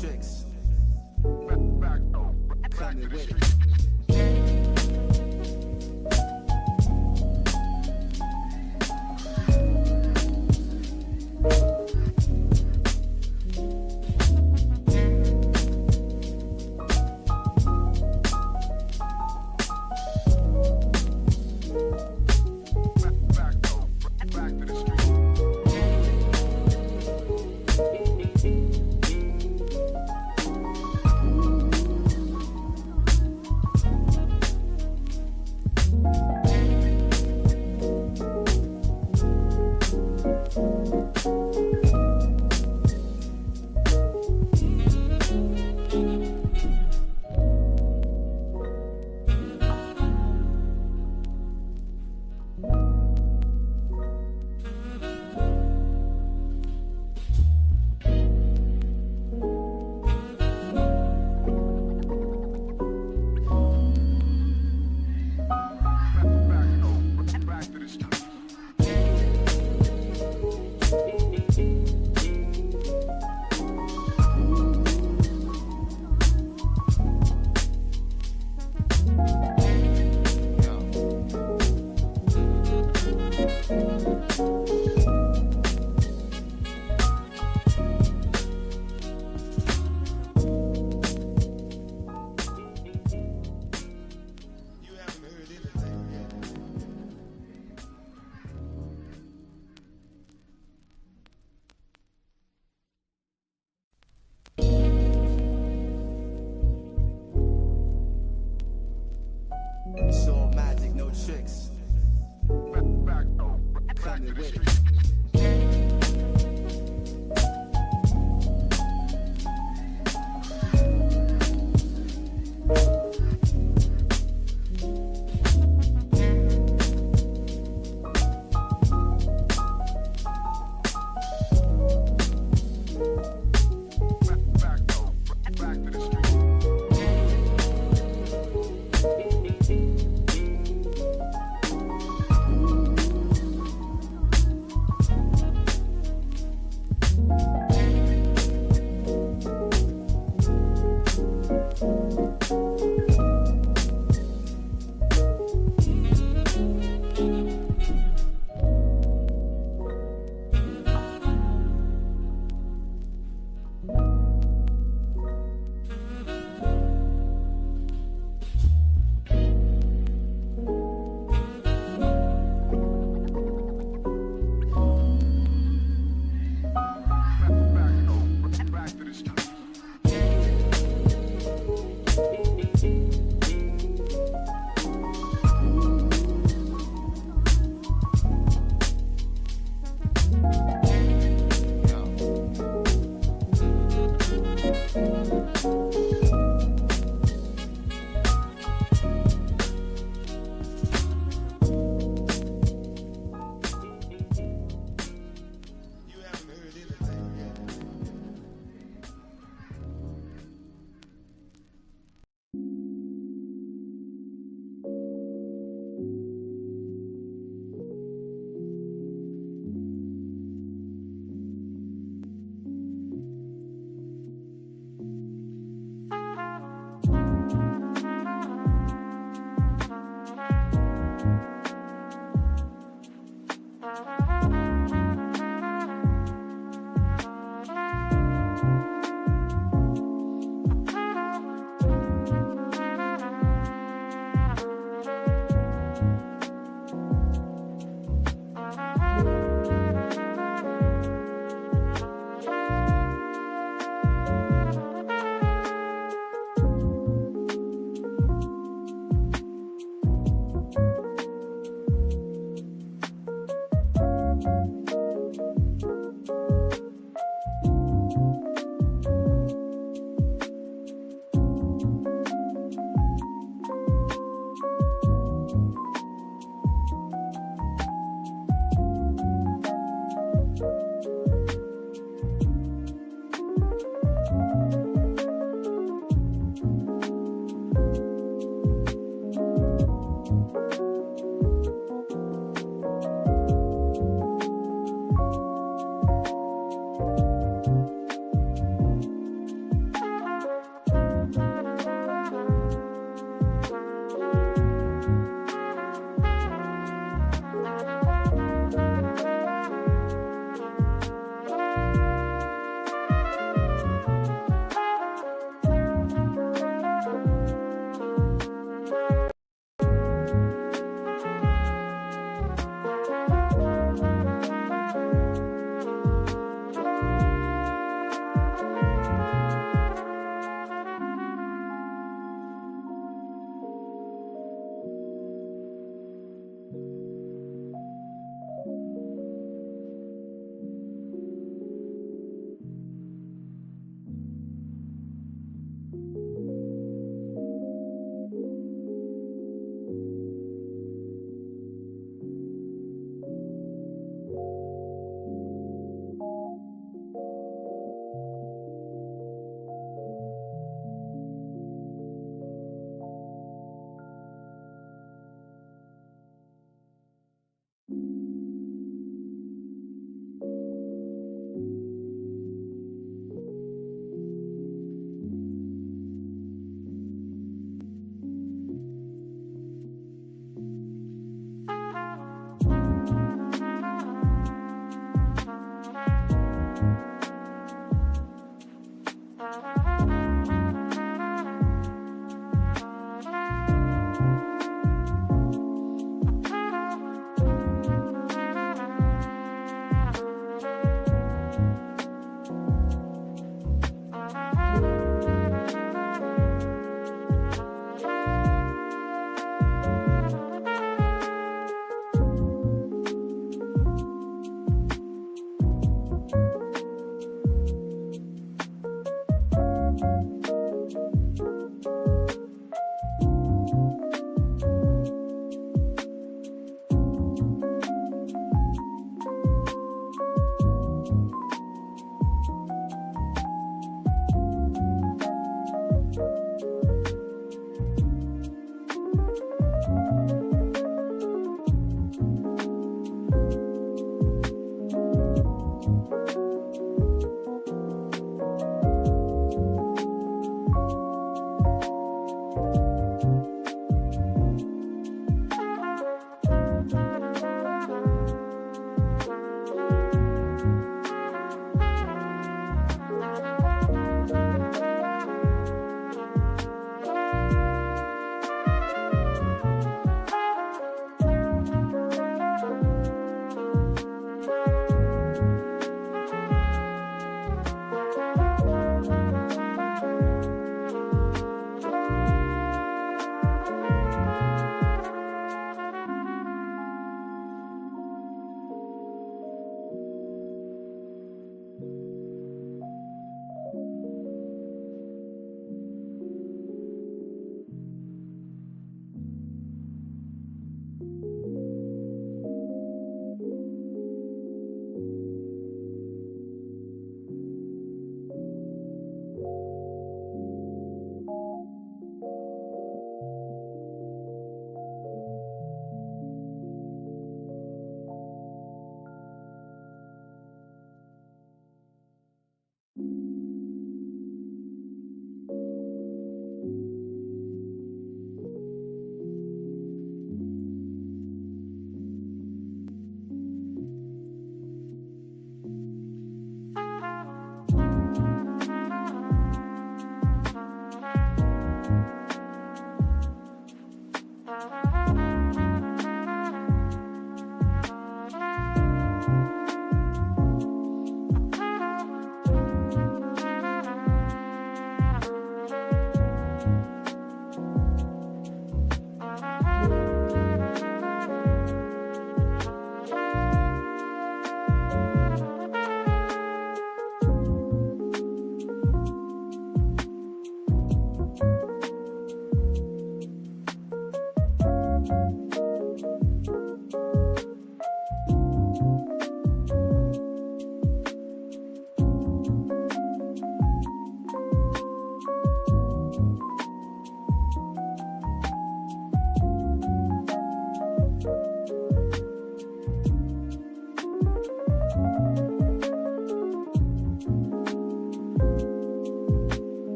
tricks. Back to the street. It's all magic, no tricks. Back to the street.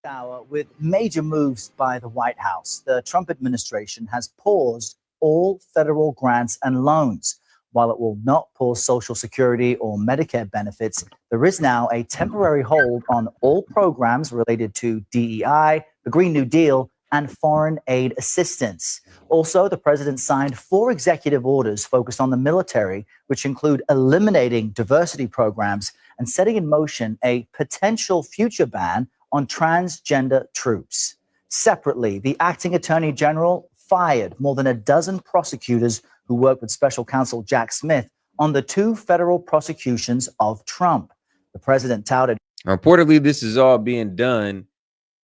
Hour with major moves by the White House. The Trump administration has paused all federal grants and loans. While it will not pause Social Security or Medicare benefits, there is now a temporary hold on all programs related to DEI, the Green New Deal, and foreign aid assistance. Also, the president signed 4 executive orders focused on the military, which include eliminating diversity programs and setting in motion a potential future ban on transgender troops. Separately, the acting attorney general fired more than a dozen prosecutors who worked with special counsel Jack Smith on the 2 federal prosecutions of Trump. The president touted. Reportedly, this is all being done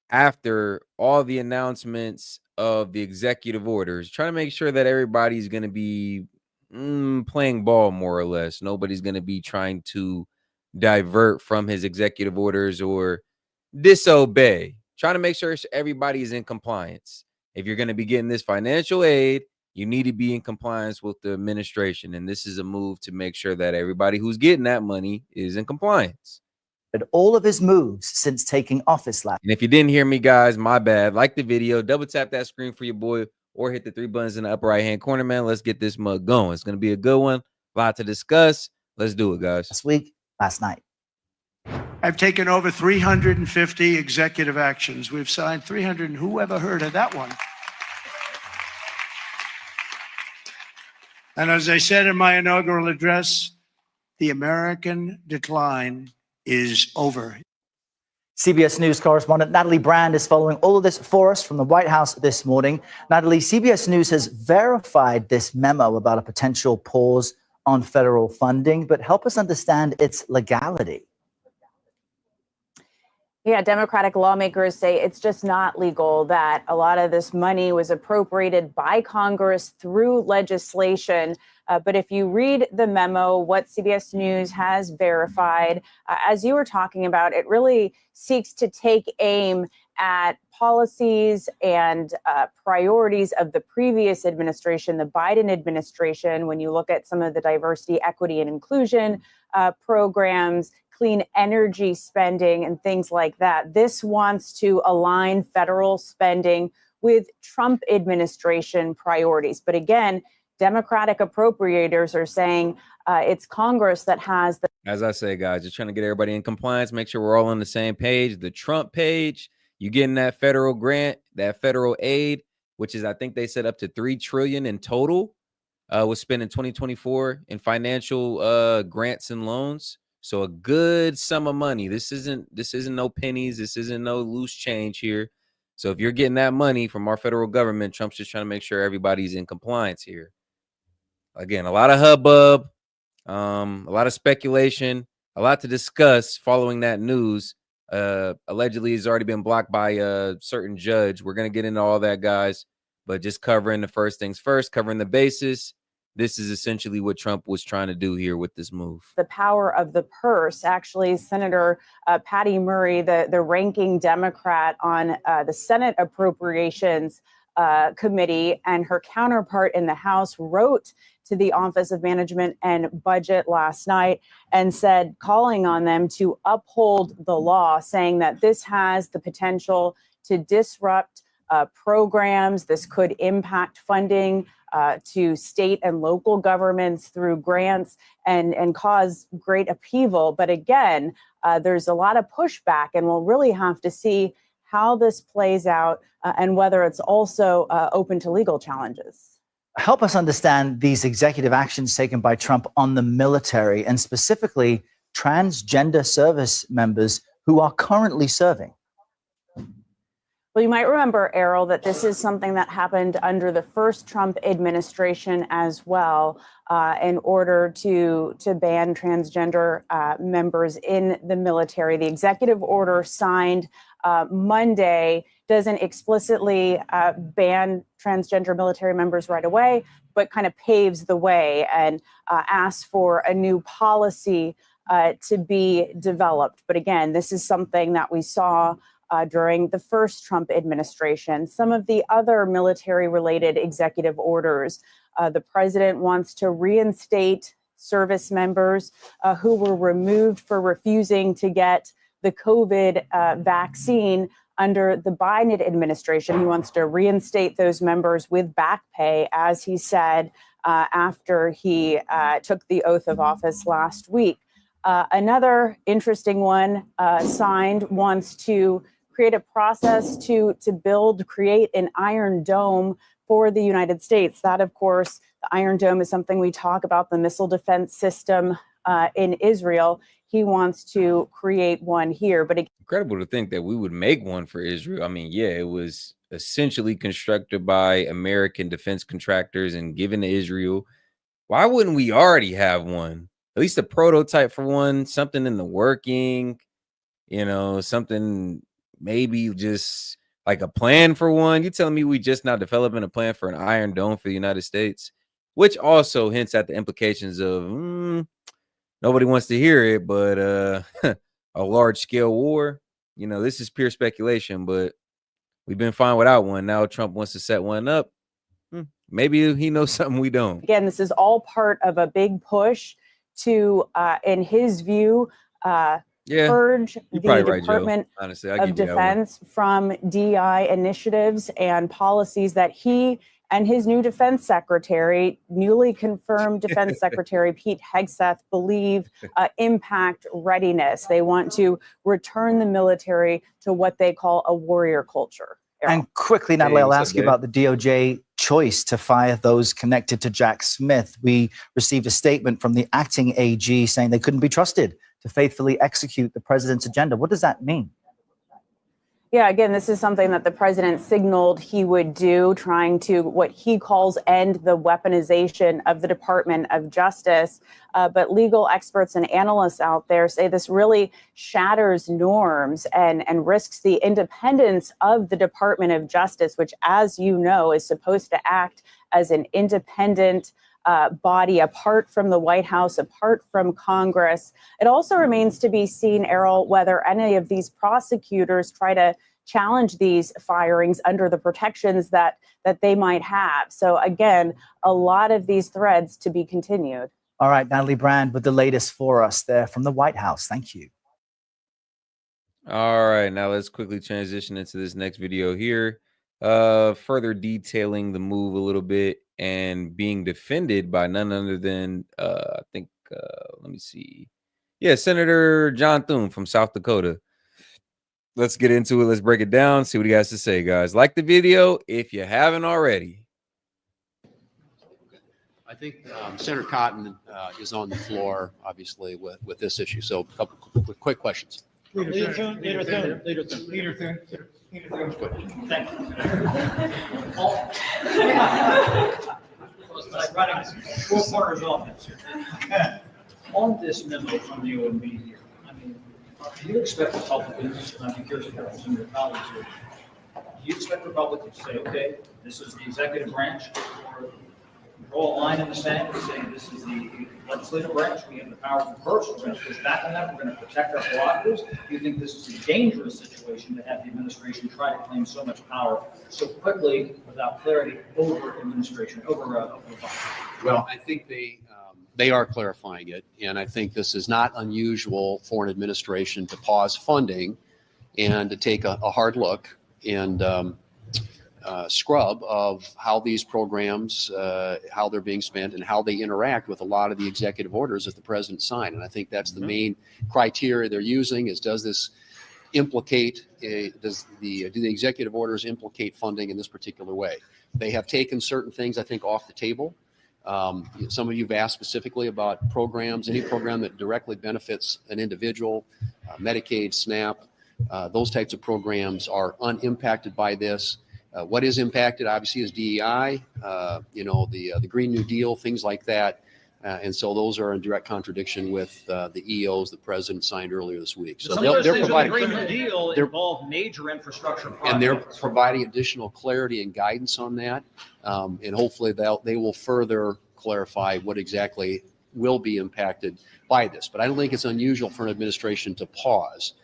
after all the announcements of the executive orders, trying to make sure that everybody's going to be playing ball more or less. Nobody's going to be trying to divert from his executive orders or disobey, trying to make sure everybody is in compliance. If you're going to be getting this financial aid, you need to be in compliance with the administration. And this is a move to make sure that everybody who's getting that money is in compliance. All of his moves since taking office last. And if you didn't hear me, guys, my bad. Like the video, double tap that screen for your boy, or hit the 3 buttons in the upper right hand corner, man. Let's get this mug going. It's going to be a good one. A lot to discuss. Let's do it, guys. Last night. I've taken over 350 executive actions. We've signed 300. Who ever heard of that one? And as I said in my inaugural address, the American decline is over. CBS News correspondent Natalie Brand is following all of this for us from the White House this morning. Natalie, CBS News has verified this memo about a potential pause on federal funding, but help us understand its legality. Yeah, Democratic lawmakers say it's just not legal, that a lot of this money was appropriated by Congress through legislation. But if you read the memo, what CBS News has verified, as you were talking about, it really seeks to take aim at policies and priorities of the previous administration, the Biden administration. When you look at some of the diversity, equity, and inclusion programs, clean energy spending, and things like that. This wants to align federal spending with Trump administration priorities. But again, Democratic appropriators are saying it's Congress that has the. As I say, guys, just trying to get everybody in compliance, make sure we're all on the same page. The Trump page, you getting that federal grant, that federal aid, which is, I think they said up to $3 trillion in total was spent in 2024 in financial grants and loans. So a good sum of money. This isn't no pennies. This isn't no loose change here. So if you're getting that money from our federal government, Trump's just trying to make sure everybody's in compliance here. Again, a lot of hubbub, a lot of speculation, a lot to discuss following that news. Allegedly, it's already been blocked by a certain judge. We're going to get into all that, guys, but just covering the first things first, covering the basis. This is essentially what Trump was trying to do here with this move. The power of the purse. Actually, Senator Patty Murray, the ranking Democrat on the Senate Appropriations Committee, and her counterpart in the House wrote to the Office of Management and Budget last night and said, calling on them to uphold the law, saying that this has the potential to disrupt programs. This could impact funding to state and local governments through grants and cause great upheaval. But again, there's a lot of pushback, and we'll really have to see how this plays out and whether it's also open to legal challenges. Help us understand these executive actions taken by Trump on the military and specifically transgender service members who are currently serving. Well, you might remember, Errol, that this is something that happened under the first Trump administration as well, in order to ban transgender members in the military. The executive order signed Monday doesn't explicitly ban transgender military members right away, but kind of paves the way and asks for a new policy to be developed. But again, this is something that we saw during the first Trump administration. Some of the other military-related executive orders, the president wants to reinstate service members who were removed for refusing to get the COVID vaccine under the Biden administration. He wants to reinstate those members with back pay, as he said after he took the oath of office last week. Another interesting one signed wants to create a process to create an Iron Dome for the United States. That, of course, the Iron Dome is something we talk about, the missile defense system in Israel. He wants to create one here. But incredible to think that we would make one for Israel. I mean, yeah, it was essentially constructed by American defense contractors and given to Israel. Why wouldn't we already have one? At least a prototype for one, something in the working, something maybe just like a plan for one. You telling me we just now developing a plan for an Iron Dome for the United States, which also hints at the implications of nobody wants to hear it, but a large scale war. This is pure speculation, but we've been fine without one. Now Trump wants to set one up. Maybe he knows something we don't. Again, this is all part of a big push to, in his view, purge the Department of Defense from DI initiatives and policies that he and his new defense secretary, newly confirmed defense secretary Pete Hegseth, believe impact readiness. They want to return the military to what they call a warrior culture. And quickly, Natalie, I'll ask you about the DOJ choice to fire those connected to Jack Smith. We received a statement from the acting AG saying they couldn't be trusted to faithfully execute the president's agenda. What does that mean? Yeah, again, this is something that the president signaled he would do, trying to what he calls end the weaponization of the Department of Justice. But legal experts and analysts out there say this really shatters norms and risks the independence of the Department of Justice, which, as you know, is supposed to act as an independent body apart from the White House, apart from Congress. It also remains to be seen, Errol, whether any of these prosecutors try to challenge these firings under the protections that they might have. So again, a lot of these threads to be continued. All right, Natalie Brand with the latest for us there from the White House. Thank you. All right, now let's quickly transition into this next video here. Further detailing the move a little bit and being defended by none other than I think let me see. Yeah, Senator John Thune from South Dakota. Let's get into it. Let's break it down, see what he has to say, guys. Like the video if you haven't already. I think Senator Cotton is on the floor, obviously, with this issue. So a couple quick questions. Leader Thune. Thank you. Four corners offense here. On this memo from the OMB here, I mean, do you expect Republicans, and I'm curious about some of your colleagues here, do you expect Republicans to say, okay, this is the executive branch, or draw a line in the sand and say this is the legislative branch, we have the power to reverse, we're going to push back on that, we're going to protect our prerogatives? Do you think this is a dangerous situation to have the administration try to claim so much power so quickly without clarity over administration, over Well, I think they are clarifying it, and I think this is not unusual for an administration to pause funding and to take a hard look and scrub of how these programs, how they're being spent, and how they interact with a lot of the executive orders that the president signed. And I think that's the main criteria they're using: is does this implicate, do the executive orders implicate funding in this particular way? They have taken certain things, I think, off the table. Some of you have asked specifically about programs, any program that directly benefits an individual, Medicaid, SNAP, those types of programs are unimpacted by this. What is impacted, obviously, is DEI, the Green New Deal, things like that. And so those are in direct contradiction with the EOs the president signed earlier this week. So they're providing, the Green New Deal involve major infrastructure projects. And they're providing additional clarity and guidance on that. And hopefully they will further clarify what exactly will be impacted by this. But I don't think it's unusual for an administration to pause.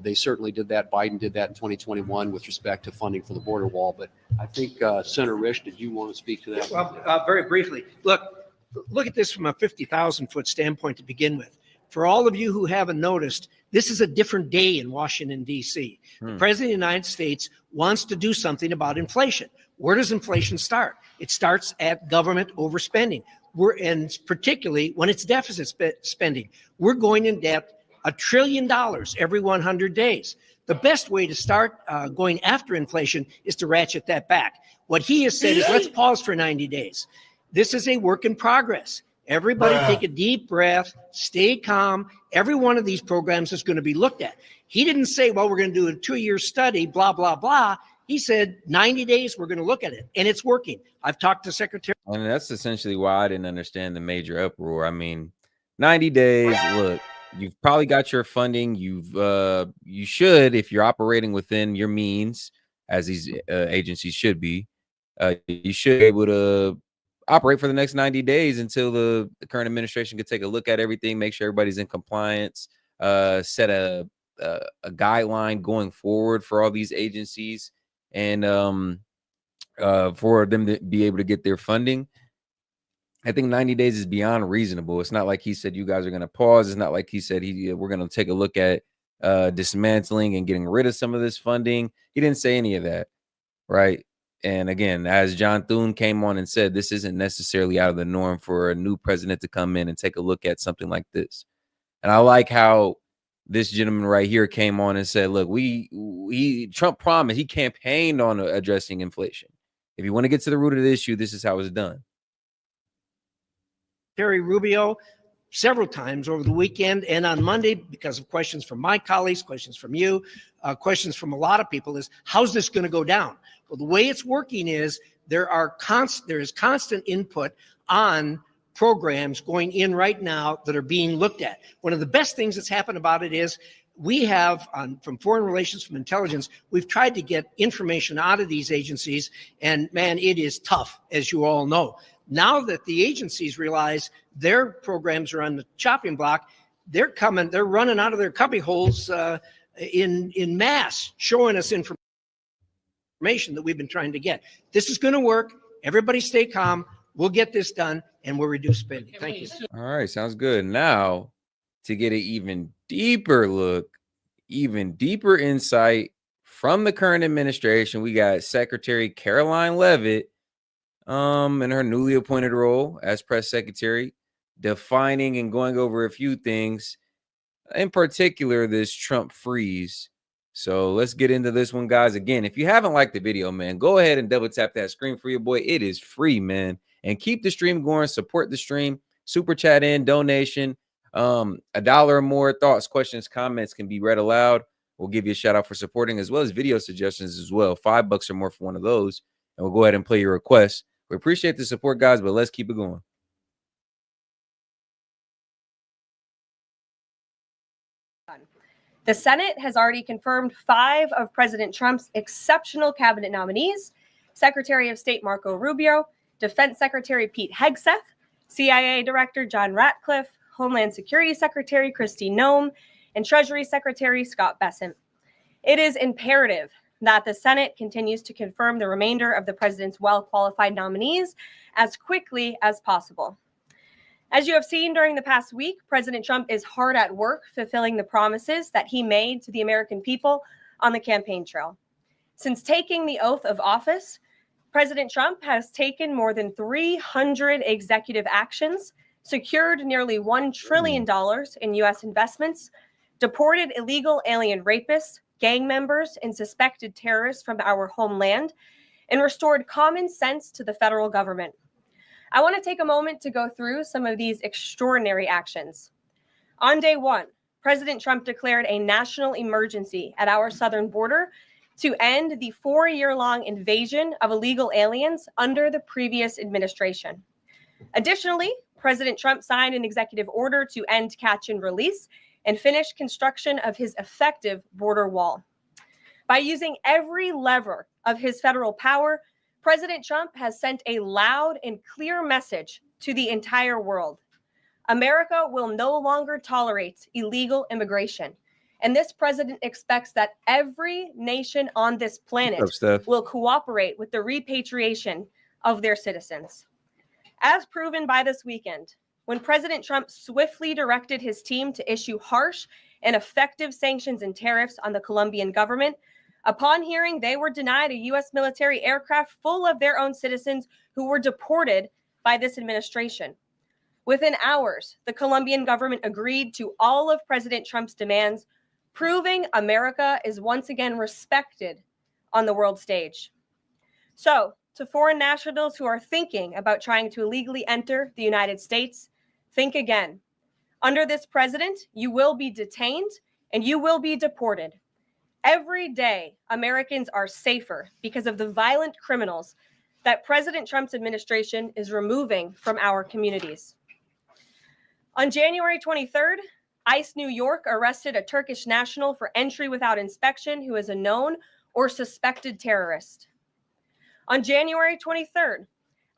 They certainly did that. Biden did that in 2021 with respect to funding for the border wall. But I think Senator Risch, did you want to speak to that? Well, very briefly, look at this from a 50,000-foot standpoint to begin with. For all of you who haven't noticed, this is a different day in Washington, D.C. The President of the United States wants to do something about inflation. Where does inflation start? It starts at government overspending. And particularly when it's deficit spending. We're going in debt $1 trillion every 100 days. The best way to start going after inflation is to ratchet that back. What he has said is let's pause for 90 days. This is a work in progress. Everybody take a deep breath, stay calm. Every one of these programs is going to be looked at. He didn't say, well, we're going to do a 2-year study, blah, blah, blah. He said 90 days, we're going to look at it. And it's working. I've talked to Secretary. And that's essentially why I didn't understand the major uproar. I mean, 90 days, look, you've probably got your funding. You should, if you're operating within your means, as these agencies should be, you should be able to operate for the next 90 days until the current administration could take a look at everything, make sure everybody's in compliance, set a guideline going forward for all these agencies, and for them to be able to get their funding. I think 90 days is beyond reasonable. It's not like he said you guys are going to pause. It's not like he said we're going to take a look at dismantling and getting rid of some of this funding. He didn't say any of that, right? And again, as John Thune came on and said, this isn't necessarily out of the norm for a new president to come in and take a look at something like this. And I like how this gentleman right here came on and said, look, Trump promised, he campaigned on addressing inflation. If you want to get to the root of the issue, this is how it's done. Terry Rubio, several times over the weekend and on Monday because of questions from my colleagues, questions from you, questions from a lot of people is, how's this going to go down? Well, the way it's working is there is constant input on programs going in right now that are being looked at. One of the best things that's happened about it is we have, from foreign relations, from intelligence, we've tried to get information out of these agencies, and man, it is tough, as you all know. Now that the agencies realize their programs are on the chopping block, they're running out of their cubby holes in mass, showing us information that we've been trying to get. This is going to work. Everybody stay calm. We'll get this done, and we'll reduce spending. Thank you. All right, sounds good. Now, to get an even deeper look, even deeper insight from the current administration, we got Secretary Caroline Leavitt, in her newly appointed role as press secretary, defining and going over a few things, in particular, this Trump freeze. So let's get into this one, guys. Again, if you haven't liked the video, man, go ahead and double tap that screen for your boy. It is free, man. And keep the stream going. Support the stream. Super chat in, donation. $1 or more. Thoughts, questions, comments can be read aloud. We'll give you a shout out for supporting, as well as video suggestions as well. $5 or more for one of those. And we'll go ahead and play your requests. We appreciate the support, guys, but let's keep it going. The Senate has already confirmed 5 of President Trump's exceptional cabinet nominees: Secretary of State Marco Rubio, Defense Secretary Pete Hegseth, CIA Director John Ratcliffe, Homeland Security Secretary Kristi Noem, and Treasury Secretary Scott Bessent. It is imperative that the Senate continues to confirm the remainder of the president's well-qualified nominees as quickly as possible. As you have seen during the past week, President Trump is hard at work fulfilling the promises that he made to the American people on the campaign trail. Since taking the oath of office, President Trump has taken more than 300 executive actions, secured nearly $1 trillion in U.S. investments, deported illegal alien rapists, gang members, and suspected terrorists from our homeland, and restored common sense to the federal government. I want to take a moment to go through some of these extraordinary actions. On day one, President Trump declared a national emergency at our southern border to end the 4-year-long invasion of illegal aliens under the previous administration. Additionally, President Trump signed an executive order to end catch and release and finish construction of his effective border wall. By using every lever of his federal power, President Trump has sent a loud and clear message to the entire world. America will no longer tolerate illegal immigration. And this president expects that every nation on this planet will cooperate with the repatriation of their citizens. As proven by this weekend, when President Trump swiftly directed his team to issue harsh and effective sanctions and tariffs on the Colombian government, upon hearing they were denied a U.S. military aircraft full of their own citizens who were deported by this administration. Within hours, the Colombian government agreed to all of President Trump's demands, proving America is once again respected on the world stage. So, to foreign nationals who are thinking about trying to illegally enter the United States, think again. Under this president, you will be detained and you will be deported. Every day, Americans are safer because of the violent criminals that President Trump's administration is removing from our communities. On January 23rd, ICE New York arrested a Turkish national for entry without inspection who is a known or suspected terrorist. On January 23rd,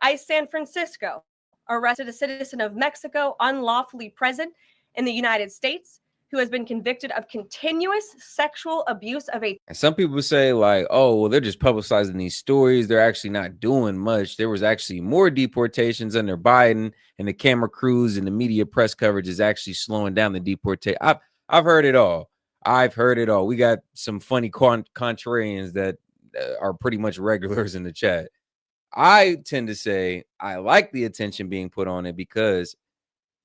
ICE San Francisco arrested a citizen of Mexico unlawfully present in the United States who has been convicted of continuous sexual abuse of a... And some people say like, oh, well, they're just publicizing these stories. They're actually not doing much. There was actually more deportations under Biden, and the camera crews and the media press coverage is actually slowing down the deportation. I've heard it all. I've heard it all. We got some funny contrarians that are pretty much regulars in the chat. I tend to say I like the attention being put on it because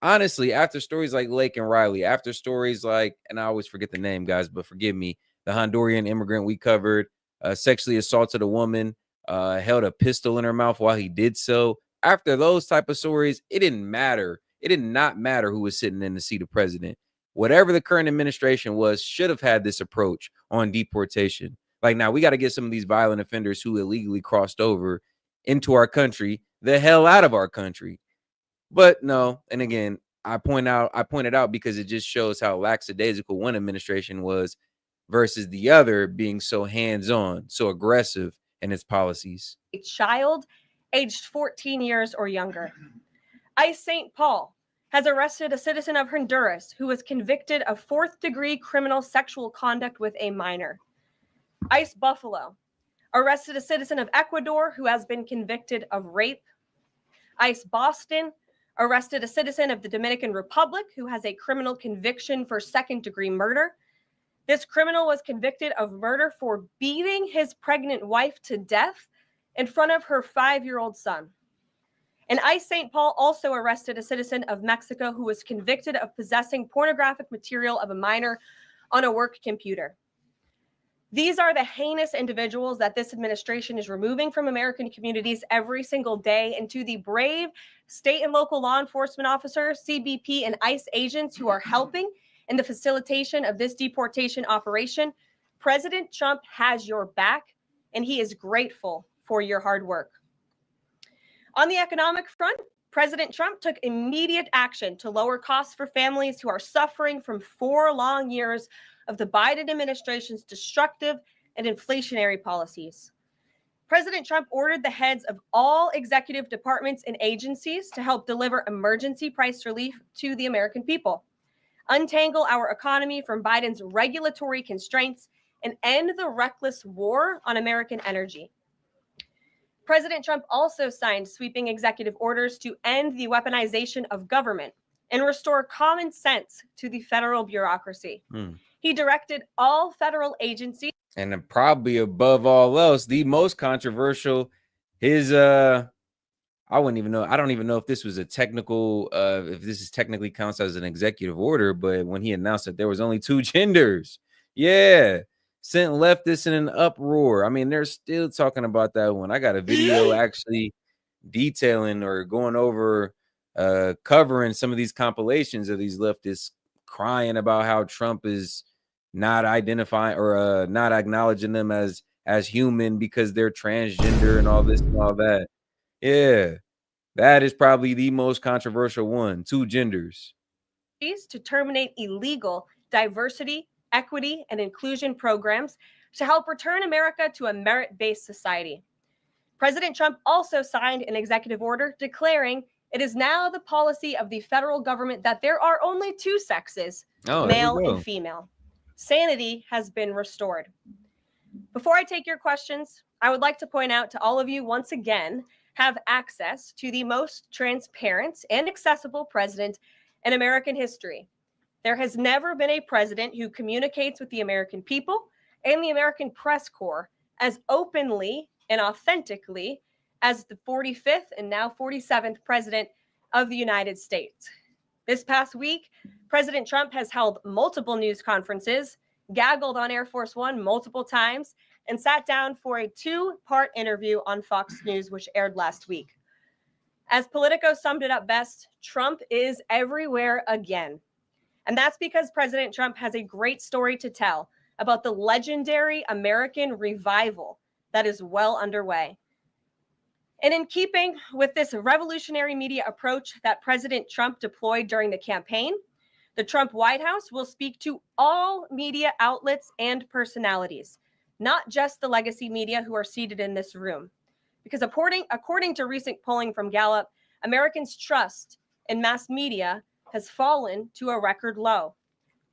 honestly, after stories like Lake and Riley, after stories like, and I always forget the name, guys, but forgive me, the Honduran immigrant we covered, sexually assaulted a woman, held a pistol in her mouth while he did so. After those type of stories, it didn't matter It did not matter who was sitting in the seat of president. Whatever the current administration was, should have had this approach on deportation. Like, now we got to get some of these violent offenders who illegally crossed over into our country the hell out of our country. But no, and again, I pointed out because it just shows how lackadaisical one administration was versus the other being so hands-on, so aggressive in its policies. A child aged 14 years or younger. ICE St. Paul has arrested a citizen of Honduras who was convicted of fourth-degree criminal sexual conduct with a minor. ICE Buffalo arrested a citizen of Ecuador who has been convicted of rape. ICE Boston arrested a citizen of the Dominican Republic who has a criminal conviction for second-degree murder. This criminal was convicted of murder for beating his pregnant wife to death in front of her 5-year-old son. And ICE St. Paul also arrested a citizen of Mexico who was convicted of possessing pornographic material of a minor on a work computer. These are the heinous individuals that this administration is removing from American communities every single day, and to the brave state and local law enforcement officers, CBP, and ICE agents who are helping in the facilitation of this deportation operation, President Trump has your back, and he is grateful for your hard work. On the economic front, President Trump took immediate action to lower costs for families who are suffering from 4 long years of the Biden administration's destructive and inflationary policies. President Trump ordered the heads of all executive departments and agencies to help deliver emergency price relief to the American people, untangle our economy from Biden's regulatory constraints, and end the reckless war on American energy. President Trump also signed sweeping executive orders to end the weaponization of government and restore common sense to the federal bureaucracy. He directed all federal agencies. And then probably above all else, the most controversial, his I wouldn't even know. I don't even know if this was a technical, if this is technically counts as an executive order, but when he announced that there was only 2 genders, yeah, sent leftists in an uproar. I mean, they're still talking about that one. I got a video actually detailing or going over, covering some of these compilations of these leftists crying about how Trump is not identifying or not acknowledging them as human because they're transgender and all this and all that. Yeah, that is probably the most controversial one. 2 genders. To terminate illegal diversity, equity, and inclusion programs to help return America to a merit-based society. President Trump also signed an executive order declaring it is now the policy of the federal government that there are only 2 sexes, male and female. Sanity has been restored. Before I take your questions, I would like to point out to all of you once again have access to the most transparent and accessible president in American history. There has never been a president who communicates with the American people and the American press corps as openly and authentically as the 45th and now 47th president of the United States. This past week, President Trump has held multiple news conferences, gaggled on Air Force One multiple times, and sat down for a 2-part interview on Fox News, which aired last week. As Politico summed it up best, Trump is everywhere again. And that's because President Trump has a great story to tell about the legendary American revival that is well underway. And in keeping with this revolutionary media approach that President Trump deployed during the campaign, the Trump White House will speak to all media outlets and personalities, not just the legacy media who are seated in this room. Because according to recent polling from Gallup, Americans' trust in mass media has fallen to a record low.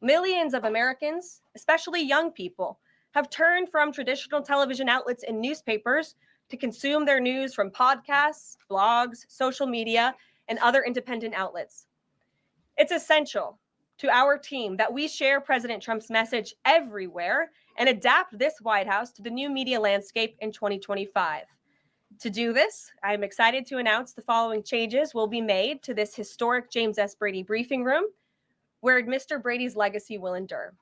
Millions of Americans, especially young people, have turned from traditional television outlets and newspapers to consume their news from podcasts, blogs, social media, and other independent outlets. It's essential to our team that we share President Trump's message everywhere and adapt this White House to the new media landscape in 2025. To do this, I'm excited to announce the following changes will be made to this historic James S. Brady briefing room, where Mr. Brady's legacy will endure.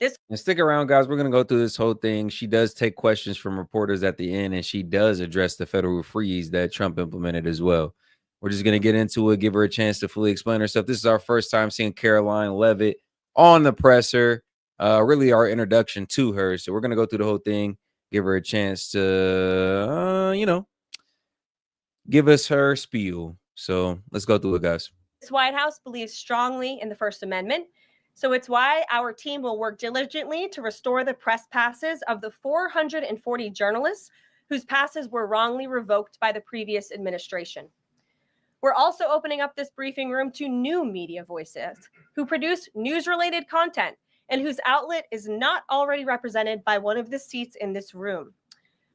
And stick around, guys. We're going to go through this whole thing. She does take questions from reporters at the end, and she does address the federal freeze that Trump implemented as well. We're just gonna get into it, give her a chance to fully explain herself. This is our first time seeing Caroline Levitt on the presser. Really our introduction to her. So we're gonna go through the whole thing, give her a chance to give us her spiel. So let's go through it, guys. This White House believes strongly in the First Amendment. So it's why our team will work diligently to restore the press passes of the 440 journalists whose passes were wrongly revoked by the previous administration. We're also opening up this briefing room to new media voices who produce news-related content and whose outlet is not already represented by one of the seats in this room.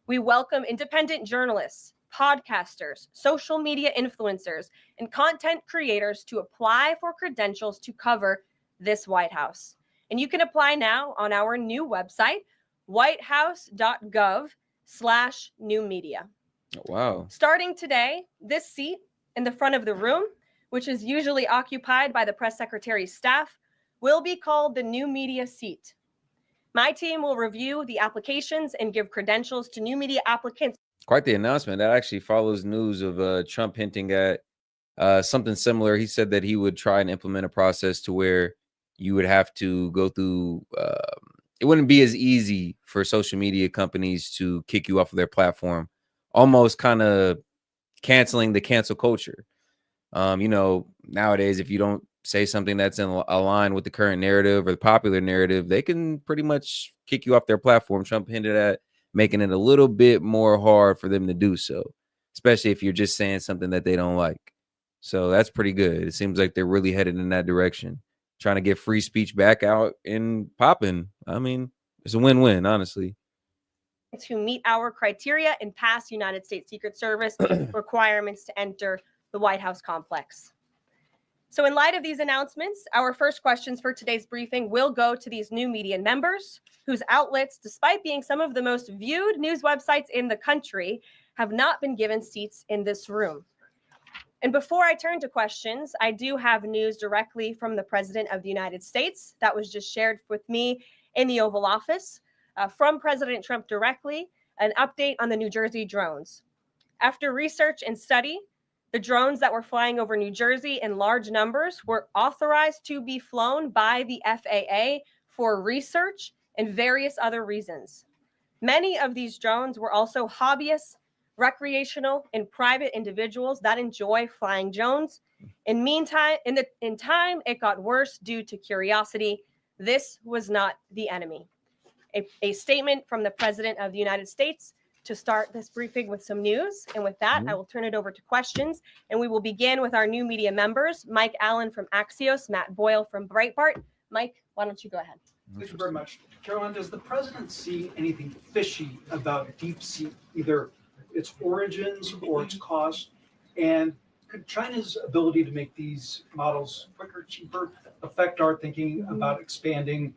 We welcome independent journalists, podcasters, social media influencers, and content creators to apply for credentials to cover this White House. And you can apply now on our new website, whitehouse.gov/new media. Wow. Starting today, this seat in the front of the room, which is usually occupied by the press secretary's staff, will be called the new media seat. My team will review the applications and give credentials to new media applicants. Quite the announcement. That actually follows news of Trump hinting at something similar. He said that he would try and implement a process to where you would have to go through. It wouldn't be as easy for social media companies to kick you off of their platform, almost kind of canceling the cancel culture. Nowadays, if you don't say something that's in line with the current narrative or the popular narrative, they can pretty much kick you off their platform. Trump hinted at making it a little bit more hard for them to do so, especially if you're just saying something that they don't like. So that's pretty good. It seems like they're really headed in that direction, trying to get free speech back out and popping. I mean, it's a win-win, honestly. Who meet our criteria and pass United States Secret Service requirements to enter the White House complex. So in light of these announcements, our first questions for today's briefing will go to these new media members whose outlets, despite being some of the most viewed news websites in the country, have not been given seats in this room. And before I turn to questions, I do have news directly from the President of the United States that was just shared with me in the Oval Office. From President Trump directly, an update on the New Jersey drones. After research and study, the drones that were flying over New Jersey in large numbers were authorized to be flown by the FAA for research and various other reasons. Many of these drones were also hobbyists, recreational, and private individuals that enjoy flying drones. In time, it got worse due to curiosity. This was not the enemy. A statement from the President of the United States to start this briefing with some news. And with that, I will turn it over to questions. And we will begin with our new media members, Mike Allen from Axios, Matt Boyle from Breitbart. Mike, why don't you go ahead? Thank you very much. Caroline, does the president see anything fishy about DeepSeek, either its origins or its cost? And could China's ability to make these models quicker, cheaper, affect our thinking about expanding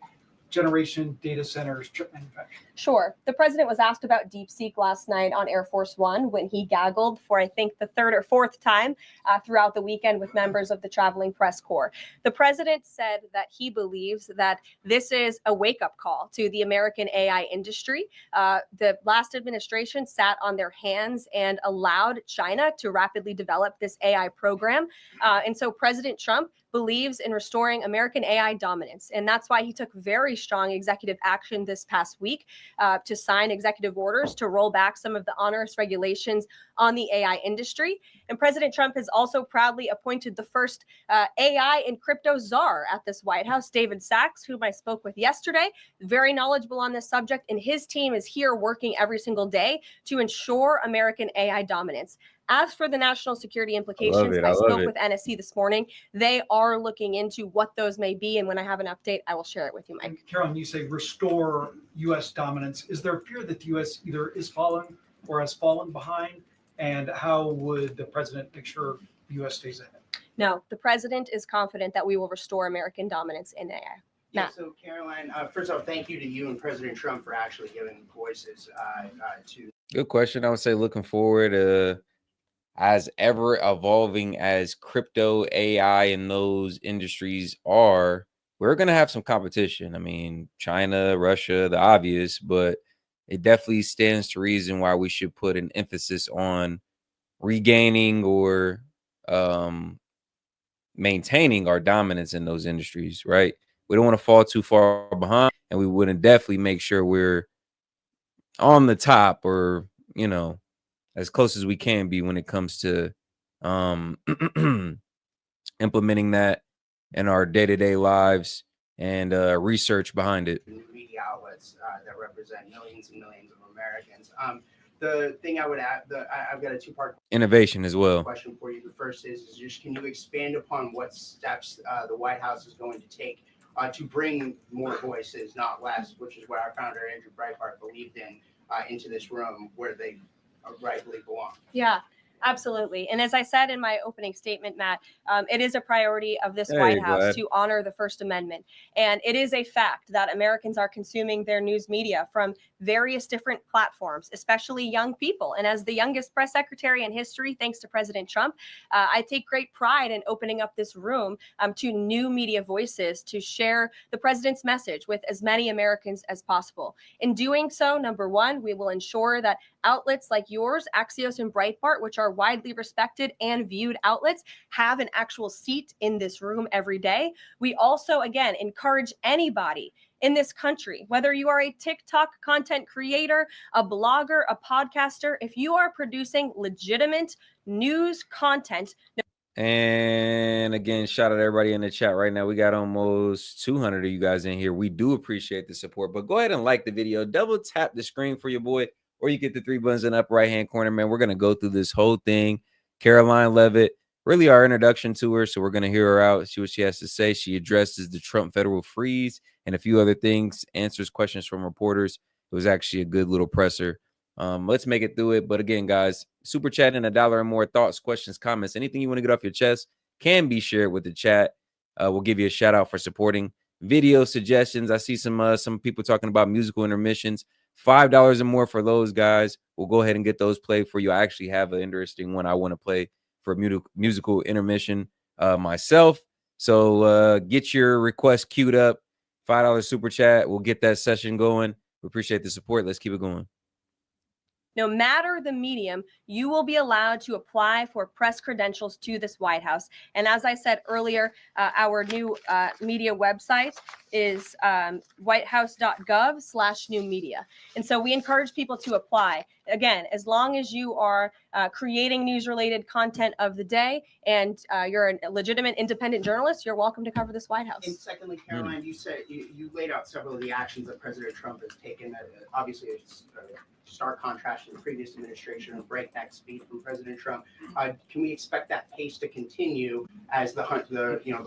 generation data centers, chip manufacturing? Sure. The president was asked about DeepSeek last night on Air Force One when he gaggled for, I think, the third or fourth time throughout the weekend with members of the traveling press corps. The president said that he believes that this is a wake-up call to the American AI industry. The last administration sat on their hands and allowed China to rapidly develop this AI program. And so President Trump believes in restoring American AI dominance. And that's why he took very strong executive action this past week to sign executive orders to roll back some of the onerous regulations on the AI industry. And President Trump has also proudly appointed the first AI and crypto czar at this White House, David Sachs, whom I spoke with yesterday, very knowledgeable on this subject. And his team is here working every single day to ensure American AI dominance. As for the national security implications, I spoke with NSC this morning. They are looking into what those may be. And when I have an update, I will share it with you, Mike. Carolyn, you say restore U.S. dominance. Is there a fear that the U.S. either is falling or has fallen behind? And how would the president make sure the U.S. stays ahead? No, the president is confident that we will restore American dominance in AI. Yeah, so Caroline, first of all, thank you to you and President Trump for actually giving voices to. Good question. I would say looking forward, as ever evolving as crypto, AI, and those industries are, we're going to have some competition. I mean, China, Russia, the obvious, but it definitely stands to reason why we should put an emphasis on regaining or maintaining our dominance in those industries, right? We don't want to fall too far behind, and we wouldn't definitely make sure we're on the top, or as close as we can be when it comes to um implementing that in our day-to-day lives, and research behind it. Media outlets that represent millions and millions of Americans. The thing I would add, I've got a two-part Innovation as well. question for you. The first is just, can you expand upon what steps the White House is going to take to bring more voices, not less, which is what our founder Andrew Breitbart believed in, into this room where they rightfully belong? Yeah, absolutely. And as I said in my opening statement, Matt, it is a priority of this There White you go, House Ed. to honor the First Amendment. And it is a fact that Americans are consuming their news media from various different platforms, especially young people. And as the youngest press secretary in history, thanks to President Trump, I take great pride in opening up this room to new media voices to share the president's message with as many Americans as possible. In doing so, number one, we will ensure that outlets like yours, Axios and Breitbart, which are widely respected and viewed outlets, have an actual seat in this room every day. We also, again, encourage anybody in this country, whether you are a TikTok content creator, a blogger, a podcaster, if you are producing legitimate news content. And again, shout out to everybody in the chat right now. We got almost 200 of you guys in here. We do appreciate the support, but go ahead and like the video. Double tap the screen for your boy, or you get the three buttons in the upper right-hand corner, man. We're going to go through this whole thing. Caroline Levitt, really our introduction to her, so we're going to hear her out, see what she has to say. She addresses the Trump federal freeze and a few other things, answers questions from reporters. It was actually a good little presser. Let's make it through it. But again, guys, super chatting $1 or more, thoughts, questions, comments, anything you want to get off your chest can be shared with the chat. We'll give you a shout out for supporting. Video suggestions. I see some people talking about musical intermissions. $5 or more for those guys. We'll go ahead and get those played for you. I actually have an interesting one I want to play for a musical intermission myself. So get your request queued up. $5 super chat. We'll get that session going. We appreciate the support. Let's keep it going. No matter the medium, you will be allowed to apply for press credentials to this White House. And as I said earlier, our new media website is whitehouse.gov/new media. And so we encourage people to apply. Again, as long as you are creating news-related content of the day and you're a legitimate independent journalist, you're welcome to cover this White House. And secondly, Caroline, you said you laid out several of the actions that President Trump has taken. Obviously, it's stark contrast to the previous administration and breakneck speed from President Trump. Can we expect that pace to continue as the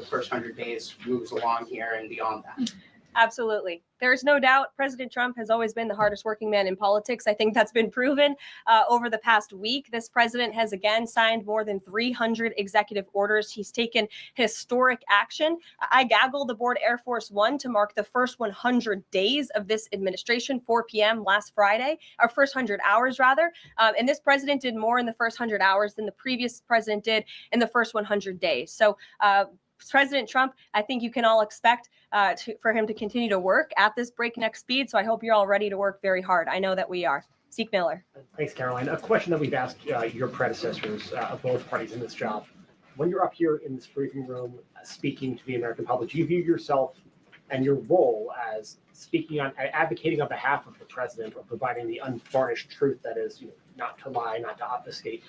first 100 days moves along here and beyond that? Absolutely. There's no doubt President Trump has always been the hardest working man in politics. I think that's been proven over the past week. This president has again signed more than 300 executive orders. He's taken historic action. I gaggled aboard Air Force One to mark the first 100 days of this administration, 4 p.m. last Friday, or first 100 hours rather. And this president did more in the first 100 hours than the previous president did in the first 100 days. So President Trump, I think you can all expect for him to continue to work at this breakneck speed. So I hope you're all ready to work very hard. I know that we are. Zeke Miller. Thanks, Caroline. A question that we've asked your predecessors of both parties in this job. When you're up here in this briefing room speaking to the American public, do you view yourself and your role as speaking on, advocating on behalf of the president, or providing the unvarnished truth that is, not to lie, not to obfuscate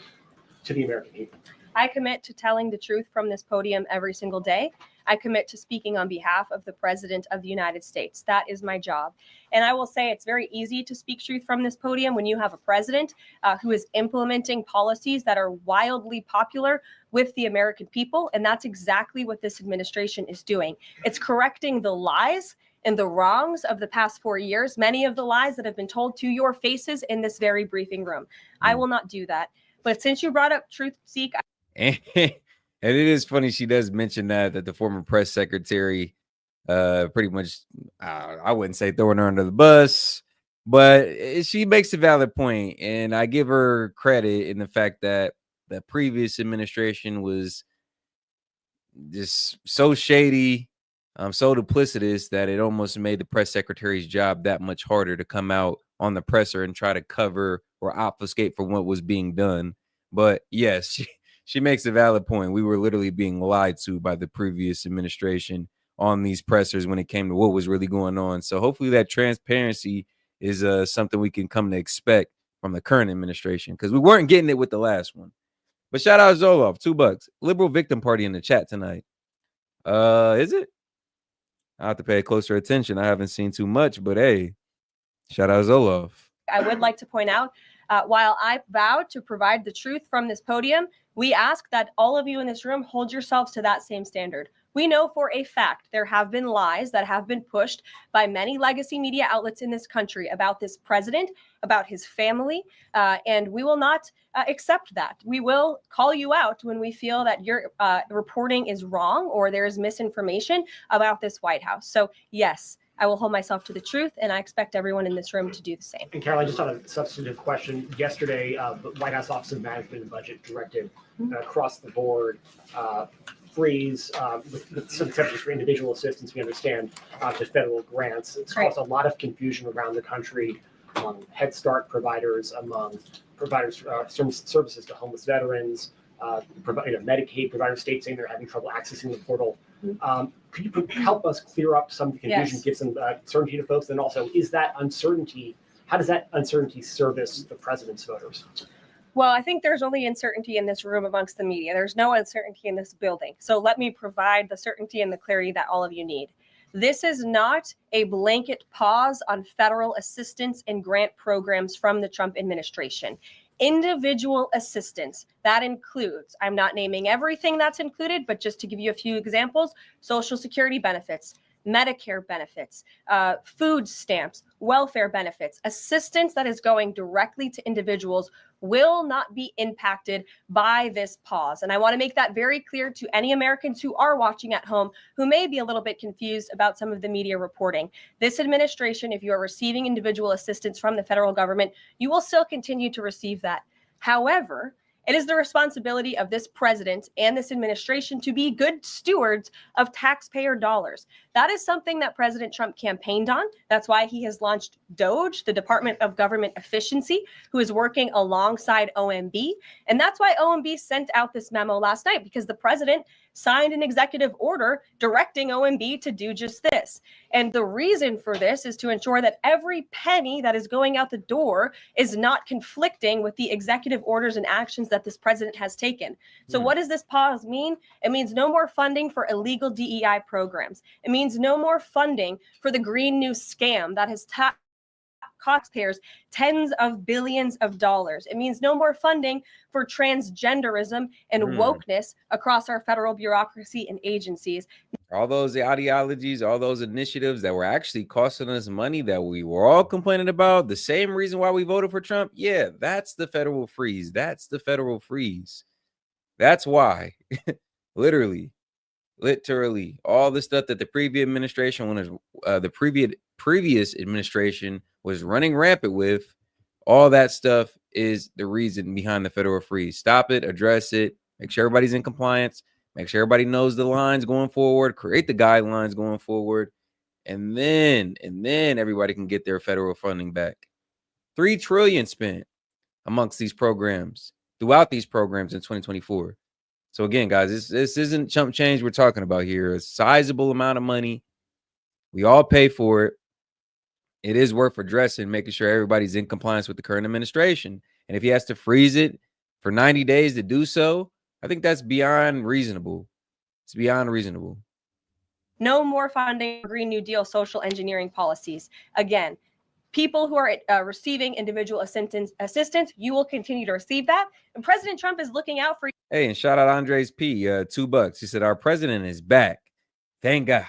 to the American people? I commit to telling the truth from this podium every single day. I commit to speaking on behalf of the President of the United States. That is my job. And I will say it's very easy to speak truth from this podium when you have a president who is implementing policies that are wildly popular with the American people. And that's exactly what this administration is doing. It's correcting the lies and the wrongs of the past 4 years, many of the lies that have been told to your faces in this very briefing room. I will not do that. But since you brought up truth, Zeke, and it is funny she does mention that the former press secretary pretty much, I wouldn't say throwing her under the bus, but she makes a valid point, and I give her credit in the fact that the previous administration was just so shady, so duplicitous that it almost made the press secretary's job that much harder to come out on the presser and try to cover or obfuscate for what was being done. But yes, she makes a valid point. We were literally being lied to by the previous administration on these pressers when it came to what was really going on. So hopefully that transparency is something we can come to expect from the current administration, because we weren't getting it with the last one. But shout out Zoloff, $2. Liberal victim party in the chat tonight. Is it? I have to pay closer attention. I haven't seen too much, but hey, shout out Zoloff. I would like to point out, while I vowed to provide the truth from this podium, we ask that all of you in this room hold yourselves to that same standard. We know for a fact there have been lies that have been pushed by many legacy media outlets in this country about this president, about his family, and we will not accept that. We will call you out when we feel that your reporting is wrong or there is misinformation about this White House. So yes, I will hold myself to the truth, and I expect everyone in this room to do the same. And Caroline, just on a substantive question, yesterday, the White House Office of Management and Budget directed across the board freeze, with some exceptions for individual assistance, we understand, to federal grants. It's caused a lot of confusion around the country among Head Start providers, among providers services to homeless veterans, Medicaid providers, states saying they're having trouble accessing the portal. Could you help us clear up some of the confusion, give some certainty to folks? And also, is that uncertainty, how does that uncertainty service the president's voters? Well, I think there's only uncertainty in this room amongst the media. There's no uncertainty in this building. So let me provide the certainty and the clarity that all of you need. This is not a blanket pause on federal assistance and grant programs from the Trump administration. Individual assistance, that includes, I'm not naming everything that's included, but just to give you a few examples, Social Security benefits, Medicare benefits, food stamps, welfare benefits, assistance that is going directly to individuals will not be impacted by this pause. And I want to make that very clear to any Americans who are watching at home who may be a little bit confused about some of the media reporting. This administration, if you are receiving individual assistance from the federal government, you will still continue to receive that. However, it is the responsibility of this president and this administration to be good stewards of taxpayer dollars. That is something that President Trump campaigned on. That's why he has launched DOGE, the Department of Government Efficiency, who is working alongside OMB. And that's why OMB sent out this memo last night, because the president signed an executive order directing OMB to do just this. And the reason for this is to ensure that every penny that is going out the door is not conflicting with the executive orders and actions that this president has taken. So what does this pause mean? It means no more funding for illegal DEI programs. It means no more funding for the Green New scam that has taxpayers tens of billions of dollars. It means no more funding for transgenderism and wokeness across our federal bureaucracy and agencies. All those ideologies, all those initiatives that were actually costing us money that we were all complaining about, the same reason why we voted for Trump. Yeah, that's the federal freeze. That's the federal freeze. That's why. Literally, all the stuff that the previous administration, the previous administration was running rampant with, all that stuff is the reason behind the federal freeze. Stop it, address it, make sure everybody's in compliance, make sure everybody knows the lines going forward, create the guidelines going forward, and then everybody can get their federal funding back. $3 trillion spent amongst these programs, throughout these programs in 2024. So again, guys, this isn't chump change we're talking about here. A sizable amount of money. We all pay for it. It is worth addressing, making sure everybody's in compliance with the current administration. And if he has to freeze it for 90 days to do so, I think that's beyond reasonable. It's beyond reasonable. No more funding for Green New Deal social engineering policies. Again, people who are receiving individual assistance, you will continue to receive that. And President Trump is looking out for you. Hey, and shout out Andres P. $2. He said, our president is back. Thank God.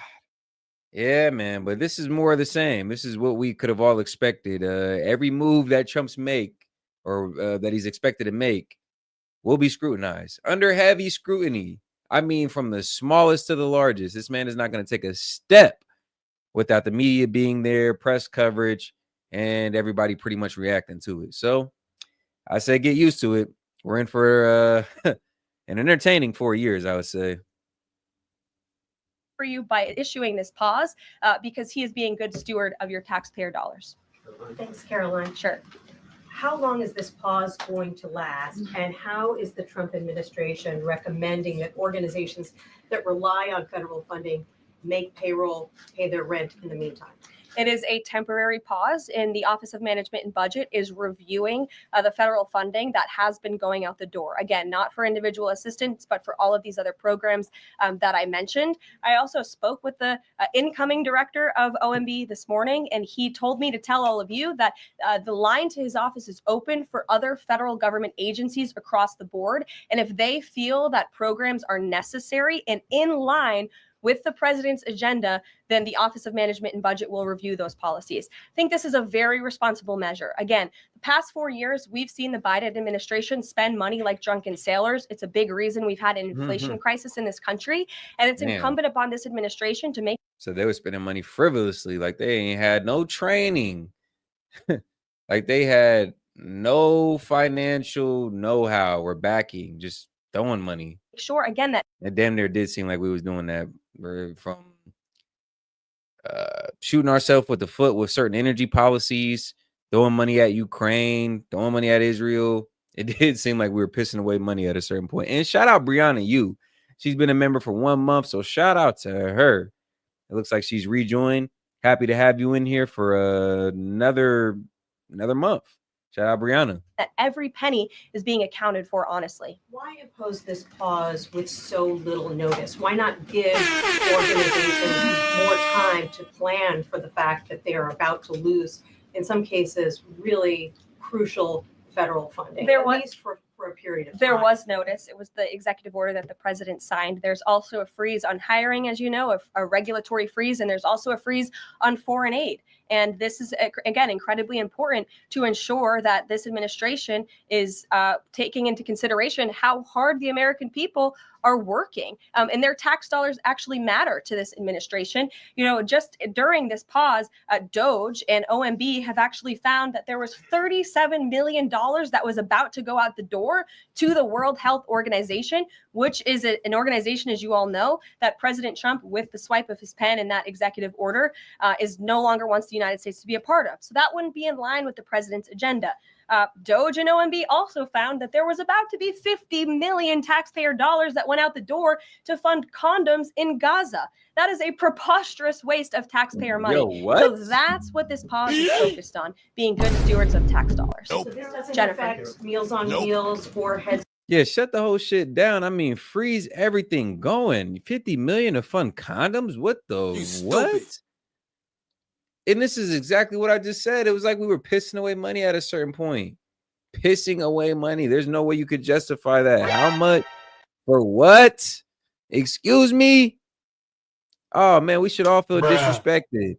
Yeah, man, but this is more of the same. This is what we could have all expected. Every move that Trump's make or that he's expected to make will be scrutinized under heavy scrutiny. I mean, from the smallest to the largest. This man is not going to take a step without the media being there, press coverage, and everybody pretty much reacting to it. So I say get used to it. We're in for an entertaining 4 years, I would say. For you by issuing this pause because he is being good steward of your taxpayer dollars. Thanks, Caroline. Sure. How long is this pause going to last? And how is the Trump administration recommending that organizations that rely on federal funding make payroll, pay their rent in the meantime? It is a temporary pause, and the Office of Management and Budget is reviewing the federal funding that has been going out the door. Again, not for individual assistance, but for all of these other programs that I mentioned. I also spoke with the incoming director of OMB this morning, and he told me to tell all of you that the line to his office is open for other federal government agencies across the board. And if they feel that programs are necessary and in line with the president's agenda, then the Office of Management and Budget will review those policies. I think this is a very responsible measure. Again, the past 4 years, we've seen the Biden administration spend money like drunken sailors. It's a big reason we've had an inflation crisis in this country. And it's incumbent upon this administration to make. So they were spending money frivolously, like they ain't had no training. Like they had no financial know-how or backing, just throwing money. Sure, again, that it damn near did seem like we was doing that from shooting ourselves with the foot with certain energy policies, throwing money at Ukraine, throwing money at Israel. It did seem like we were pissing away money at a certain point. And shout out Brianna Yu. She's been a member for 1 month, so shout out to her. It looks like she's rejoined. Happy to have you in here for another month. Shout out Brianna. That every penny is being accounted for honestly. Why impose this pause with so little notice? Why not give organizations more time to plan for the fact that they are about to lose, in some cases, really crucial federal funding? There at was- least for a period of time. There was notice. It was the executive order that the president signed. There's also a freeze on hiring, as you know, a regulatory freeze, and there's also a freeze on foreign aid. And this is, again, incredibly important to ensure that this administration is taking into consideration how hard the American people are working. And their tax dollars actually matter to this administration. You know, just during this pause, DOGE and OMB have actually found that there was $37 million that was about to go out the door to the World Health Organization, which is an organization, as you all know, that President Trump, with the swipe of his pen in that executive order, is no longer wants the United States to be a part of. So that wouldn't be in line with the president's agenda. DOGE and OMB also found that there was about to be 50 million taxpayer dollars that went out the door to fund condoms in Gaza. That is a preposterous waste of taxpayer money. Yo, what? So that's what this pause is focused on, being good stewards of tax dollars. So this doesn't Jennifer. affect Meals on Wheels or heads. Yeah, shut the whole shit down. I mean, freeze everything going. 50 million to fund condoms? What the what? And this is exactly what I just said. It was like we were pissing away money at a certain point. Pissing away money. There's no way you could justify that. How much? For what? Excuse me? Oh, man, we should all feel disrespected.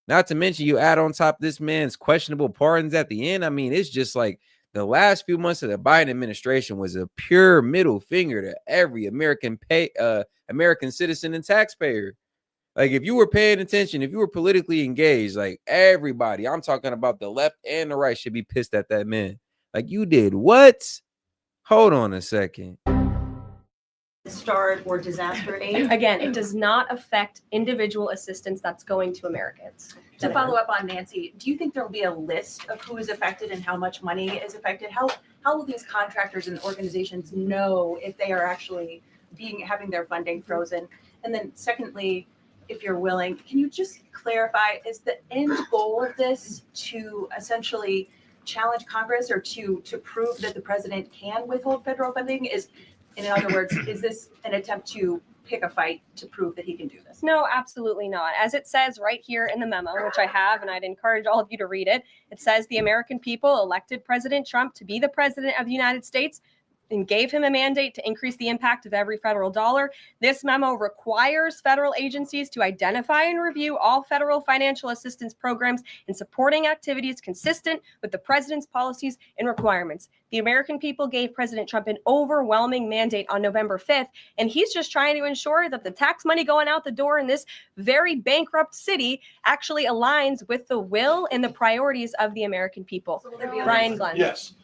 Not to mention you add on top this man's questionable pardons at the end. I mean, it's just like the last few months of the Biden administration was a pure middle finger to every American citizen and taxpayer. Like, if you were paying attention, if you were politically engaged, like everybody, I'm talking about the left and the right, should be pissed at that man. Like, you did what? Hold on a second. Start or disaster aid. Again, it does not affect individual assistance that's going to Americans. To follow up on Nancy, do you think there will be a list of who is affected and how much money is affected? How will these contractors and organizations know if they are actually having their funding frozen? And then secondly, if you're willing, can you just clarify, is the end goal of this to essentially challenge Congress or to prove that the president can withhold federal funding? In other words, is this an attempt to pick a fight to prove that he can do this? No, absolutely not. As it says right here in the memo, which I have, and I'd encourage all of you to read it, it says the American people elected President Trump to be the president of the United States and gave him a mandate to increase the impact of every federal dollar. This memo requires federal agencies to identify and review all federal financial assistance programs and supporting activities consistent with the president's policies and requirements. The American people gave President Trump an overwhelming mandate on November 5th, and he's just trying to ensure that the tax money going out the door in this very bankrupt city actually aligns with the will and the priorities of the American people. Brian Glenn. Yes.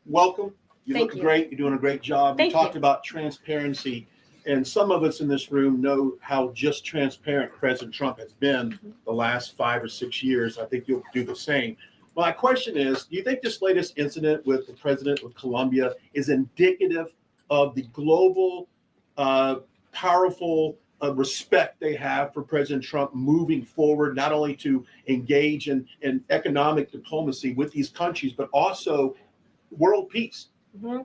Welcome. You Thank look you. great. You're doing a great job. Thank You talked you. about transparency, and some of us in this room know how just transparent President Trump has been the last 5 or 6 years. I think you'll do the same. My question is, do you think this latest incident with the president of Colombia is indicative of the global, powerful respect they have for President Trump moving forward, not only to engage in economic diplomacy with these countries, but also world peace? Mm-hmm.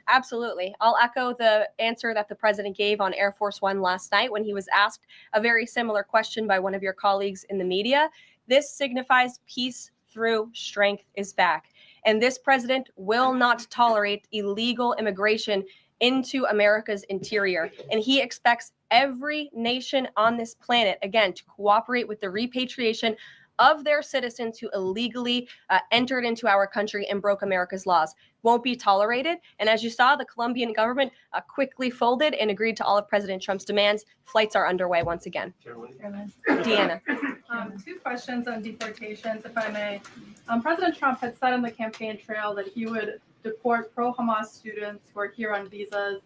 Absolutely. I'll echo the answer that the president gave on Air Force One last night when he was asked a very similar question by one of your colleagues in the media. This signifies peace through strength is back. And this president will not tolerate illegal immigration into America's interior. And he expects every nation on this planet, again, to cooperate with the repatriation of their citizens who illegally entered into our country and broke America's laws. Won't be tolerated. And as you saw, the Colombian government quickly folded and agreed to all of President Trump's demands. Flights are underway once again. Deanna. Two questions on deportations, if I may. President Trump had said on the campaign trail that he would deport pro-Hamas students who are here on visas.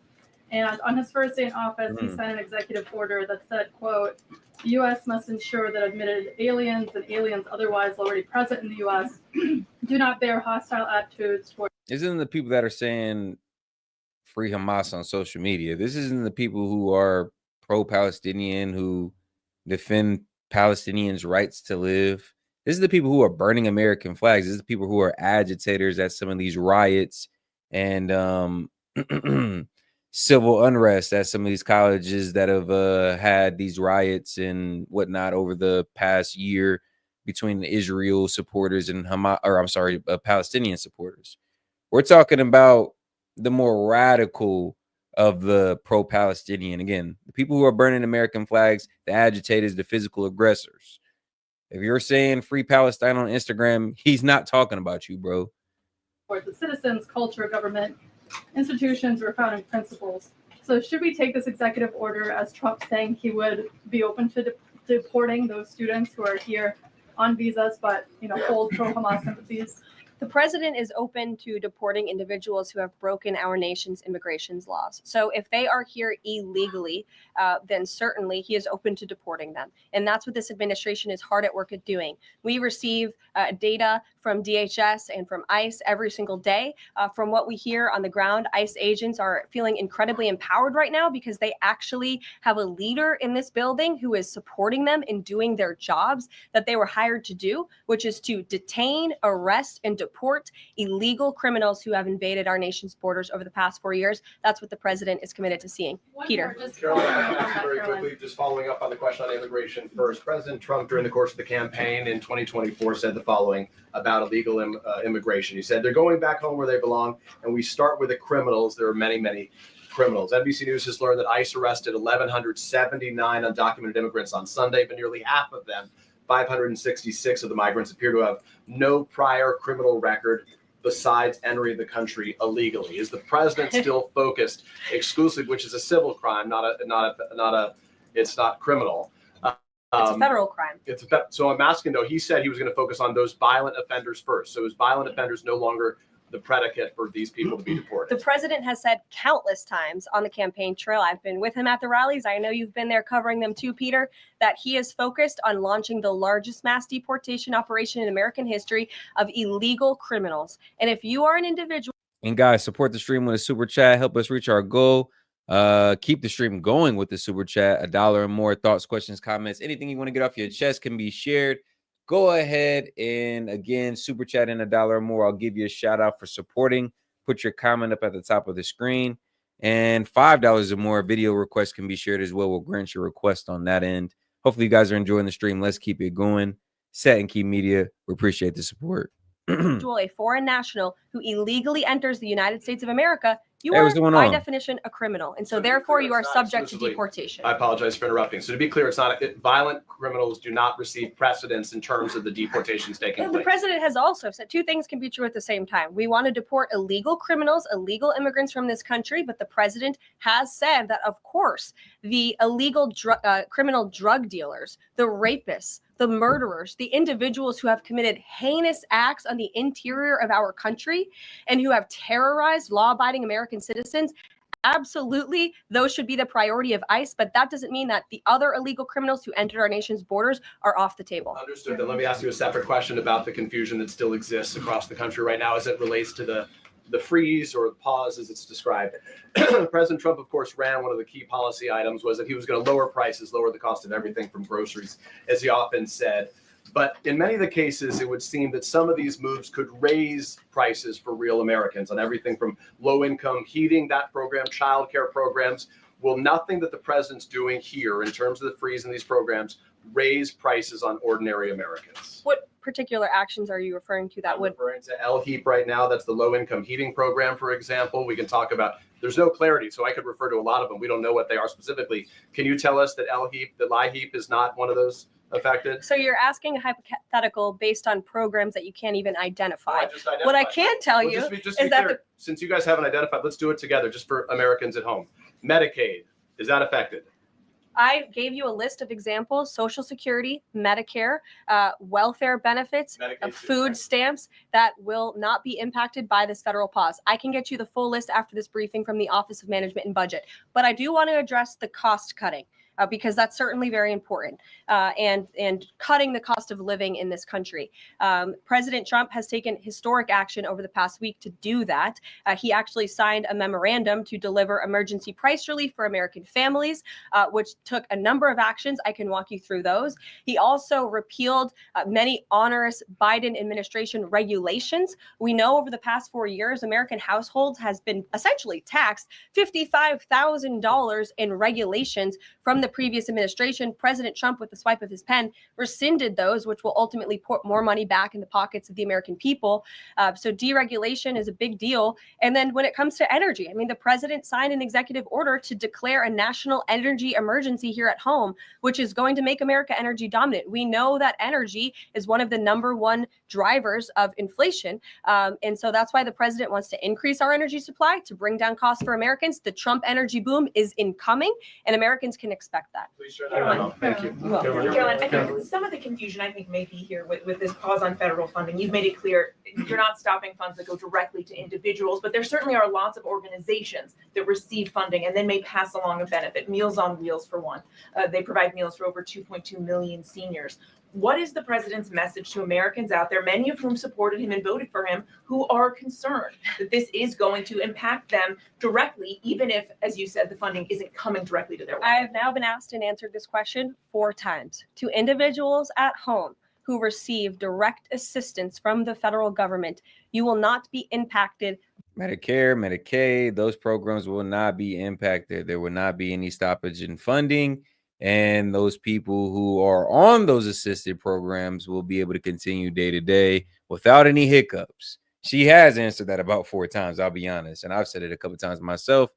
And on his first day in office, he signed an executive order that said, quote, the U.S. must ensure that admitted aliens and aliens otherwise already present in the U.S. do not bear hostile attitudes toward. Isn't the people that are saying free Hamas on social media? This isn't the people who are pro-Palestinian, who defend Palestinians' rights to live. This is the people who are burning American flags. This is the people who are agitators at some of these riots and civil unrest at some of these colleges that have had these riots and whatnot over the past year between the Israel supporters and Palestinian supporters. We're talking about the more radical of the pro-Palestinian. Again, the people who are burning American flags, the agitators, the physical aggressors. If you're saying free Palestine on Instagram, he's not talking about you, bro. The citizens, culture, government, institutions, or founding principles. So should we take this executive order as Trump saying he would be open to deporting those students who are here on visas, but hold pro-Hamas sympathies? The president is open to deporting individuals who have broken our nation's immigration laws. So if they are here illegally, then certainly he is open to deporting them. And that's what this administration is hard at work at doing. We receive data from DHS and from ICE every single day. From what we hear on the ground, ICE agents are feeling incredibly empowered right now because they actually have a leader in this building who is supporting them in doing their jobs that they were hired to do, which is to detain, arrest, and deport illegal criminals who have invaded our nation's borders over the past 4 years. That's what the president is committed to seeing. Peter. Very quickly, just following up on the question on immigration first. President Trump, during the course of the campaign in 2024, said the following about illegal immigration. He said, they're going back home where they belong, and we start with the criminals. There are many, many criminals. NBC News has learned that ICE arrested 1,179 undocumented immigrants on Sunday, but nearly half of them, 566 of the migrants, appear to have no prior criminal record besides entering the country illegally. Is the president still focused exclusively, which is a civil crime, it's not criminal? It's a federal crime. So I'm asking, though, he said he was going to focus on those violent offenders first. So is violent offenders no longer the predicate for these people to be deported? The president has said countless times on the campaign trail, I've been with him at the rallies, I know you've been there covering them too, Peter, that he is focused on launching the largest mass deportation operation in American history of illegal criminals. And if you are an individual. And guys, support the stream with a super chat. Help us reach our goal. Keep the stream going with the super chat. $1 or more. Thoughts, questions, comments, anything you want to get off your chest can be shared. Go ahead and again, super chat in $1 or more. I'll give you a shout out for supporting. Put your comment up at the top of the screen. And $5 or more video requests can be shared as well. We'll grant your request on that end. Hopefully you guys are enjoying the stream. Let's keep it going. S.E.T. Key Media. We appreciate the support. A foreign national who illegally enters the United States of America, you are by definition a criminal, and so therefore you are subject to deportation. I apologize for interrupting. So to be clear, it's not violent criminals do not receive precedence in terms of the deportations taking place. The president has also said two things can be true at the same time. We want to deport illegal criminals, illegal immigrants from this country, but the president has said that, of course, the illegal criminal drug dealers, the rapists, the murderers, the individuals who have committed heinous acts on the interior of our country and who have terrorized law-abiding American citizens Absolutely, those should be the priority of ICE, but that doesn't mean that the other illegal criminals who entered our nation's borders are off the table. Understood. Then let me ask you a separate question about the confusion that still exists across the country right now as it relates to the freeze or the pause as it's described. President Trump, of course, ran one of the key policy items was that he was going to lower prices, lower the cost of everything from groceries, as he often said. But in many of the cases, it would seem that some of these moves could raise prices for real Americans on everything from low-income heating, that program, childcare programs. Will nothing that the president's doing here in terms of the freeze in these programs raise prices on ordinary Americans? What particular actions are you referring to that would? Referring to LHEAP right now, that's the low-income heating program, for example. We can talk about, there's no clarity, so I could refer to a lot of them. We don't know what they are specifically. Can you tell us that LHEAP is not one of those affected? So you're asking a hypothetical based on programs that you can't even identify. What I can tell you just is that since you guys haven't identified, let's do it together just for Americans at home. Medicaid, is that affected? I gave you a list of examples: Social Security, Medicare, welfare benefits, food stamps that will not be impacted by this federal pause. I can get you the full list after this briefing from the Office of Management and Budget, but I do want to address the cost cutting. Because that's certainly very important, and cutting the cost of living in this country. President Trump has taken historic action over the past week to do that. He actually signed a memorandum to deliver emergency price relief for American families, which took a number of actions. I can walk you through those. He also repealed many onerous Biden administration regulations. We know over the past 4 years, American households has been essentially taxed $55,000 in regulations from the previous administration. President Trump, with the swipe of his pen, rescinded those, which will ultimately put more money back in the pockets of the American people. So deregulation is a big deal. And then when it comes to energy, I mean, the president signed an executive order to declare a national energy emergency here at home, which is going to make America energy dominant. We know that energy is one of the #1 drivers of inflation. And so that's why the president wants to increase our energy supply to bring down costs for Americans. The Trump energy boom is incoming, and Americans can expect that. Please share that. Thank you. Caroline, I think some of the confusion may be here with this pause on federal funding. You've made it clear you're not stopping funds that go directly to individuals, but there certainly are lots of organizations that receive funding and then may pass along a benefit. Meals on Wheels, for one. They provide meals for over 2.2 million seniors. What is the president's message to Americans out there, many of whom supported him and voted for him, who are concerned that this is going to impact them directly, even if, as you said, the funding isn't coming directly to their wallet? I have now been asked and answered this question 4 times. To individuals at home who receive direct assistance from the federal government, you will not be impacted. Medicare, Medicaid, those programs will not be impacted. There will not be any stoppage in funding. And those people who are on those assisted programs will be able to continue day to day without any hiccups. She has answered that about 4 times, I'll be honest. And I've said it a couple of times myself.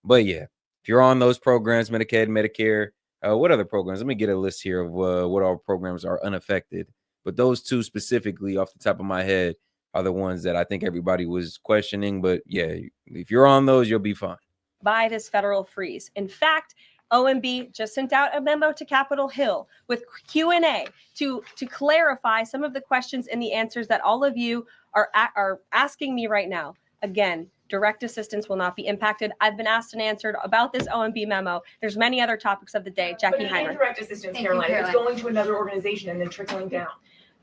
But yeah, if you're on those programs, Medicaid, Medicare, what other programs? Let me get a list here of what all programs are unaffected. But those 2 specifically off the top of my head are the ones that I think everybody was questioning. But yeah, if you're on those, you'll be fine. By this federal freeze. In fact, OMB just sent out a memo to Capitol Hill with Q&A to clarify some of the questions and the answers that all of you are asking me right now. Again, direct assistance will not be impacted. I've been asked and answered about this OMB memo. There's many other topics of the day. Jackie Heimer. Direct assistance, Caroline, it's going to another organization and then trickling down.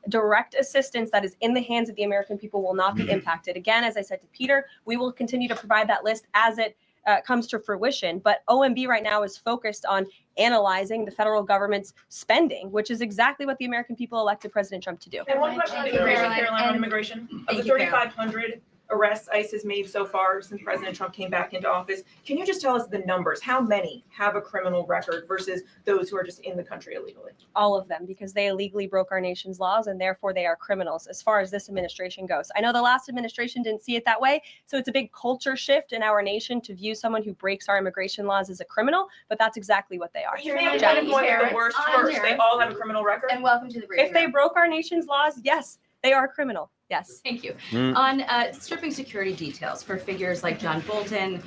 Direct assistance that is in the hands of the American people will not be impacted. Again, as I said to Peter, we will continue to provide that list as it comes to fruition. But OMB right now is focused on analyzing the federal government's spending, which is exactly what the American people elected President Trump to do. And one question on immigration, Caroline, on immigration. Of the 3,500 arrests ICE has made so far since President Trump came back into office, can you just tell us the numbers? How many have a criminal record versus those who are just in the country illegally? All of them, because they illegally broke our nation's laws and therefore they are criminals as far as this administration goes. I know the last administration didn't see it that way, so it's a big culture shift in our nation to view someone who breaks our immigration laws as a criminal, but that's exactly what they are. You made a point of the worst first. They all have a criminal record. And welcome to the briefing. If they broke our nation's laws, yes, they are criminal. Yes. Thank you. On stripping security details for figures like John Bolton,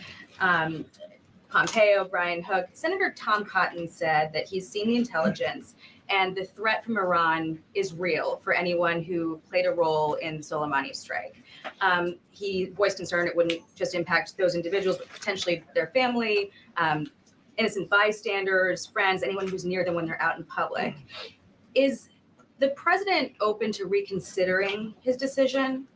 Pompeo, Brian Hook. Senator Tom Cotton said that he's seen the intelligence and the threat from Iran is real for anyone who played a role in the Soleimani strike. He voiced concern it wouldn't just impact those individuals, but potentially their family, innocent bystanders, friends, anyone who's near them when they're out in public. Is the president open to reconsidering his decision?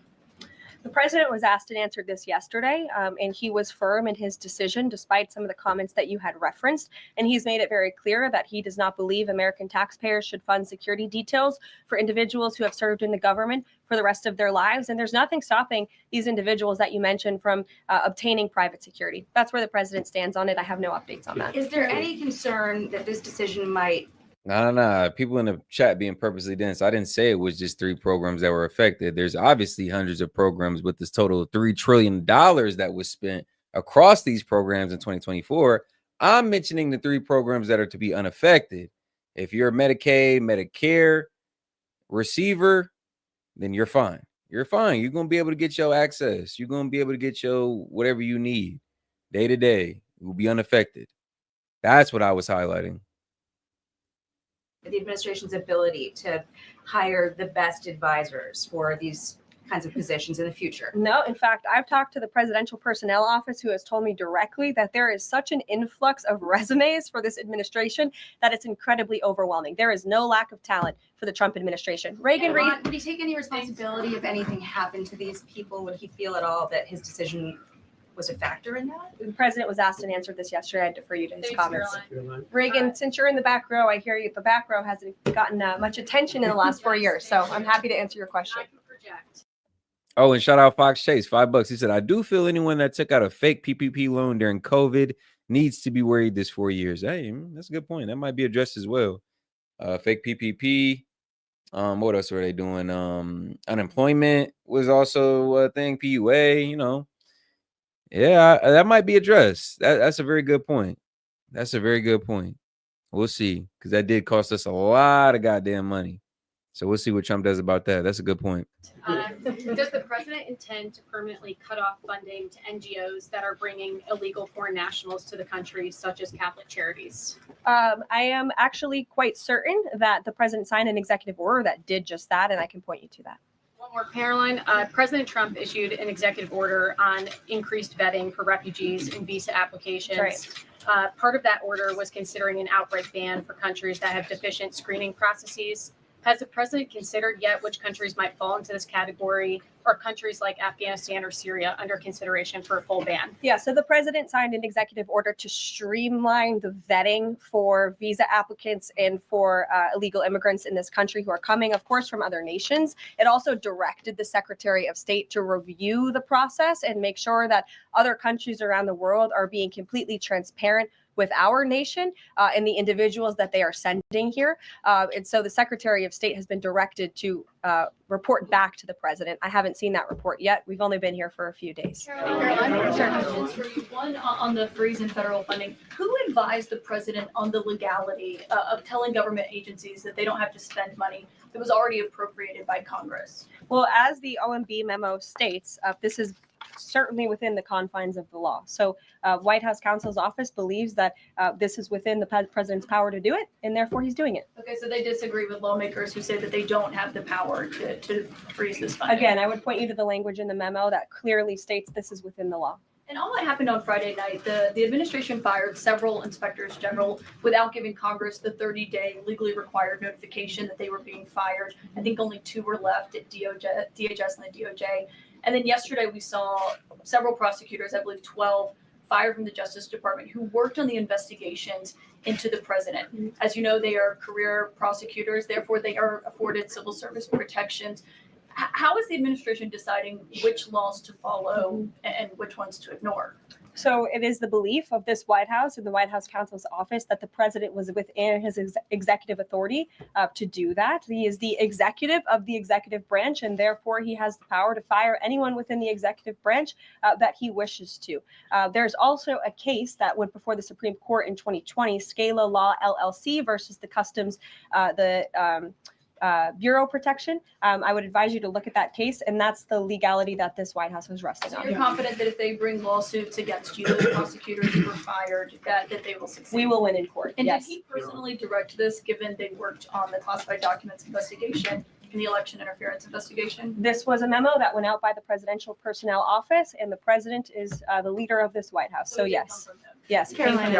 The president was asked and answered this yesterday, and he was firm in his decision despite some of the comments that you had referenced. And he's made it very clear that he does not believe American taxpayers should fund security details for individuals who have served in the government for the rest of their lives. And there's nothing stopping these individuals that you mentioned from obtaining private security. That's where the president stands on it. I have no updates on that. Is there any concern that this decision might... No. People in the chat being purposely dense. I didn't say it was just 3 programs that were affected. There's obviously hundreds of programs with this total of $3 trillion that was spent across these programs in 2024. I'm mentioning the 3 programs that are to be unaffected. If you're a Medicaid, Medicare receiver, then you're fine. You're fine. You're going to be able to get your access. You're going to be able to get your whatever you need day to day. You will be unaffected. That's what I was highlighting. The administration's ability to hire the best advisors for these kinds of positions in the future? No, in fact, I've talked to the presidential personnel office who has told me directly that there is such an influx of resumes for this administration that it's incredibly overwhelming. There is no lack of talent for the Trump administration. Reagan, Would he take any responsibility if anything happened to these people? Would he feel at all that his decision was a factor in that? The president was asked and answered this yesterday. I defer you to his comments. Reagan, since you're in the back row, I hear you. The back row hasn't gotten much attention in the last 4 years, so I'm happy to answer your question. Oh, and shout out Fox Chase, $5. He said, I do feel anyone that took out a fake PPP loan during COVID needs to be worried this 4 years. Hey, that's a good point. That might be addressed as well. Fake PPP. What else were they doing? Unemployment was also a thing. PUA, you know. Yeah, that might be addressed. That's a very good point. That's a very good point. We'll see, because that did cost us a lot of goddamn money. So we'll see what Trump does about that. That's a good point. Does the president intend to permanently cut off funding to NGOs that are bringing illegal foreign nationals to the country, such as Catholic charities? I am actually quite certain that the president signed an executive order that did just that, and I can point you to that. One more, Caroline. President Trump issued an executive order on increased vetting for refugees and visa applications. Right. Part of that order was considering an outright ban for countries that have deficient screening processes. Has the president considered yet which countries might fall into this category, or countries like Afghanistan or Syria under consideration for a full ban? Yeah, so the president signed an executive order to streamline the vetting for visa applicants and for illegal immigrants in this country who are coming, of course, from other nations. It also directed the Secretary of State to review the process and make sure that other countries around the world are being completely transparent with our nation and the individuals that they are sending here. And so the Secretary of State has been directed to report back to the president. I haven't seen that report yet. We've only been here for a few days. Caroline, questions for you. One on the freeze in federal funding. Who advised the president on the legality of telling government agencies that they don't have to spend money that was already appropriated by Congress? Well, as the OMB memo states, this is certainly within the confines of the law. So White House counsel's office believes that this is within the president's power to do it, and therefore he's doing it. Okay, so they disagree with lawmakers who say that they don't have the power to freeze this funding. Again, I would point you to the language in the memo that clearly states this is within the law. And all that happened on Friday night. The administration fired several inspectors general without giving Congress the 30-day legally required notification that they were being fired. I think only 2 were left at DHS and the DOJ. And then yesterday we saw several prosecutors, I believe 12, fired from the Justice Department who worked on the investigations into the president. As you know, they are career prosecutors, therefore they are afforded civil service protections. How is the administration deciding which laws to follow and which ones to ignore? So it is the belief of this White House and the White House counsel's office that the president was within his executive authority to do that. He is the executive of the executive branch, and therefore he has the power to fire anyone within the executive branch that he wishes to. There's also a case that went before the Supreme Court in 2020, Scala Law LLC versus the Customs, bureau protection. I would advise you to look at that case, and that's the legality that this White House was resting So on. you're confident that if they bring lawsuits against you, those prosecutors who were fired, that they will succeed? We will win in court. And yes. did he personally direct this, given they worked on the classified documents investigation and the election interference investigation? This was a memo that went out by the Presidential Personnel Office, and the president is the leader of this White House. So yes, yes. Caroline.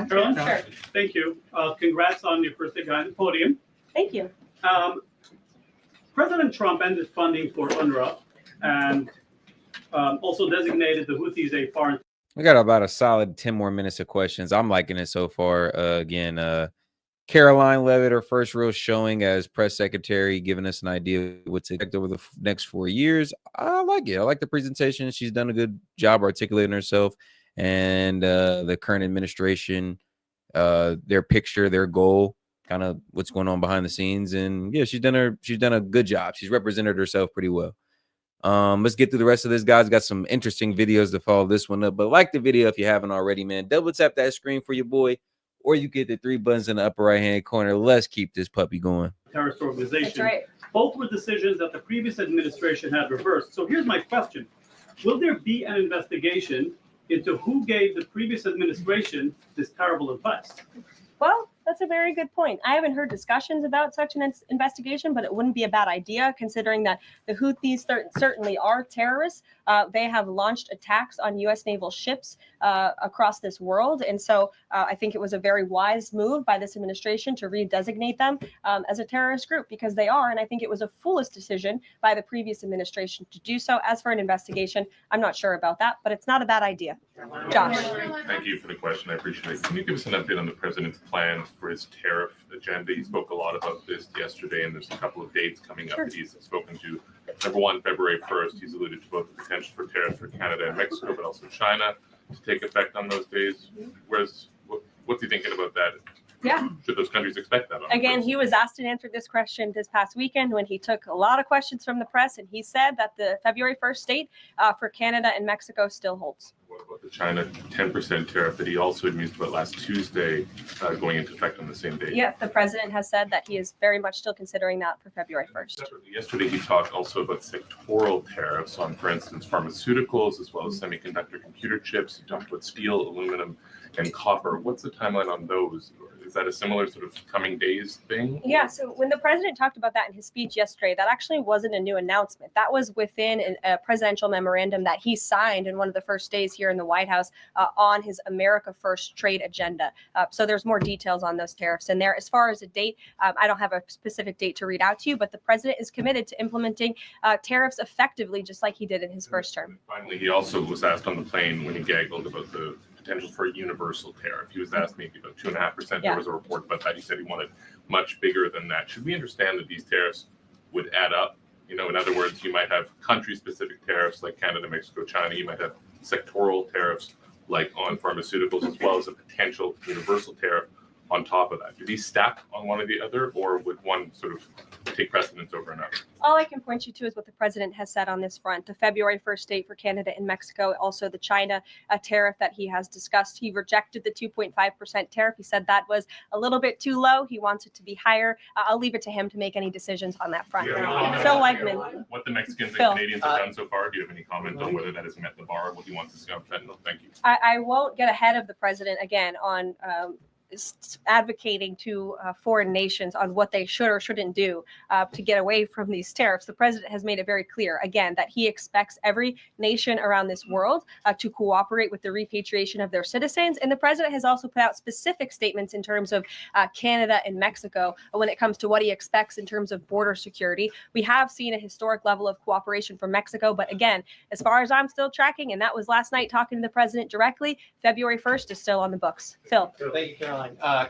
Sure. Thank you. Congrats on your first day behind the podium. Thank you. President Trump ended funding for UNRWA and also designated the Houthis a foreign. We got about a solid 10 more minutes of questions. I'm liking it so far. Again, Caroline Levitt, her first real showing as press secretary, giving us an idea of what to expect over the next 4 years. I like it. I like the presentation. She's done a good job articulating herself and the current administration, their picture, their goal, kind of what's going on behind the scenes. And yeah, she's done a good job. She's represented herself pretty well. Let's get through the rest of this, guys. Got some interesting videos to follow this one up, but like the video if you haven't already, man. Double tap that screen for your boy, or you get the 3 buttons in the upper right hand corner. Let's keep this puppy going. Terrorist organization. That's right. Both were decisions that the previous administration had reversed. So here's my question. Will there be an investigation into who gave the previous administration this terrible advice? Well, that's a very good point. I haven't heard discussions about such an investigation, but it wouldn't be a bad idea considering that the Houthis certainly are terrorists. They have launched attacks on U.S. naval ships across this world. And so I think it was a very wise move by this administration to redesignate them as a terrorist group because they are. And I think it was a foolish decision by the previous administration to do so. As for an investigation, I'm not sure about that, but it's not a bad idea. Josh. Thank you for the question. I appreciate it. Can you give us an update on the president's plans for his tariff agenda? He spoke a lot about this yesterday, and there's a couple of dates coming up that he's spoken to. Number one, February 1st, he's alluded to both the potential for tariffs for Canada and Mexico, but also China to take effect on those days. What's he thinking about that? Yeah. Should those countries expect that? Again, he was asked and answered this question this past weekend when he took a lot of questions from the press, and he said that the February 1st date for Canada and Mexico still holds. What about the China 10% tariff that he also had mused about last Tuesday going into effect on the same day? Yeah, the president has said that he is very much still considering that for February 1st. Yesterday, he talked also about sectoral tariffs on, for instance, pharmaceuticals as well as semiconductor computer chips. He talked about steel, aluminum, and copper. What's the timeline on those? Is that a similar sort of coming days thing? Yeah, so when the president talked about that in his speech yesterday, that actually wasn't a new announcement. That was within a presidential memorandum that he signed in one of the first days here in the White House on his America First trade agenda. So there's more details on those tariffs in there. As far as a date, I don't have a specific date to read out to you, but the president is committed to implementing tariffs effectively, just like he did in his first term. Finally, he also was asked on the plane when he gaggled about the potential for a universal tariff. He was asked maybe about 2.5%. There was a report about that. He said he wanted much bigger than that. Should we understand that these tariffs would add up? You know, in other words, you might have country-specific tariffs like Canada, Mexico, China. You might have sectoral tariffs like on pharmaceuticals, as well as a potential universal tariff on top of that. Do these stack on one or the other, or would one sort of take precedence over another? All I can point you to is what the president has said on this front. The February 1st date for Canada and Mexico, also the China tariff that he has discussed. He rejected the 2.5% tariff. He said that was a little bit too low. He wants it to be higher. I'll leave it to him to make any decisions on that front. Phil Wegman. What the Mexicans and Canadians have done so far, do you have any comment on whether that has met the bar, what he wants to see on fentanyl? Thank you. I won't get ahead of the president again on advocating to foreign nations on what they should or shouldn't do to get away from these tariffs. The president has made it very clear, again, that he expects every nation around this world to cooperate with the repatriation of their citizens. And the president has also put out specific statements in terms of Canada and Mexico when it comes to what he expects in terms of border security. We have seen a historic level of cooperation from Mexico. But again, as far as I'm still tracking, and that was last night talking to the president directly, February 1st is still on the books. Phil. Thank you, Caroline.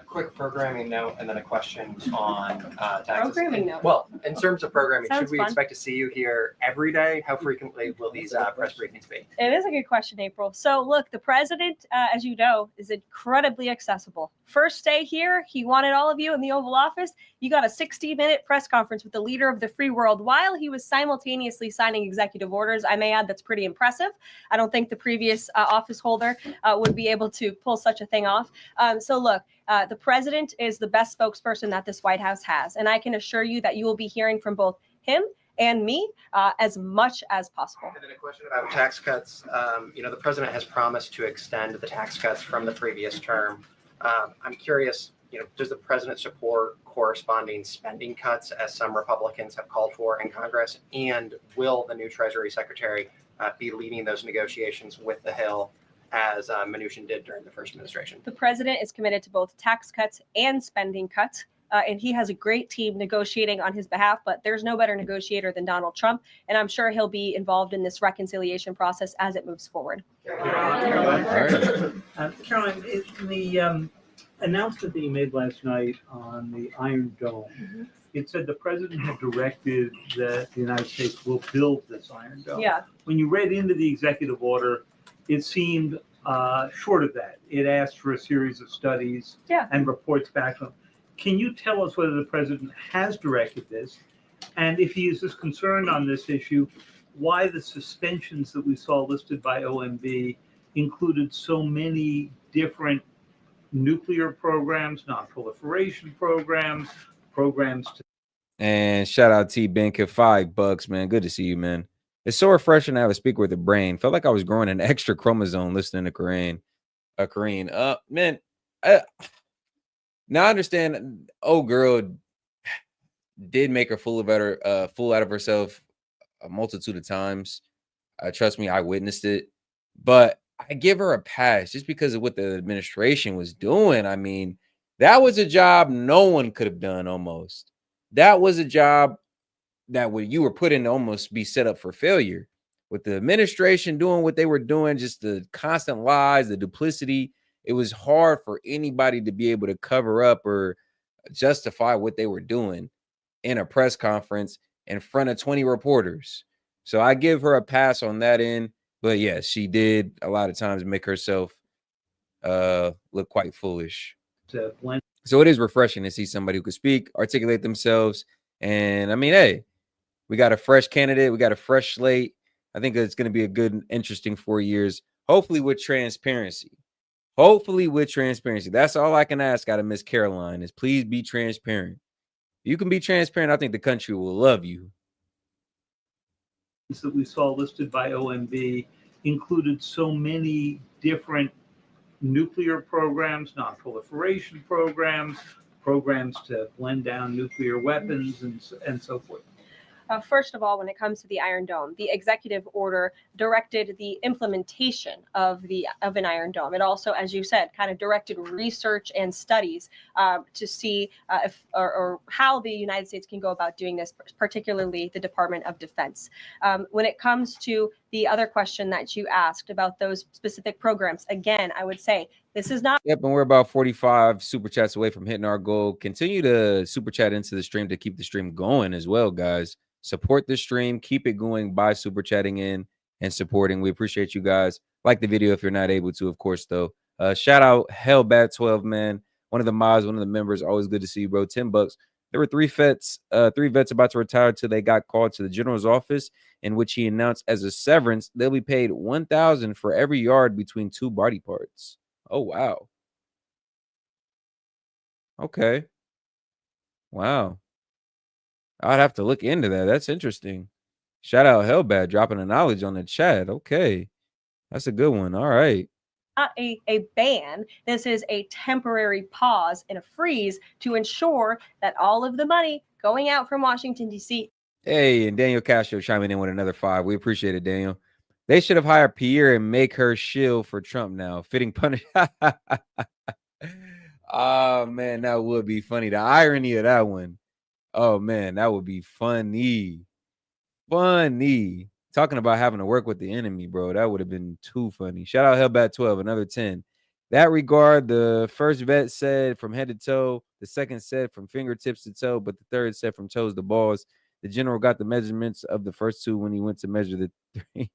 Quick programming note and then a question on taxes. Programming note. Well, in terms of programming, Sounds should we fun. expect to see you here every day? How frequently will these press briefings be? It is a good question, April. So look, the president, as you know, is incredibly accessible. First day here, he wanted all of you in the Oval Office. You got a 60-minute press conference with the leader of the free world while he was simultaneously signing executive orders. I may add that's pretty impressive. I don't think the previous office holder would be able to pull such a thing off. So look, look, the president is the best spokesperson that this White House has. And I can assure you that you will be hearing from both him and me as much as possible. And then a question about tax cuts. The president has promised to extend the tax cuts from the previous term. I'm curious, does the president support corresponding spending cuts as some Republicans have called for in Congress? And will the new Treasury Secretary be leading those negotiations with the Hill as Mnuchin did during the first administration? The president is committed to both tax cuts and spending cuts. And he has a great team negotiating on his behalf, but there's no better negotiator than Donald Trump. And I'm sure he'll be involved in this reconciliation process as it moves forward. Caroline, in the announcement that you made last night on the Iron Dome, it said the president had directed that the United States will build this Iron Dome. Yeah. When you read into the executive order, it seemed short of that. It asked for a series of studies and reports back on. Can you tell us whether the president has directed this? And if he is as concerned on this issue, why the suspensions that we saw listed by OMB included so many different nuclear programs, non-proliferation programs, programs to... And shout out T Benka, $5, man. Good to see you, man. It's so refreshing to have a speaker with a brain. Felt like I was growing an extra chromosome listening to Karine. Man, now I understand. Oh, girl did make a fool out of herself a multitude of times. Trust me, I witnessed it. But I give her a pass just because of what the administration was doing. I mean, that was a job no one could have done almost. That was a job that you were put in to almost be set up for failure. With the administration doing what they were doing, just the constant lies, the duplicity, it was hard for anybody to be able to cover up or justify what they were doing in a press conference in front of 20 reporters. So I give her a pass on that end. But yes, she did a lot of times make herself look quite foolish. So it is refreshing to see somebody who could speak, articulate themselves. And I mean, hey, we got a fresh candidate. We got a fresh slate. I think it's going to be a good, interesting 4 years, hopefully with transparency. That's all I can ask out of Miss Caroline is please be transparent. If you can be transparent, I think the country will love you. That we saw listed by OMB included so many different nuclear programs, non-proliferation programs, programs to blend down nuclear weapons, and so forth. First of all, when it comes to the Iron Dome, the executive order directed the implementation of an Iron Dome. It also, as you said, kind of directed research and studies to see if or how the United States can go about doing this, particularly the Department of Defense. When it comes to the other question that you asked about those specific programs, again, I would say this is not. Yep, and we're about 45 super chats away from hitting our goal. Continue to super chat into the stream to keep the stream going as well, guys. Support the stream, keep it going by super chatting in and supporting. We appreciate you guys. Like the video if you're not able to, of course, though. Shout out Hellbat12, man. One of the mods, one of the members. Always good to see you, bro. $10. There were three vets about to retire till they got called to the general's office, in which he announced as a severance they'll be paid $1,000 for every yard between two body parts. Oh, wow. Okay. Wow. I'd have to look into that. That's interesting. Shout out Hellbat dropping the knowledge on the chat. Okay. That's a good one. All right. Not a ban. This is a temporary pause and a freeze to ensure that all of the money going out from Washington, D.C. Hey, and Daniel Castro chiming in with another 5. We appreciate it, Daniel. They should have hired Pierre and make her shill for Trump now. Fitting punishment. Oh, man, that would be funny. The irony of that one. Oh, man, that would be funny. Funny. Talking about having to work with the enemy, bro. That would have been too funny. Shout out Hellbat12, another 10. That regard, the first vet said from head to toe. The second said from fingertips to toe. But the third said from toes to balls. The general got the measurements of the first two when he went to measure the 3.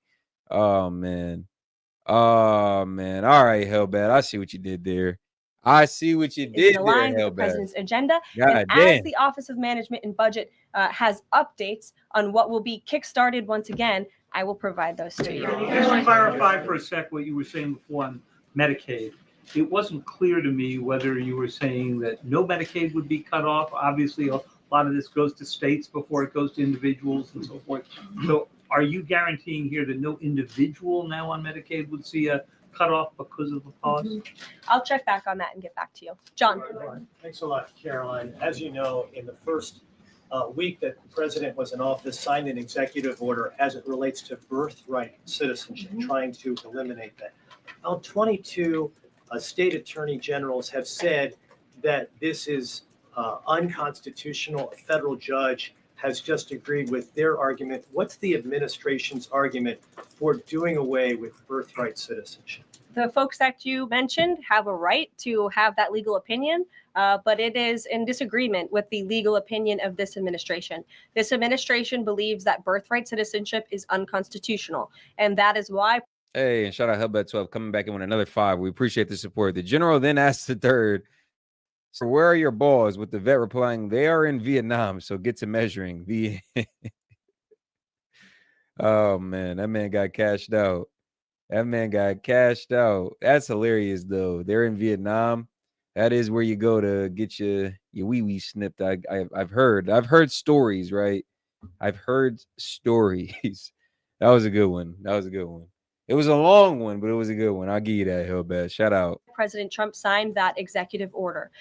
Oh, man. Oh, man. All right, Hellbat. I see what you did there. I see what you did there, aligned with the Hellbat. president's agenda. God And damn. as the Office of Management and Budget has updates on what will be kickstarted once again, I will provide those to you. Can you just clarify for a sec what you were saying before on Medicaid? it wasn't clear to me whether you were saying that no Medicaid would be cut off. Obviously, a lot of this goes to states before it goes to individuals and so forth. So are you guaranteeing here that no individual now on Medicaid would see a cutoff because of the pause? I'll check back on that and get back to you. John. Thanks a lot, Caroline. As you know, in the first week that the president was in office, signed an executive order as it relates to birthright citizenship, trying to eliminate that. Now, 22 state attorney generals have said that this is unconstitutional. A federal judge has just agreed with their argument. What's the administration's argument for doing away with birthright citizenship? The folks that you mentioned have a right to have that legal opinion, but it is in disagreement with the legal opinion of this administration. This administration believes that birthright citizenship is unconstitutional, and that is why. Hey, and shout out Hubbat12 coming back in with another 5. We appreciate the support. The general then asked the third, so where are your balls? With the vet replying, they are in Vietnam, so get to measuring. Oh, man, that man got cashed out. That man got cashed out. That's hilarious, though. They're in Vietnam. That is where you go to get your wee-wee snipped. I've heard stories, right? I've heard stories. That was a good one. That was a good one. It was a long one, but it was a good one. I'll give you that, Hillbat. Shout out. President Trump signed that executive order.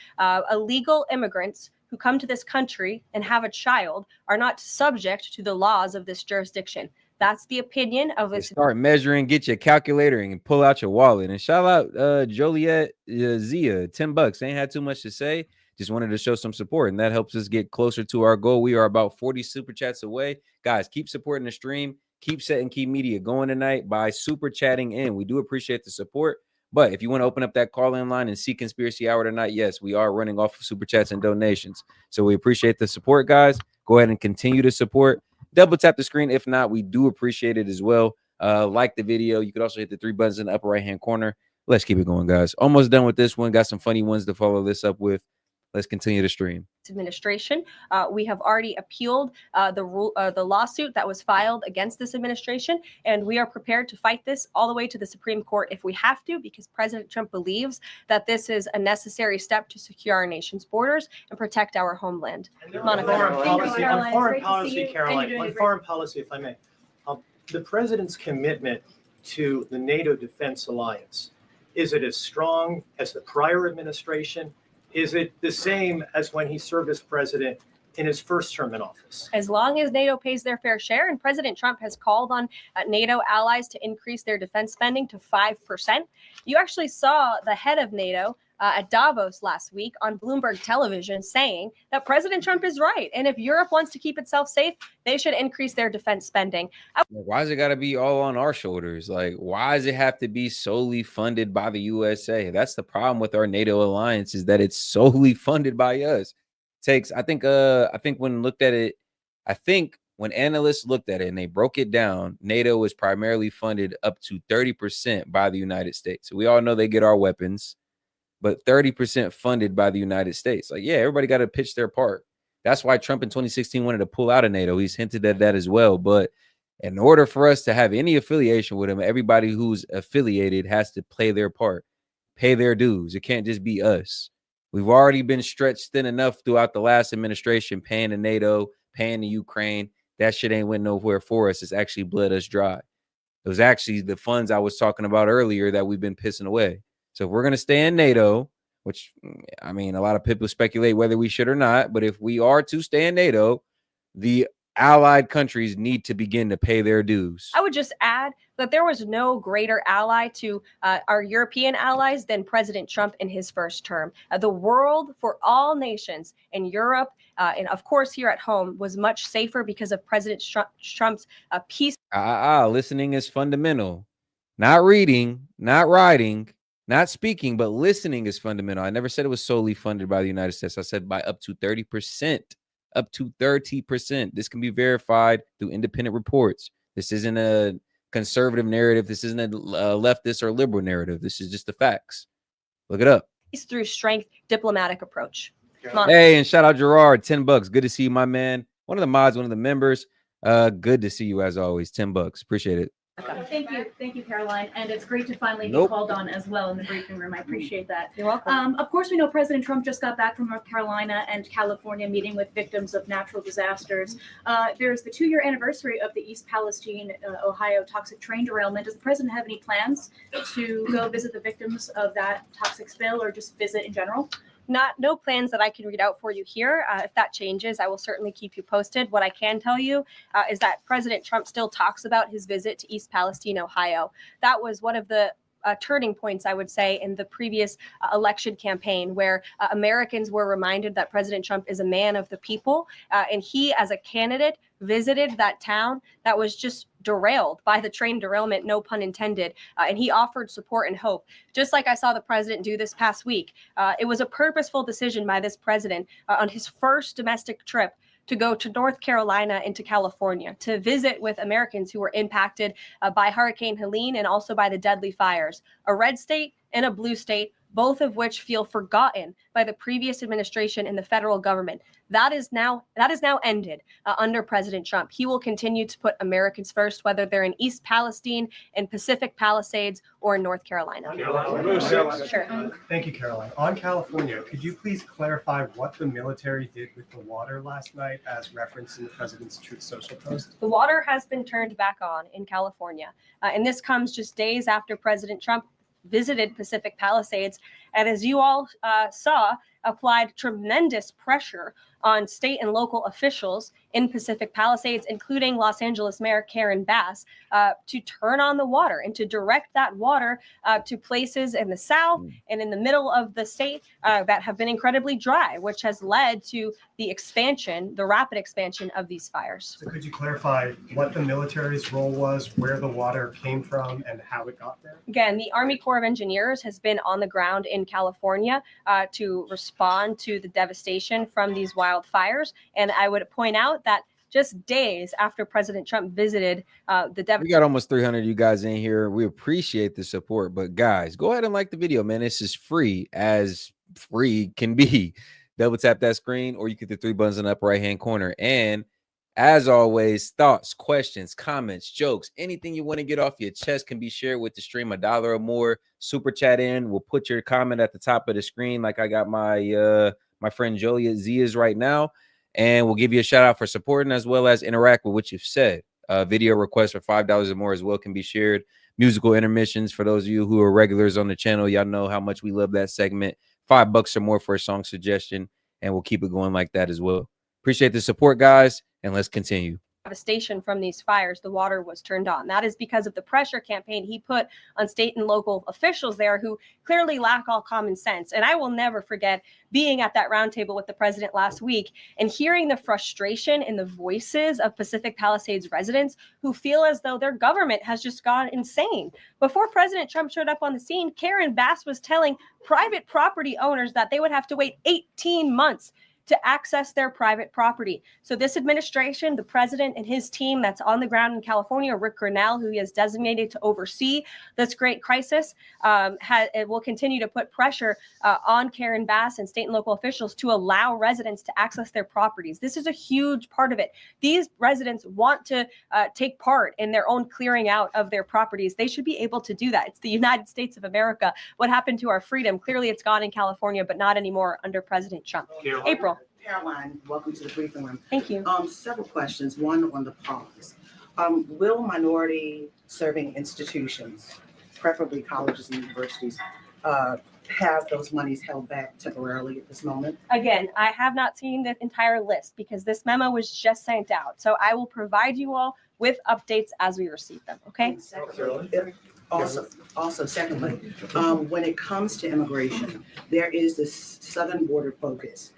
Illegal immigrants who come to this country and have a child are not subject to the laws of this jurisdiction. That's the opinion of this. Start measuring, get your calculator and pull out your wallet. And shout out Joliet Zia, $10. Ain't had too much to say. Just wanted to show some support, and that helps us get closer to our goal. We are about 40 super chats away. Guys, keep supporting the stream. Keep setting Key Media going tonight by super chatting in. We do appreciate the support. But if you want to open up that call-in line and see Conspiracy Hour tonight, yes, we are running off of super chats and donations. So we appreciate the support, guys. Go ahead and continue to support. Double tap the screen. If not, we do appreciate it as well. Like the video. You could also hit the 3 buttons in the upper right-hand corner. Let's keep it going, guys. Almost done with this one. Got some funny ones to follow this up with. Let's continue to stream. Administration. We have already appealed the lawsuit that was filed against this administration, and we are prepared to fight this all the way to the Supreme Court if we have to, because President Trump believes that this is a necessary step to secure our nation's borders and protect our homeland. Monica. On foreign policy, Caroline, on foreign policy, if I may, the president's commitment to the NATO Defense Alliance, is it as strong as the prior administration? Is it the same as when he served as president in his first term in office? As long as NATO pays their fair share, and President Trump has called on NATO allies to increase their defense spending to 5%. You actually saw the head of NATO at Davos last week on Bloomberg television saying that President Trump is right. And if Europe wants to keep itself safe, they should increase their defense spending. Why does it got to be all on our shoulders? Like, why does it have to be solely funded by the USA? That's the problem with our NATO alliance, is that it's solely funded by us. I think when looked at it, when analysts looked at it and they broke it down, NATO is primarily funded up to 30% by the United States. So we all know they get our weapons, but 30% funded by the United States. Like, yeah, everybody got to pitch their part. That's why Trump in 2016 wanted to pull out of NATO. He's hinted at that as well. But in order for us to have any affiliation with him, everybody who's affiliated has to play their part, pay their dues. It can't just be us. We've already been stretched thin enough throughout the last administration, paying to NATO, paying to Ukraine. That shit ain't went nowhere for us. It's actually bled us dry. It was actually the funds I was talking about earlier that we've been pissing away. So if we're going to stay in NATO, which, I mean, a lot of people speculate whether we should or not, but if we are to stay in NATO, the allied countries need to begin to pay their dues. I would just add that there was no greater ally to our European allies than President Trump in his first term. The world for all nations in Europe and, of course, here at home was much safer because of President Trump's peace. Listening is fundamental. Not reading, not writing, not speaking, but listening is fundamental. I never said it was solely funded by the United States. I said by up to 30%. Up to 30%. This can be verified through independent reports. This isn't a conservative narrative. This isn't a leftist or liberal narrative. This is just the facts. Look it up. Through strength, diplomatic approach. Hey, and shout out Gerard, $10. Good to see you, my man. One of the mods, one of the members. Good to see you as always. $10. Appreciate it. Thank you, Caroline. And it's great to finally be Nope. called on as well in the briefing room. I appreciate that. You're welcome. Of course, we know President Trump just got back from North Carolina and California meeting with victims of natural disasters. There's the 2-year anniversary of the East Palestine, Ohio toxic train derailment. Does the president have any plans to go visit the victims of that toxic spill or just visit in general? No plans that I can read out for you here. If that changes, I will certainly keep you posted. What I can tell you is that President Trump still talks about his visit to East Palestine, Ohio. That was one of the turning points, I would say, in the previous election campaign, where Americans were reminded that President Trump is a man of the people, and he, as a candidate, visited that town that was just derailed by the train derailment, no pun intended, and he offered support and hope, just like I saw the president do this past week. It was a purposeful decision by this president on his first domestic trip to go to North Carolina and to California to visit with Americans who were impacted by Hurricane Helene and also by the deadly fires. A red state and a blue state, both of which feel forgotten by the previous administration and the federal government. That is now ended under President Trump. He will continue to put Americans first, whether they're in East Palestine, in Pacific Palisades, or in North Carolina. Sure. Thank you, Caroline. On California, could you please clarify what the military did with the water last night as referenced in the president's Truth Social post? The water has been turned back on in California, and this comes just days after President Trump visited Pacific Palisades, and as you all saw, applied tremendous pressure on state and local officials in Pacific Palisades, including Los Angeles Mayor Karen Bass, to turn on the water and to direct that water to places in the south and in the middle of the state that have been incredibly dry, which has led to the expansion, the rapid expansion of these fires. So could you clarify what the military's role was, where the water came from, and how it got there? Again, the Army Corps of Engineers has been on the ground in California to respond to the devastation from these wildfires. And I would point out that just days after President Trump visited the devastation. We got almost 300 of you guys in here. We appreciate the support. But guys, go ahead and like the video, man. This is free as free can be. Double tap that screen, or you get the 3 buttons in the upper right-hand corner. And as always, thoughts, questions, comments, jokes, anything you want to get off your chest can be shared with the stream. $1 or more. Super chat in. We'll put your comment at the top of the screen, like I got my my friend Jolie Zia's right now. And we'll give you a shout out for supporting as well as interact with what you've said. Video requests for $5 or more as well can be shared. Musical intermissions for those of you who are regulars on the channel. Y'all know how much we love that segment. $5 or more for a song suggestion, and we'll keep it going like that as well. Appreciate the support, guys, and let's continue. Devastation from these fires, the water was turned on. That is because of the pressure campaign he put on state and local officials there who clearly lack all common sense. And I will never forget being at that roundtable with the president last week and hearing the frustration in the voices of Pacific Palisades residents who feel as though their government has just gone insane. Before President Trump showed up on the scene, Karen Bass was telling private property owners that they would have to wait 18 months to access their private property. So this administration, the president and his team that's on the ground in California, Rick Grinnell, who he has designated to oversee this great crisis, it will continue to put pressure on Karen Bass and state and local officials to allow residents to access their properties. This is a huge part of it. These residents want to take part in their own clearing out of their properties. They should be able to do that. It's the United States of America. What happened to our freedom? Clearly it's gone in California, but not anymore under President Trump. April. Caroline, welcome to the briefing room. Thank you. Several questions. One on the pause. Will minority serving institutions, preferably colleges and universities, have those monies held back temporarily at this moment? Again, I have not seen the entire list because this memo was just sent out. So I will provide you all with updates as we receive them. Okay. Also, secondly, when it comes to immigration, there is this southern border focus.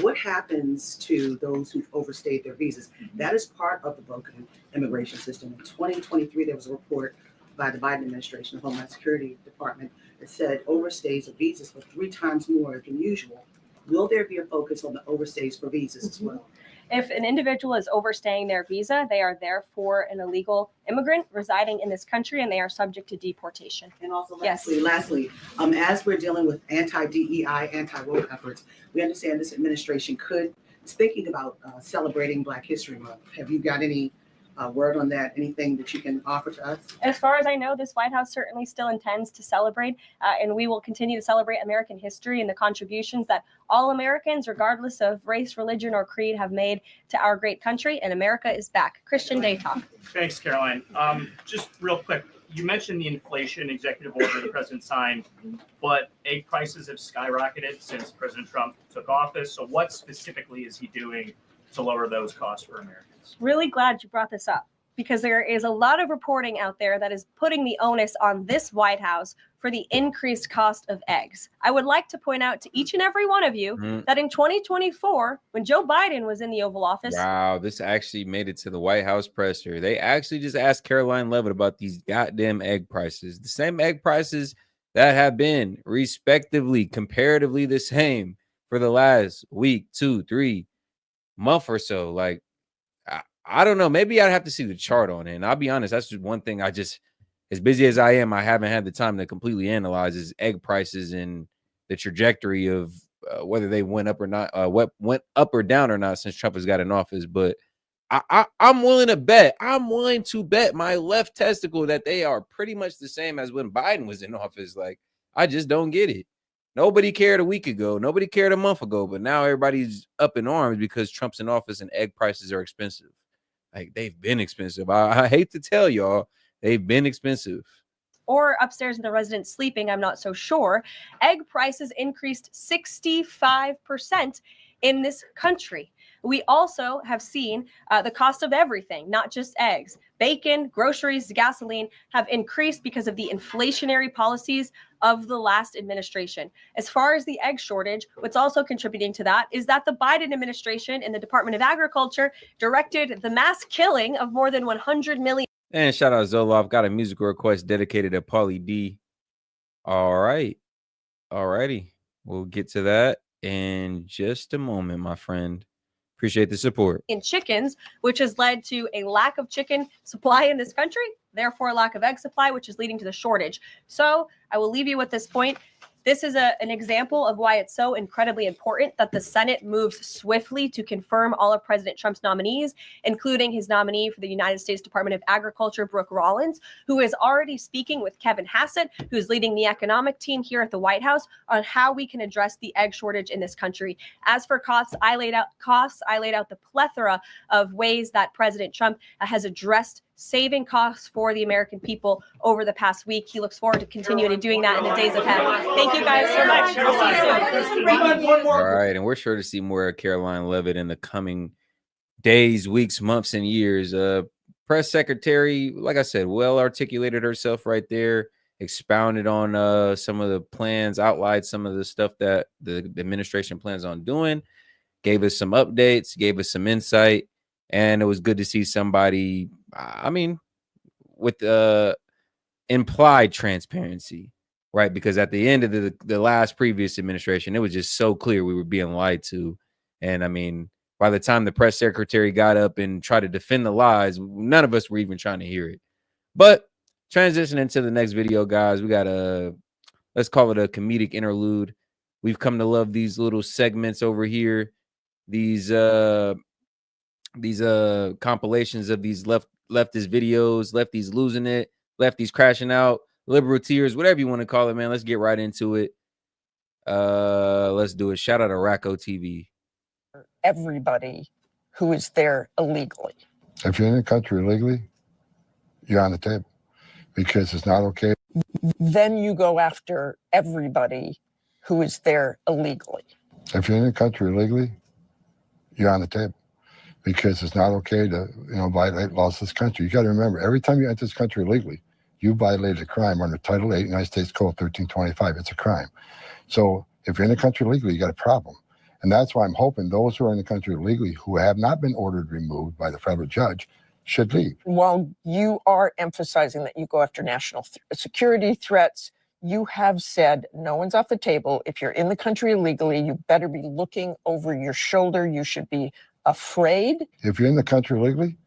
What happens to those who've overstayed their visas? That is part of the broken immigration system. In 2023, there was a report by the Biden administration, the Homeland Security Department, that said overstays of visas were 3 times more than usual. Will there be a focus on the overstays for visas as well? If an individual is overstaying their visa, they are therefore an illegal immigrant residing in this country, and they are subject to deportation. And also, lastly, as we're dealing with anti-DEI, anti-woke efforts, we understand this administration is thinking about celebrating Black History Month. Have you got any word on that? Anything that you can offer to us? As far as I know, this White House certainly still intends to celebrate, and we will continue to celebrate American history and the contributions that all Americans, regardless of race, religion, or creed, have made to our great country. And America is back. Christian Day Talk. Thanks, Caroline. Just real quick, you mentioned the inflation executive order the president signed, but egg prices have skyrocketed since President Trump took office. So what specifically is he doing to lower those costs for Americans? Really glad you brought this up, because there is a lot of reporting out there that is putting the onus on this White House for the increased cost of eggs. I would like to point out to each and every one of you that in 2024, when Joe Biden was in the Oval Office. Wow, this actually made it to the White House presser. They actually just asked Caroline Levitt about these goddamn egg prices. The same egg prices that have been respectively, comparatively the same for the last week, 2-3 month or so. Like, I don't know. Maybe I'd have to see the chart on it. And I'll be honest, that's just one thing as busy as I am, I haven't had the time to completely analyze is egg prices and the trajectory of whether they went up or not, what went up or down or not since Trump has got in office. But I'm willing to bet. I'm willing to bet my left testicle that they are pretty much the same as when Biden was in office. Like, I just don't get it. Nobody cared a week ago. Nobody cared a month ago. But now everybody's up in arms because Trump's in office and egg prices are expensive. Like, they've been expensive. I hate to tell y'all, they've been expensive. Or upstairs in the residence sleeping, I'm not so sure. Egg prices increased 65% in this country. We also have seen the cost of everything, not just eggs. Bacon, groceries, gasoline have increased because of the inflationary policies of the last administration. As far as the egg shortage, what's also contributing to that is that the Biden administration and the Department of Agriculture directed the mass killing of more than 100 million. And shout out Zoloff, got a musical request dedicated to Pauly D. All right. All righty. We'll get to that in just a moment, my friend. Appreciate the support. In chickens, which has led to a lack of chicken supply in this country, therefore a lack of egg supply, which is leading to the shortage. So I will leave you with this point. This is an example of why it's so incredibly important that the Senate moves swiftly to confirm all of President Trump's nominees, including his nominee for the United States Department of Agriculture, Brooke Rollins, who is already speaking with Kevin Hassett, who's leading the economic team here at the White House, on how we can address the egg shortage in this country. As for costs, I laid out the plethora of ways that President Trump has addressed saving costs for the American people over the past week. He looks forward to continuing to doing that in the days ahead. Thank you guys so much. We'll see you soon. All right, and we're sure to see more of Caroline Levitt in the coming days, weeks, months, and years. Press secretary, like I said, well articulated herself right there, expounded on some of the plans, outlined some of the stuff that the administration plans on doing, gave us some updates, gave us some insight, and it was good to see somebody, I mean, with implied transparency, right? Because at the end of the last previous administration, it was just so clear we were being lied to. And I mean, by the time the press secretary got up and tried to defend the lies, none of us were even trying to hear it. But transitioning to the next video, guys, we got let's call it a comedic interlude. We've come to love these little segments over here. These compilations of these leftist videos, lefties losing it, lefties crashing out, liberal tears, whatever you want to call it, man. Let's get right into it. Let's do it. Shout out to Racco TV. Everybody who is there illegally. If you're in the country illegally, you're on the table because it's not okay. Then you go after everybody who is there illegally. If you're in the country illegally, you're on the table because it's not okay to, violate laws of this country. You got to remember, every time you enter this country illegally, you violated a crime under Title 8, United States Code 1325. It's a crime. So if you're in the country illegally, you got a problem. And that's why I'm hoping those who are in the country illegally who have not been ordered removed by the federal judge should leave. While you are emphasizing that you go after national security threats, you have said no one's off the table. If you're in the country illegally, you better be looking over your shoulder. You should be afraid. If you're in the country illegally,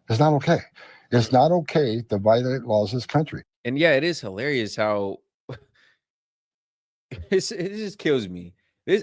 it's not okay. It's not okay to violate laws of this country. And yeah, it is hilarious how it just kills me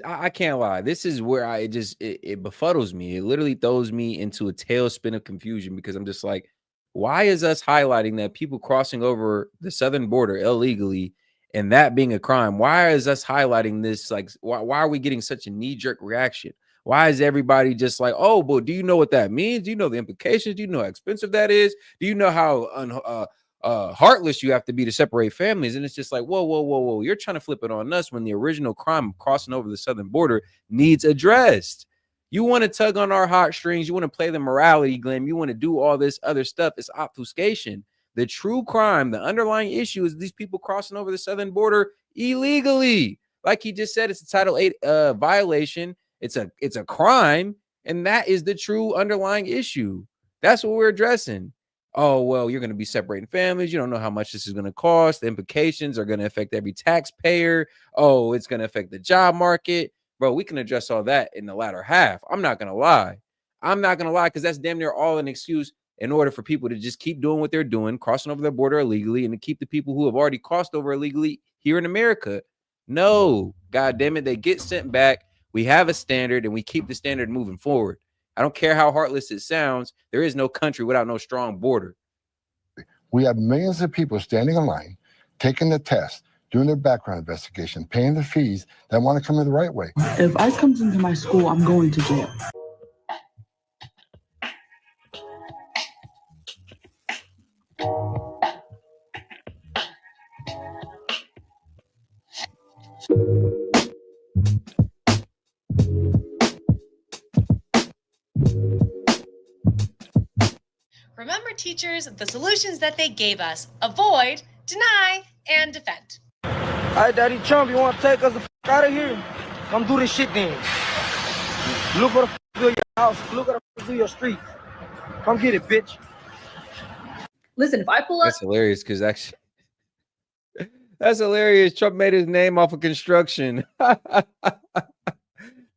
I can't lie. This is where it befuddles me. It literally throws me into a tailspin of confusion because I'm just like, why is us highlighting that people crossing over the southern border illegally and that being a crime? Why is us highlighting this? Like, why are we getting such a knee-jerk reaction? Why is everybody just like, oh, but do you know what that means? Do you know the implications? Do you know how expensive that is? Do you know how heartless you have to be to separate families? And it's just like, whoa. You're trying to flip it on us when the original crime of crossing over the southern border needs addressed. You want to tug on our heartstrings. You want to play the morality game. You want to do all this other stuff. It's obfuscation. The true crime, the underlying issue is these people crossing over the southern border illegally. Like he just said, it's a Title 8 violation. It's a crime. And that is the true underlying issue. That's what we're addressing. Oh, well, you're going to be separating families. You don't know how much this is going to cost. The implications are going to affect every taxpayer. Oh, it's going to affect the job market. Bro, we can address all that in the latter half. I'm not going to lie. Because that's damn near all an excuse in order for people to just keep doing what they're doing, crossing over their border illegally, and to keep the people who have already crossed over illegally here in America. No, God damn it, they get sent back. We have a standard, and we keep the standard moving forward. I don't care how heartless it sounds. There is no country without no strong border. We have millions of people standing in line, taking the test, doing their background investigation, paying the fees that want to come in the right way. If ICE comes into my school, I'm going to jail. Remember, teachers, the solutions that they gave us: avoid, deny, and defend. All right, Daddy Trump, you want to take us the out of here? Come do this shit then. Look what the do your house. Look what the do your street. Come get it, bitch. Listen, if I pull up, That's hilarious because actually, that's hilarious. Trump made his name off of construction.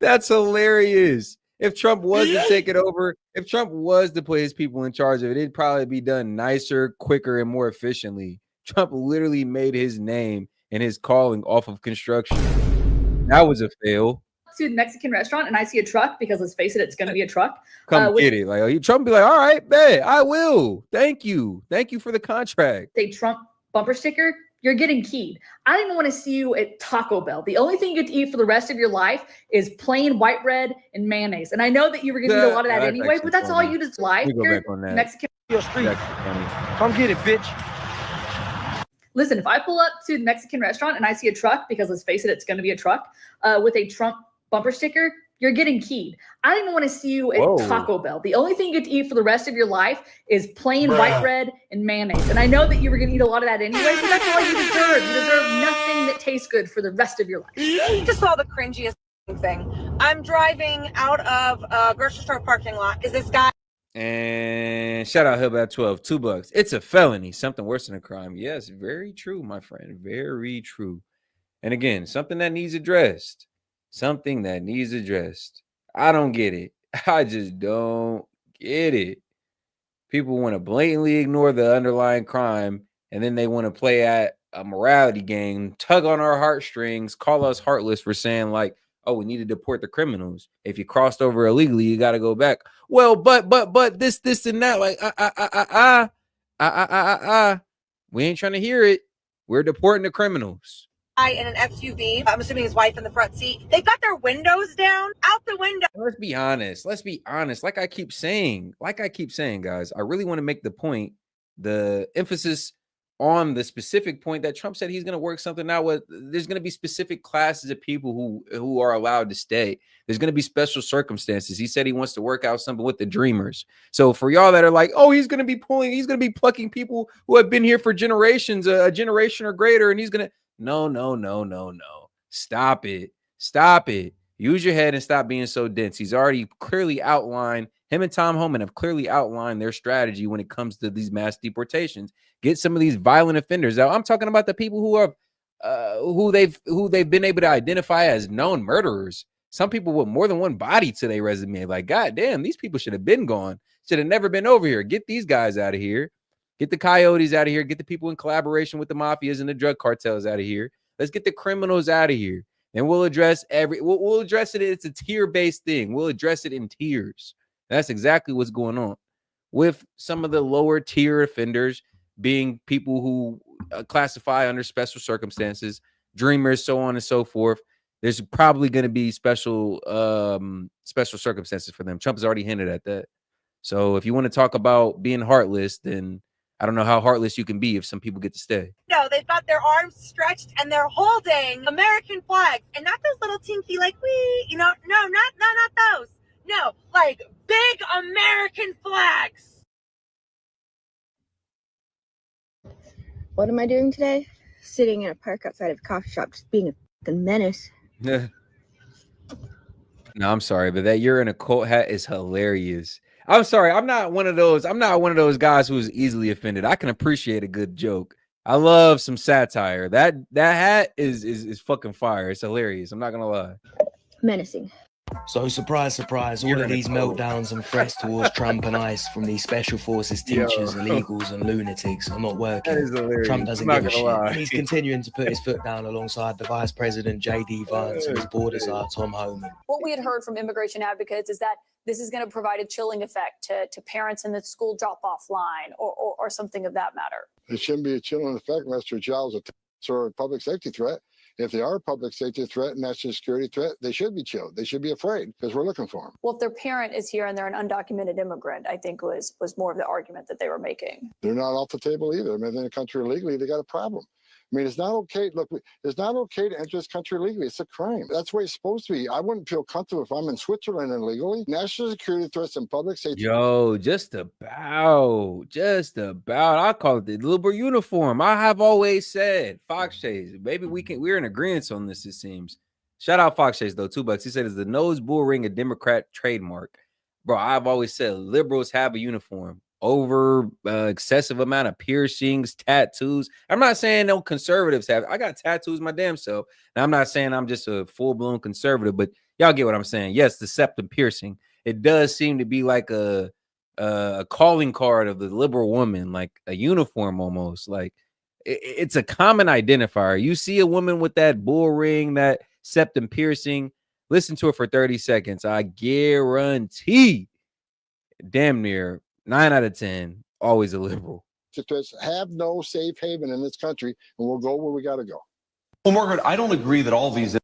That's hilarious. If Trump was to take it over, if Trump was to put his people in charge of it, it'd probably be done nicer, quicker, and more efficiently. Trump literally made his name and his calling off of construction. That was a fail. to the Mexican restaurant and I see a truck, because let's face it, it's going to be a truck. Come get it. Like Trump be like, all right, bet, I will. Thank you for the contract. A Trump bumper sticker, you're getting keyed. I don't even want to see you at Taco Bell. The only thing you get to eat for the rest of your life is plain white bread and mayonnaise. And I know that you were going to eat a lot of that anyway, but that's all you just life. Go back on that. Mexican street. Come get it, bitch. Listen, if I pull up to the Mexican restaurant and I see a truck, because let's face it, it's going to be a truck with a Trump bumper sticker, you're getting keyed. I don't even want to see you at Taco Bell. The only thing you get to eat for the rest of your life is plain white bread and mayonnaise. And I know that you were going to eat a lot of that anyway, but that's all you deserve. You deserve nothing that tastes good for the rest of your life. Just saw the cringiest thing. I'm driving out of a grocery store parking lot. Is this guy? And shout out Hillbat 12, $2. It's a felony, something worse than a crime. Yes, very true, my friend. Very true. And again, something that needs addressed. Something that needs addressed. I don't get it. I just don't get it. People want to blatantly ignore the underlying crime, and then they want to play at a morality game, tug on our heartstrings, call us heartless for saying like, oh, we need to deport the criminals. If you crossed over illegally, you got to go back. Well, but this and that, like, we ain't trying to hear it. We're deporting the criminals. In an SUV, I'm assuming his wife in the front seat. They've got their windows down, out the window. Let's be honest. Like I keep saying, guys, I really want to make the point, the emphasis on the specific point that Trump said he's going to work something out with. There's going to be specific classes of people who are allowed to stay. There's going to be special circumstances. He said he wants to work out something with the dreamers. So for y'all that are like, oh, he's going to be plucking people who have been here for generations, a generation or greater, and he's going to, no. Stop it. Use your head and stop being so dense. He's already clearly outlined, him and Tom Homan have clearly outlined their strategy when it comes to these mass deportations. Get some of these violent offenders out. I'm talking about the people who are who they've been able to identify as known murderers. Some people with more than one body to their resume. Like, God damn, these people should have been gone. Should have never been over here. Get these guys out of here. Get the coyotes out of here. Get the people in collaboration with the mafias and the drug cartels out of here. Let's get the criminals out of here. and we'll address we'll address it. It's a tier-based thing. We'll address it in tiers. That's exactly what's going on with some of the lower tier offenders being people who classify under special circumstances, dreamers, so on and so forth. There's probably going to be special circumstances for them. Trump has already hinted at that. So if you want to talk about being heartless, then I don't know how heartless you can be if some people get to stay. No, they've got their arms stretched and they're holding American flags, and not those little tinky like no, not those. No, like big American flags. What am I doing today? Sitting in a park outside of a coffee shop, just being a fucking menace. No, I'm sorry, but that you're in a coat hat is hilarious. I'm sorry. I'm not one of those guys who's easily offended. I can appreciate a good joke. I love some satire. That hat is fucking fire. It's hilarious. I'm not gonna lie. Menacing. So surprise, surprise, all of these meltdowns and threats towards Trump and ICE from these special forces teachers, illegals and lunatics are not working. Trump doesn't give a shit. And he's continuing to put his foot down alongside the Vice President J.D. Vance and his border czar Tom Homan. What we had heard from immigration advocates is that this is going to provide a chilling effect to parents in the school drop-off line or something of that matter. It shouldn't be a chilling effect unless their child's a public safety threat. If they are a public safety threat, national security threat, they should be chilled. They should be afraid because we're looking for them. Well, if their parent is here and they're an undocumented immigrant, I think was more of the argument that they were making. They're not off the table either. I mean, they're in a country illegally, they got a problem. I mean, it's not okay. Look, it's not okay to enter this country illegally. It's a crime. That's the way it's supposed to be. I wouldn't feel comfortable if I'm in Switzerland illegally. National security threats and public safety. Yo, just about. I call it the liberal uniform. I have always said, Fox Chase, maybe we're in agreement on this, it seems. Shout out Fox Chase, though, $2. He said, is the nose bull ring a Democrat trademark? Bro, I've always said liberals have a uniform. Over excessive amount of piercings, tattoos. I'm not saying no conservatives have. I got tattoos my damn self. Now, I'm not saying I'm just a full-blown conservative, but y'all get what I'm saying. Yes, the septum piercing. It does seem to be like a calling card of the liberal woman, like a uniform almost. Like it's a common identifier. You see a woman with that bull ring, that septum piercing, listen to it for 30 seconds. I guarantee damn near 9 out of 10, always a liberal. Just have no safe haven in this country, and we'll go where we got to go. Well, Margaret, I don't agree that all these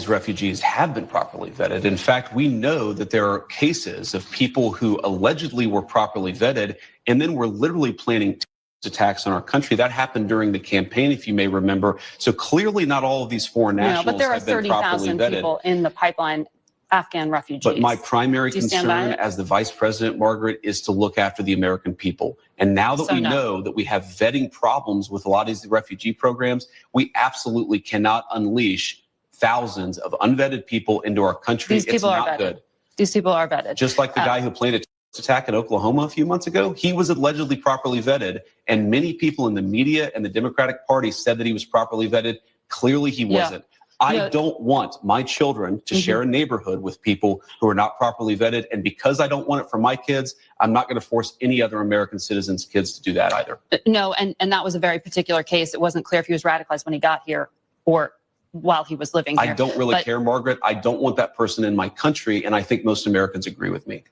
refugees have been properly vetted. In fact, we know that there are cases of people who allegedly were properly vetted and then were literally planning attacks on our country. That happened during the campaign, if you may remember. So clearly not all of these foreign nationals but there are have been properly 30,000 vetted. people in the pipeline, Afghan refugees. But my primary Do you stand by concern it? as the vice president, Margaret, is to look after the American people. And now that So we no. know that we have vetting problems with a lot of these refugee programs, we absolutely cannot unleash thousands of unvetted people into our country. These people it's are not vetted. good. These people are vetted. Just like the guy who planned a terrorist attack in Oklahoma a few months ago, he was allegedly properly vetted. And many people in the media and the Democratic Party said that he was properly vetted. Clearly he Yeah. wasn't. I don't want my children to share a neighborhood with people who are not properly vetted. And because I don't want it for my kids, I'm not going to force any other American citizens' kids to do that either. No, and that was a very particular case. It wasn't clear if he was radicalized when he got here or while he was living here. I don't really But- care, Margaret. I don't want that person in my country. And I think most Americans agree with me.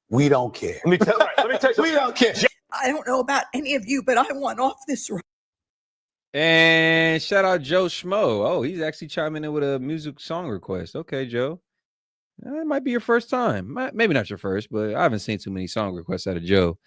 We don't care. Let me tell you, we don't care. I don't know about any of you, but I want off this road. And shout out Joe Schmo. Oh, he's actually chiming in with a music song request. Okay, Joe. It might be your first time. Maybe not your first, but I haven't seen too many song requests out of Joe.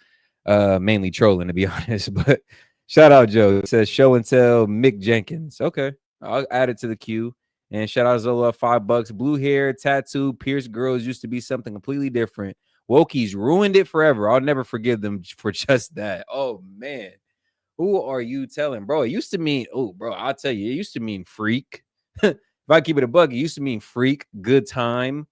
Mainly trolling, to be honest. But shout out Joe. It says show and tell Mick Jenkins. Okay. I'll add it to the queue. And shout out Zola, $5. Blue hair, tattoo, pierced girls used to be something completely different. Wokies ruined it forever. I'll never forgive them for just that. Oh, man. Who are you telling, bro? It used to mean, oh, bro, I'll tell you, it used to mean freak. If I keep it a bug, it used to mean freak, good time.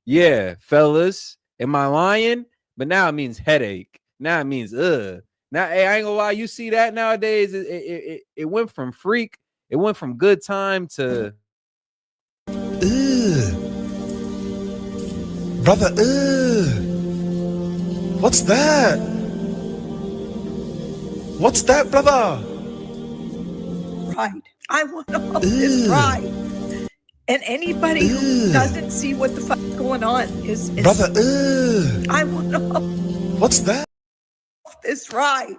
Yeah, fellas, am I lying? But now it means headache. Now it means Now, hey, I ain't gonna lie, you see that nowadays? It went from freak, it went from good time to Brother, what's that? What's that, brother? Right. I want all this right. And anybody who doesn't see what the fuck is going on is Brother, I want all what's that? this right.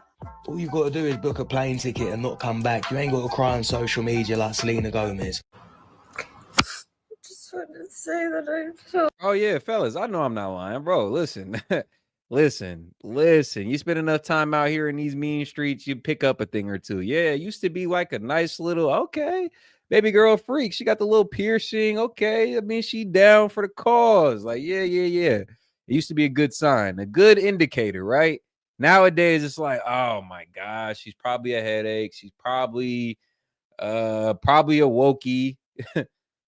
All you got to do is book a plane ticket and not come back. You ain't got to cry on social media like Selena Gomez. Just wanted to say that I feel. Oh yeah, fellas, I know I'm not lying, bro. Listen, listen. You spend enough time out here in these mean streets, you pick up a thing or two. Yeah, it used to be like a nice little baby girl freak. She got the little piercing. Okay, I mean, she down for the cause. Like, yeah. It used to be a good sign, a good indicator, right? Nowadays, it's like, oh my gosh, she's probably a headache. She's probably a wokey,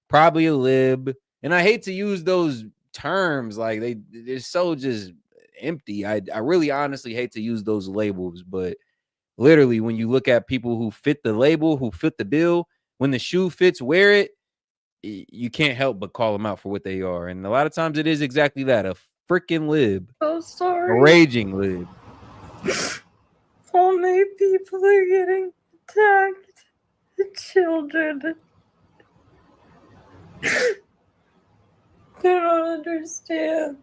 probably a lib. And I hate to use those terms, like they're so just empty. I really honestly hate to use those labels, but literally when you look at people who fit the label, who fit the bill, when the shoe fits, wear it, you can't help but call them out for what they are. And a lot of times it is exactly that, a freaking lib. So sorry. A raging lib. So many people are getting attacked. The children. They don't understand.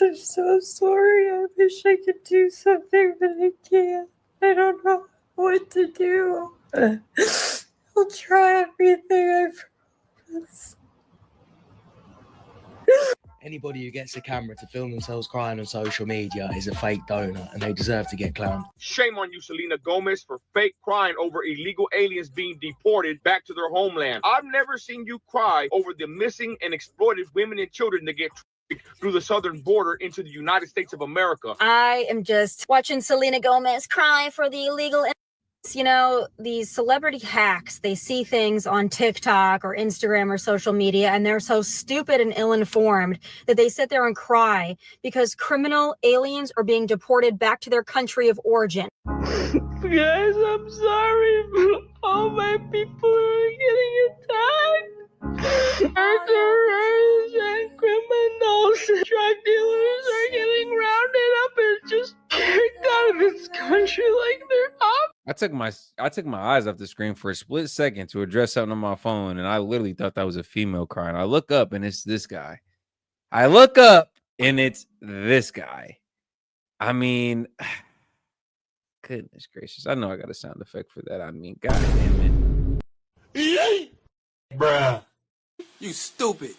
I'm so sorry. I wish I could do something, but I can't. I don't know what to do. I'll try everything, I promise. Anybody who gets a camera to film themselves crying on social media is a fake donor, and they deserve to get clowned. Shame on you, Selena Gomez, for fake crying over illegal aliens being deported back to their homeland. I've never seen you cry over the missing and exploited women and children that get through the southern border into the United States of America. I am just watching Selena Gomez cry for the illegal. You know, these celebrity hacks, they see things on TikTok or Instagram or social media, and they're so stupid and ill-informed that they sit there and cry because criminal aliens are being deported back to their country of origin. Guys, I'm sorry, but all my people are getting attacked. Murderers and criminals and drug dealers are getting rounded up and just kicked out of this country like they're up. I took my eyes off the screen for a split second to address something on my phone, and I literally thought that was a female crying. I look up and it's this guy. I look up and it's this guy. I mean, goodness gracious. I know I got a sound effect for that. I mean, god damn it. Bruh. You stupid.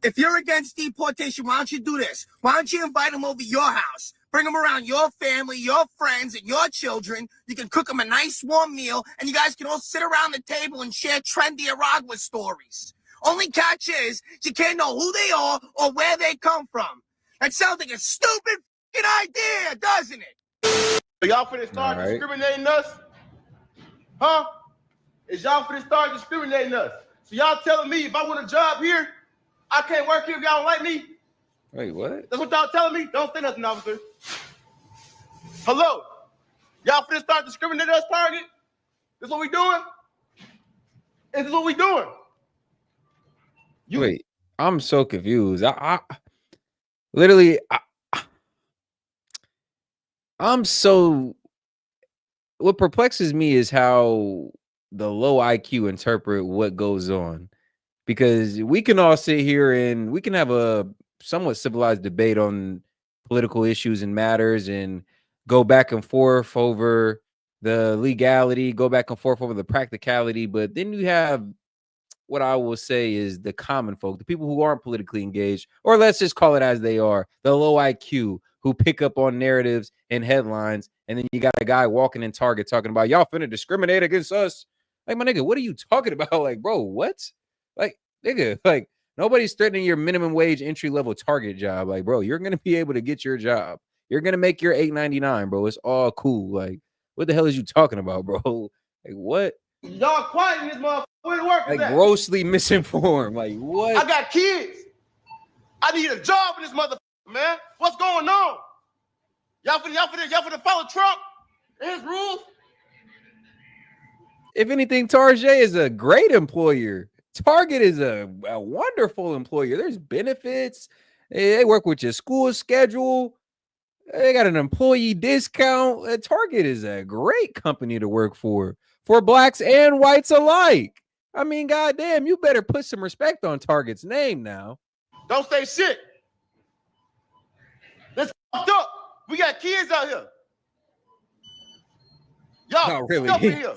If you're against deportation, why don't you do this? Why don't you invite them over your house? Bring them around your family, your friends, and your children. You can cook them a nice warm meal, and you guys can all sit around the table and share trendy Aragua stories. Only catch is, you can't know who they are or where they come from. That sounds like a stupid f***ing idea, doesn't it? So y'all finna start discriminating us? Huh? Is y'all finna start discriminating us? So y'all telling me if I want a job here, I can't work here if y'all don't like me? Wait, what? That's what y'all telling me? Don't say nothing, officer. Hello? Y'all finna start discriminating us, Target? This what we doing? Is this what we doing? Wait, I'm so confused. I literally, I'm so. What perplexes me is how the low IQ interpret what goes on, because we can all sit here and we can have a somewhat civilized debate on political issues and matters and go back and forth over the legality, go back and forth over the practicality. But then you have what I will say is the common folk, the people who aren't politically engaged, or let's just call it as they are, the low IQ who pick up on narratives and headlines. And then you got a guy walking in Target talking about y'all finna discriminate against us. Like, my nigga, what are you talking about? Like, bro, what? Like, nigga, like, nobody's threatening your minimum wage entry level Target job. Like, bro, you're gonna be able to get your job. You're gonna make your $8.99, bro. It's all cool. Like, what the hell is you talking about, bro? Like, what? Y'all quiet in this motherfucker. Where the work Like, at? grossly misinformed. Like, what? I got kids. I need a job in this motherfucker, man. What's going on? Y'all finna follow Trump and his rules? If anything, Target is a great employer. Target is a wonderful employer. There's benefits. They work with your school schedule. They got an employee discount. Target is a great company to work for blacks and whites alike. I mean, goddamn, you better put some respect on Target's name now. Don't say shit. Let's fucked up. We got kids out here. Y'all, Not really. stuff in here.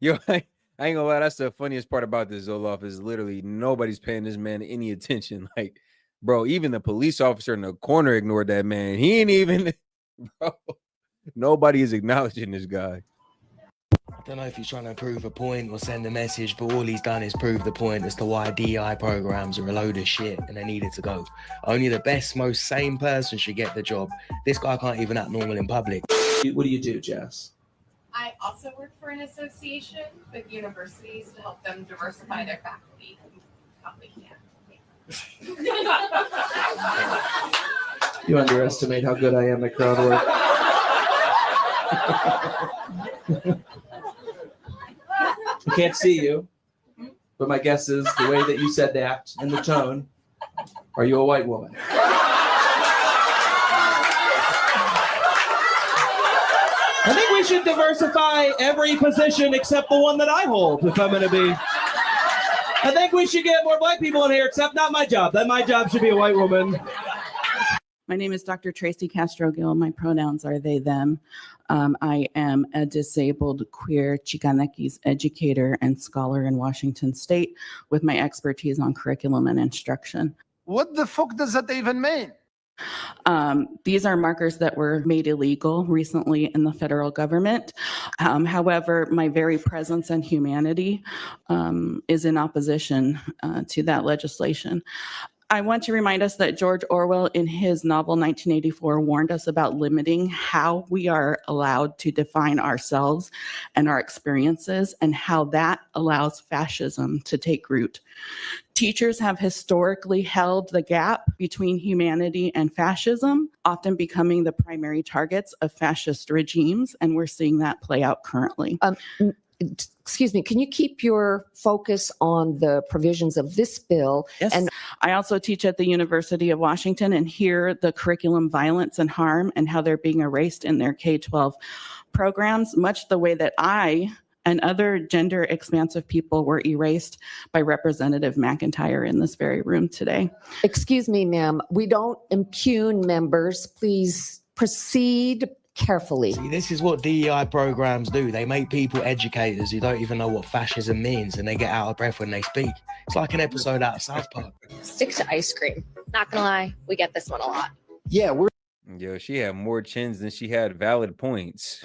Yo, I ain't gonna lie. That's the funniest part about this, Zoloff, is literally nobody's paying this man any attention. Like, bro, even the police officer in the corner ignored that man. He ain't even, bro. Nobody is acknowledging this guy. I don't know if he's trying to prove a point or send a message, but all he's done is prove the point as to why DI programs are a load of shit and they needed to go. Only the best, most sane person should get the job. This guy can't even act normal in public. What do you do, Jess? I also work for an association with universities to help them diversify their faculty who probably can't. You underestimate how good I am at crowd work. I can't see you, but my guess is the way that you said that and the tone. Are you a white woman? I think we should diversify every position except the one that I hold, if I'm going to be. I think we should get more black people in here, except not my job. That my job should be a white woman. My name is Dr. Tracy Castro-Gill. My pronouns are they, them. I am a disabled queer Chicanekis educator and scholar in Washington State with my expertise on curriculum and instruction. What the fuck does that even mean? These are markers that were made illegal recently in the federal government. However, my very presence and humanity is in opposition to that legislation. I want to remind us that George Orwell, in his novel 1984, warned us about limiting how we are allowed to define ourselves and our experiences, and how that allows fascism to take root. Teachers have historically held the gap between humanity and fascism, often becoming the primary targets of fascist regimes, and we're seeing that play out currently. Excuse me, can you keep your focus on the provisions of this bill? Yes. And I also teach at the University of Washington and hear the curriculum violence and harm and how they're being erased in their K-12 programs, much the way that I and other gender expansive people were erased by Representative McIntyre in this very room today. excuse me, ma'am, we don't impugn members. Please proceed carefully. See, this is what DEI programs do. They make people educators who don't even know what fascism means, and they get out of breath when they speak. It's like an episode out of South Park. Stick to ice cream. Not gonna lie, we get this one a lot. Yeah, we're. Yo, she had more chins than she had valid points.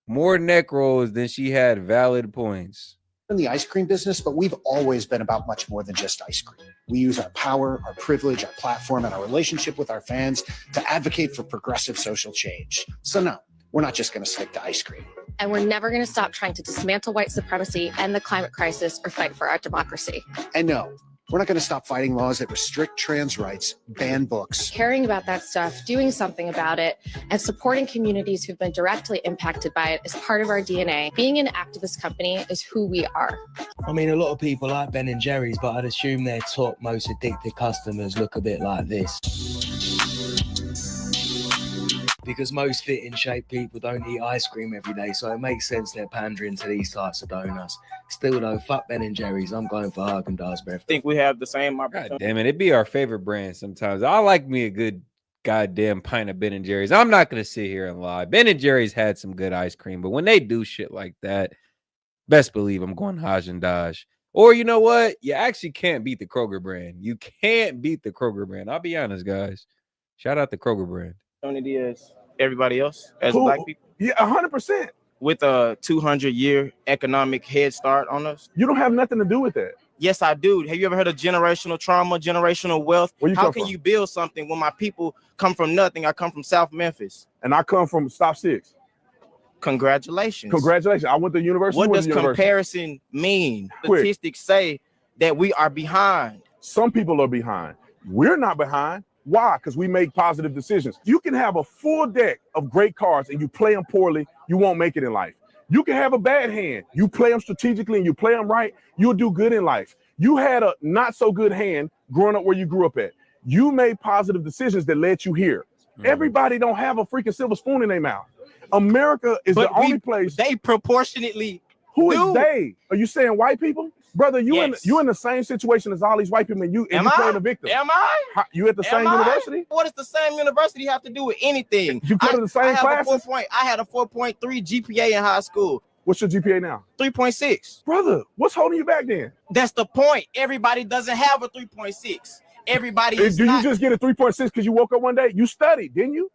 More neck rolls than she had valid points. In the ice cream business, but we've always been about much more than just ice cream. We use our power, our privilege, our platform, and our relationship with our fans to advocate for progressive social change. So no, we're not just going to stick to ice cream. And we're never gonna stop trying to dismantle white supremacy and the climate crisis or fight for our democracy. And no, we're not going to stop fighting laws that restrict trans rights, ban books. Caring about that stuff, doing something about it, and supporting communities who've been directly impacted by it is part of our DNA. Being an activist company is who we are. I mean, a lot of people like Ben & Jerry's, but I'd assume their top most addicted customers look a bit like this. Because most fit in shape people don't eat ice cream every day, so it makes sense they're pandering to these types of donuts. Still though, fuck Ben & Jerry's. I'm going for Haagen-Dazs, bro. I think we have the same opportunity. God damn it, it'd be our favorite brand sometimes. I like me a good goddamn pint of Ben & Jerry's. I'm not going to sit here and lie. Ben & Jerry's had some good ice cream, but when they do shit like that, best believe I'm going Haagen-Dazs. Or you know what? You actually can't beat the Kroger brand. You can't beat the Kroger brand. I'll be honest, guys. Shout out the Kroger brand. Opportunity as everybody else, as Cool. black people. Yeah, 100%. With a 200-year economic head start on us. You don't have nothing to do with that. Yes, I do. Have you ever heard of generational trauma, generational wealth? Where you How come can from? you build something when my people come from nothing? I come from South Memphis. And I come from Stop 6. Congratulations. Congratulations. I went to university. What You went does to university. comparison mean? Quick. Statistics say that we are behind. Some people are behind. We're not behind. Why? Because we make positive decisions. You can have a full deck of great cards and you play them poorly, you won't make it in life. You can have a bad hand. You play them strategically and you play them right, you'll do good in life. You had a not so good hand growing up where you grew up at. You made positive decisions that led you here. Everybody don't have a freaking silver spoon in their mouth. America is the only place. They proportionately. Who is they? Are you saying white people? Brother, you in the same situation as all these white people, and you playing the victim. Am I? You at the same university? What does the same university have to do with anything? You go to the same classes? I had a 4.3 GPA in high school. What's your GPA now? 3.6. Brother, what's holding you back then? That's the point. Everybody doesn't have a 3.6. Everybody is you just get a 3.6 because you woke up one day? You studied, didn't you?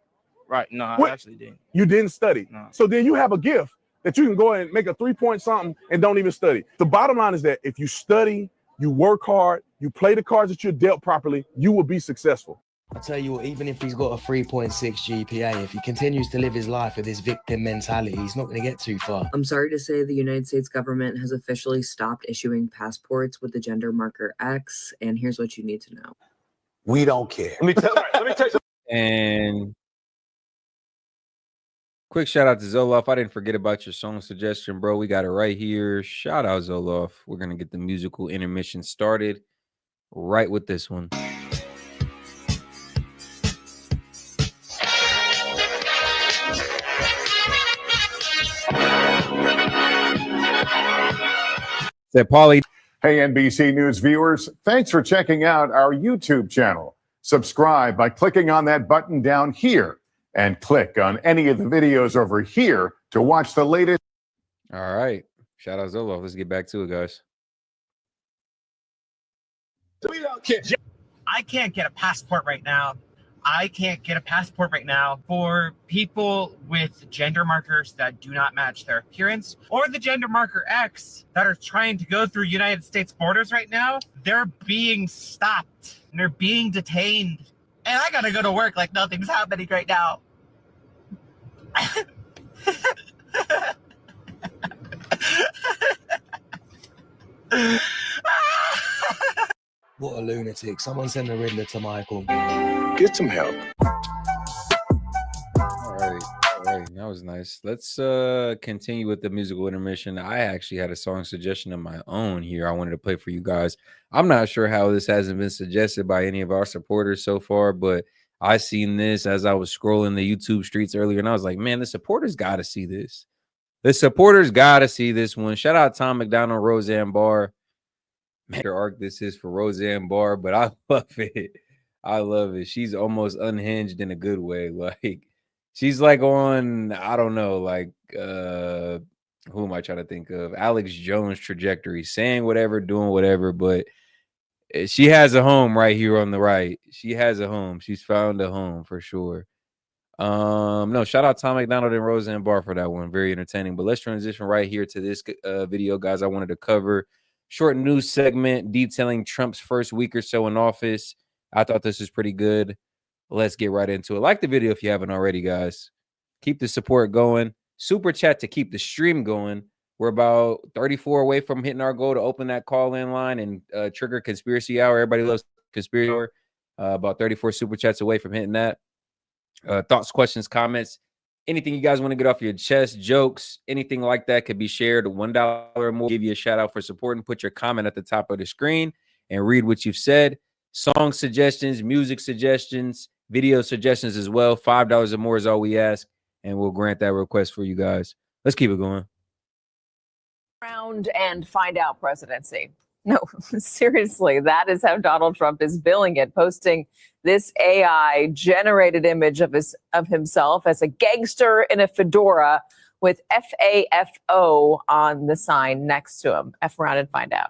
Right. No, I actually didn't. You didn't study. No. So then you have a gift that you can go and make a 3-point something and don't even study. The bottom line is that if you study, you work hard, you play the cards that you're dealt properly, you will be successful. I tell you what, even if he's got a 3.6 GPA, if he continues to live his life with this victim mentality, he's not going to get too far. I'm sorry to say the United States government has officially stopped issuing passports with the gender marker X, and here's what you need to know. We don't care. Let me tell you. And quick shout out to Zoloff. I didn't forget about your song suggestion, bro. We got it right here. Shout out Zoloff. We're going to get the musical intermission started right with this one. That Paulie. Hey, NBC News viewers, thanks for checking out our YouTube channel. Subscribe by clicking on that button down here and click on any of the videos over here to watch the latest. All right. Shout out Zoloff. Let's get back to it, guys. We don't care. I can't get a passport right now. I can't get a passport right now for people with gender markers that do not match their appearance, or the gender marker X that are trying to go through United States borders right now. They're being stopped and they're being detained. And I gotta go to work like nothing's happening right now. What a lunatic. Someone send a Riddler to Michael. Get some help. All right. That was nice. Let's continue with the musical intermission. I actually had a song suggestion of my own here I wanted to play for you guys. I'm not sure how this hasn't been suggested by any of our supporters so far, but I seen this as I was scrolling the YouTube streets earlier, and I was like, man, the supporters got to see this. The supporters got to see this one. Shout out Tom McDonald, Roseanne Barr. Man, arc this is for Roseanne Barr, but I love it. I love it. She's almost unhinged in a good way. Like, she's like on, I don't know, like, who am I trying to think of? Alex Jones trajectory, saying whatever, doing whatever, but she has a home right here on the right. She has a home. She's found a home for sure. No, shout out Tom McDonald and Roseanne Barr for that one. Very entertaining. But let's transition right here to this video, guys. I wanted to cover short news segment detailing Trump's first week or so in office. I thought this was pretty good. Let's get right into it. Like the video if you haven't already, guys. Keep the support going. Super chat to keep the stream going. We're about 34 away from hitting our goal to open that call-in line and trigger Conspiracy Hour. Everybody loves Conspiracy Hour. About 34 super chats away from hitting that. Thoughts, questions, comments, anything you guys want to get off your chest, jokes, anything like that could be shared. $1 or more. Give you a shout out for supporting. Put your comment at the top of the screen and read what you've said. Song suggestions, music suggestions, video suggestions as well. $5 or more is all we ask, and we'll grant that request for you guys. Let's keep it going. Round and find out presidency. No, seriously, that is how Donald Trump is billing it, posting this AI generated image of himself as a gangster in a fedora with FAFO on the sign next to him. F around and find out.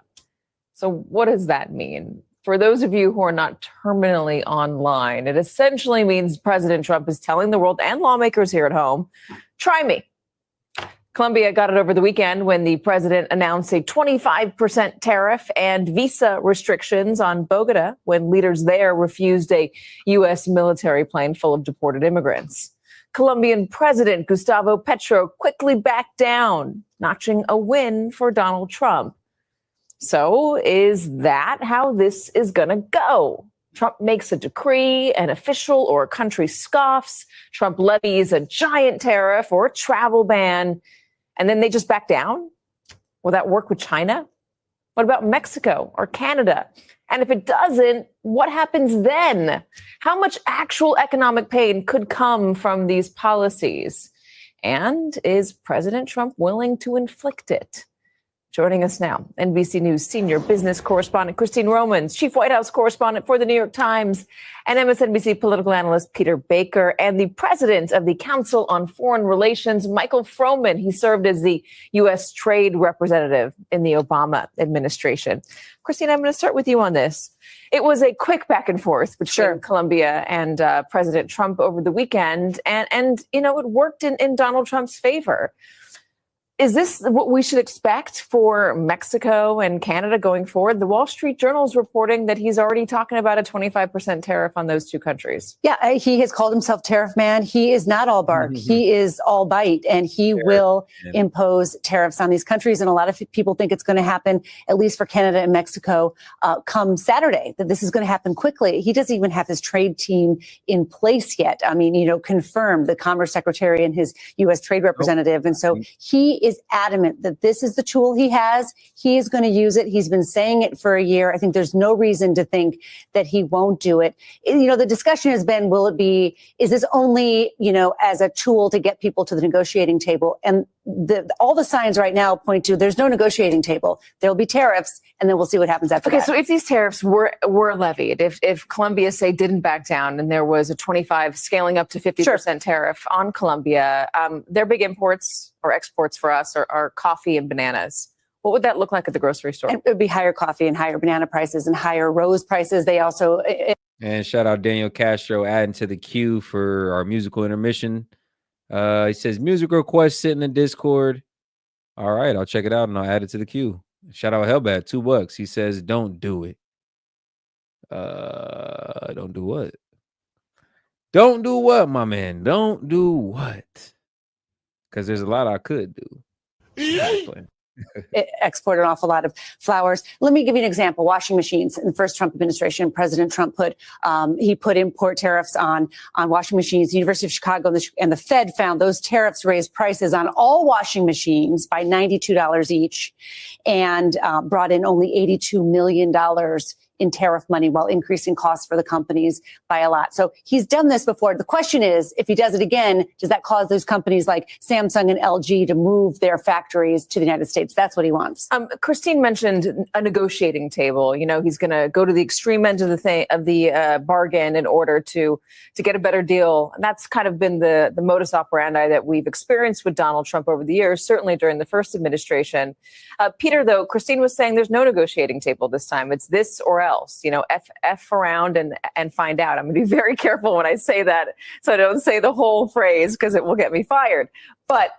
So what does that mean? For those of you who are not terminally online, it essentially means President Trump is telling the world and lawmakers here at home, try me. Colombia got it over the weekend when the president announced a 25% tariff and visa restrictions on Bogota when leaders there refused a U.S. military plane full of deported immigrants. Colombian President Gustavo Petro quickly backed down, notching a win for Donald Trump. So is that how this is going to go? Trump makes a decree, an official or a country scoffs, Trump levies a giant tariff or a travel ban, and then they just back down? Will that work with China? What about Mexico or Canada? And if it doesn't, what happens then? How much actual economic pain could come from these policies? And is President Trump willing to inflict it? Joining us now, NBC News senior business correspondent Christine Romans, chief White House correspondent for the New York Times, and MSNBC political analyst Peter Baker, and the president of the Council on Foreign Relations, Michael Froman. He served as the U.S. trade representative in the Obama administration. Christine, I'm going to start with you on this. It was a quick back and forth between Colombia and President Trump over the weekend, and you know, it worked in Donald Trump's favor. Is this what we should expect for Mexico and Canada going forward? The Wall Street Journal is reporting that he's already talking about a 25% tariff on those two countries. Yeah, he has called himself tariff man. He is not all bark. He is all bite, and he will impose tariffs on these countries. And a lot of people think it's going to happen, at least for Canada and Mexico, come Saturday, that this is going to happen quickly. He doesn't even have his trade team in place yet. I mean, you know, confirmed, the Commerce Secretary and his U.S. trade representative. And so he is adamant that this is the tool he has. He is going to use it. He's been saying it for a year. I think there's no reason to think that he won't do it. You know, the discussion has been, is this only, you know, as a tool to get people to the negotiating table? And all the signs right now point to there's no negotiating table. There'll be tariffs, and then we'll see what happens after that. Okay, so if these tariffs were levied, if Colombia, say, didn't back down and there was a 25 scaling up to 50% tariff on Colombia, their big imports or exports for us are coffee and bananas. What would that look like at the grocery store? It would be higher coffee and higher banana prices and higher rose prices. They also... And shout out Daniel Castro adding to the queue for our musical intermission. He says, music request sit in the Discord. All right, I'll check it out and I'll add it to the queue. Shout out Hellbat, $2. He says, don't do it. Don't do what? Don't do what, my man? Don't do what? Because there's a lot I could do. Export an awful lot of flowers. Let me give you an example. Washing machines. In the first Trump administration, President Trump put import tariffs on washing machines. The University of Chicago and the Fed found those tariffs raised prices on all washing machines by $92 each, and brought in only $82 million in tariff money while increasing costs for the companies by a lot. So he's done this before. The question is, if he does it again, does that cause those companies like Samsung and LG to move their factories to the United States? That's what he wants. Christine mentioned a negotiating table. You know, he's going to go to the extreme end of the bargain in order to get a better deal. And that's kind of been the modus operandi that we've experienced with Donald Trump over the years, certainly during the first administration. Peter, though, Christine was saying there's no negotiating table this time. It's this or else. You know, F around and find out. I'm going to be very careful when I say that, so I don't say the whole phrase because it will get me fired. But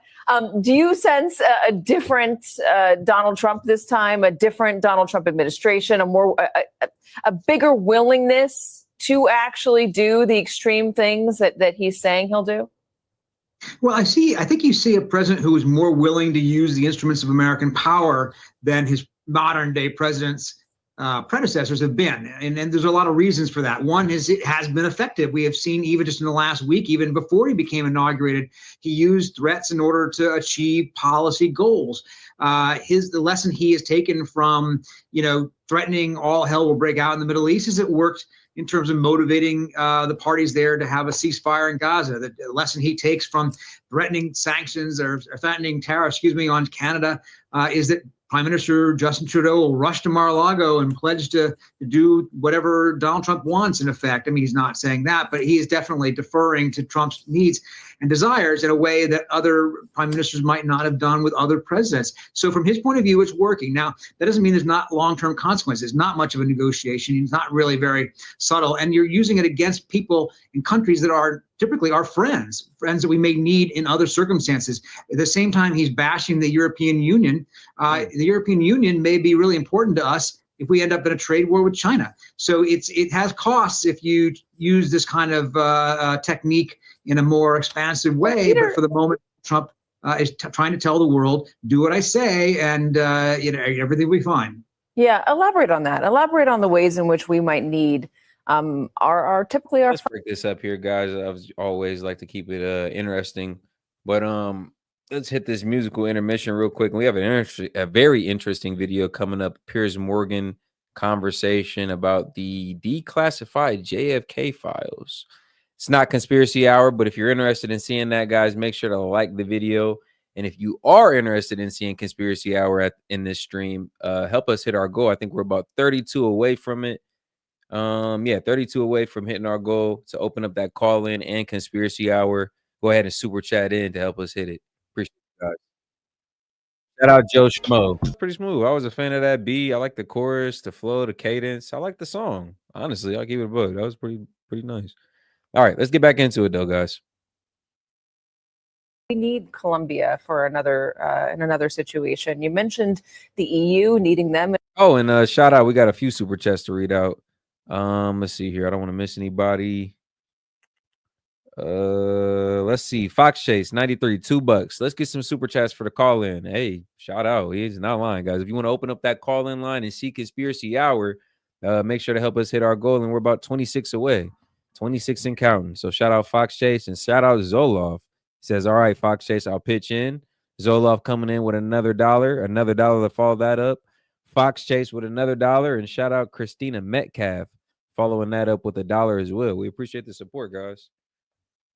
do you sense a different Donald Trump this time, a different Donald Trump administration, a bigger willingness to actually do the extreme things that he's saying he'll do? Well, I think you see a president who is more willing to use the instruments of American power than his modern day presidents predecessors have been. And there's a lot of reasons for that. One is it has been effective. We have seen even just in the last week, even before he became inaugurated, he used threats in order to achieve policy goals. The lesson he has taken from, threatening all hell will break out in the Middle East is it worked in terms of motivating the parties there to have a ceasefire in Gaza. The lesson he takes from threatening sanctions or threatening tariffs, on Canada is that Prime Minister Justin Trudeau will rush to Mar-a-Lago and pledge to do whatever Donald Trump wants, in effect. I mean, he's not saying that, but he is definitely deferring to Trump's needs and desires in a way that other prime ministers might not have done with other presidents. So from his point of view, it's working. Now, that doesn't mean there's not long-term consequences, not much of a negotiation. It's not really very subtle. And you're using it against people in countries that are typically our friends that we may need in other circumstances. At the same time, he's bashing the European Union. The European Union may be really important to us if we end up in a trade war with China. So it has costs if you use this kind of technique in a more expansive way. But for the moment, Trump is trying to tell the world, do what I say, and everything will be fine. Yeah, elaborate on that. Elaborate on the ways in which we might need are typically our. Let's break this up here, guys. I always like to keep it interesting, but Let's hit this musical intermission real quick. We have a very interesting video coming up. Piers Morgan conversation about the declassified JFK files. It's not conspiracy hour, but if you're interested in seeing that, guys, make sure to like the video. And if you are interested in seeing conspiracy hour in this stream, help us hit our goal. I think we're about 32 away from it. 32 away from hitting our goal to open up that call in and conspiracy hour. Go ahead and super chat in to help us hit it. Appreciate it, guys. Shout out Joe Schmo. Pretty smooth. I was a fan of that beat. I like the chorus, the flow, the cadence. I like the song. Honestly, I'll give it a book. That was pretty nice. All right, let's get back into it though, guys. We need Colombia for another in another situation. You mentioned the EU needing them. Oh, and shout out. We got a few super chats to read out. Let's see here. I don't want to miss anybody. Let's see. Fox Chase 93, $2. Let's get some super chats for the call in. Hey, shout out. He's not lying, guys. If you want to open up that call in line and see conspiracy hour, make sure to help us hit our goal. And we're about 26 away, 26 and counting. So shout out Fox Chase and shout out Zoloff. Says, all right, Fox Chase, I'll pitch in. Zoloff coming in with another $1 to follow that up. Fox Chase with another $1, and shout out Christina Metcalf following that up with $1 as well. We appreciate the support, guys.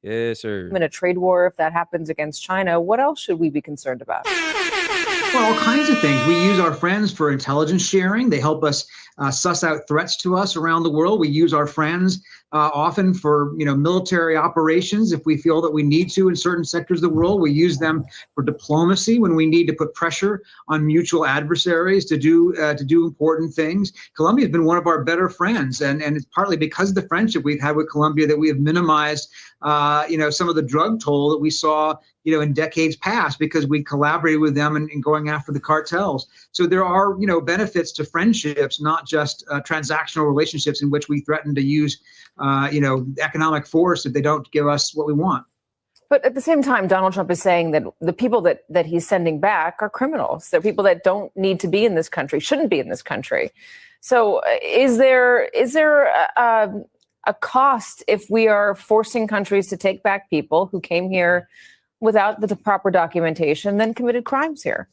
Yes, sir. In a trade war, if that happens against China, what else should we be concerned about? Well, all kinds of things. We use our friends for intelligence sharing. They help us suss out threats to us around the world. We use our friends often for military operations if we feel that we need to in certain sectors of the world. We use them for diplomacy when we need to put pressure on mutual adversaries to do important things. Colombia has been one of our better friends, and it's partly because of the friendship we've had with Colombia that we have minimized some of the drug toll that we saw in decades past because we collaborated with them in going after the cartels. So there are benefits to friendships, not just transactional relationships in which we threaten to use economic force if they don't give us what we want. But at the same time, Donald Trump is saying that the people that he's sending back are criminals. They're people that don't need to be in this country, shouldn't be in this country. So is there a cost if we are forcing countries to take back people who came here without the proper documentation, then committed crimes here?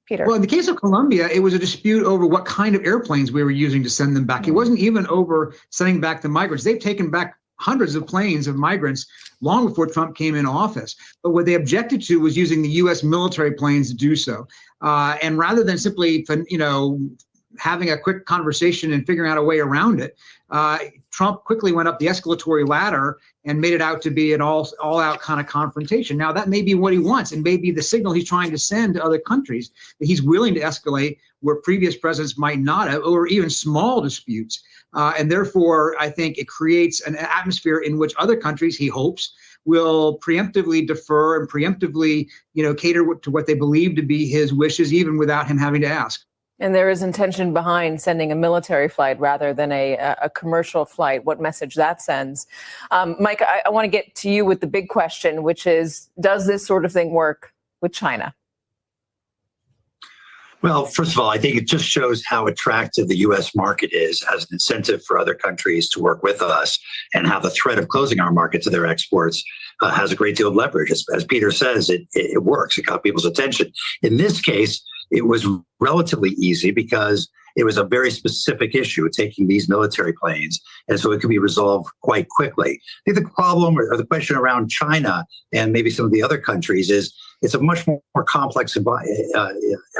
Peter. Well, in the case of Colombia, it was a dispute over what kind of airplanes we were using to send them back. It wasn't even over sending back the migrants. They've taken back hundreds of planes of migrants long before Trump came in office. But what they objected to was using the U.S. military planes to do so. And rather than simply, having a quick conversation and figuring out a way around it, Trump quickly went up the escalatory ladder and made it out to be an all-out kind of confrontation. Now, that may be what he wants, and may be the signal he's trying to send to other countries, that he's willing to escalate where previous presidents might not have, or even small disputes. And therefore, I think it creates an atmosphere in which other countries, he hopes, will preemptively defer and preemptively, cater to what they believe to be his wishes, even without him having to ask. And there is intention behind sending a military flight rather than a commercial flight. What message that sends? Mike, I want to get to you with the big question, which is, does this sort of thing work with China? Well, first of all, I think it just shows how attractive the U.S. market is as an incentive for other countries to work with us, and how the threat of closing our market to their exports has a great deal of leverage. As Peter says, it works. It got people's attention. In this case, it was relatively easy because it was a very specific issue, taking these military planes, and so it could be resolved quite quickly. I think the problem or the question around China and maybe some of the other countries is it's a much more complex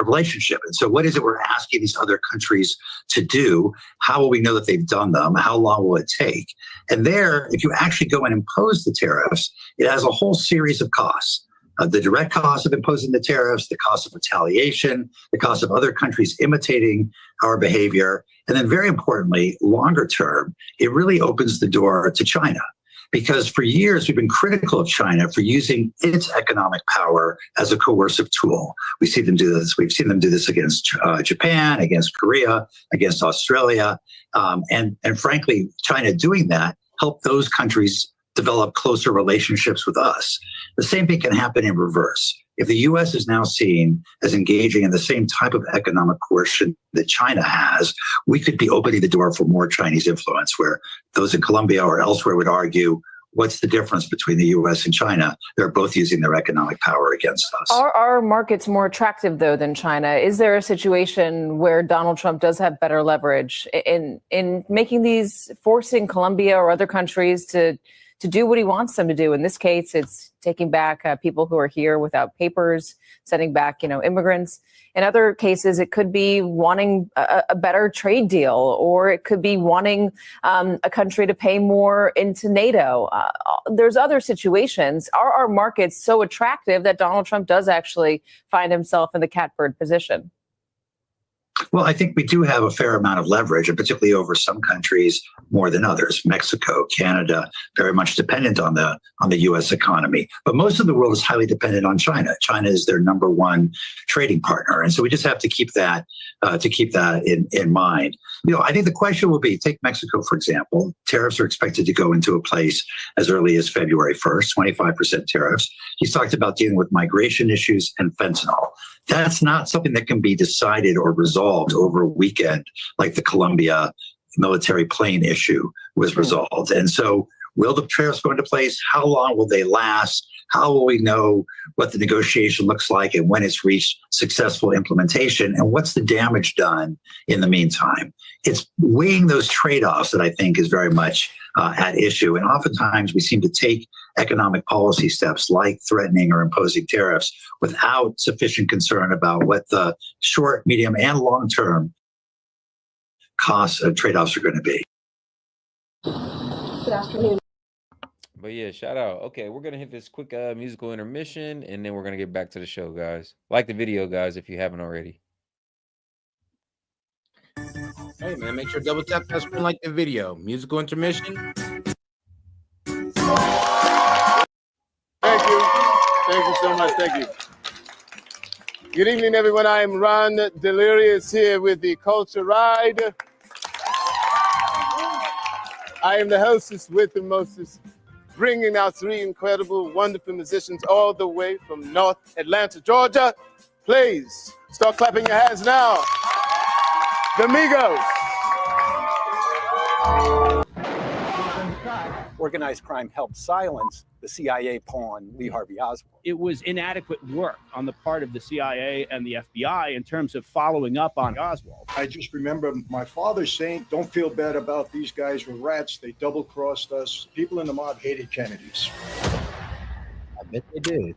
relationship. And so what is it we're asking these other countries to do? How will we know that they've done them? How long will it take? And there, if you actually go and impose the tariffs, it has a whole series of costs. The direct cost of imposing the tariffs, the cost of retaliation, the cost of other countries imitating our behavior. And then very importantly, longer term, it really opens the door to China. Because for years, we've been critical of China for using its economic power as a coercive tool. We see them do this. We've seen them do this against Japan, against Korea, against Australia. And frankly, China doing that helped those countries develop closer relationships with us. The same thing can happen in reverse. If the U.S. is now seen as engaging in the same type of economic coercion that China has, we could be opening the door for more Chinese influence, where those in Colombia or elsewhere would argue, what's the difference between the U.S. and China? They're both using their economic power against us. Are our markets more attractive, though, than China? Is there a situation where Donald Trump does have better leverage in making these, forcing Colombia or other countries to do what he wants them to do? In this case, it's taking back people who are here without papers, sending back, immigrants. In other cases, it could be wanting a better trade deal, or it could be wanting a country to pay more into NATO. There's other situations. Are our markets so attractive that Donald Trump does actually find himself in the catbird position? Well, I think we do have a fair amount of leverage, and particularly over some countries more than others. Mexico, Canada, very much dependent on the U.S. economy. But most of the world is highly dependent on China. China is their number one trading partner, and so we just have to keep that in mind. I think the question will be: take Mexico for example. Tariffs are expected to go into place as early as February 1st, 25% tariffs. He's talked about dealing with migration issues and fentanyl. That's not something that can be decided or resolved over a weekend like the Colombia military plane issue was resolved. And so will the tariffs go into place? How long will they last? How will we know what the negotiation looks like and when it's reached successful implementation? And what's the damage done in the meantime? It's weighing those trade-offs that I think is very much at issue. And oftentimes we seem to take economic policy steps like threatening or imposing tariffs without sufficient concern about what the short, medium, and long-term costs of trade-offs are going to be. Good afternoon. But yeah, shout out. Okay, we're going to hit this quick musical intermission, and then we're going to get back to the show, guys. Like the video, guys, if you haven't already. Hey, man, make sure double tap that screen like the video. Musical intermission. Thank you. Thank you so much. Thank you. Good evening, everyone. I am Ron Delirious here with the Culture Ride. I am the hostess with the mostest, bringing out three incredible, wonderful musicians all the way from North Atlanta, Georgia. Please start clapping your hands now. The Migos. Organized crime helped silence the CIA pawn, Lee Harvey Oswald. It was inadequate work on the part of the CIA and the FBI in terms of following up on Oswald. I just remember my father saying, don't feel bad about these guys were rats. They double-crossed us. People in the mob hated Kennedys. I bet they did.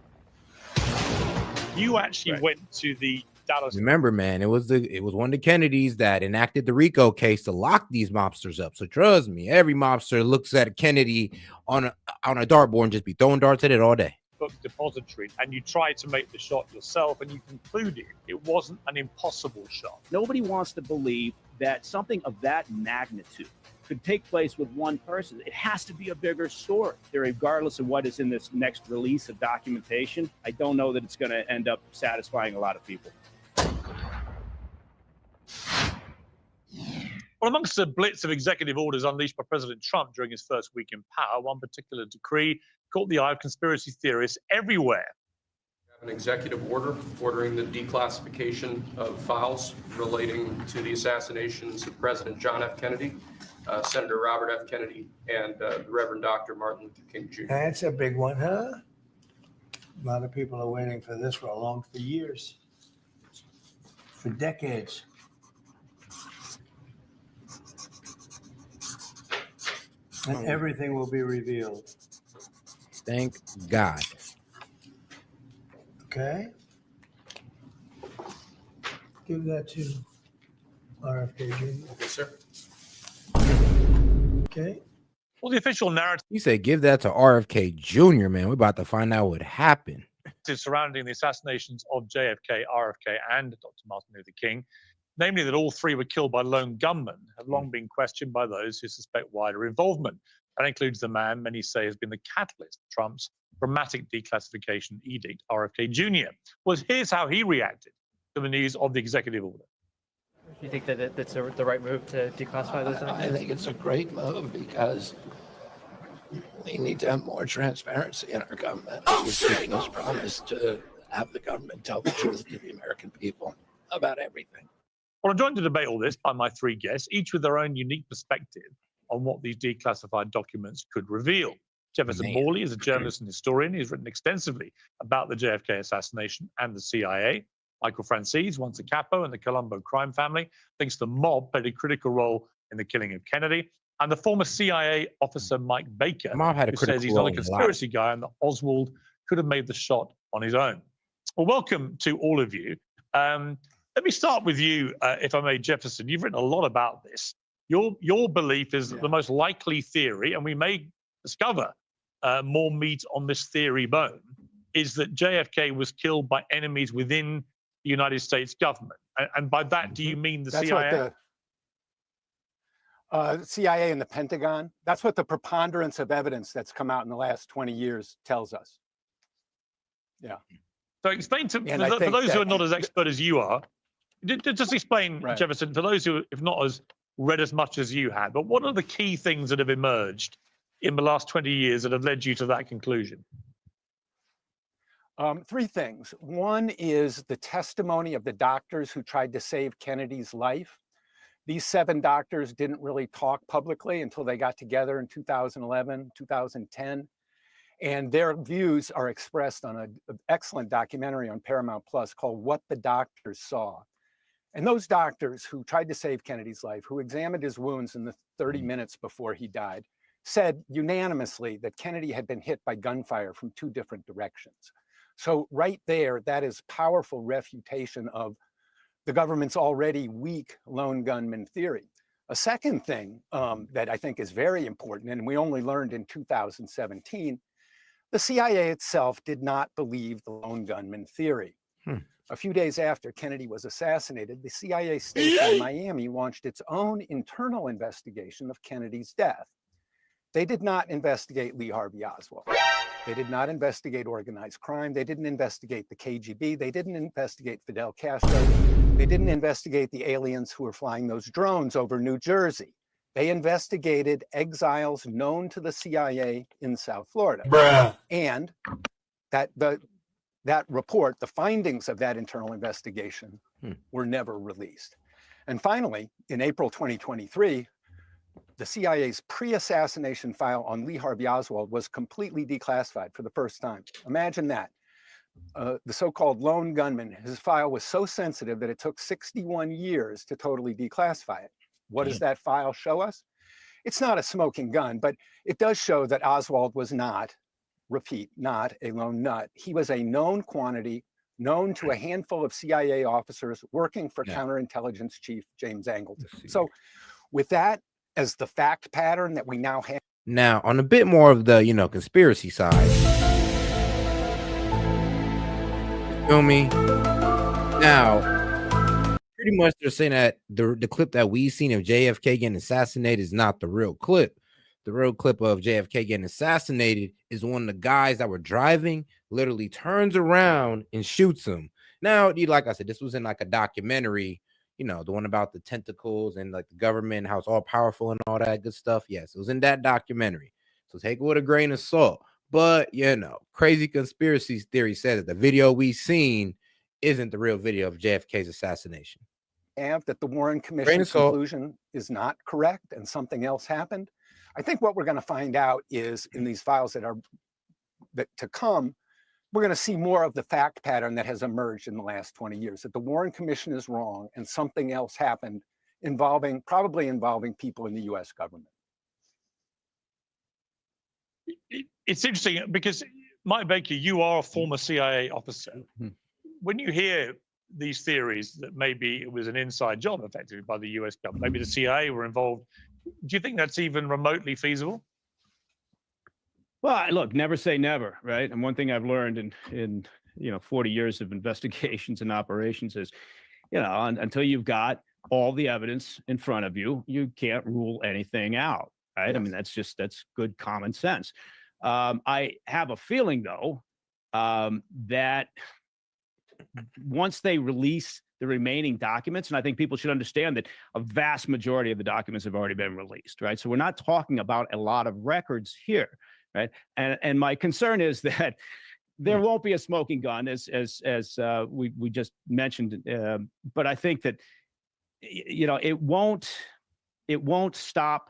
You actually went to the Dallas. Remember, man, it was one of the Kennedys that enacted the RICO case to lock these mobsters up. So trust me, every mobster looks at a Kennedy on a dartboard and just be throwing darts at it all day. Book depository, and you tried to make the shot yourself, and you concluded it wasn't an impossible shot. Nobody wants to believe that something of that magnitude could take place with one person. It has to be a bigger story. Regardless of what is in this next release of documentation, I don't know that it's going to end up satisfying a lot of people. Well, amongst the blitz of executive orders unleashed by President Trump during his first week in power, one particular decree caught the eye of conspiracy theorists everywhere. An executive order ordering the declassification of files relating to the assassinations of President John F. Kennedy, Senator Robert F. Kennedy, and the Reverend Dr. Martin Luther King Jr. That's a big one, huh? A lot of people are waiting for this for years, for decades. And everything will be revealed. Thank God. Okay. Give that to RFK Jr. Yes, sir. Okay. Well, the official narrative. He said, give that to RFK Jr., man. We're about to find out what happened. Surrounding the assassinations of JFK, RFK, and Dr. Martin Luther King, namely that all three were killed by lone gunmen, have long been questioned by those who suspect wider involvement. That includes the man many say has been the catalyst of Trump's dramatic declassification edict, RFK Jr. Well, here's how he reacted to the news of the executive order. Do you think that that's the right move to declassify those things? I think it's a great move because we need to have more transparency in our government. He's keeping his promise to have the government tell the truth to the American people about everything. Well, I'm joined to debate all this by my three guests, each with their own unique perspective on what these declassified documents could reveal. Jefferson Morley is a journalist and historian. He's written extensively about the JFK assassination and the CIA. Michael Franzese, once a capo in the Colombo crime family, thinks the mob played a critical role in the killing of Kennedy. And the former CIA officer Mike Baker, who says he's not a conspiracy guy and that Oswald could have made the shot on his own. Well, welcome to all of you. Let me start with you, if I may, Jefferson. You've written a lot about this. Your belief is that the most likely theory, and we may discover more meat on this theory bone, is that JFK was killed by enemies within the United States government. And by that, do you mean the CIA? The CIA and the Pentagon. That's what the preponderance of evidence that's come out in the last 20 years tells us. Yeah. So explain to for those who are not as expert as you are, just explain, Jefferson, for those who have not as read as much as you had, but what are the key things that have emerged in the last 20 years that have led you to that conclusion? Three things. One is the testimony of the doctors who tried to save Kennedy's life. These 7 doctors didn't really talk publicly until they got together in 2011, 2010. And their views are expressed on an excellent documentary on Paramount Plus called What the Doctors Saw. And those doctors who tried to save Kennedy's life, who examined his wounds in the 30 minutes before he died, said unanimously that Kennedy had been hit by gunfire from 2 different directions. So right there, that is powerful refutation of the government's already weak lone gunman theory. A second thing that I think is very important, and we only learned in 2017, the CIA itself did not believe the lone gunman theory. A few days after Kennedy was assassinated, the CIA station in Miami launched its own internal investigation of Kennedy's death. They did not investigate Lee Harvey Oswald. They did not investigate organized crime. They didn't investigate the KGB. They didn't investigate Fidel Castro. They didn't investigate the aliens who were flying those drones over New Jersey. They investigated exiles known to the CIA in South Florida. And that report, the findings of that internal investigation were never released. And finally, in April 2023, the CIA's pre-assassination file on Lee Harvey Oswald was completely declassified for the first time. Imagine that. The so-called lone gunman, his file was so sensitive that it took 61 years to totally declassify it. What does that file show us? It's not a smoking gun, but it does show that Oswald was not, repeat, not a lone nut. He was a known quantity, known to a handful of CIA officers working for counterintelligence chief James Angleton. So with that as the fact pattern that we now have. Now, on a bit more of the, conspiracy side. Feel me? Now, pretty much they're saying that the clip that we've seen of JFK getting assassinated is not the real clip. The real clip of JFK getting assassinated is one of the guys that were driving literally turns around and shoots him. Now, like I said, this was in like a documentary, the one about the tentacles and like the government, how it's all powerful and all that good stuff. Yes, it was in that documentary. So take it with a grain of salt. But, crazy conspiracy theory says that the video we've seen isn't the real video of JFK's assassination. That the Warren Commission's conclusion is not correct and something else happened. I think what we're going to find out is in these files that to come, we're going to see more of the fact pattern that has emerged in the last 20 years, that the Warren Commission is wrong and something else happened probably involving people in the US government. It's interesting because, Mike Baker, you are a former CIA officer. When you hear these theories that maybe it was an inside job effectively by the US government, maybe the CIA were involved, do you think that's even remotely feasible? Well, look, never say never, right? And one thing I've learned in 40 years of investigations and operations is, until you've got all the evidence in front of you, you can't rule anything out, right? Yes. I mean, that's good common sense. I have a feeling, though, that once they release the remaining documents, and I think people should understand that a vast majority of the documents have already been released, right? So we're not talking about a lot of records here. Right. And my concern is that there won't be a smoking gun, as we just mentioned. But I think that, it won't stop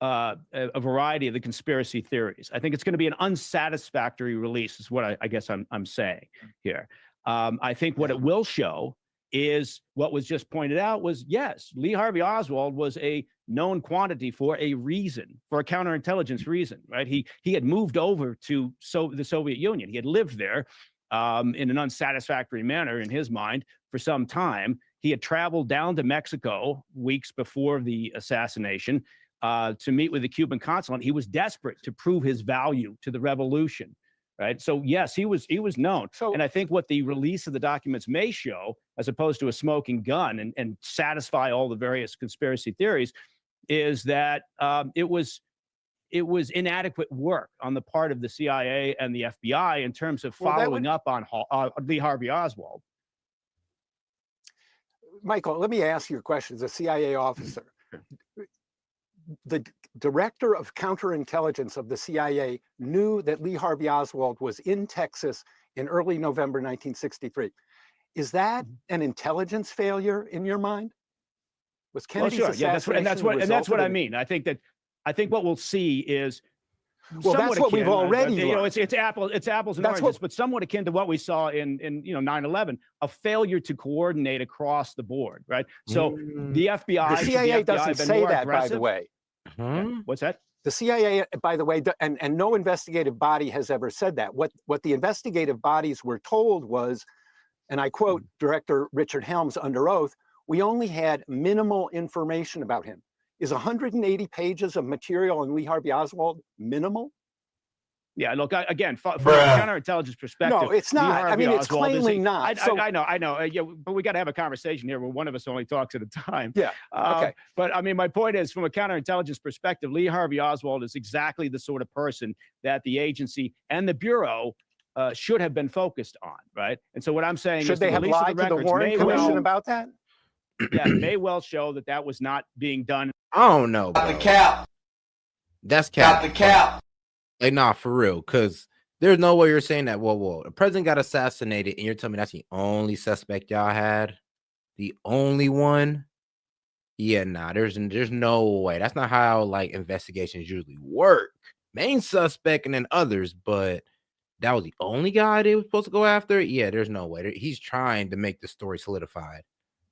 a variety of the conspiracy theories. I think it's going to be an unsatisfactory release, is what I guess I'm saying here. I think what it will show is what was just pointed out was, yes, Lee Harvey Oswald was a known quantity for a reason, for a counterintelligence reason, right? He had moved over to the Soviet Union. He had lived there in an unsatisfactory manner in his mind for some time. He had traveled down to Mexico weeks before the assassination to meet with the Cuban consulate. He was desperate to prove his value to the revolution. Right. So, yes, he was known. And I think what the release of the documents may show, as opposed to a smoking gun and satisfy all the various conspiracy theories, is that it was inadequate work on the part of the CIA and the FBI in terms of following up on Lee Harvey Oswald. Michael, let me ask you a question as a CIA officer. The director of counterintelligence of the CIA knew that Lee Harvey Oswald was in Texas in early November 1963. Is that an intelligence failure in your mind? Was Kennedy's assassination that's what I mean. I think what we'll see is that's what we've already learned. It's apples and oranges, but somewhat akin to what we saw in 9/11, a failure to coordinate across the board, right? So the FBI, the CIA doesn't say that, by the way. Yeah. What's that? The CIA, by the way, and no investigative body has ever said that. What the investigative bodies were told was, and I quote Director Richard Helms under oath, "We only had minimal information about him." Is 180 pages of material on Lee Harvey Oswald minimal? Yeah, look, again, from a counterintelligence perspective, no, it's not. I mean, it's plainly not. I know. Yeah, but we got to have a conversation here where one of us only talks at a time. Yeah. Okay. But I mean, my point is, from a counterintelligence perspective, Lee Harvey Oswald is exactly the sort of person that the agency and the Bureau should have been focused on, right? And so what I'm saying should is, they have lied to the Warren Commission about that? Yeah, may well show that was not being done. I don't know, bro. The cap. That's cap. Got the cap. Like, nah, for real, because there's no way you're saying that. Whoa, the president got assassinated, and you're telling me that's the only suspect y'all had, the only one. Yeah, nah, there's no way. That's not how like investigations usually work. Main suspect and then others, but that was the only guy they were supposed to go after. Yeah, there's no way. He's trying to make the story solidified.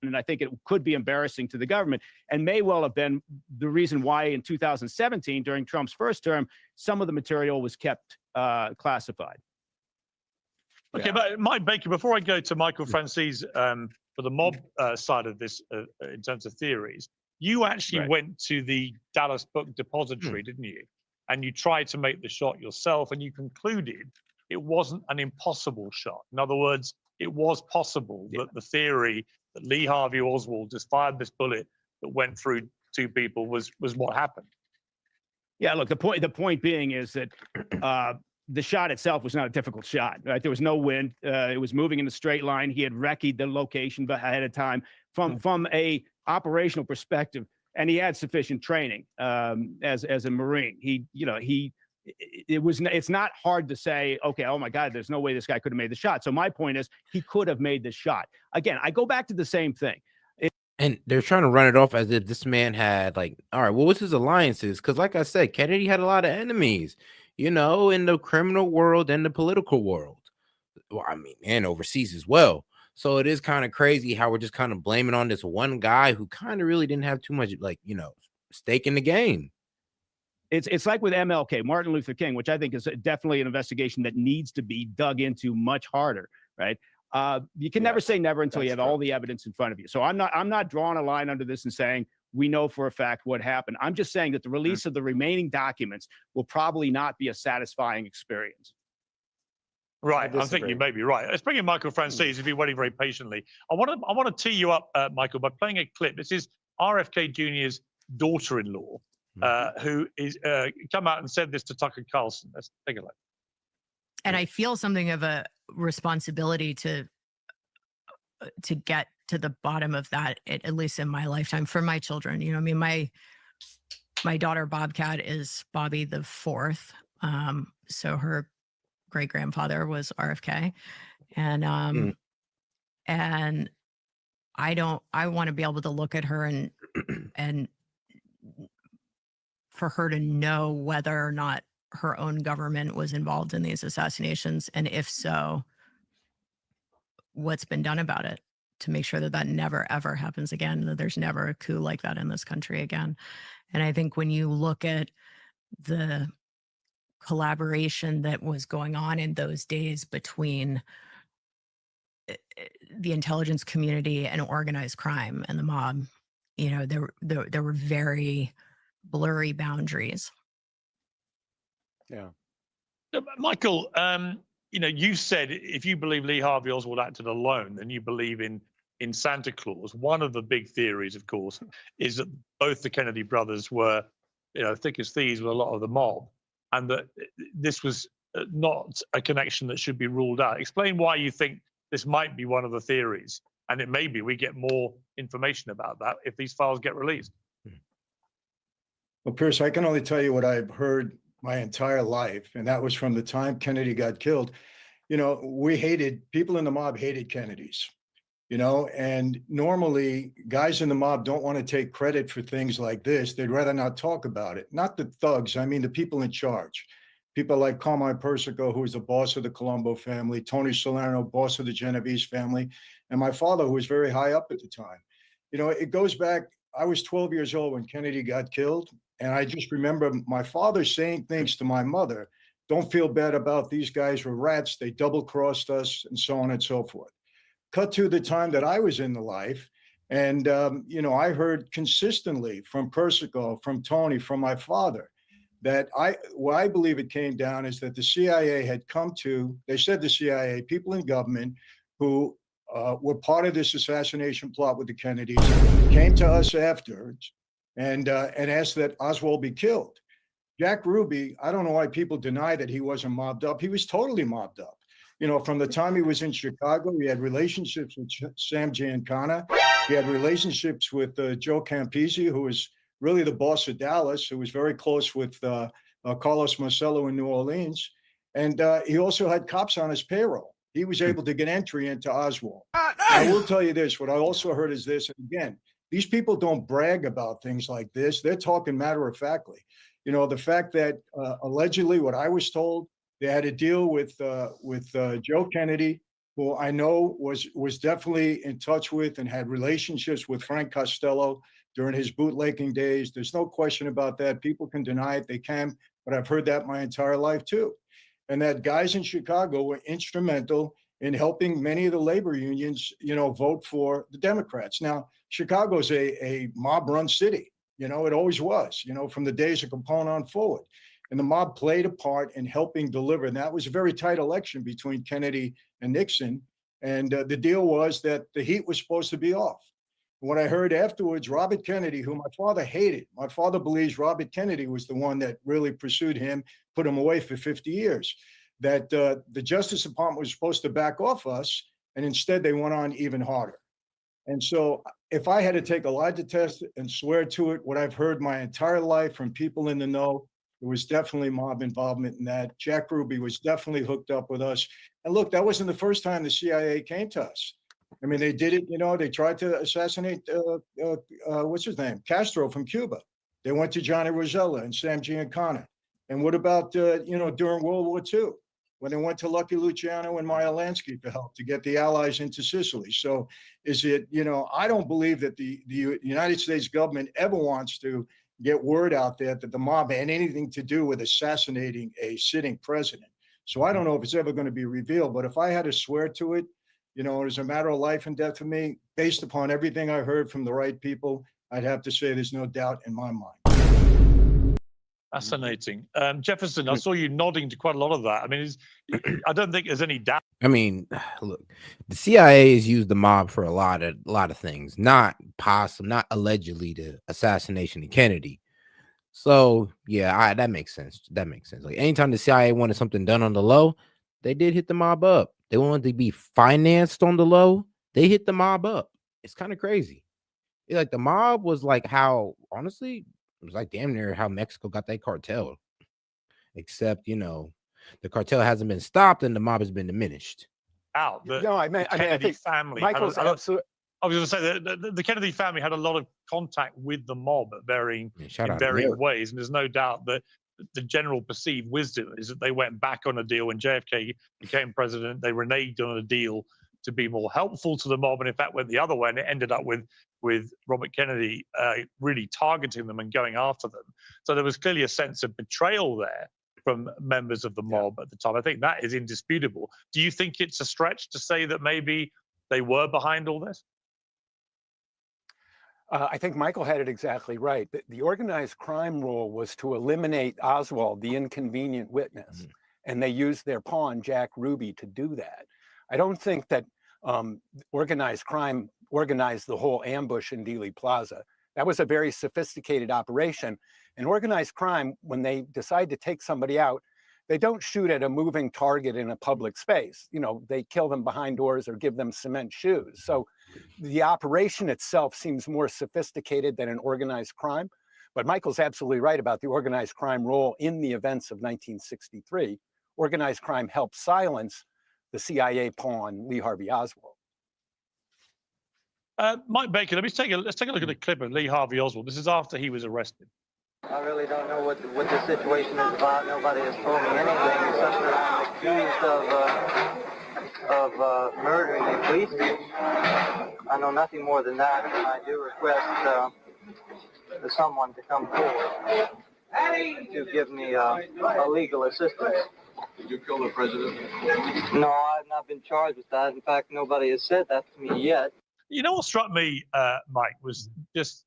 And I think it could be embarrassing to the government and may well have been the reason why in 2017, during Trump's first term, some of the material was kept classified. Okay, but Mike Baker, before I go to Michael Francis for the mob side of this in terms of theories, you actually went to the Dallas Book Depository, didn't you? And you tried to make the shot yourself, and you concluded it wasn't an impossible shot. In other words, it was possible that the theory that Lee Harvey Oswald just fired this bullet that went through two people was what happened. Yeah, look, the point being is that the shot itself was not a difficult shot, right? There was no wind. It was moving in a straight line. He had recce'd the location ahead of time from a operational perspective, and he had sufficient training as a Marine. It's not hard to say, okay, oh my God, there's no way this guy could have made the shot. So my point is, he could have made the shot. Again, I go back to the same thing. And they're trying to run it off as if this man had all right, what was his alliances? Because like I said, Kennedy had a lot of enemies, in the criminal world and the political world. Well, I mean, and overseas as well. So it is kind of crazy how we're just kind of blaming on this one guy who kind of really didn't have too much, stake in the game. It's like with MLK, Martin Luther King, which I think is definitely an investigation that needs to be dug into much harder, right? You can never say never until you have all the evidence in front of you. So I'm not drawing a line under this and saying we know for a fact what happened. I'm just saying that the release of the remaining documents will probably not be a satisfying experience. Right, I think you may be right. Let's bring in Michael Francis, who's been waiting very patiently. I want to tee you up, Michael, by playing a clip. This is RFK Jr.'s daughter-in-law, who is come out and said this to Tucker Carlson. Let's take a look. And I feel something of a responsibility to get to the bottom of that, at least in my lifetime, for my children. My daughter Bobcat is Bobby the Fourth. So her great grandfather was RFK, and I want to be able to look at her and for her to know whether or not her own government was involved in these assassinations, and if so, what's been done about it to make sure that that never ever happens again, that there's never a coup like that in this country again. And I think when you look at the collaboration that was going on in those days between the intelligence community and organized crime and the mob, you know, there were very blurry boundaries. Yeah. Michael, you know, you said if you believe Lee Harvey Oswald acted alone, then you believe in Santa Claus. One of the big theories, of course, is that both the Kennedy brothers were, you know, thick as thieves with a lot of the mob, and that this was not a connection that should be ruled out. Explain why you think this might be one of the theories, and it may be we get more information about that if these files get released. Well, Pierce, I can only tell you what I've heard my entire life, and that was from the time Kennedy got killed. You know, people in the mob hated Kennedys, you know, and normally guys in the mob don't want to take credit for things like this. They'd rather not talk about it. Not the thugs, I mean the people in charge. People like Carmine Persico, who was the boss of the Colombo family, Tony Salerno, boss of the Genovese family, and my father, who was very high up at the time. You know, it goes back, I was 12 years old when Kennedy got killed. And I just remember my father saying things to my mother, don't feel bad about these guys were rats, they double-crossed us, and so on and so forth. Cut to the time that I was in the life, and you know, I heard consistently from Persico, from Tony, from my father, that what I believe it came down is that the CIA had come to, they said the CIA, people in government who were part of this assassination plot with the Kennedys, came to us afterwards and asked that Oswald be killed. Jack Ruby, I don't know why people deny that he wasn't mobbed up. He was totally mobbed up. You know, from the time he was in Chicago, he had relationships with Sam Giancana. He had relationships with Joe Campisi, who was really the boss of Dallas, who was very close with Carlos Marcello in New Orleans. And he also had cops on his payroll. He was able to get entry into Oswald. I will tell you this, what I also heard is this, and again, these people don't brag about things like this. They're talking matter-of-factly. You know, the fact that allegedly, what I was told, they had a deal with Joe Kennedy, who I know was definitely in touch with and had relationships with Frank Costello during his bootlegging days. There's no question about that. People can deny it, they can, but I've heard that my entire life too. And that guys in Chicago were instrumental in helping many of the labor unions, you know, vote for the Democrats. Now, Chicago's a mob-run city. You know, it always was, you know, from the days of Capone on forward. And the mob played a part in helping deliver. And that was a very tight election between Kennedy and Nixon. And the deal was that the heat was supposed to be off. What I heard afterwards, Robert Kennedy, who my father hated, my father believes Robert Kennedy was the one that really pursued him, put him away for 50 years, that the Justice Department was supposed to back off us, and instead they went on even harder. And so if I had to take a lie detector and swear to it, what I've heard my entire life from people in the know, there was definitely mob involvement in that. Jack Ruby was definitely hooked up with us. And look, that wasn't the first time the CIA came to us. I mean, they did it, you know, they tried to assassinate, what's his name? Castro from Cuba. They went to Johnny Rosella and Sam Giancana. And what about, you know, during World War II, when they went to Lucky Luciano and Meyer Lansky for help to get the Allies into Sicily? So is it, you know, I don't believe that the United States government ever wants to get word out there that the mob had anything to do with assassinating a sitting president. So I don't know if it's ever going to be revealed, but if I had to swear to it, you know, it was a matter of life and death for me, based upon everything I heard from the right people, I'd have to say there's no doubt in my mind. Fascinating. Jefferson, I saw you nodding to quite a lot of that. I mean, I don't think there's any doubt. I mean, look, the CIA has used the mob for a lot of things, not allegedly the assassination of Kennedy. So yeah, that makes sense. That makes sense. Like anytime the CIA wanted something done on the low, they did hit the mob up. They wanted to be financed on the low, they hit the mob up. It's kind of crazy. Like the mob was like how, honestly, it was like damn near how Mexico got that cartel. Except, you know, the cartel hasn't been stopped and the mob has been diminished. Out. No, I mean, I think family. Michael's absolutely. I was going to say that the Kennedy family had a lot of contact with the mob at varying Shout in out to varying them. ways, and there's no doubt that the general perceived wisdom is that they went back on a deal when JFK became president. They reneged on a deal to be more helpful to the mob, and in fact went the other way, and it ended up with Robert Kennedy really targeting them and going after them. So there was clearly a sense of betrayal there from members of the mob at the time. I think that is indisputable. Do you think it's a stretch to say that maybe they were behind all this? I think Michael had it exactly right. The organized crime rule was to eliminate Oswald, the inconvenient witness, and they used their pawn, Jack Ruby, to do that. I don't think that organized crime organized the whole ambush in Dealey Plaza. That was a very sophisticated operation. And organized crime, when they decide to take somebody out, they don't shoot at a moving target in a public space. You know, they kill them behind doors or give them cement shoes. So the operation itself seems more sophisticated than an organized crime. But Michael's absolutely right about the organized crime role in the events of 1963. Organized crime helped silence the CIA pawn, Lee Harvey Oswald. Mike Baker, let's take a look at a clip of Lee Harvey Oswald. This is after he was arrested. I really don't know what the situation is about. Nobody has told me anything except that I'm accused of murdering a policeman. I know nothing more than that, and I do request someone to come forward to give me a legal assistance. Did you kill the president? No, I've not been charged with that. In fact, nobody has said that to me yet. You know what struck me, Mike, was just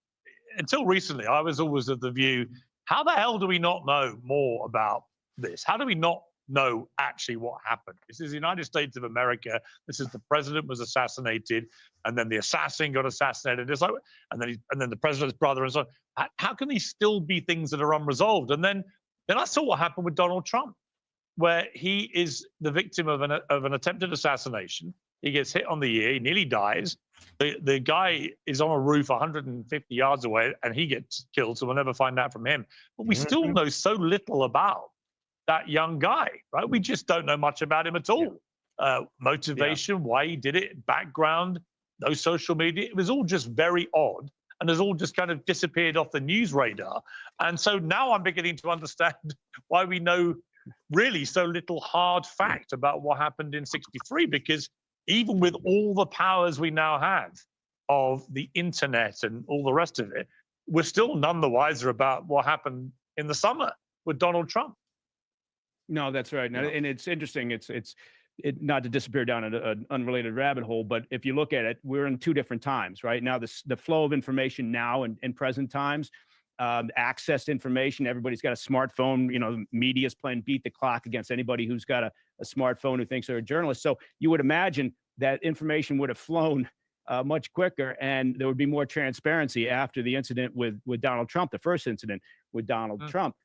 until recently, I was always of the view, how the hell do we not know more about this? How do we not know actually what happened? This is the United States of America. This is the president was assassinated, and then the assassin got assassinated. It's like, and then the president's brother and so on. How can these still be things that are unresolved? And then I saw what happened with Donald Trump, where he is the victim of an attempted assassination. He gets hit on the ear, he nearly dies. The guy is on a roof 150 yards away and he gets killed, so we'll never find out from him. But we still know so little about that young guy, right? We just don't know much about him at all. Motivation, why he did it, background, no social media. It was all just very odd and has all just kind of disappeared off the news radar. And so now I'm beginning to understand why we know really so little hard fact about what happened in '63, because even with all the powers we now have of the internet and all the rest of it, we're still none the wiser about what happened in the summer with Donald Trump. No, that's right. And it's interesting. It's not to disappear down an unrelated rabbit hole, but if you look at it, we're in two different times, right? Now, the flow of information now in present times, access to information. Everybody's got a smartphone. You know, media's playing beat the clock against anybody who's got a smartphone who thinks they're a journalist. So you would imagine that information would have flown much quicker, and there would be more transparency after the incident with Donald Trump, the first incident with Donald Trump.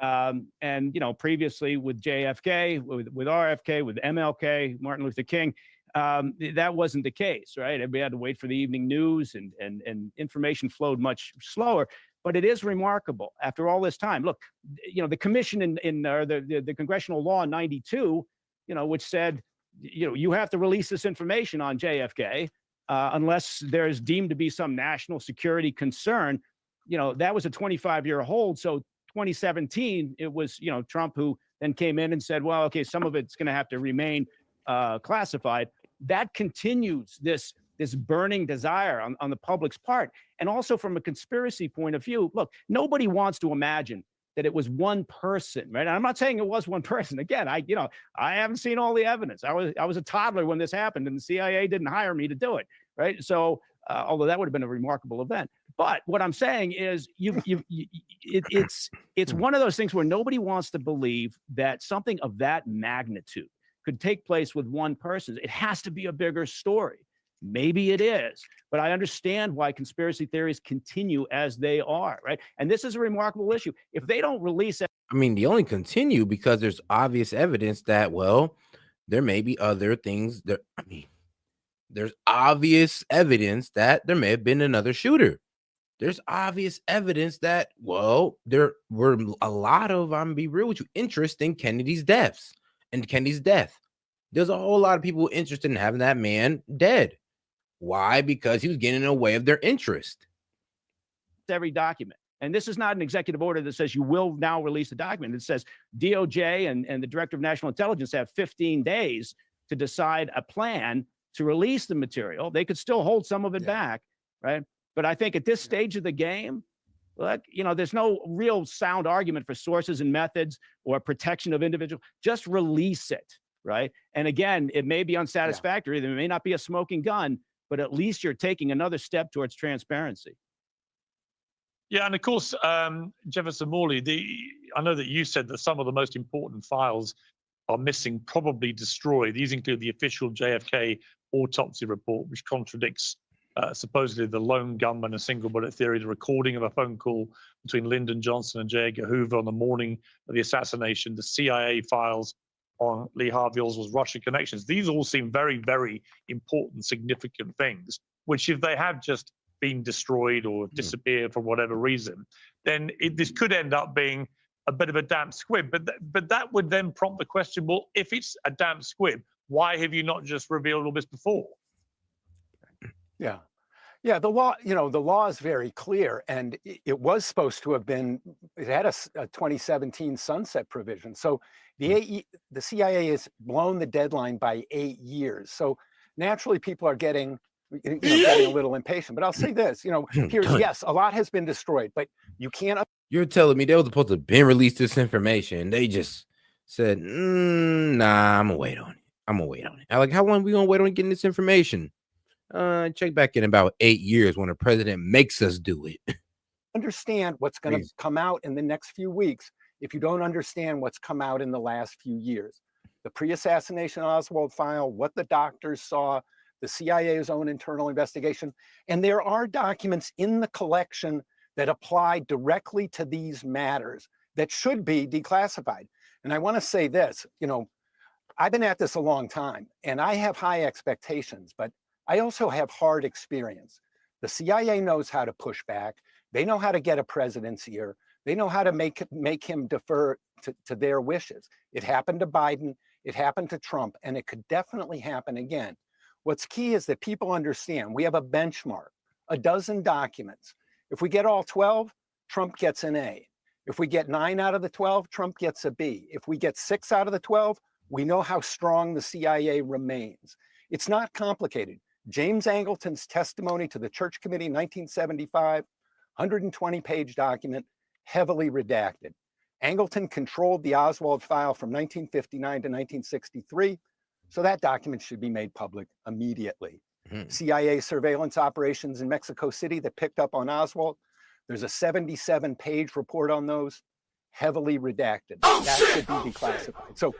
And, you know, previously with JFK, with RFK, with MLK, Martin Luther King, that wasn't the case, right? We had to wait for the evening news and information flowed much slower. But it is remarkable after all this time. Look, you know, the commission in the congressional law in '92, you know, which said, you know, you have to release this information on JFK unless there's deemed to be some national security concern. You know, that was a 25-year hold. So 2017, it was, you know, Trump who then came in and said, well, okay, some of it's going to have to remain classified. That continues this burning desire on the public's part. And also from a conspiracy point of view, look, nobody wants to imagine that it was one person, right? And I'm not saying it was one person. Again, I haven't seen all the evidence. I was a toddler when this happened, and the CIA didn't hire me to do it, right? So, although that would have been a remarkable event. But what I'm saying is, it's one of those things where nobody wants to believe that something of that magnitude could take place with one person. It has to be a bigger story. Maybe it is, but I understand why conspiracy theories continue as they are, right? And this is a remarkable issue. If they don't release it, I mean, they only continue because there's obvious evidence that, well, there may be other things that, I mean, there's obvious evidence that there may have been another shooter. There's obvious evidence that, well, there were a lot of, I'm gonna be real with you, interest in Kennedy's death. There's a whole lot of people interested in having that man dead. Why? Because he was getting in the way of their interest. Every document. And this is not an executive order that says you will now release the document. It says DOJ and the Director of National Intelligence have 15 days to decide a plan to release the material. They could still hold some of it back, right? But I think at this stage of the game, look, there's no real sound argument for sources and methods or protection of individuals. Just release it, right? And again, it may be unsatisfactory. There may not be a smoking gun, but at least you're taking another step towards transparency. Yeah, and of course, Jefferson Morley, I know that you said that some of the most important files are missing, probably destroyed. These include the official JFK autopsy report, which contradicts supposedly the lone gunman and single bullet theory, the recording of a phone call between Lyndon Johnson and J. Edgar Hoover on the morning of the assassination, the CIA files on Lee Harvey Oswald's Russia connections. These all seem very, very important, significant things, which if they have just been destroyed or disappeared for whatever reason, then this could end up being a bit of a damp squib. But that would then prompt the question, well, if it's a damp squib, why have you not just revealed all this before? Yeah. Yeah, the law, the law is very clear, and it was supposed to have been, it had a 2017 sunset provision. So the CIA has blown the deadline by 8 years. So naturally people are getting a little impatient. But I'll say this, Piers, yes, a lot has been destroyed, but you can't. You're telling me they were supposed to have been released this information. They just said, nah, I'm gonna wait on it. I'm like, how long are we gonna wait on getting this information? Check back in about 8 years when the president makes us do it. Understand what's going to come out in the next few weeks if you don't understand what's come out in the last few years. The pre-assassination Oswald file, what the doctors saw, the CIA's own internal investigation, and there are documents in the collection that apply directly to these matters that should be declassified. And I want to say this, I've been at this a long time and I have high expectations, but I also have hard experience. The CIA knows how to push back. They know how to get a president's ear. They know how to make him defer to their wishes. It happened to Biden, it happened to Trump, and it could definitely happen again. What's key is that people understand we have a benchmark, a dozen documents. If we get all 12, Trump gets an A. If we get 9 out of the 12, Trump gets a B. If we get 6 out of the 12, we know how strong the CIA remains. It's not complicated. James Angleton's testimony to the Church Committee, 1975, 120-page document, heavily redacted. Angleton controlled the Oswald file from 1959 to 1963, so that document should be made public immediately. CIA surveillance operations in Mexico City that picked up on Oswald, there's a 77-page report on those, heavily redacted. That should be declassified. So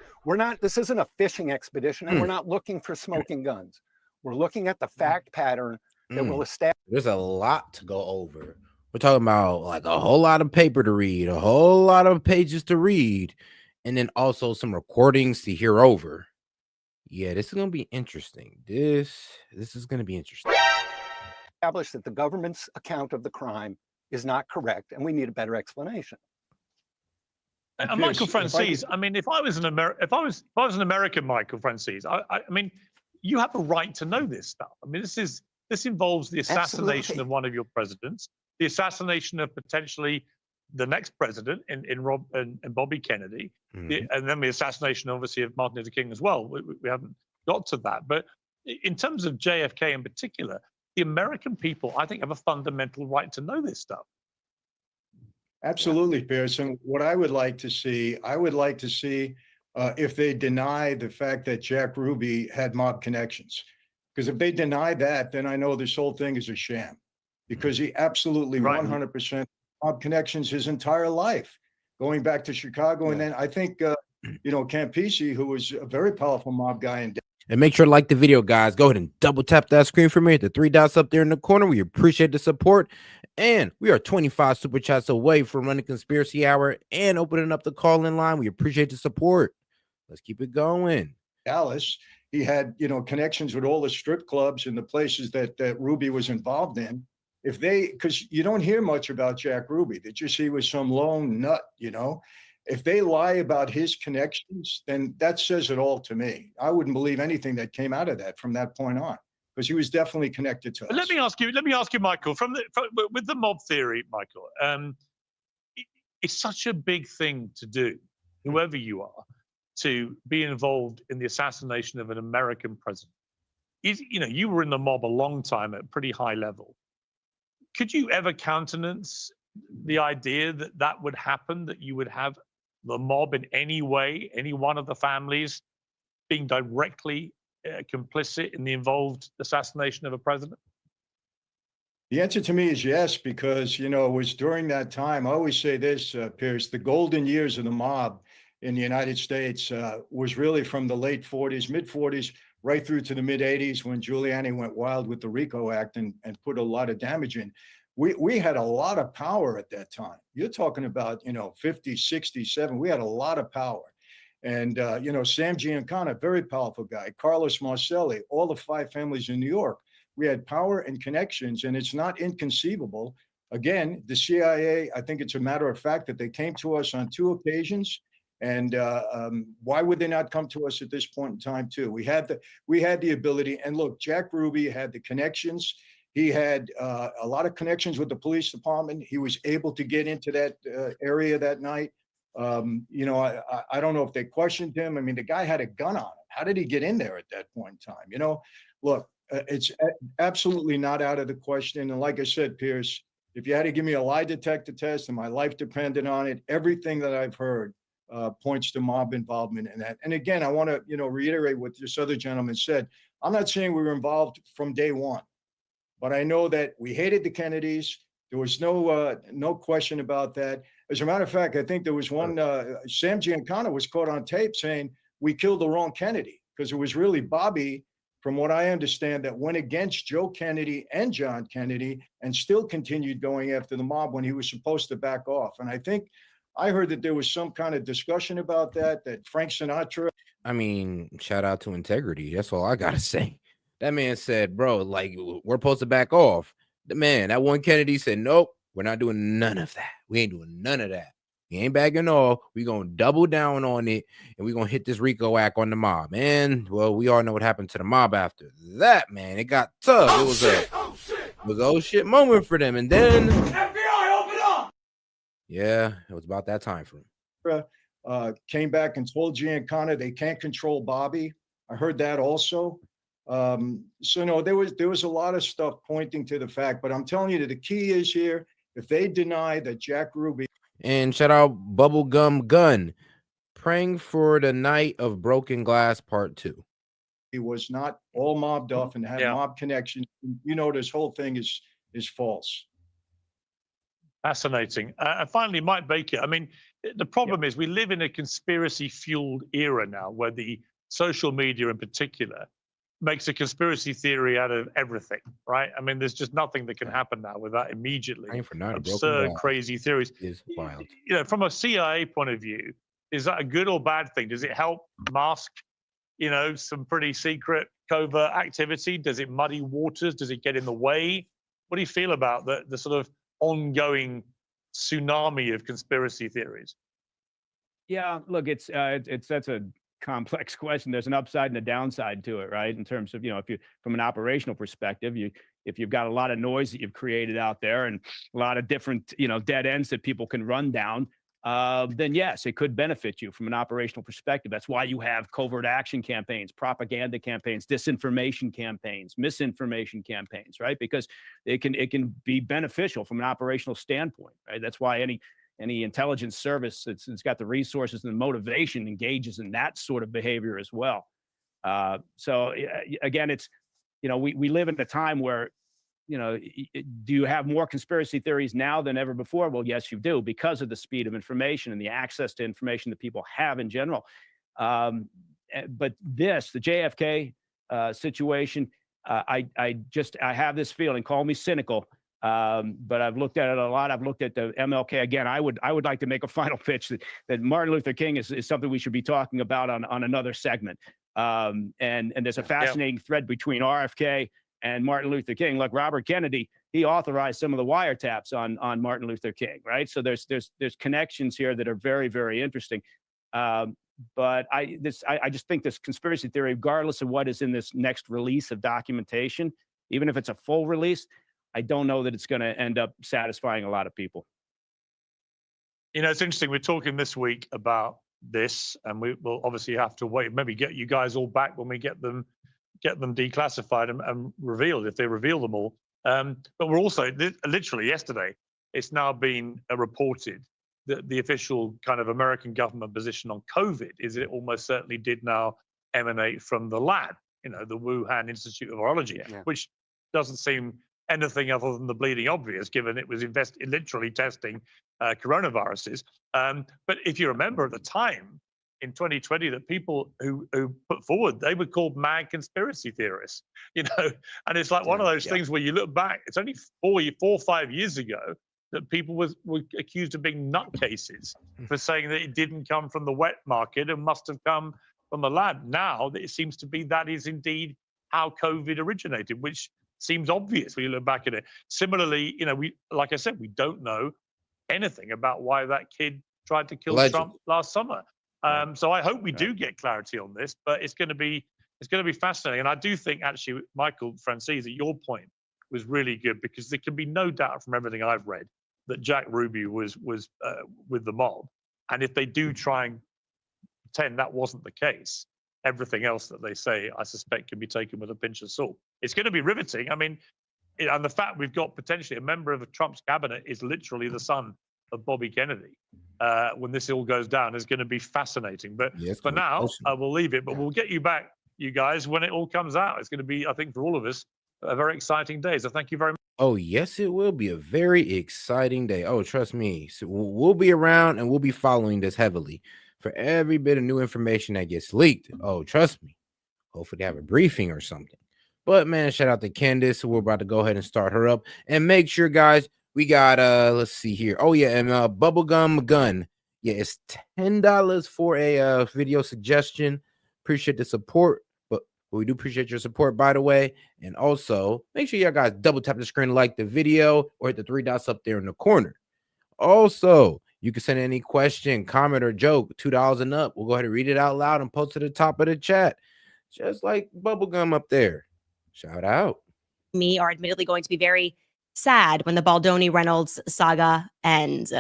this isn't a fishing expedition, and we're not looking for smoking guns. We're looking at the fact pattern that will establish. There's a lot to go over. We're talking about like a whole lot of paper to read, a whole lot of pages to read, and then also some recordings to hear over. Yeah, this is going to be interesting. This is going to be interesting. Establish that the government's account of the crime is not correct, and we need a better explanation. And Michael Francis, if I was an American Michael Francis, I mean, you have a right to know this stuff. I mean, this involves the assassination of one of your presidents, the assassination of potentially the next president in Bobby Kennedy, and then the assassination, obviously, of Martin Luther King as well. We haven't got to that, but in terms of JFK in particular, the American people, I think, have a fundamental right to know this stuff. Absolutely, Pearson. What I would like to see, if they deny the fact that Jack Ruby had mob connections. Because if they deny that, then I know this whole thing is a sham. Because he absolutely 100% mob connections his entire life, going back to Chicago. And then I think, Campisi, who was a very powerful mob guy. And make sure to like the video, guys. Go ahead and double tap that screen for me. The 3 dots up there in the corner. We appreciate the support. And we are 25 super chats away from running Conspiracy Hour and opening up the call-in line. We appreciate the support. Let's keep it going. Dallas, he had, connections with all the strip clubs and the places that Ruby was involved in. Because you don't hear much about Jack Ruby. They just he was some lone nut, If they lie about his connections, then that says it all to me. I wouldn't believe anything that came out of that from that point on. because he was definitely connected to But us. let me ask you, Michael, with the mob theory, Michael, it's such a big thing to do, whoever you are, to be involved in the assassination of an American president. You were in the mob a long time at a pretty high level. Could you ever countenance the idea that that would happen, that you would have the mob in any way, any one of the families being directly complicit in the involved assassination of a president? The answer to me is yes, because, it was during that time. I always say this, Pierce, the golden years of the mob in the United States was really from the late 40s, mid 40s, right through to the mid 80s when Giuliani went wild with the RICO Act and put a lot of damage in. We had a lot of power at that time. You're talking about, 50, 67. We had a lot of power. And, Sam Giancana, very powerful guy, Carlos Marcelli, all the 5 families in New York. We had power and connections, and it's not inconceivable. Again, the CIA, I think it's a matter of fact that they came to us on 2 occasions. And why would they not come to us at this point in time, too? We had the ability. And look, Jack Ruby had the connections. He had a lot of connections with the police department. He was able to get into that area that night. I don't know if they questioned him. I mean, the guy had a gun on him. How did he get in there at that point in time? Look, it's absolutely not out of the question. And like I said, Pierce, if you had to give me a lie detector test and my life depended on it, everything that I've heard points to mob involvement in that. And again, I want to, reiterate what this other gentleman said. I'm not saying we were involved from day one, but I know that we hated the Kennedys. There was no question about that. As a matter of fact, I think there was one, Sam Giancana was caught on tape saying we killed the wrong Kennedy, because it was really Bobby, from what I understand, that went against Joe Kennedy and John Kennedy and still continued going after the mob when he was supposed to back off. And I think I heard that there was some kind of discussion about that Frank Sinatra. I mean, shout out to integrity. That's all I got to say. That man said, bro, like, we're supposed to back off. That one Kennedy said, nope, we're not doing none of that. We ain't doing none of that. We ain't backing off. We're going to double down on it, and we're going to hit this RICO Act on the mob. And, well, we all know what happened to the mob after that, man. It got tough. It was a oh shit moment for them. And then FBI, open up! Yeah, it was about that time for him. Came back and told Giancana they can't control Bobby. I heard that also. So no, there was a lot of stuff pointing to the fact, but I'm telling you that the key is here. If they deny that Jack Ruby. And shout out Bubblegum Gun, praying for the night of broken glass part 2. He was not all mobbed off and had mob connections. This whole thing is false. Fascinating. And finally, Mike Baker. I mean, the problem is we live in a conspiracy-fueled era now, where the social media in particular makes a conspiracy theory out of everything, right? I mean, there's just nothing that can happen now without immediately absurd, crazy theories. Is wild. From a CIA point of view, is that a good or bad thing? Does it help mask, some pretty secret covert activity? Does it muddy waters? Does it get in the way? What do you feel about the sort of ongoing tsunami of conspiracy theories? Yeah, look, it's that's a complex question. There's an upside and a downside to it, right? In terms of, if you, from an operational perspective, if you've got a lot of noise that you've created out there and a lot of different, dead ends that people can run down, then yes, it could benefit you from an operational perspective. That's why you have covert action campaigns, propaganda campaigns, disinformation campaigns, misinformation campaigns, right? Because it can be beneficial from an operational standpoint, right? That's why any intelligence service that's got the resources and the motivation engages in that sort of behavior as well. So again, it's, we live in a time where, do you have more conspiracy theories now than ever before? Well, yes, you do, because of the speed of information and the access to information that people have in general. But the JFK situation, I have this feeling, call me cynical, but I've looked at it a lot. I've looked at the MLK again. I would like to make a final pitch that Martin Luther King is something we should be talking about on another segment. And there's a fascinating thread between RFK and Martin Luther King. Look, Robert Kennedy, he authorized some of the wiretaps on Martin Luther King, right? So there's connections here that are very, very interesting. But I just think this conspiracy theory, regardless of what is in this next release of documentation, even if it's a full release, I don't know that it's going to end up satisfying a lot of people. You know, it's interesting. We're talking this week about this, and we will obviously have to wait. Maybe get you guys all back when we get them declassified and revealed, if they reveal them all. But we're also literally yesterday, it's now been reported that the official kind of American government position on COVID is it almost certainly did now emanate from the lab, you know, the Wuhan Institute of Virology, which doesn't seem anything other than the bleeding obvious, given it was literally testing coronaviruses. But if you remember at the time in 2020, that people who put forward, they were called mad conspiracy theorists, you know, and it's like one of those things where you look back, it's only 4 or 5 years ago that people were accused of being nutcases for saying that it didn't come from the wet market and must have come from the lab. Now it seems to be that is indeed how COVID originated, which seems obvious when you look back at it. Similarly, you know, like I said, we don't know anything about why that kid tried to kill Trump last summer. So I hope we do get clarity on this, but it's going to be fascinating. And I do think, actually, Michael Francis, your point was really good, because there can be no doubt from everything I've read that Jack Ruby was with the mob. And if they do try and pretend that wasn't the case, everything else that they say, I suspect, can be taken with a pinch of salt. It's going to be riveting. I mean, and the fact we've got potentially a member of Trump's cabinet is literally the son of Bobby Kennedy. When this all goes down, is going to be fascinating. But for now, I will leave it. But we'll get you back, you guys, when it all comes out. It's going to be, I think, for all of us, a very exciting day. So thank you very much. Oh, yes, it will be a very exciting day. Oh, trust me. So we'll be around and we'll be following this heavily for every bit of new information that gets leaked. Oh, trust me. Hopefully they have a briefing or something. But man, shout out to Candace. So we're about to go ahead and start her up. And make sure, guys, we got let's see here. Oh, yeah, and Bubblegum Gun. Yeah, it's $10 for a video suggestion. Appreciate the support. But we do appreciate your support, by the way. And also, make sure y'all guys double tap the screen, like the video, or hit the 3 dots up there in the corner. Also, you can send any question, comment, or joke, $2 and up. We'll go ahead and read it out loud and post to the top of the chat, just like Bubblegum up there. Shout out. Me are admittedly going to be very sad when the Baldoni Reynolds saga ends.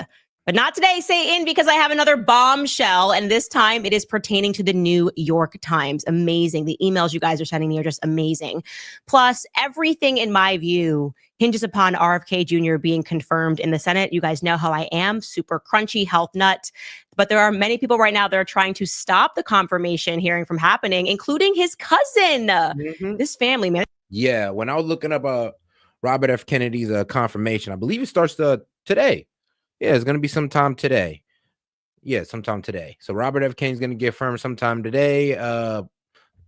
But not today, Satan, because I have another bombshell, and this time it is pertaining to the New York Times. Amazing. The emails you guys are sending me are just amazing. Plus, everything in my view hinges upon RFK Jr. being confirmed in the Senate. You guys know how I am, super crunchy health nut. But there are many people right now that are trying to stop the confirmation hearing from happening, including his cousin. This family, man. Yeah, when I was looking up Robert F. Kennedy's confirmation, I believe it starts today. Yeah, it's going to be sometime today. Yeah, sometime today. So Robert F. Kennedy's going to get firm sometime today.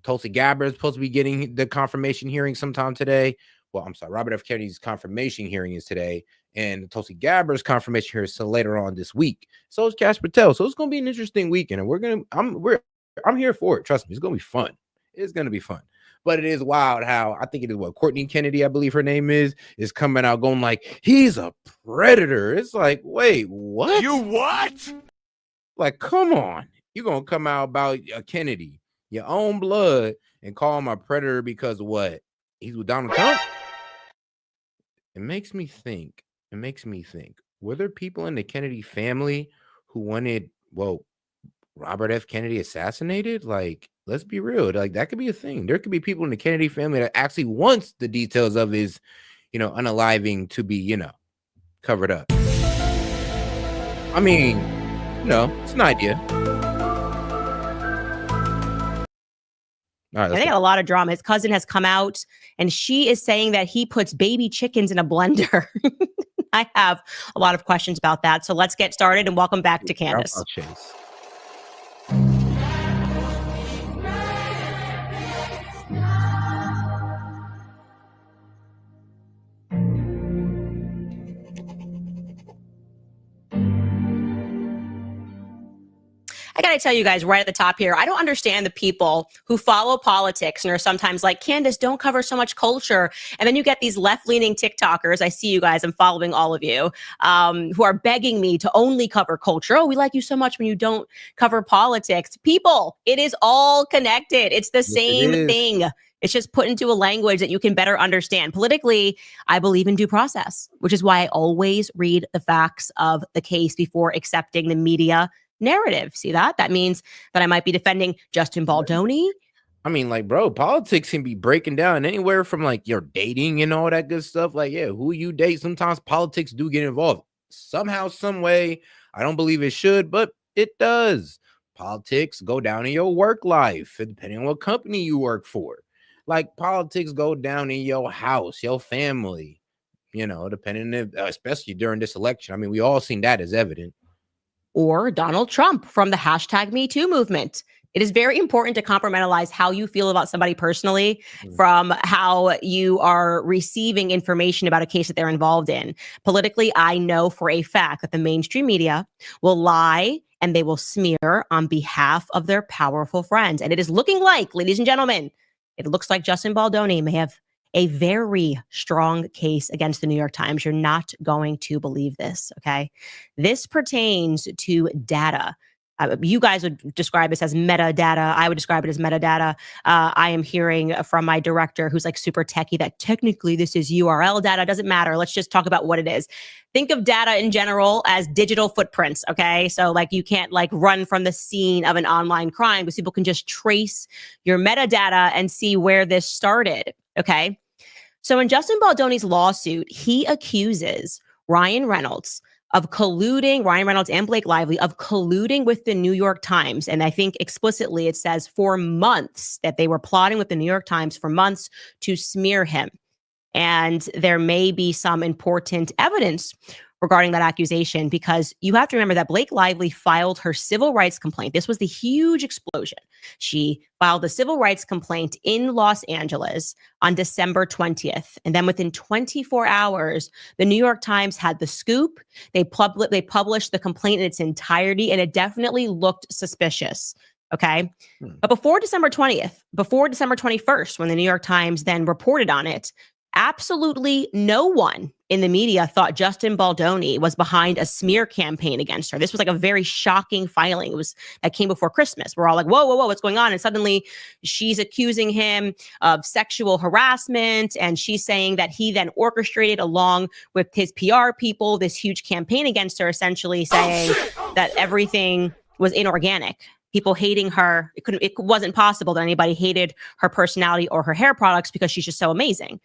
Tulsi Gabbard is supposed to be getting the confirmation hearing sometime today. Well, I'm sorry, Robert F. Kennedy's confirmation hearing is today, and Tulsi Gabbard's confirmation hearing is later on this week. So is Kash Patel. So it's going to be an interesting weekend, and I'm here for it. Trust me, it's going to be fun. It's going to be fun. But it is wild how I think it is Courtney Kennedy, I believe her name is coming out going like, he's a predator. It's like, wait, what? You what? Like, come on. You're going to come out about a Kennedy, your own blood, and call him a predator because what? He's with Donald Trump? It makes me think. Were there people in the Kennedy family who wanted, Robert F. Kennedy assassinated? Like, let's be real. Like, that could be a thing. There could be people in the Kennedy family that actually wants the details of his, unaliving to be, covered up. I mean, it's an idea. All right, they got a lot of drama. His cousin has come out and she is saying that he puts baby chickens in a blender. I have a lot of questions about that. So let's get started and welcome back to Candace. I got to tell you guys right at the top here, I don't understand the people who follow politics and are sometimes like, Candace, don't cover so much culture. And then you get these left-leaning TikTokers. I see you guys. I'm following all of you who are begging me to only cover culture. Oh, we like you so much when you don't cover politics. People, it is all connected. It's the same thing. It's just put into a language that you can better understand. Politically, I believe in due process, which is why I always read the facts of the case before accepting the media narrative. See that? That means that I might be defending Justin Baldoni. I mean, like, bro, politics can be breaking down anywhere from like your dating and all that good stuff. Like, yeah, who you date, sometimes politics do get involved somehow, some way. I don't believe it should, but it does. Politics go down in your work life, depending on what company you work for. Like, politics go down in your house, your family, you know, depending if, especially during this election. I mean, we all seen that as evident. Or Donald Trump from the #MeToo movement. It is very important to compartmentalize how you feel about somebody personally from how you are receiving information about a case that they're involved in. Politically, I know for a fact that the mainstream media will lie and they will smear on behalf of their powerful friends. And it is looking like, ladies and gentlemen, it looks like Justin Baldoni may have a very strong case against the New York Times. You're not going to believe this, okay? This pertains to data. You guys would describe this as metadata. I would describe it as metadata. I am hearing from my director, who's like super techie, that technically this is URL data. Doesn't matter. Let's just talk about what it is. Think of data in general as digital footprints, okay? So like you can't like run from the scene of an online crime, because people can just trace your metadata and see where this started, okay? So in Justin Baldoni's lawsuit, he accuses Ryan Reynolds and Blake Lively of colluding with the New York Times. And I think explicitly it says for months, that they were plotting with the New York Times for months to smear him. And there may be some important evidence regarding that accusation, because you have to remember that Blake Lively filed her civil rights complaint. This was the huge explosion. She filed the civil rights complaint in Los Angeles on December 20th. And then within 24 hours, the New York Times had the scoop. They published the complaint in its entirety, and it definitely looked suspicious. Okay. But before December 21st, when the New York Times then reported on it, absolutely no one in the media thought Justin Baldoni was behind a smear campaign against her. This was like a very shocking filing. That came before Christmas. We're all like, whoa, what's going on? And suddenly she's accusing him of sexual harassment. And she's saying that he then orchestrated, along with his PR people, this huge campaign against her, essentially saying that everything was inorganic. People hating her. It wasn't possible that anybody hated her personality or her hair products, because she's just so amazing.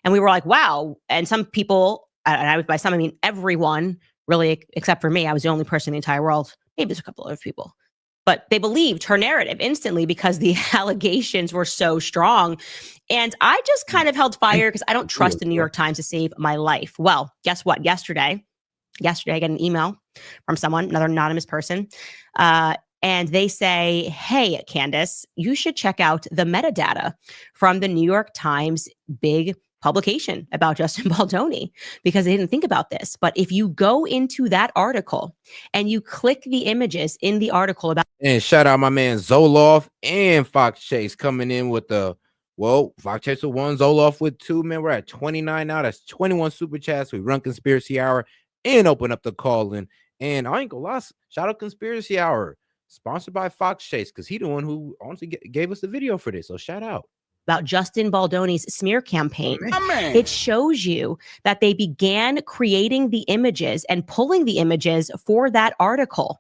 And we were like, wow. And some people, and by some, I mean everyone, really, except for me, I was the only person in the entire world. Maybe there's a couple other people, but they believed her narrative instantly because the allegations were so strong. And I just kind of held fire because I don't trust the New York Times to save my life. Well, guess what? Yesterday I got an email from someone, another anonymous person, and they say, hey, Candace, you should check out the metadata from the New York Times big publication about Justin Baldoni, because they didn't think about this. But if you go into that article and you click the images in the article about... And shout out my man Zoloff and Fox Chase coming in with Fox Chase with 1, Zoloff with 2, man. We're at 29 now. That's 21 super chats. We run Conspiracy Hour and open up the call-in. And I ain't gonna lie, shout out Conspiracy Hour. Sponsored by Fox Chase, because he the one who honestly gave us the video for this. So shout out. About Justin Baldoni's smear campaign. It shows you that they began creating the images and pulling the images for that article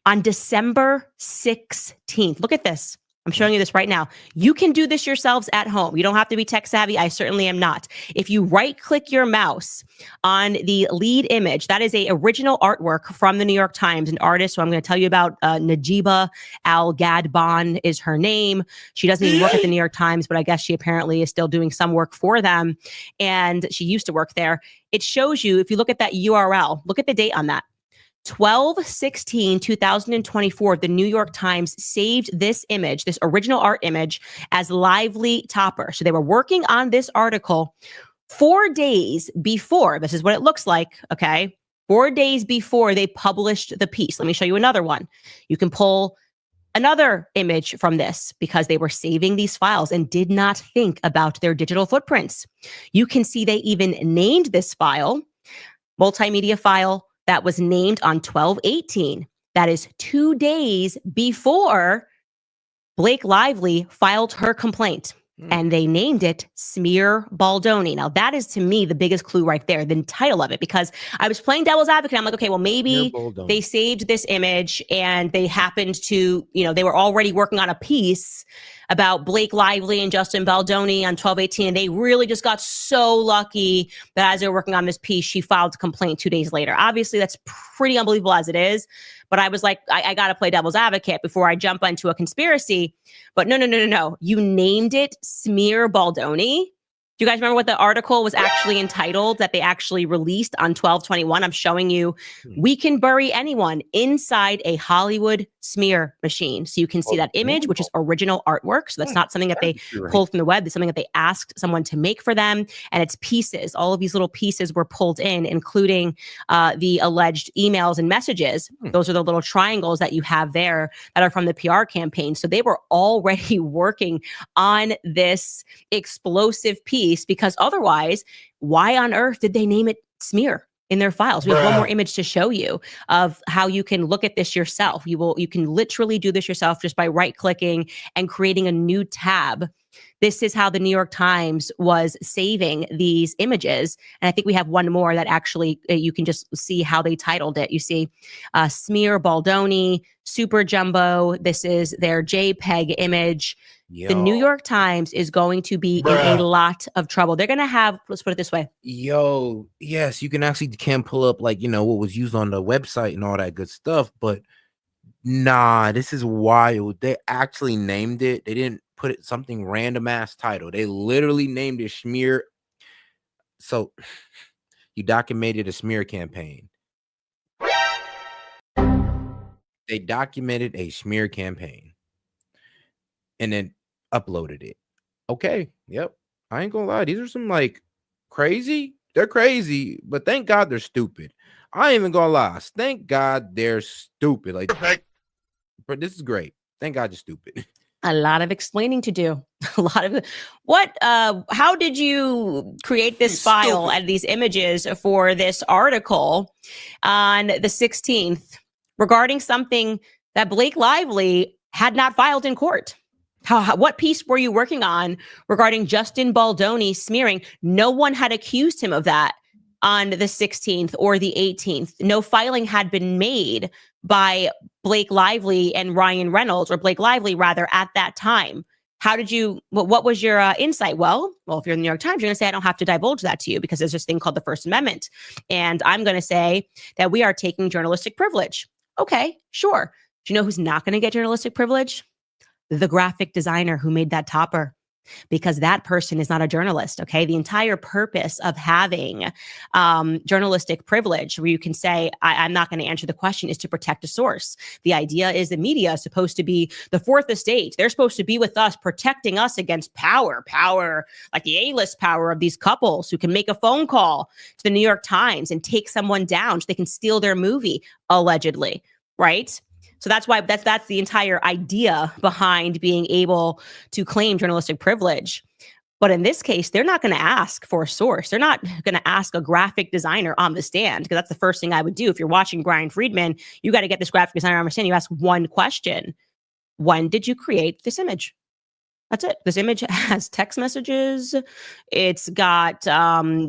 on December 16th. Look at this. I'm showing you this right now. You can do this yourselves at home. You don't have to be tech savvy. I certainly am not. If you right click your mouse on the lead image, that is a original artwork from the New York Times, an artist who I'm going to tell you about. Najiba Al-Gadban is her name. She doesn't even work at the New York Times, but I guess she apparently is still doing some work for them. And she used to work there. It shows you, if you look at that URL, look at the date on that. 12/16/2024, the New York Times saved this image, this original art image, as Lively Topper. So they were working on this article 4 days before. This is what it looks like, okay? 4 days before they published the piece. Let me show you another one. You can pull another image from this because they were saving these files and did not think about their digital footprints. You can see they even named this file, multimedia file, that was named on 12/18. That is 2 days before Blake Lively filed her complaint. And they named it Smear Baldoni. Now, that is, to me, the biggest clue right there, the title of it, because I was playing devil's advocate. I'm like, okay, well, maybe they saved this image and they happened to, they were already working on a piece about Blake Lively and Justin Baldoni on 12/18. And they really just got so lucky that as they were working on this piece, she filed a complaint 2 days later. Obviously, that's pretty unbelievable as it is. But I was like, I got to play devil's advocate before I jump into a conspiracy. But no. You named it Smear Baldoni. Do you guys remember what the article was actually entitled that they actually released on 12/21? I'm showing you. We can bury anyone inside a Hollywood smear machine. So you can see that image, which is original artwork. So that's not something that they pulled from the web. It's something that they asked someone to make for them. And it's pieces. All of these little pieces were pulled in, including the alleged emails and messages. Those are the little triangles that you have there that are from the PR campaign. So they were already working on this explosive piece, because otherwise, why on earth did they name it Smear in their files? We have one more image to show you of how you can look at this yourself. You can literally do this yourself just by right-clicking and creating a new tab. This is how the New York Times was saving these images. And I think we have one more that actually you can just see how they titled it. You see Smear Baldoni, Super Jumbo. This is their JPEG image. The New York Times is going to be in a lot of trouble. They're going to have, let's put it this way. Yes, you can pull up what was used on the website and all that good stuff. But nah, this is wild. They actually named it. They didn't put it something random ass title. They literally named it Smear. So you documented a smear campaign. They documented a smear campaign and then uploaded it. Okay. Yep. I ain't gonna lie. These are some crazy. They're crazy, but thank God they're stupid. I ain't even gonna lie. Thank God they're stupid. But this is great. Thank God you're stupid. A lot of explaining to do. A lot of how did you create this file and these images for this article on the 16th regarding something that Blake Lively had not filed in court? What piece were you working on regarding Justin Baldoni smearing? No one had accused him of that on the 16th or the 18th. No filing had been made by Blake Lively and Ryan Reynolds, or Blake Lively rather, at that time. What was your insight? Well, if you're in the New York Times, you're going to say, I don't have to divulge that to you because there's this thing called the First Amendment. And I'm going to say that we are taking journalistic privilege. Okay, sure. Do you know who's not going to get journalistic privilege? The graphic designer who made that topper, because that person is not a journalist. Okay. The entire purpose of having journalistic privilege, where you can say, I'm not going to answer the question, is to protect a source. The idea is the media is supposed to be the fourth estate. They're supposed to be with us, protecting us against power, like the A-list power of these couples who can make a phone call to the New York Times and take someone down so they can steal their movie, allegedly. Right. So that's why that's the entire idea behind being able to claim journalistic privilege. But in this case, they're not going to ask for a source. They're not going to ask a graphic designer on the stand, because that's the first thing I would do. If you're watching Brian Friedman, you got to get this graphic designer on the stand. You ask one question. When did you create this image? That's it. This image has text messages. It's got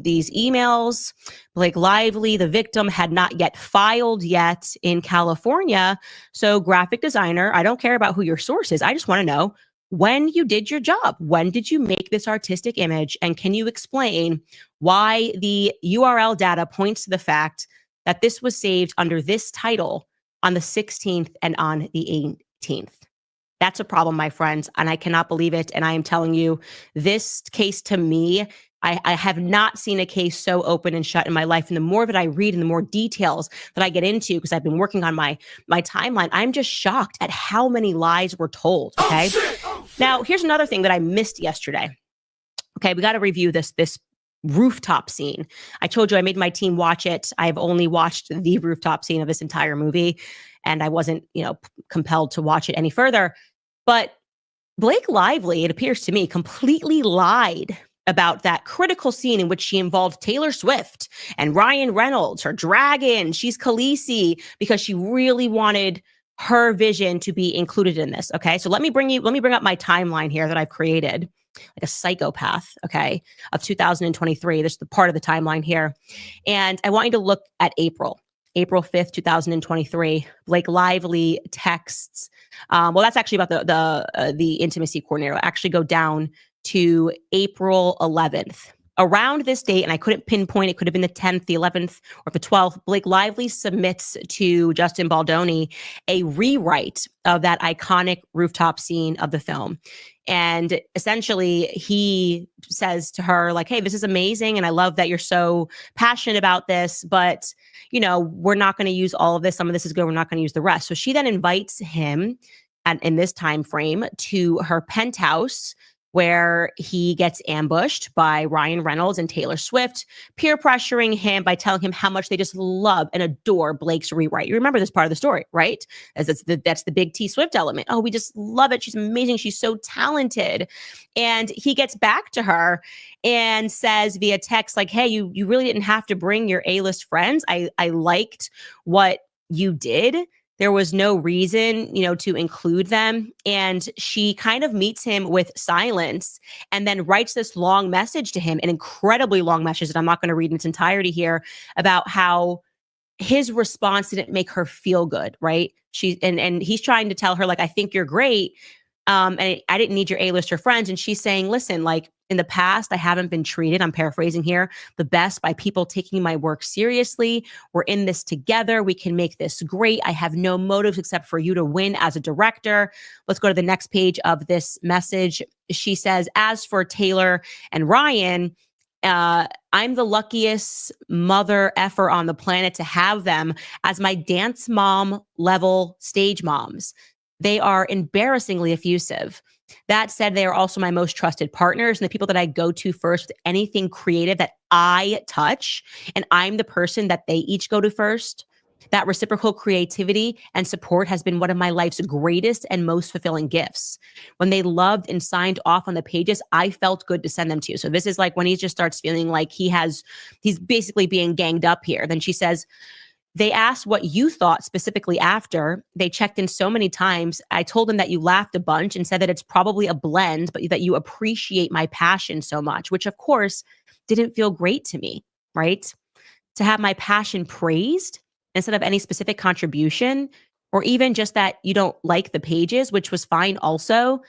these emails. Blake Lively, the victim, had not yet filed yet in California. So graphic designer, I don't care about who your source is. I just want to know when you did your job. When did you make this artistic image? And can you explain why the URL data points to the fact that this was saved under this title on the 16th and on the 18th? That's a problem, my friends, and I cannot believe it. And I am telling you, this case, to me, I have not seen a case so open and shut in my life. And the more that I read and the more details that I get into, because I've been working on my timeline, I'm just shocked at how many lies were told. Okay. Now, here's another thing that I missed yesterday. Okay, we got to review this rooftop scene. I told you I made my team watch it. I've only watched the rooftop scene of this entire movie, and I wasn't, compelled to watch it any further. But Blake Lively, it appears to me, completely lied about that critical scene in which she involved Taylor Swift and Ryan Reynolds, her dragon. She's Khaleesi, because she really wanted her vision to be included in this. Okay. So let me bring up my timeline here that I've created, like a psychopath, okay, of 2023. This is the part of the timeline here. And I want you to look at April 5th, 2023. Blake Lively texts. Well, that's actually about the intimacy coordinator. I'll actually go down to April 11th. Around this date, and I couldn't pinpoint, it could have been the 10th, the 11th, or the 12th, Blake Lively submits to Justin Baldoni a rewrite of that iconic rooftop scene of the film. And essentially, he says to her, like, hey, this is amazing, and I love that you're so passionate about this, but, we're not going to use all of this. Some of this is good. We're not going to use the rest. So she then invites him, in this time frame, to her penthouse, where he gets ambushed by Ryan Reynolds and Taylor Swift, peer pressuring him by telling him how much they just love and adore Blake's rewrite. You remember this part of the story, right? As that's the big T Swift element. Oh, we just love it. She's amazing. She's so talented. And he gets back to her and says via text, like, hey, you really didn't have to bring your A-list friends. I liked what you did. There was no reason, to include them. And she kind of meets him with silence and then writes this long message to him, an incredibly long message that I'm not going to read in its entirety here, about how his response didn't make her feel good, right? And he's trying to tell her, like, I think you're great. And I didn't need your A-lister friends. And she's saying, listen, like, in the past, I haven't been treated, I'm paraphrasing here, the best by people taking my work seriously. We're in this together. We can make this great. I have no motives except for you to win as a director. Let's go to the next page of this message. She says, as for Taylor and Ryan, I'm the luckiest mother effer on the planet to have them as my dance mom level stage moms. They are embarrassingly effusive. That said, they are also my most trusted partners and the people that I go to first with anything creative that I touch. And I'm the person that they each go to first. That reciprocal creativity and support has been one of my life's greatest and most fulfilling gifts. When they loved and signed off on the pages, I felt good to send them to you. So this is like when he just starts feeling like he's basically being ganged up here. Then she says, they asked what you thought specifically after. They checked in so many times. I told them that you laughed a bunch and said that it's probably a blend, but that you appreciate my passion so much, which of course didn't feel great to me, right? To have my passion praised instead of any specific contribution, or even just that you don't like the pages, which was fine also.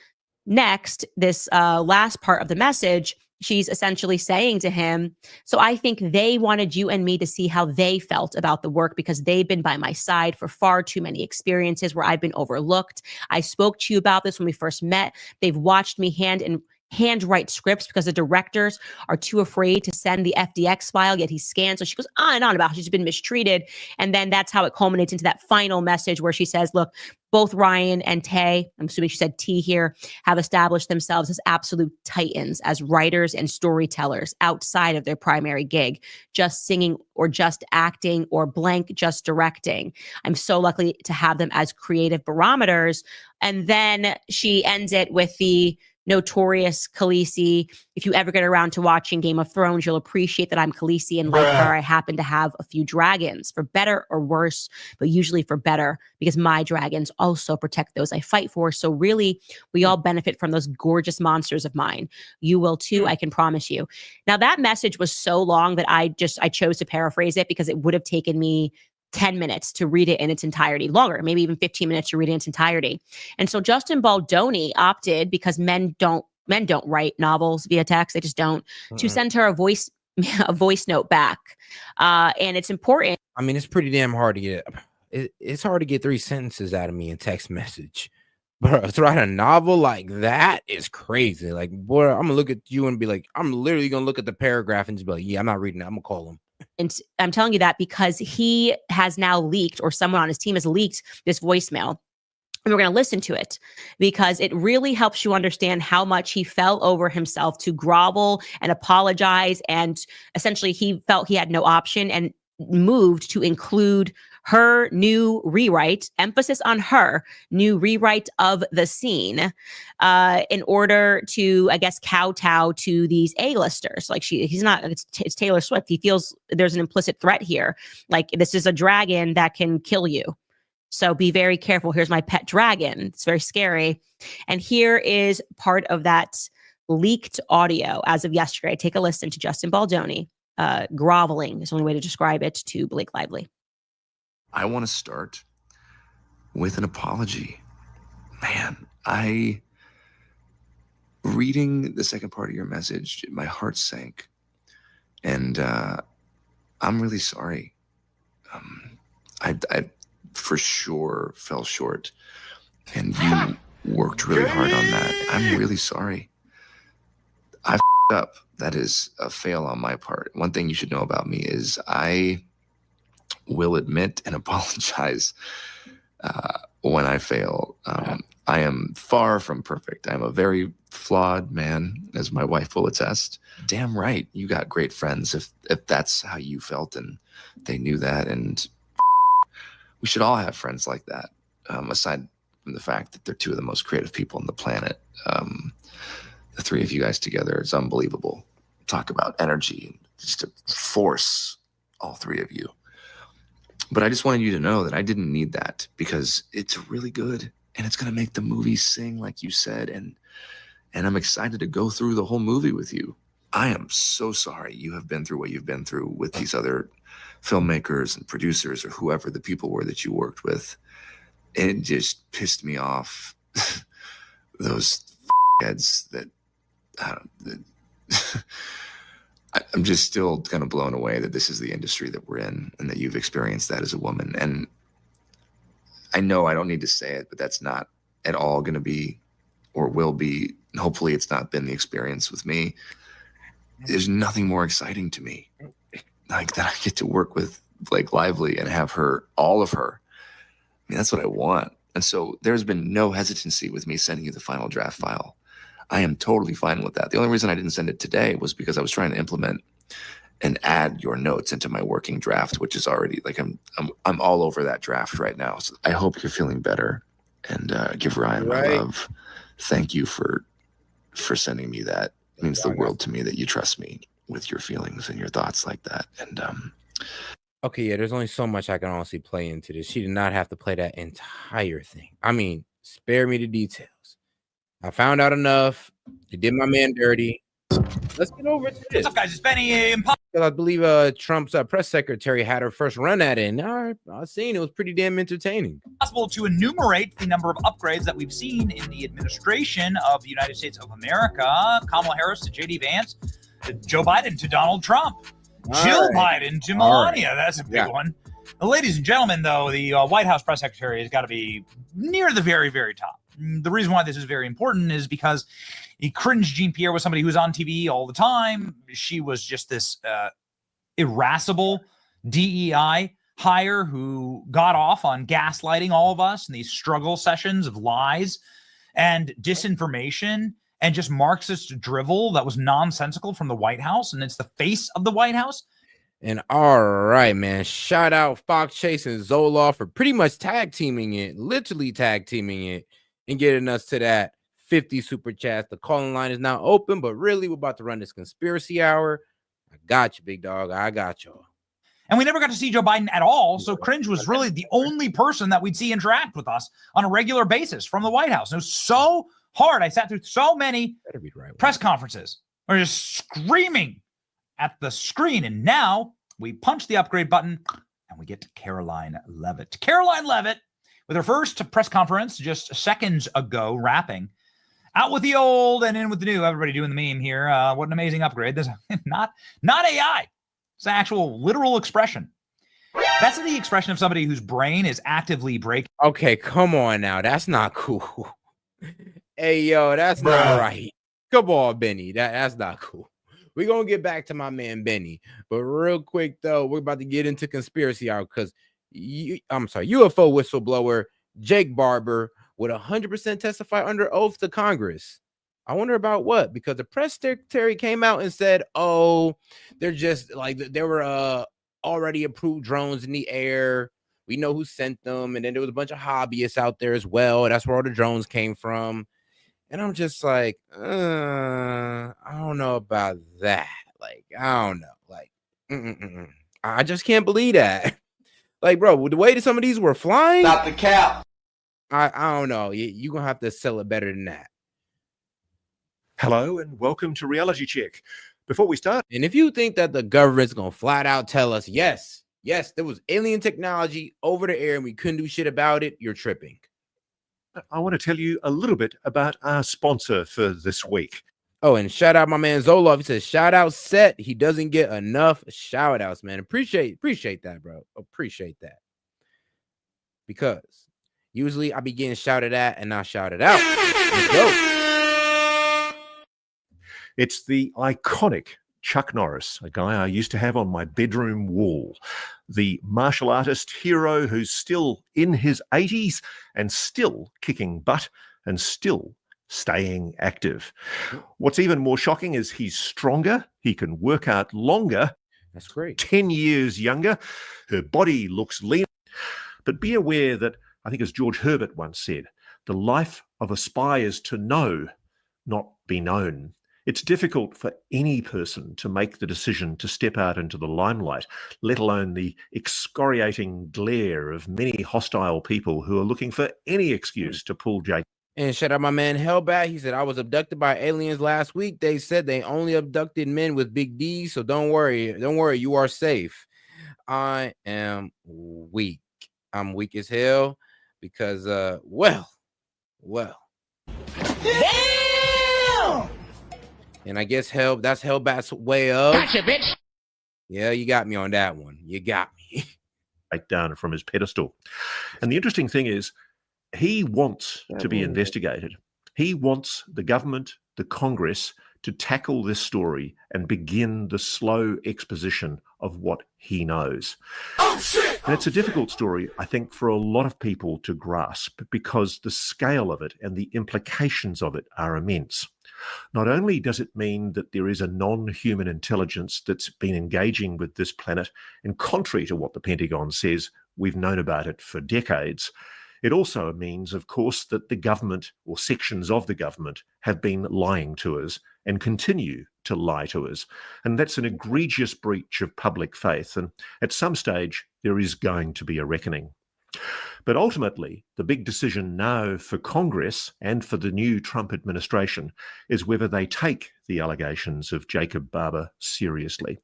Next, this last part of the message, she's essentially saying to him, so I think they wanted you and me to see how they felt about the work because they've been by my side for far too many experiences where I've been overlooked. I spoke to you about this when we first met. They've watched me handwrite scripts because the directors are too afraid to send the FDX file, yet he scans. So she goes on and on about how she's been mistreated. And then that's how it culminates into that final message where she says, look, both Ryan and Tay, I'm assuming she said T here, have established themselves as absolute titans, as writers and storytellers outside of their primary gig, just singing or just acting or blank, just directing. I'm so lucky to have them as creative barometers. And then she ends it with the notorious Khaleesi. If you ever get around to watching Game of Thrones, you'll appreciate that I'm Khaleesi, and like her, I happen to have a few dragons, for better or worse, but usually for better, because my dragons also protect those I fight for. So really, we all benefit from those gorgeous monsters of mine. You will too, I can promise you. Now, that message was so long that I chose to paraphrase it because it would have taken me 10 minutes to read it in its entirety, longer, maybe even 15 minutes to read it in its entirety. And so Justin Baldoni opted, because men don't write novels via text, they just don't, to send her a voice note back. And it's important. I mean, it's pretty damn hard to get. It's hard to get 3 sentences out of me in text message. But to write a novel like that is crazy. Like, boy, I'm gonna look at you and be like, I'm literally gonna look at the paragraph and just be like, yeah, I'm not reading it. I'm gonna call him. And I'm telling you that because he has now leaked, or someone on his team has leaked, this voicemail And we're going to listen to it because it really helps you understand how much he fell over himself to grovel and apologize. And essentially, he felt he had no option and moved to include her new rewrite, emphasis on her new rewrite of the scene, in order to, I guess, kowtow to these A-listers. Like he's not, it's Taylor Swift. He feels there's an implicit threat here. Like, this is a dragon that can kill you. So be very careful. Here's my pet dragon. It's very scary. And here is part of that leaked audio as of yesterday. Take a listen to Justin Baldoni. Groveling is the only way to describe it to Blake Lively. I want to start with an apology. Man, reading the second part of your message, my heart sank. And I'm really sorry. I for sure fell short, and you worked really hard on that. I'm really sorry. I f***ed up. That is a fail on my part. One thing you should know about me is I will admit and apologize when I fail. I am far from perfect. I'm a very flawed man, as my wife will attest. Damn right, you got great friends if that's how you felt and they knew that. And we should all have friends like that, aside from the fact that they're two of the most creative people on the planet. The three of you guys together, it's unbelievable. Talk about energy and just a force, all three of you. But I just wanted you to know that I didn't need that, because it's really good and it's going to make the movie sing, like you said. And I'm excited to go through the whole movie with you. I am so sorry you have been through what you've been through with these other filmmakers and producers or whoever the people were that you worked with. It just pissed me off. Those heads that I'm just still kind of blown away that this is the industry that we're in and that you've experienced that as a woman. And I know I don't need to say it, but that's not at all going to be or will be. And hopefully it's not been the experience with me. There's nothing more exciting to me like that I get to work with Blake Lively and have her, all of her. I mean, that's what I want. And so there's been no hesitancy with me sending you the final draft file. I am totally fine with that. The only reason I didn't send it today was because I was trying to implement and add your notes into my working draft, which is already like, I'm all over that draft right now. So I hope you're feeling better, and give Ryan my love. Thank you for sending me that. It means the world to me that you trust me with your feelings and your thoughts like that. And okay, yeah, there's only so much I can honestly play into this. She did not have to play that entire thing. I mean, spare me the details. I found out enough. They did my man dirty. Let's get over to this. What's up, guys? It's Benny. I believe Trump's press secretary had her first run at it, and I seen it was pretty damn entertaining. Possible to enumerate the number of upgrades that we've seen in the administration of the United States of America. Kamala Harris to J.D. Vance, to Joe Biden to Donald Trump, Jill Biden to Melania. That's a big one. Ladies and gentlemen, though, the White House press secretary has got to be near the very, very top. The reason why this is very important is because he cringed Jean-Pierre was somebody who was on TV all the time. She was just this irascible DEI hire who got off on gaslighting all of us in these struggle sessions of lies and disinformation and just Marxist drivel that was nonsensical from the White House. And it's the face of the White House. And all right, man, shout out Fox Chase and Zoloft for pretty much tag teaming it, literally tag teaming it, and getting us to that 50 super chats. The calling line is now open, but really, we're about to run this conspiracy hour. I got you, big dog. I got y'all. And we never got to see Joe Biden at all. So Cringe was really the only person that we'd see interact with us on a regular basis from the White House. It was so hard. I sat through so many press conferences. We're just screaming at the screen. And now we punch the upgrade button and we get to Caroline Leavitt. Caroline Leavitt, with her first press conference just seconds ago, wrapping out with the old and in with the new. Everybody doing the meme here. What an amazing upgrade. This not AI. It's actual literal expression. That's the expression of somebody whose brain is actively breaking. Okay, come on now. That's not cool. Hey, yo, that's not right. Come on, Benny. That's not cool. We're going to get back to my man, Benny. But real quick, though, we're about to get into conspiracy hour because, UFO whistleblower Jake Barber would 100% testify under oath to Congress. I wonder about what, because the press secretary came out and said, oh, they're just like, there were already approved drones in the air. We know who sent them. And then there was a bunch of hobbyists out there as well. That's where all the drones came from. And I'm just like, I don't know about that. Like, I don't know. Like, I just can't believe that. Like, bro, the way that some of these were flying. Stop the cap. I don't know. You're going to have to sell it better than that. Hello and welcome to Reality Check. Before we start, and if you think that the government's going to flat out tell us, yes, there was alien technology over the air and we couldn't do shit about it, you're tripping. I want to tell you a little bit about our sponsor for this week. Oh, and shout out my man Zoloff. He says, shout out S.E.T. He doesn't get enough shout outs, man. Appreciate that, bro. Appreciate that. Because usually I be getting shouted at and not shouted out. Let's go. It's the iconic Chuck Norris, a guy I used to have on my bedroom wall. The martial artist hero who's still in his 80s and still kicking butt and still staying active. What's even more shocking is he's stronger. He can work out longer. That's great. 10 years younger. Her body looks lean. But be aware that, I think as George Herbert once said, the life of a spy is to know, not be known. It's difficult for any person to make the decision to step out into the limelight, let alone the excoriating glare of many hostile people who are looking for any excuse to pull Jake. And shout out my man Hellbat. He said, I was abducted by aliens last week. They said they only abducted men with big D's, so don't worry. Don't worry, you are safe. I am weak. I'm weak as hell because, well. Damn! And I guess that's Hellbat's way of. Gotcha, bitch. Yeah, you got me on that one. You got me. Take down from his pedestal. And the interesting thing is, he wants to be investigated. He wants the government, the Congress, to tackle this story and begin the slow exposition of what he knows. Oh, shit! And it's a difficult story, I think, for a lot of people to grasp because the scale of it and the implications of it are immense. Not only does it mean that there is a non-human intelligence that's been engaging with this planet, and contrary to what the Pentagon says, we've known about it for decades, it also means, of course, that the government or sections of the government have been lying to us and continue to lie to us. And that's an egregious breach of public faith. And at some stage, there is going to be a reckoning. But ultimately, the big decision now for Congress and for the new Trump administration is whether they take the allegations of Jacob Barber seriously.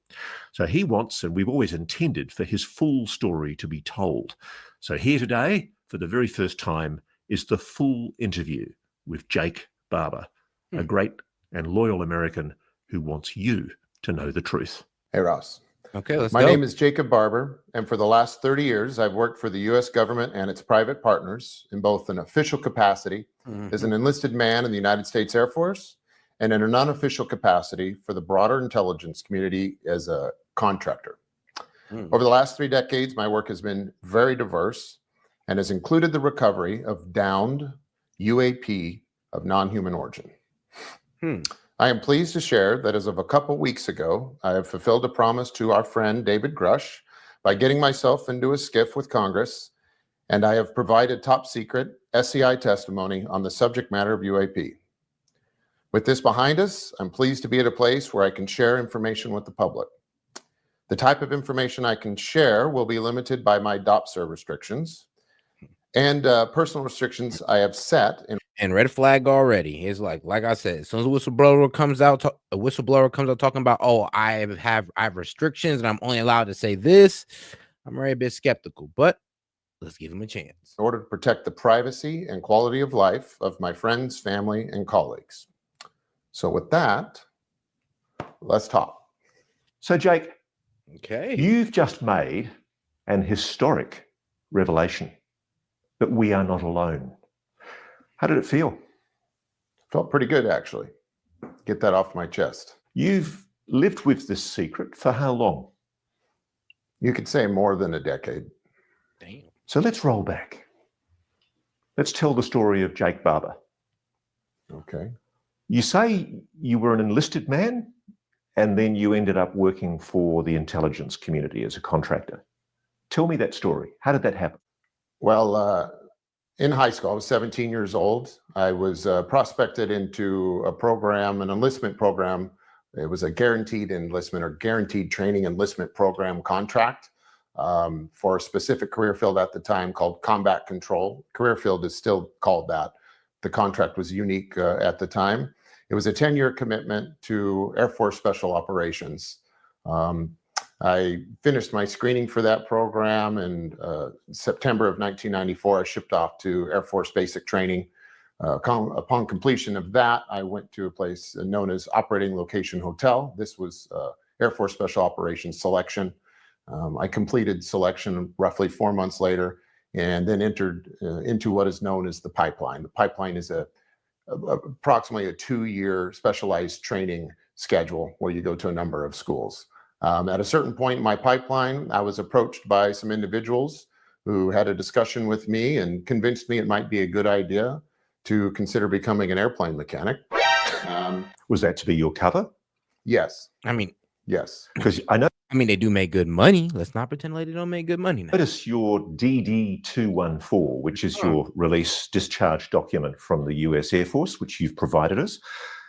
So he wants, and we've always intended, for his full story to be told. So here today, for the very first time, is the full interview with Jake Barber, a great and loyal American who wants you to know the truth. Hey, Ross. Okay, let's go. My name is Jacob Barber, and for the last 30 years, I've worked for the U.S. government and its private partners in both an official capacity as an enlisted man in the United States Air Force and in a non-official capacity for the broader intelligence community as a contractor. Over the last 3 decades, my work has been very diverse and has included the recovery of downed UAP of non-human origin. I am pleased to share that as of a couple weeks ago, I have fulfilled a promise to our friend David Grush by getting myself into a skiff with Congress, and I have provided top secret SEI testimony on the subject matter of UAP. With this behind us, I'm pleased to be at a place where I can share information with the public. The type of information I can share will be limited by my DOPSR restrictions and personal restrictions I have set in. And red flag already. It's like I said, as soon as a whistleblower comes out talking about, oh, I have restrictions and I'm only allowed to say this, I'm already a bit skeptical, but let's give him a chance. In order to protect the privacy and quality of life of my friends, family, and colleagues. So with that, let's talk. So Jake, okay, you've just made an historic revelation that we are not alone. How did it feel? Felt pretty good, actually. Get that off my chest. You've lived with this secret for how long? You could say more than a decade. Damn. So let's roll back. Let's tell the story of Jake Barber. Okay. You say you were an enlisted man and then you ended up working for the intelligence community as a contractor. Tell me that story. How did that happen? Well, in high school, I was 17 years old. I was prospected into a program, an enlistment program. It was a guaranteed enlistment or guaranteed training enlistment program contract for a specific career field at the time called combat control. Career field is still called that. The contract was unique at the time. It was a 10-year commitment to Air Force Special Operations. I finished my screening for that program in September of 1994. I shipped off to Air Force Basic Training. Upon completion of that, I went to a place known as Operating Location Hotel. This was Air Force Special Operations selection. I completed selection roughly 4 months later and then entered into what is known as the pipeline. The pipeline is approximately a 2-year specialized training schedule where you go to a number of schools. At a certain point in my pipeline, I was approached by some individuals who had a discussion with me and convinced me it might be a good idea to consider becoming an airplane mechanic. Was that to be your cover? Yes. I mean, yes. Because I know. I mean, they do make good money. Let's not pretend like they don't make good money now. Notice your DD-214, which is your release discharge document from the US Air Force, which you've provided us.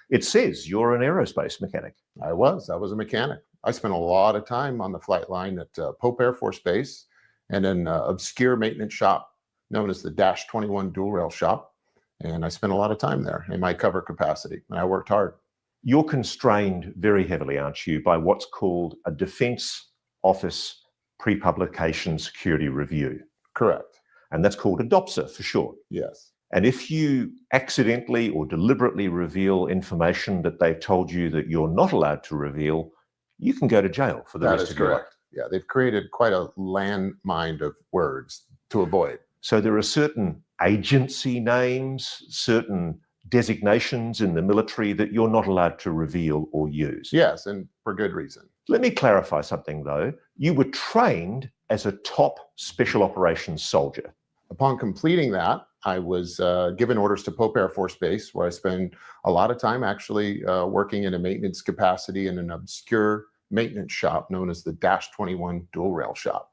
It says you're an aerospace mechanic. I was a mechanic. I spent a lot of time on the flight line at Pope Air Force Base and an obscure maintenance shop known as the Dash 21 dual rail shop. And I spent a lot of time there in my cover capacity, and I worked hard. You're constrained very heavily, aren't you, by what's called a Defense Office Pre-Publication Security Review? Correct. And that's called a DOPSA for short. Yes. And if you accidentally or deliberately reveal information that they've told you that you're not allowed to reveal, you can go to jail for the rest of your life. That is correct. Yeah, they've created quite a landmine of words to avoid. So there are certain agency names, certain designations in the military that you're not allowed to reveal or use. Yes, and for good reason. Let me clarify something, though. You were trained as a top special operations soldier. Upon completing that, I was given orders to Pope Air Force Base, where I spent a lot of time actually working in a maintenance capacity in an obscure maintenance shop known as the Dash 21 dual rail shop.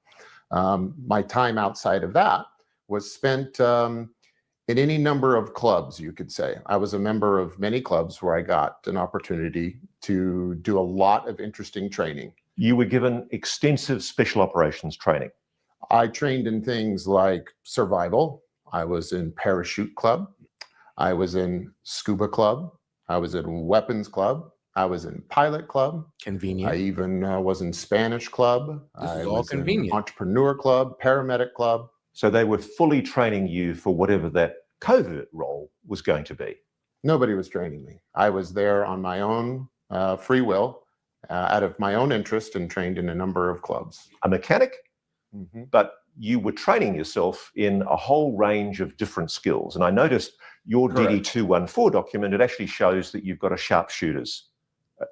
My time outside of that was spent in any number of clubs, you could say. I was a member of many clubs where I got an opportunity to do a lot of interesting training. You were given extensive special operations training. I trained in things like survival. I was in parachute club. I was in scuba club. I was in weapons club. I was in pilot club. Convenient. I even was in Spanish club. This is I all was in convenient. entrepreneur club, paramedic club. So they were fully training you for whatever that covert role was going to be. Nobody was training me. I was there on my own free will, out of my own interest, and trained in a number of clubs. A mechanic, Mm-hmm. but you were training yourself in a whole range of different skills. And I noticed your Correct. DD-214 document, it actually shows that you've got a sharpshooter's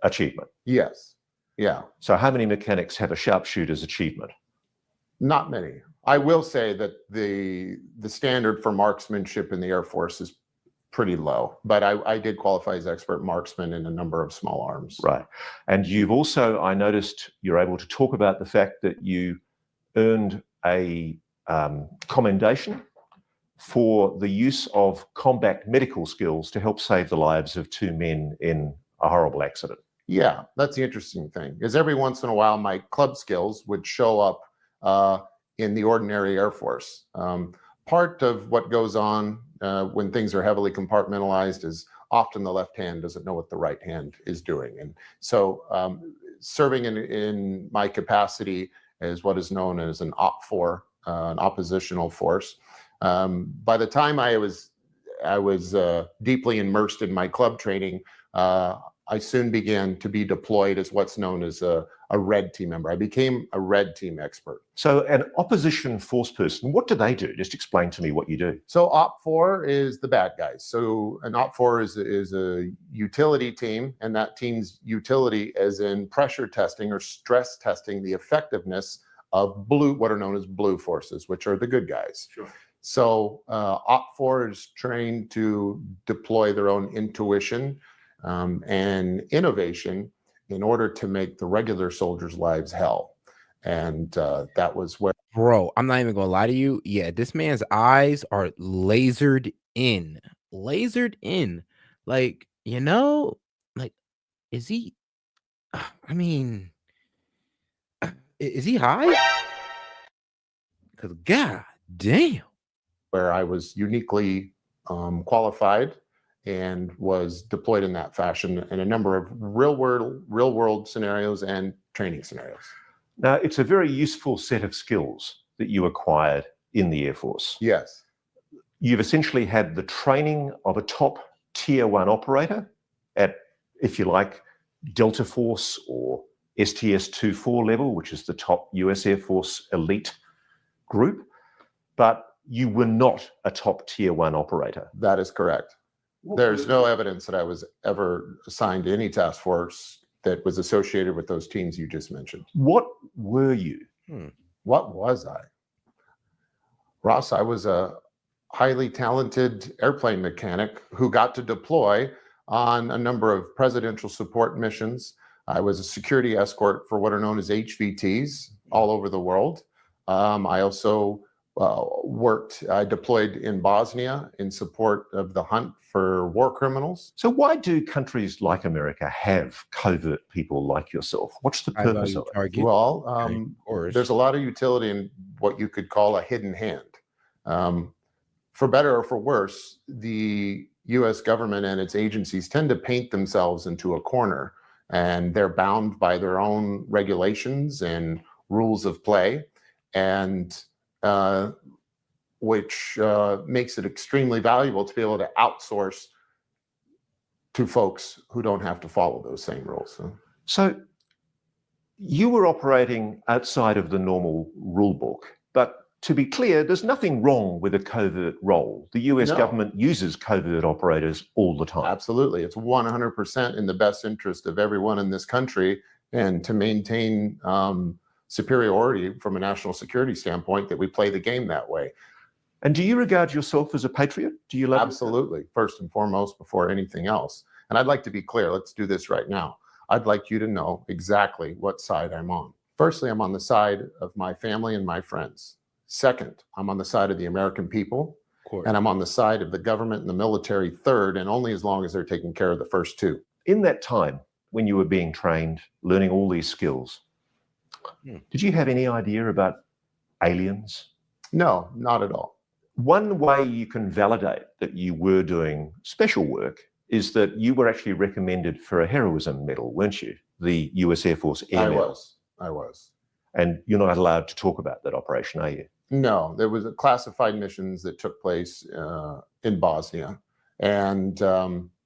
achievement. Yes. Yeah. So how many mechanics have a sharpshooter's achievement? Not many. I will say that the standard for marksmanship in the Air Force is pretty low, but I did qualify as expert marksman in a number of small arms. Right. And you've also, I noticed you're able to talk about the fact that you earned a commendation for the use of combat medical skills to help save the lives of 2 men in a horrible accident. Yeah, that's the interesting thing, is every once in a while my club skills would show up in the ordinary Air Force. Part of what goes on when things are heavily compartmentalized is often the left hand doesn't know what the right hand is doing. And so serving in my capacity as what is known as an OPFOR, an oppositional force. By the time I was deeply immersed in my club training, I soon began to be deployed as what's known as a red team member. I became a red team expert. So an opposition force person, what do they do? Just explain to me what you do. So OPFOR is the bad guys. So an OPFOR is a utility team, and that team's utility is in pressure testing or stress testing the effectiveness of what are known as blue forces, which are the good guys. Sure. So OPT4 is trained to deploy their own intuition and innovation in order to make the regular soldiers' lives hell. And that was where. Bro, I'm not even gonna lie to you. Yeah, this man's eyes are lasered in. Lasered in. Like, like, is he? I mean, is he high? Because God damn. Where I was uniquely qualified and was deployed in that fashion in a number of real world scenarios and training scenarios. Now, it's a very useful set of skills that you acquired in the Air Force. Yes. You've essentially had the training of a top tier 1 operator at, if you like, Delta Force or STS-24 level, which is the top US Air Force elite group, but you were not a top tier 1 operator. That is correct. There's no evidence that I was ever assigned to any task force that was associated with those teams you just mentioned. What were you? What was I? Ross, I was a highly talented airplane mechanic who got to deploy on a number of presidential support missions. I was a security escort for what are known as HVTs all over the world. I also I deployed in Bosnia in support of the hunt for war criminals. So why do countries like America have covert people like yourself? What's the purpose of it? Well, there's a lot of utility in what you could call a hidden hand. For better or for worse, the US government and its agencies tend to paint themselves into a corner, and they're bound by their own regulations and rules of play, and which makes it extremely valuable to be able to outsource to folks who don't have to follow those same rules. So you were operating outside of the normal rule book, but to be clear, there's nothing wrong with a covert role. The US government uses covert operators all the time. Absolutely. It's 100% in the best interest of everyone in this country, and to maintain superiority from a national security standpoint, that we play the game that way. And do you regard yourself as a patriot? Do you love it? Absolutely. First and foremost, before anything else. And I'd like to be clear. Let's do this right now. I'd like you to know exactly what side I'm on. Firstly, I'm on the side of my family and my friends. Second, I'm on the side of the American people, and I'm on the side of the government and the military third, and only as long as they're taking care of the first two. In that time, when you were being trained, learning all these skills, did you have any idea about aliens? No, not at all. One way you can validate that you were doing special work is that you were actually recommended for a heroism medal, weren't you? The US Air Force Air Medal. I was. And you're not allowed to talk about that operation, are you? No, there was classified missions that took place in Bosnia, and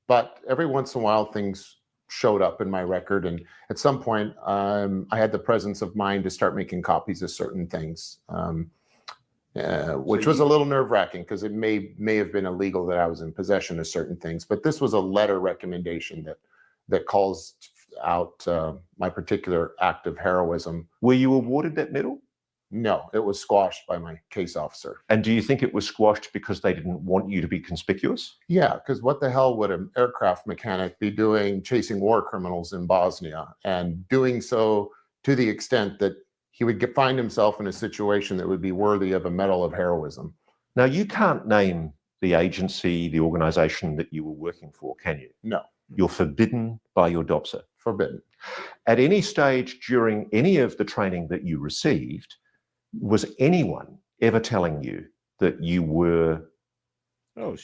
but every once in a while things showed up in my record, and at some point I had the presence of mind to start making copies of certain things, which was a little nerve-wracking because it may have been illegal that I was in possession of certain things, but this was a letter recommendation that calls out my particular act of heroism. Were you awarded that medal? No, it was squashed by my case officer. And do you think it was squashed because they didn't want you to be conspicuous? Yeah, because what the hell would an aircraft mechanic be doing chasing war criminals in Bosnia, and doing so to the extent that he would find himself in a situation that would be worthy of a medal of heroism? Now, you can't name the agency, the organization that you were working for, can you? No. You're forbidden by your DOPSA. Forbidden. At any stage during any of the training that you received, was anyone ever telling you that you were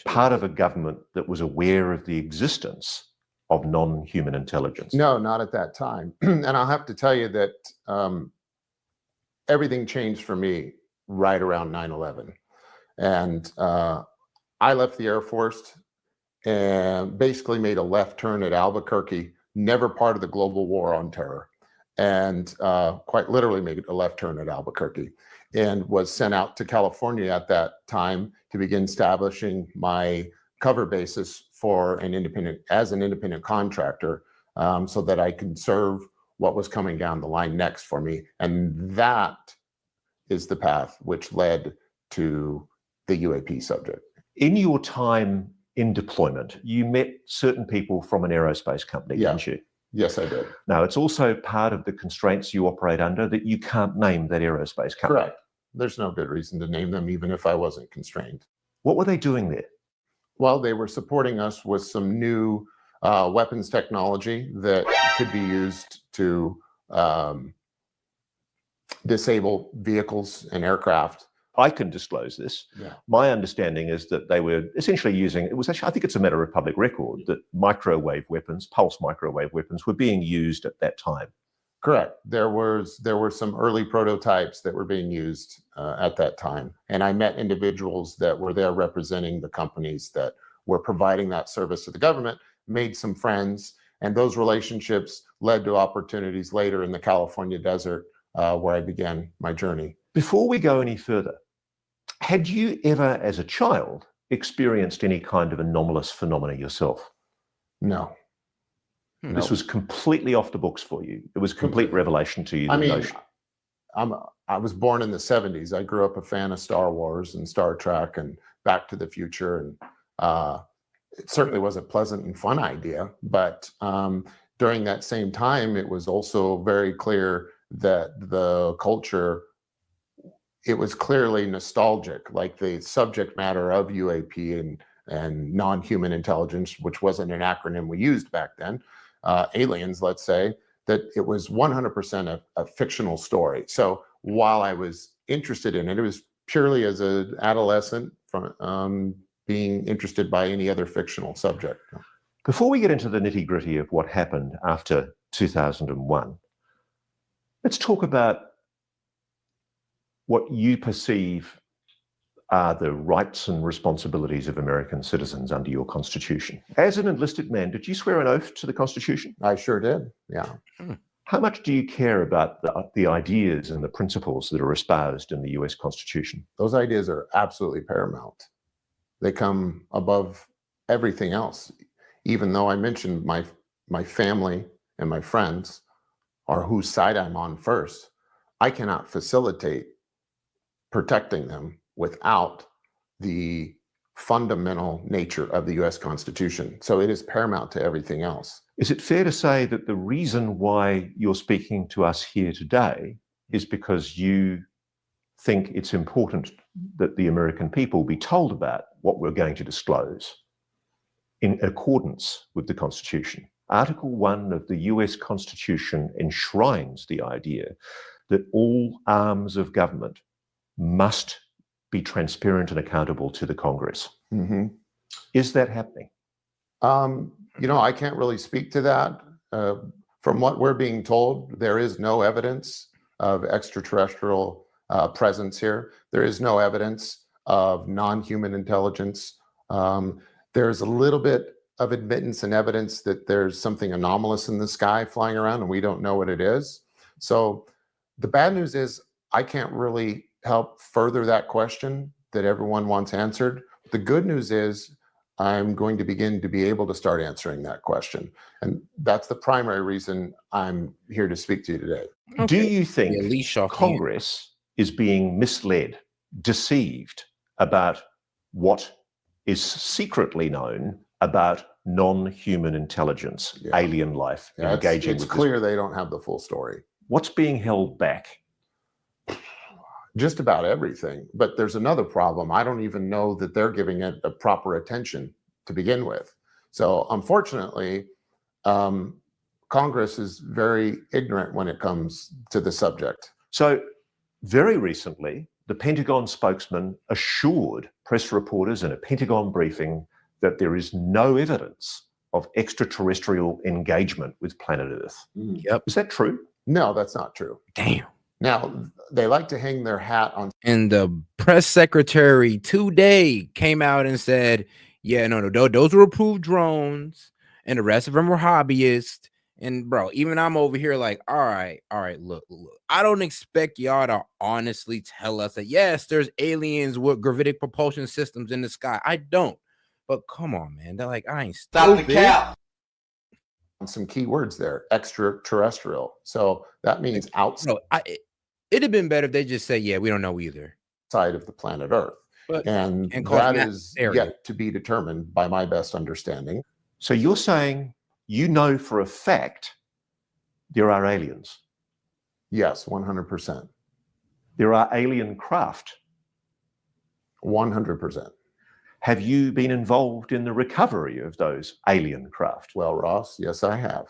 part of a government that was aware of the existence of non-human intelligence? No, not at that time. And I'll have to tell you that everything changed for me right around 9/11. And I left the Air Force and basically made a left turn at Albuquerque, never part of the global war on terror. And quite literally made a left turn at Albuquerque, and was sent out to California at that time to begin establishing my cover basis for an independent contractor, so that I could serve what was coming down the line next for me. And that is the path which led to the UAP subject. In your time in deployment, you met certain people from an aerospace company, didn't you? Yes, I did. Now, it's also part of the constraints you operate under that you can't name that aerospace company. Correct. There's no good reason to name them, even if I wasn't constrained. What were they doing there? Well, they were supporting us with some new weapons technology that could be used to disable vehicles and aircraft. I can disclose this. Yeah. My understanding is that they were essentially using, it was actually, I think it's a matter of public record, that microwave weapons, pulse microwave weapons, were being used at that time. Correct. There were some early prototypes that were being used at that time. And I met individuals that were there representing the companies that were providing that service to the government, made some friends, and those relationships led to opportunities later in the California desert where I began my journey. Before we go any further, had you ever, as a child, experienced any kind of anomalous phenomena yourself? No. This was completely off the books for you. It was complete revelation to you. I mean, I was born in the 70s. I grew up a fan of Star Wars and Star Trek and Back to the Future. And it certainly was a pleasant and fun idea. But during that same time, it was also very clear that the culture, it was clearly nostalgic, like the subject matter of UAP and non-human intelligence, which wasn't an acronym we used back then, aliens, let's say, that it was 100% a fictional story. So while I was interested in it, it was purely as an adolescent from being interested by any other fictional subject. Before we get into the nitty-gritty of what happened after 2001, let's talk about what you perceive are the rights and responsibilities of American citizens under your Constitution. As an enlisted man, did you swear an oath to the Constitution? I sure did, yeah. How much do you care about the ideas and the principles that are espoused in the US Constitution? Those ideas are absolutely paramount. They come above everything else. Even though I mentioned my family and my friends are whose side I'm on first, I cannot facilitate protecting them without the fundamental nature of the US Constitution. So it is paramount to everything else. Is it fair to say that the reason why you're speaking to us here today is because you think it's important that the American people be told about what we're going to disclose in accordance with the Constitution? Article 1 of the US Constitution enshrines the idea that all arms of government must be transparent and accountable to the Congress. Mm-hmm. Is that happening? You know, I can't really speak to that. From what we're being told, there is no evidence of extraterrestrial presence here. There is no evidence of non-human intelligence. There's a little bit of admittance and evidence that there's something anomalous in the sky flying around and we don't know what it is. So the bad news is I can't really help further that question that everyone wants answered. The good news is I'm going to begin to be able to start answering that question. And that's the primary reason I'm here to speak to you today. Okay. Do you think Congress is being misled, deceived about what is secretly known about non-human intelligence, alien life, engaging with it's clear they don't have the full story. What's being held back? Just about everything. But there's another problem. I don't even know that they're giving it a proper attention to begin with. So unfortunately, Congress is very ignorant when it comes to the subject. So very recently, the Pentagon spokesman assured press reporters in a Pentagon briefing that there is no evidence of extraterrestrial engagement with planet Earth. Yep. Is that true? No, that's not true. Damn. Now, they like to hang their hat on. And the press secretary today came out and said, yeah, no, those were approved drones and the rest of them were hobbyists. And bro, even I'm over here like, all right, look, I don't expect y'all to honestly tell us that, yes, there's aliens with gravitic propulsion systems in the sky. I don't. But come on, man. They're like, I ain't Stop stupid. the cap. Some key words there, extraterrestrial. So that means outside. No, it'd have been better if they just say, yeah, we don't know either. Side of the planet Earth. And cause that mass is hysteria. yet to be determined by my best understanding. So you're saying you know for a fact there are aliens? Yes, 100%. There are alien craft? 100%. Have you been involved in the recovery of those alien craft? Well, Ross, yes, I have.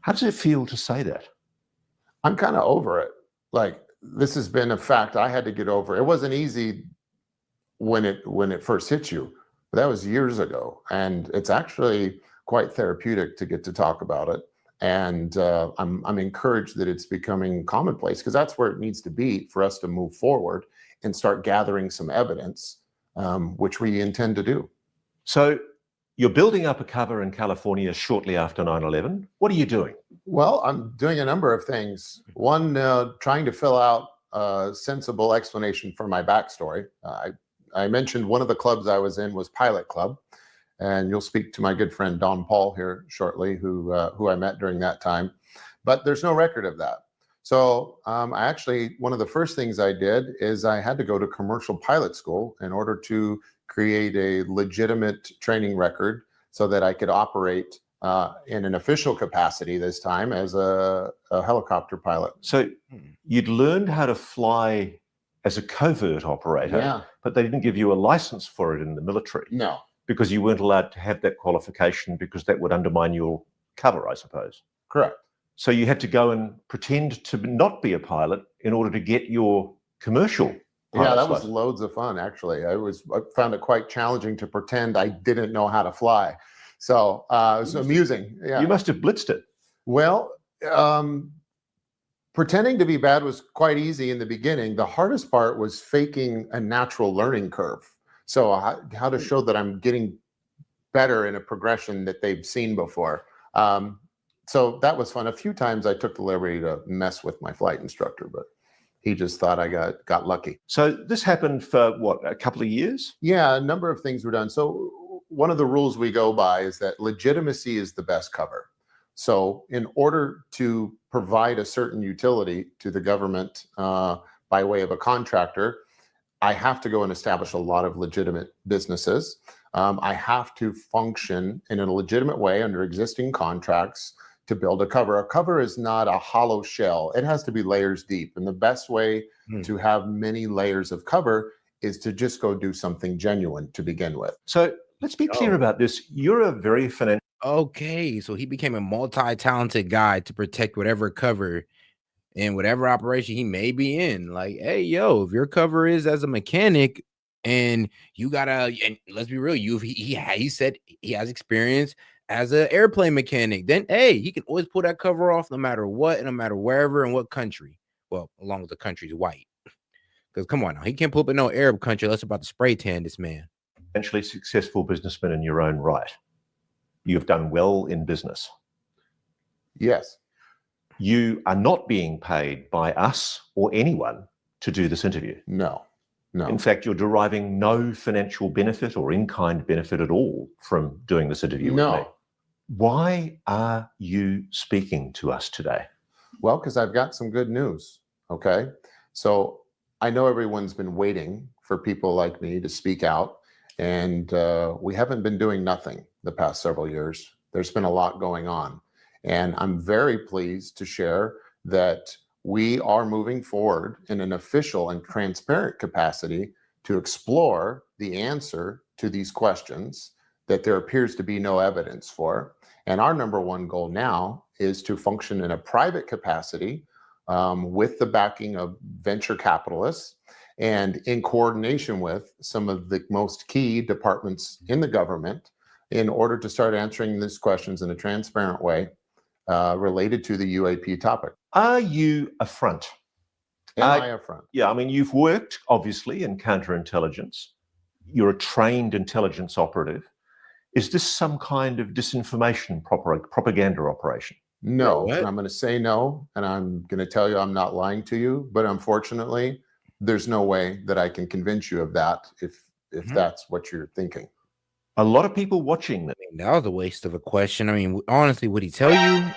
How does it feel to say that? I'm kind of over it. Like, this has been a fact I had to get over. It wasn't easy when it first hit you, but that was years ago. And it's actually quite therapeutic to get to talk about it. And I'm encouraged that it's becoming commonplace, because that's where it needs to be for us to move forward and start gathering some evidence, which we intend to do. So you're building up a cover in California shortly after 9/11. What are you doing? Well, I'm doing a number of things. One, trying to fill out a sensible explanation for my backstory. I mentioned one of the clubs I was in was Pilot Club, and you'll speak to my good friend Don Paul here shortly, who I met during that time. But there's no record of that. So I actually, one of the first things I did is I had to go to commercial pilot school in order to create a legitimate training record so that I could operate in an official capacity this time as a helicopter pilot. So you'd learned how to fly as a covert operator, Yeah. but they didn't give you a license for it in the military. No. Because you weren't allowed to have that qualification, because that would undermine your cover, I suppose. Correct. So you had to go and pretend to not be a pilot in order to get your commercial Yeah, that pilot's was license. loads of fun, actually. I found it quite challenging to pretend I didn't know how to fly. So it was amusing. Yeah. You must have blitzed it. Well, pretending to be bad was quite easy in the beginning. The hardest part was faking a natural learning curve. So how to show that I'm getting better in a progression that they've seen before. So that was fun. A few times I took the liberty to mess with my flight instructor, but he just thought I got lucky. So this happened for what, a couple of years? Yeah, a number of things were done. So one of the rules we go by is that legitimacy is the best cover. So in order to provide a certain utility to the government by way of a contractor, I have to go and establish a lot of legitimate businesses. I have to function in a legitimate way under existing contracts to build a cover. A cover is not a hollow shell. It has to be layers deep. And the best way to have many layers of cover is to just go do something genuine to begin with. So let's be clear about this. You're a very financial. Okay, so he became a multi-talented guy to protect whatever cover in whatever operation he may be in. Like, hey, yo, if your cover is as a mechanic and you gotta, and let's be real, he said he has experience as an airplane mechanic, then hey, he can always pull that cover off no matter what and no matter wherever and what country. Well, as long as the country's white. Because come on now, he can't pull up in no Arab country unless about to spray tan this man. Financially successful businessman in your own right. You've done well in business. Yes. You are not being paid by us or anyone to do this interview. No. In fact, you're deriving no financial benefit or in-kind benefit at all from doing this interview with me. Why are you speaking to us today? Well, because I've got some good news. Okay. So I know everyone's been waiting for people like me to speak out, and we haven't been doing nothing the past several years. There's been a lot going on. And I'm very pleased to share that we are moving forward in an official and transparent capacity to explore the answer to these questions that there appears to be no evidence for. And our number one goal now is to function in a private capacity with the backing of venture capitalists and in coordination with some of the most key departments in the government in order to start answering these questions in a transparent way related to the UAP topic. Are you a front? Am I a front? Yeah, I mean, you've worked, obviously, in counterintelligence. You're a trained intelligence operative. Is this some kind of disinformation propaganda operation? No, and I'm going to say no, and I'm going to tell you I'm not lying to you, but unfortunately, there's no way that I can convince you of that if that's what you're thinking. A lot of people watching that. That was a waste of a question. I mean, honestly, would he tell you?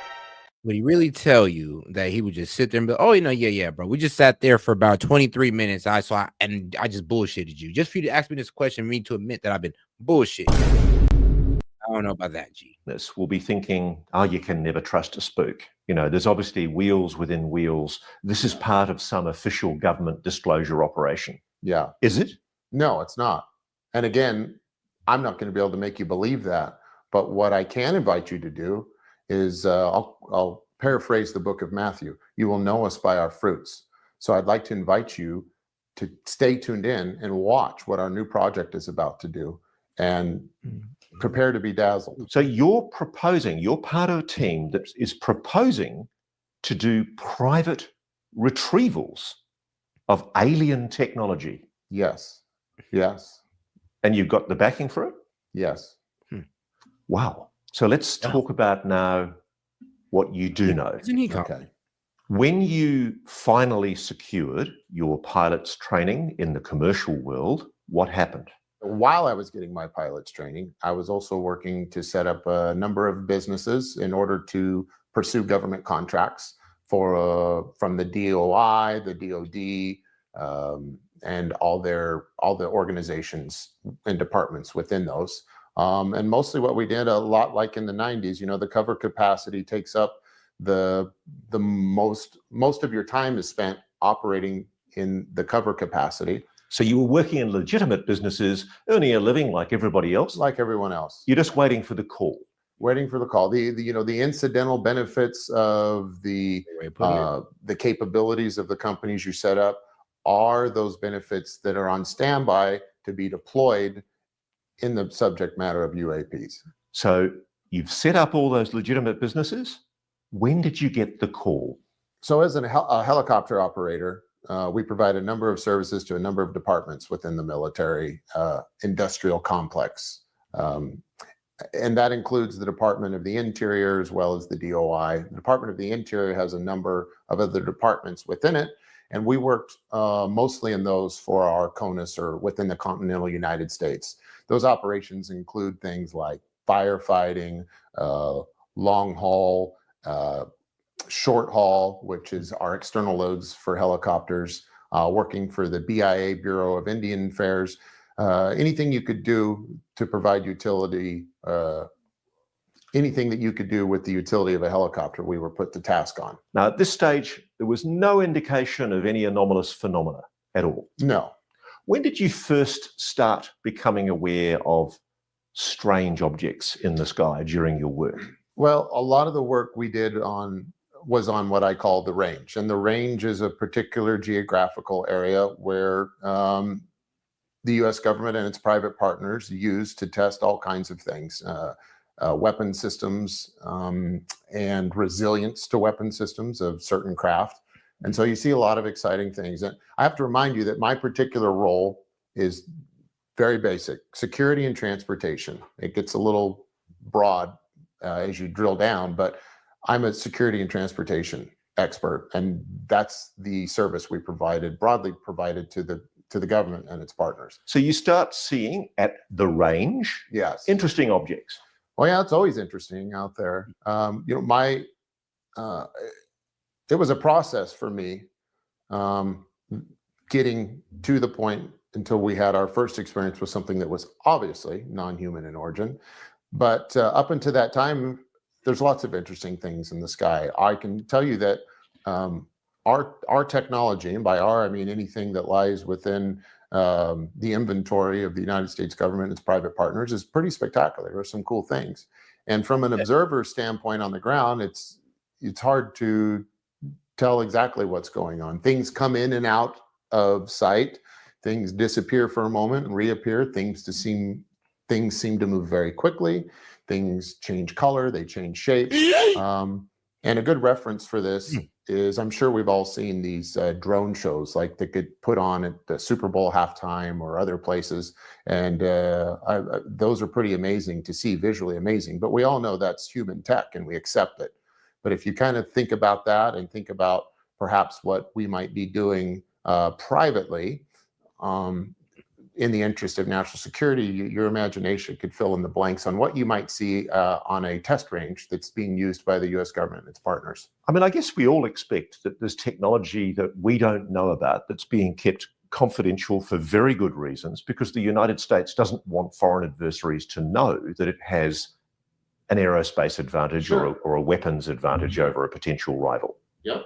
would he really tell you that he would just sit there and be, oh, yeah, bro. We just sat there for about 23 minutes. I just bullshitted you. Just for you to ask me this question, me to admit that I've been bullshitting. I don't know about that, G. This will be thinking, oh, you can never trust a spook. There's obviously wheels within wheels. This is part of some official government disclosure operation. Yeah. Is it? No, it's not. And again, I'm not going to be able to make you believe that. But what I can invite you to do is I'll paraphrase the book of Matthew. You will know us by our fruits. So I'd like to invite you to stay tuned in and watch what our new project is about to do and prepare to be dazzled. So you're part of a team that is proposing to do private retrievals of alien technology. Yes. And you've got the backing for it? Yes. Wow. So let's talk about now what you do know. Okay. When you finally secured your pilot's training in the commercial world, what happened? While I was getting my pilot's training, I was also working to set up a number of businesses in order to pursue government contracts from the DOI, the DOD, and all the organizations and departments within those. And mostly what we did, a lot like in the 90s, the cover capacity takes up the most of your time is spent operating in the cover capacity. So you were working in legitimate businesses, earning a living like everybody else? Like everyone else. You're just waiting for the call. Waiting for the call. The incidental benefits of the capabilities of the companies you set up are those benefits that are on standby to be deployed in the subject matter of UAPs. So you've set up all those legitimate businesses. When did you get the call? So as a helicopter operator, we provide a number of services to a number of departments within the military industrial complex. And that includes the Department of the Interior as well as the DOI. The Department of the Interior has a number of other departments within it. And we worked mostly in those for our CONUS or within the continental United States. Those operations include things like firefighting, long haul, short haul, which is our external loads for helicopters, working for the BIA, Bureau of Indian Affairs, anything you could do to provide utility, anything that you could do with the utility of a helicopter, we were put to task on. Now, at this stage, there was no indication of any anomalous phenomena at all. No. When did you first start becoming aware of strange objects in the sky during your work? Well, a lot of the work we did was on what I call the range. And the range is a particular geographical area where the U.S. government and its private partners use to test all kinds of things, weapon systems and resilience to weapon systems of certain craft. And so you see a lot of exciting things. And I have to remind you that my particular role is very basic: security and transportation. It gets a little broad as you drill down, but I'm a security and transportation expert, and that's the service we broadly provided to the government and its partners. So you start seeing at the range, yes, interesting objects. Well, yeah, it's always interesting out there. It was a process for me getting to the point until we had our first experience with something that was obviously non-human in origin. But up until that time, there's lots of interesting things in the sky. I can tell you that our technology, and by our, I mean anything that lies within the inventory of the United States government and its private partners, is pretty spectacular. There are some cool things. And from an observer standpoint on the ground, it's hard to tell exactly what's going on. Things come in and out of sight. Things disappear for a moment and reappear. Things seem to move very quickly. Things change color, they change shape. And a good reference for this is, I'm sure we've all seen these drone shows like they could put on at the Super Bowl halftime or other places. And those are pretty amazing to see, visually amazing. But we all know that's human tech and we accept it. But if you kind of think about that and think about perhaps what we might be doing privately, in the interest of national security, your imagination could fill in the blanks on what you might see on a test range that's being used by the US government and its partners. I mean, I guess we all expect that there's technology that we don't know about that's being kept confidential for very good reasons, because the United States doesn't want foreign adversaries to know that it has an aerospace advantage Sure. or a weapons advantage over a potential rival. Yep.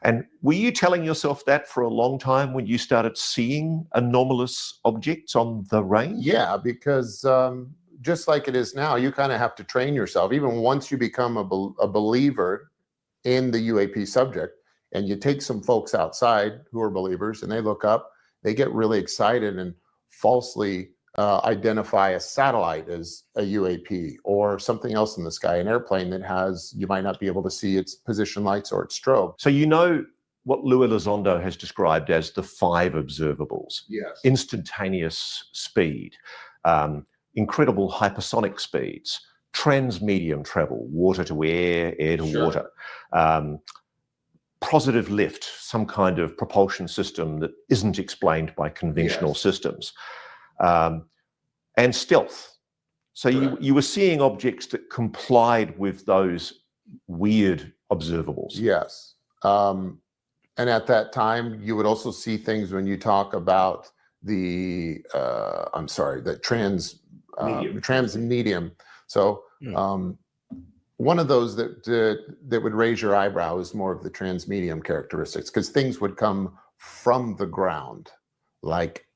And were you telling yourself that for a long time when you started seeing anomalous objects on the range? Yeah, because just like it is now, you kind of have to train yourself. Even once you become a believer in the UAP subject, and you take some folks outside who are believers and they look up, they get really excited and falsely identify a satellite as a UAP or something else in the sky, an airplane that has, you might not be able to see its position lights or its strobe. So you know what Louis Elizondo has described as the 5 observables. Yes. Instantaneous speed, incredible hypersonic speeds, transmedium travel, water to air, air to Sure. water, positive lift, some kind of propulsion system that isn't explained by conventional Yes. systems, and stealth. So you were seeing objects that complied with those weird observables. Yes. And at that time, you would also see things when you talk about the, the transmedium. So one of those that would raise your eyebrow is more of the transmedium characteristics, because things would come from the ground, like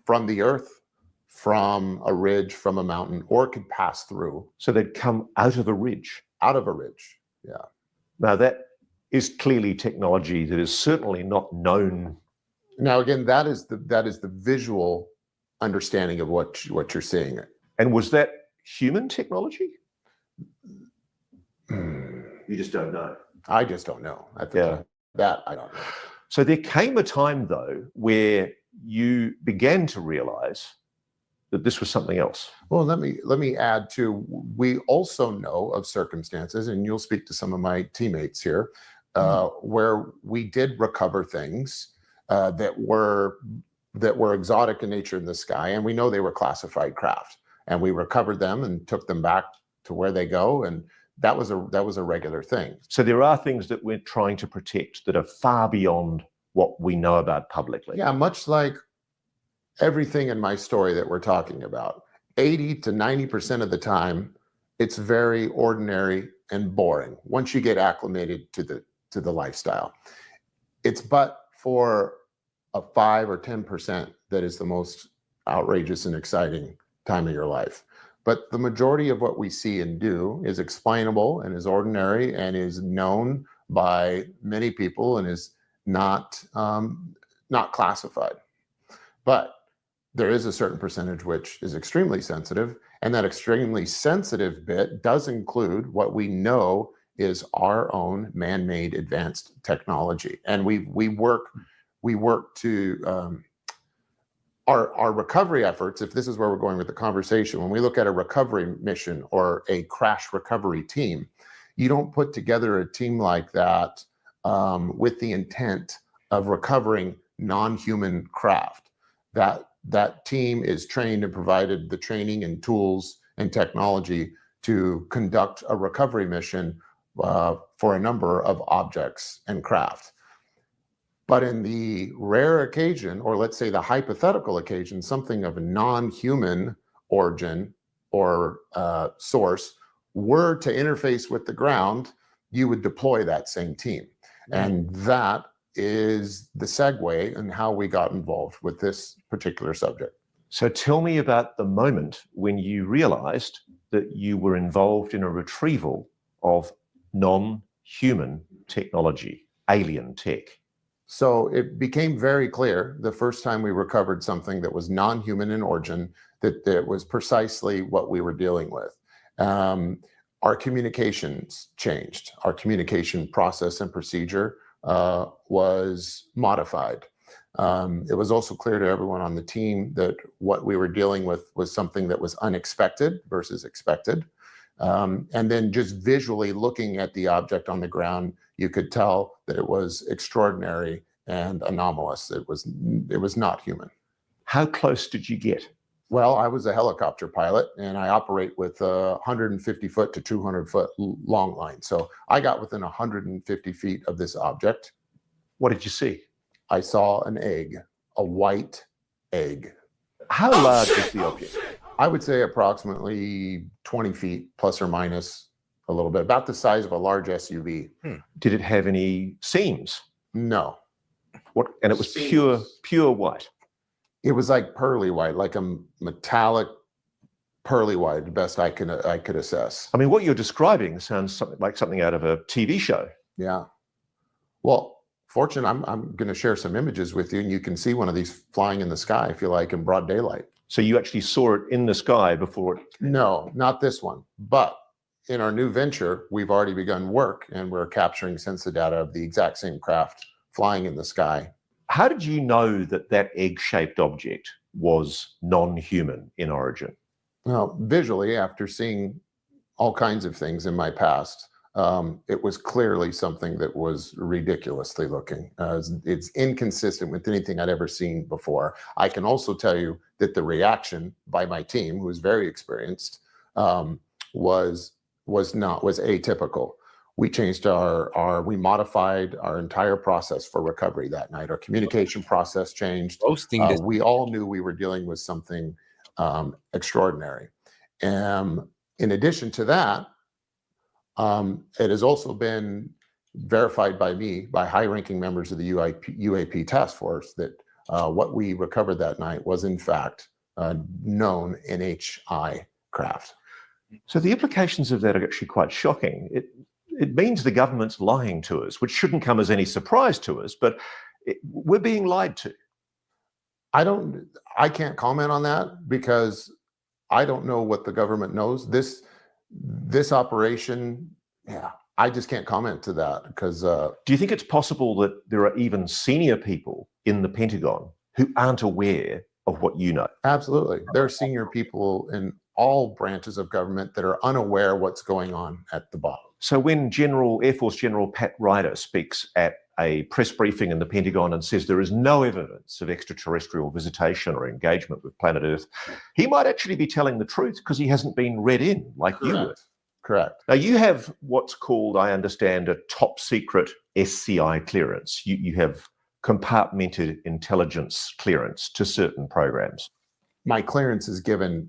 from the earth, from a ridge, from a mountain, or it could pass through. So they'd come out of a ridge. Out of a ridge, yeah. Now that is clearly technology that is certainly not known. Now again, that is the visual understanding of what you're seeing. And was that human technology? You just don't know. I just don't know. At the time. That I don't know. So there came a time, though, where you began to realize that this was something else. Well, let me add to, we also know of circumstances, and you'll speak to some of my teammates here, where we did recover things that were exotic in nature in the sky, and we know they were classified craft, and we recovered them and took them back to where they go, and that was a regular thing. So there are things that we're trying to protect that are far beyond what we know about publicly. Yeah, much like everything in my story that we're talking about, 80 to 90% of the time, it's very ordinary and boring once you get acclimated to the lifestyle. It's but for a 5 or 10% that is the most outrageous and exciting time of your life. But the majority of what we see and do is explainable and is ordinary and is known by many people and is not classified. But there is a certain percentage which is extremely sensitive, and that extremely sensitive bit does include what we know is our own man-made advanced technology. And we work to our recovery efforts, if this is where we're going with the conversation, when we look at a recovery mission or a crash recovery team, you don't put together a team like that with the intent of recovering non-human craft. That team is trained and provided the training and tools and technology to conduct a recovery mission for a number of objects and craft. But in the rare occasion, or let's say the hypothetical occasion, something of a non-human origin or source were to interface with the ground, you would deploy that same team. And that is the segue in how we got involved with this particular subject. So tell me about the moment when you realized that you were involved in a retrieval of non-human technology, alien tech. So it became very clear the first time we recovered something that was non-human in origin, that was precisely what we were dealing with. Our communications changed. Our communication process and procedure was modified. It was also clear to everyone on the team that what we were dealing with was something that was unexpected versus expected. And then just visually looking at the object on the ground, you could tell that it was extraordinary and anomalous. It was not human. How close did you get? Well, I was a helicopter pilot, and I operate with 150 foot to 200 foot long line. So I got within 150 feet of this object. What did you see? I saw an egg, a white egg. How large was the object? I would say approximately 20 feet, plus or minus a little bit, about the size of a large SUV. Did it have any seams? No. What? And it was pure white. It was like pearly white, like a metallic pearly white, the best I could assess. I mean, what you're describing sounds like something out of a TV show. Yeah. Well, fortunately, I'm going to share some images with you, and you can see one of these flying in the sky, if you like, in broad daylight. So you actually saw it in the sky before it? No, not this one. But in our new venture, we've already begun work, and we're capturing sensor data of the exact same craft flying in the sky. How did you know that that egg-shaped object was non-human in origin? Well, visually, after seeing all kinds of things in my past, it was clearly something that was ridiculously looking. It's inconsistent with anything I'd ever seen before. I can also tell you that the reaction by my team, who was very experienced, was atypical. We changed we modified our entire process for recovery that night. Our communication process changed. We all knew we were dealing with something extraordinary. In addition to that, it has also been verified by me, by high-ranking members of the UAP task force, that what we recovered that night was in fact known NHI craft. So the implications of that are actually quite shocking. It means the government's lying to us, which shouldn't come as any surprise to us, but we're being lied to. I can't comment on that because I don't know what the government knows. This operation, I just can't comment to that because. Do you think it's possible that there are even senior people in the Pentagon who aren't aware of what you know? Absolutely. There are senior people in all branches of government that are unaware what's going on at the bottom. So when Air Force General Pat Ryder speaks at a press briefing in the Pentagon and says there is no evidence of extraterrestrial visitation or engagement with planet Earth, he might actually be telling the truth because he hasn't been read in like you were. Correct. Now, you have what's called, I understand, a top secret SCI clearance. You have compartmented intelligence clearance to certain programs. My clearance is given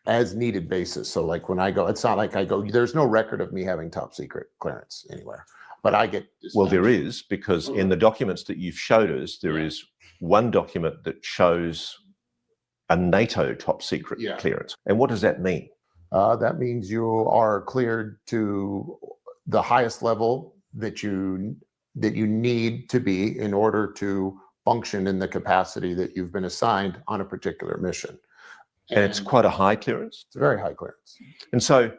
as needed basis. So like when I go, it's not like I go, there's no record of me having top secret clearance anywhere, but I get. Well, there is, because in the documents that you've showed us, there is one document that shows a NATO top secret clearance. And what does that mean? That means you are cleared to the highest level that you need to be in order to function in the capacity that you've been assigned on a particular mission. And it's quite a high clearance? It's a very high clearance. And so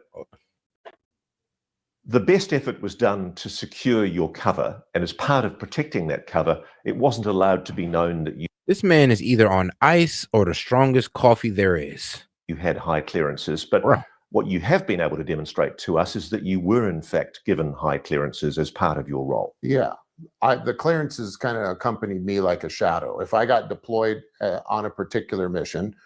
the best effort was done to secure your cover. And as part of protecting that cover, it wasn't allowed to be known that This man is either on ice or the strongest coffee there is. You had high clearances, but what you have been able to demonstrate to us is that you were in fact given high clearances as part of your role. Yeah. The clearances kind of accompanied me like a shadow. If I got deployed on a particular mission,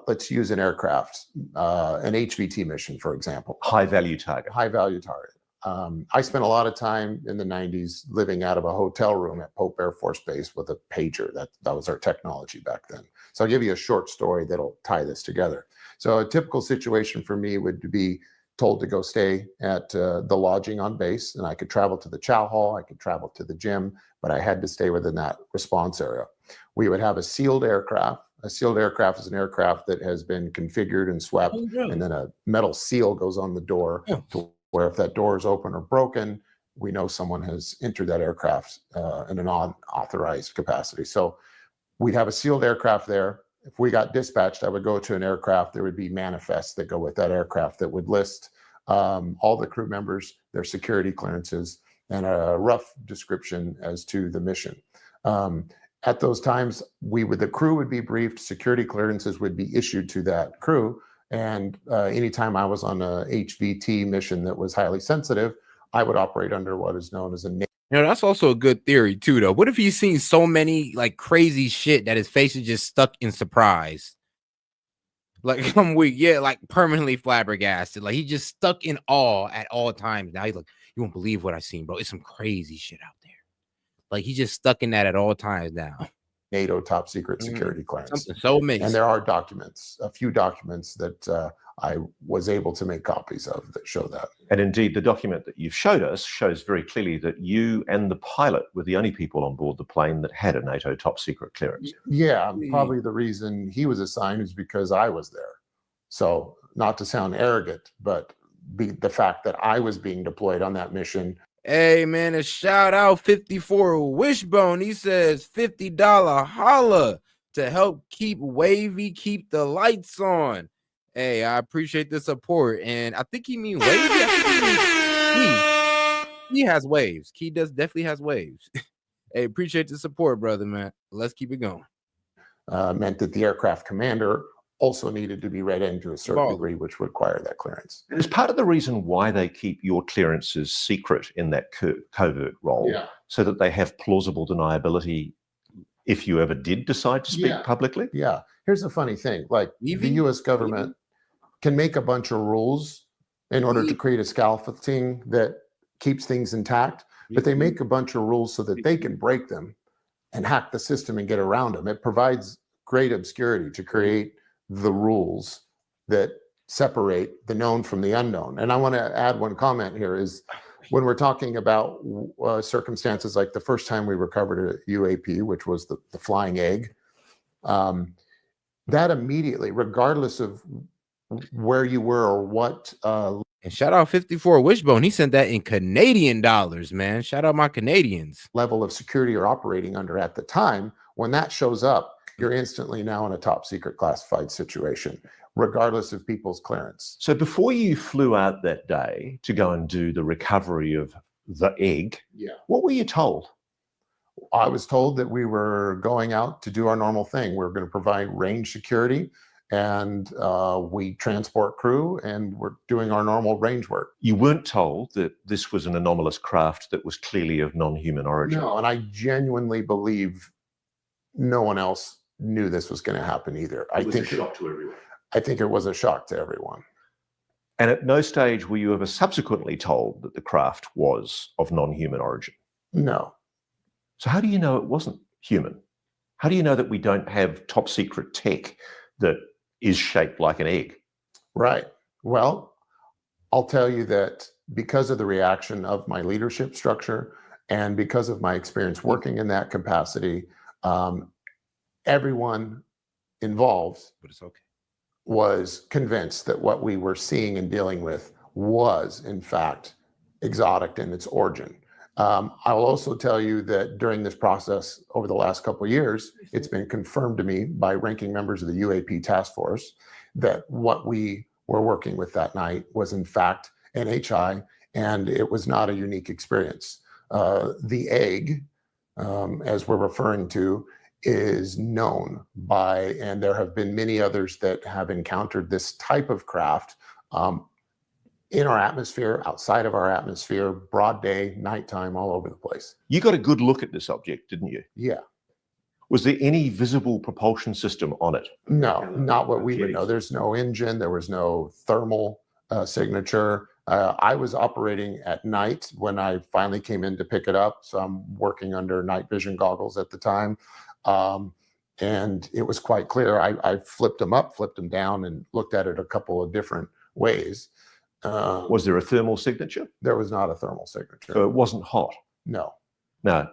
let's use an aircraft, an HVT mission, for example. High value target. High value target. I spent a lot of time in the 90s living out of a hotel room at Pope Air Force Base with a pager. That was our technology back then. So I'll give you a short story that'll tie this together. So a typical situation for me would be told to go stay at the lodging on base, and I could travel to the chow hall, I could travel to the gym, but I had to stay within that response area. We would have a sealed aircraft. A sealed aircraft is an aircraft that has been configured and swept, and then a metal seal goes on the door to where if that door is open or broken, we know someone has entered that aircraft in an unauthorized capacity. So we'd have a sealed aircraft there. If we got dispatched, I would go to an aircraft. There would be manifests that go with that aircraft that would list all the crew members, their security clearances, and a rough description as to the mission. At those times, the crew would be briefed, security clearances would be issued to that crew, and anytime I was on a HVT mission that was highly sensitive, I would operate under what is known as a You know, that's also a good theory too, though. What if he's seen so many like crazy shit that his face is just stuck in surprise? Like I'm weak, yeah, like permanently flabbergasted. Like he's just stuck in awe at all times. Now he's like, you won't believe what I seen, bro. It's some crazy shit out there. Like he's just stuck in that at all times now. NATO top secret security clearance. Something so amazing. And there are documents, a few documents that I was able to make copies of that show that. And indeed, the document that you've showed us shows very clearly that you and the pilot were the only people on board the plane that had a NATO top secret clearance. Yeah, probably the reason he was assigned is because I was there. So not to sound arrogant, but the fact that I was being deployed on that mission. Hey man, a shout out 54 Wishbone. He says $50 holla to help keep Wavy keep the lights on. Hey, I appreciate the support, and I think he means Wavy. I think he has waves. He definitely has waves. Hey, appreciate the support, brother, man. Let's keep it going. Meant that the aircraft commander also needed to be read in to a certain degree, which would require that clearance. And it's part of the reason why they keep your clearances secret in that covert role, so that they have plausible deniability if you ever did decide to speak publicly. Yeah. Here's the funny thing. Like the U.S. government can make a bunch of rules in order to create a scaffolding that keeps things intact, but they make a bunch of rules so that they can break them and hack the system and get around them. It provides great obscurity to create the rules that separate the known from the unknown. And I want to add one comment here is when we're talking about circumstances like the first time we recovered a UAP, which was the flying egg, that immediately, regardless of where you were or what. And shout out 54 Wishbone. He sent that in Canadian dollars, man. Shout out my Canadians. Level of security you're operating under at the time, when that shows up, you're instantly now in a top secret classified situation, regardless of people's clearance. So before you flew out that day to go and do the recovery of the egg, what were you told? I was told that we were going out to do our normal thing. We were going to provide range security, and we transport crew, and we're doing our normal range work. You weren't told that this was an anomalous craft that was clearly of non-human origin? No, and I genuinely believe no one else knew this was going to happen either. It was a shock to everyone. I think it was a shock to everyone. And at no stage were you ever subsequently told that the craft was of non-human origin? No. So how do you know it wasn't human? How do you know that we don't have top secret tech that is shaped like an egg? Right. Well, I'll tell you that because of the reaction of my leadership structure and because of my experience working in that capacity, everyone involved was convinced that what we were seeing and dealing with was, in fact, exotic in its origin. I will also tell you that during this process over the last couple of years, it's been confirmed to me by ranking members of the UAP task force that what we were working with that night was, in fact, NHI, and it was not a unique experience. The egg, as we're referring to, is known by, and there have been many others that have encountered this type of craft in our atmosphere, outside of our atmosphere, broad day, nighttime, all over the place. You got a good look at this object, didn't you? Yeah. Was there any visible propulsion system on it? No, not what we would know. There's no engine. There was no thermal signature. I was operating at night when I finally came in to pick it up. So I'm working under night vision goggles at the time. And it was quite clear. I flipped them up, flipped them down, and looked at it a couple of different ways. Was there a thermal signature? There was not a thermal signature. So it wasn't hot? No. No.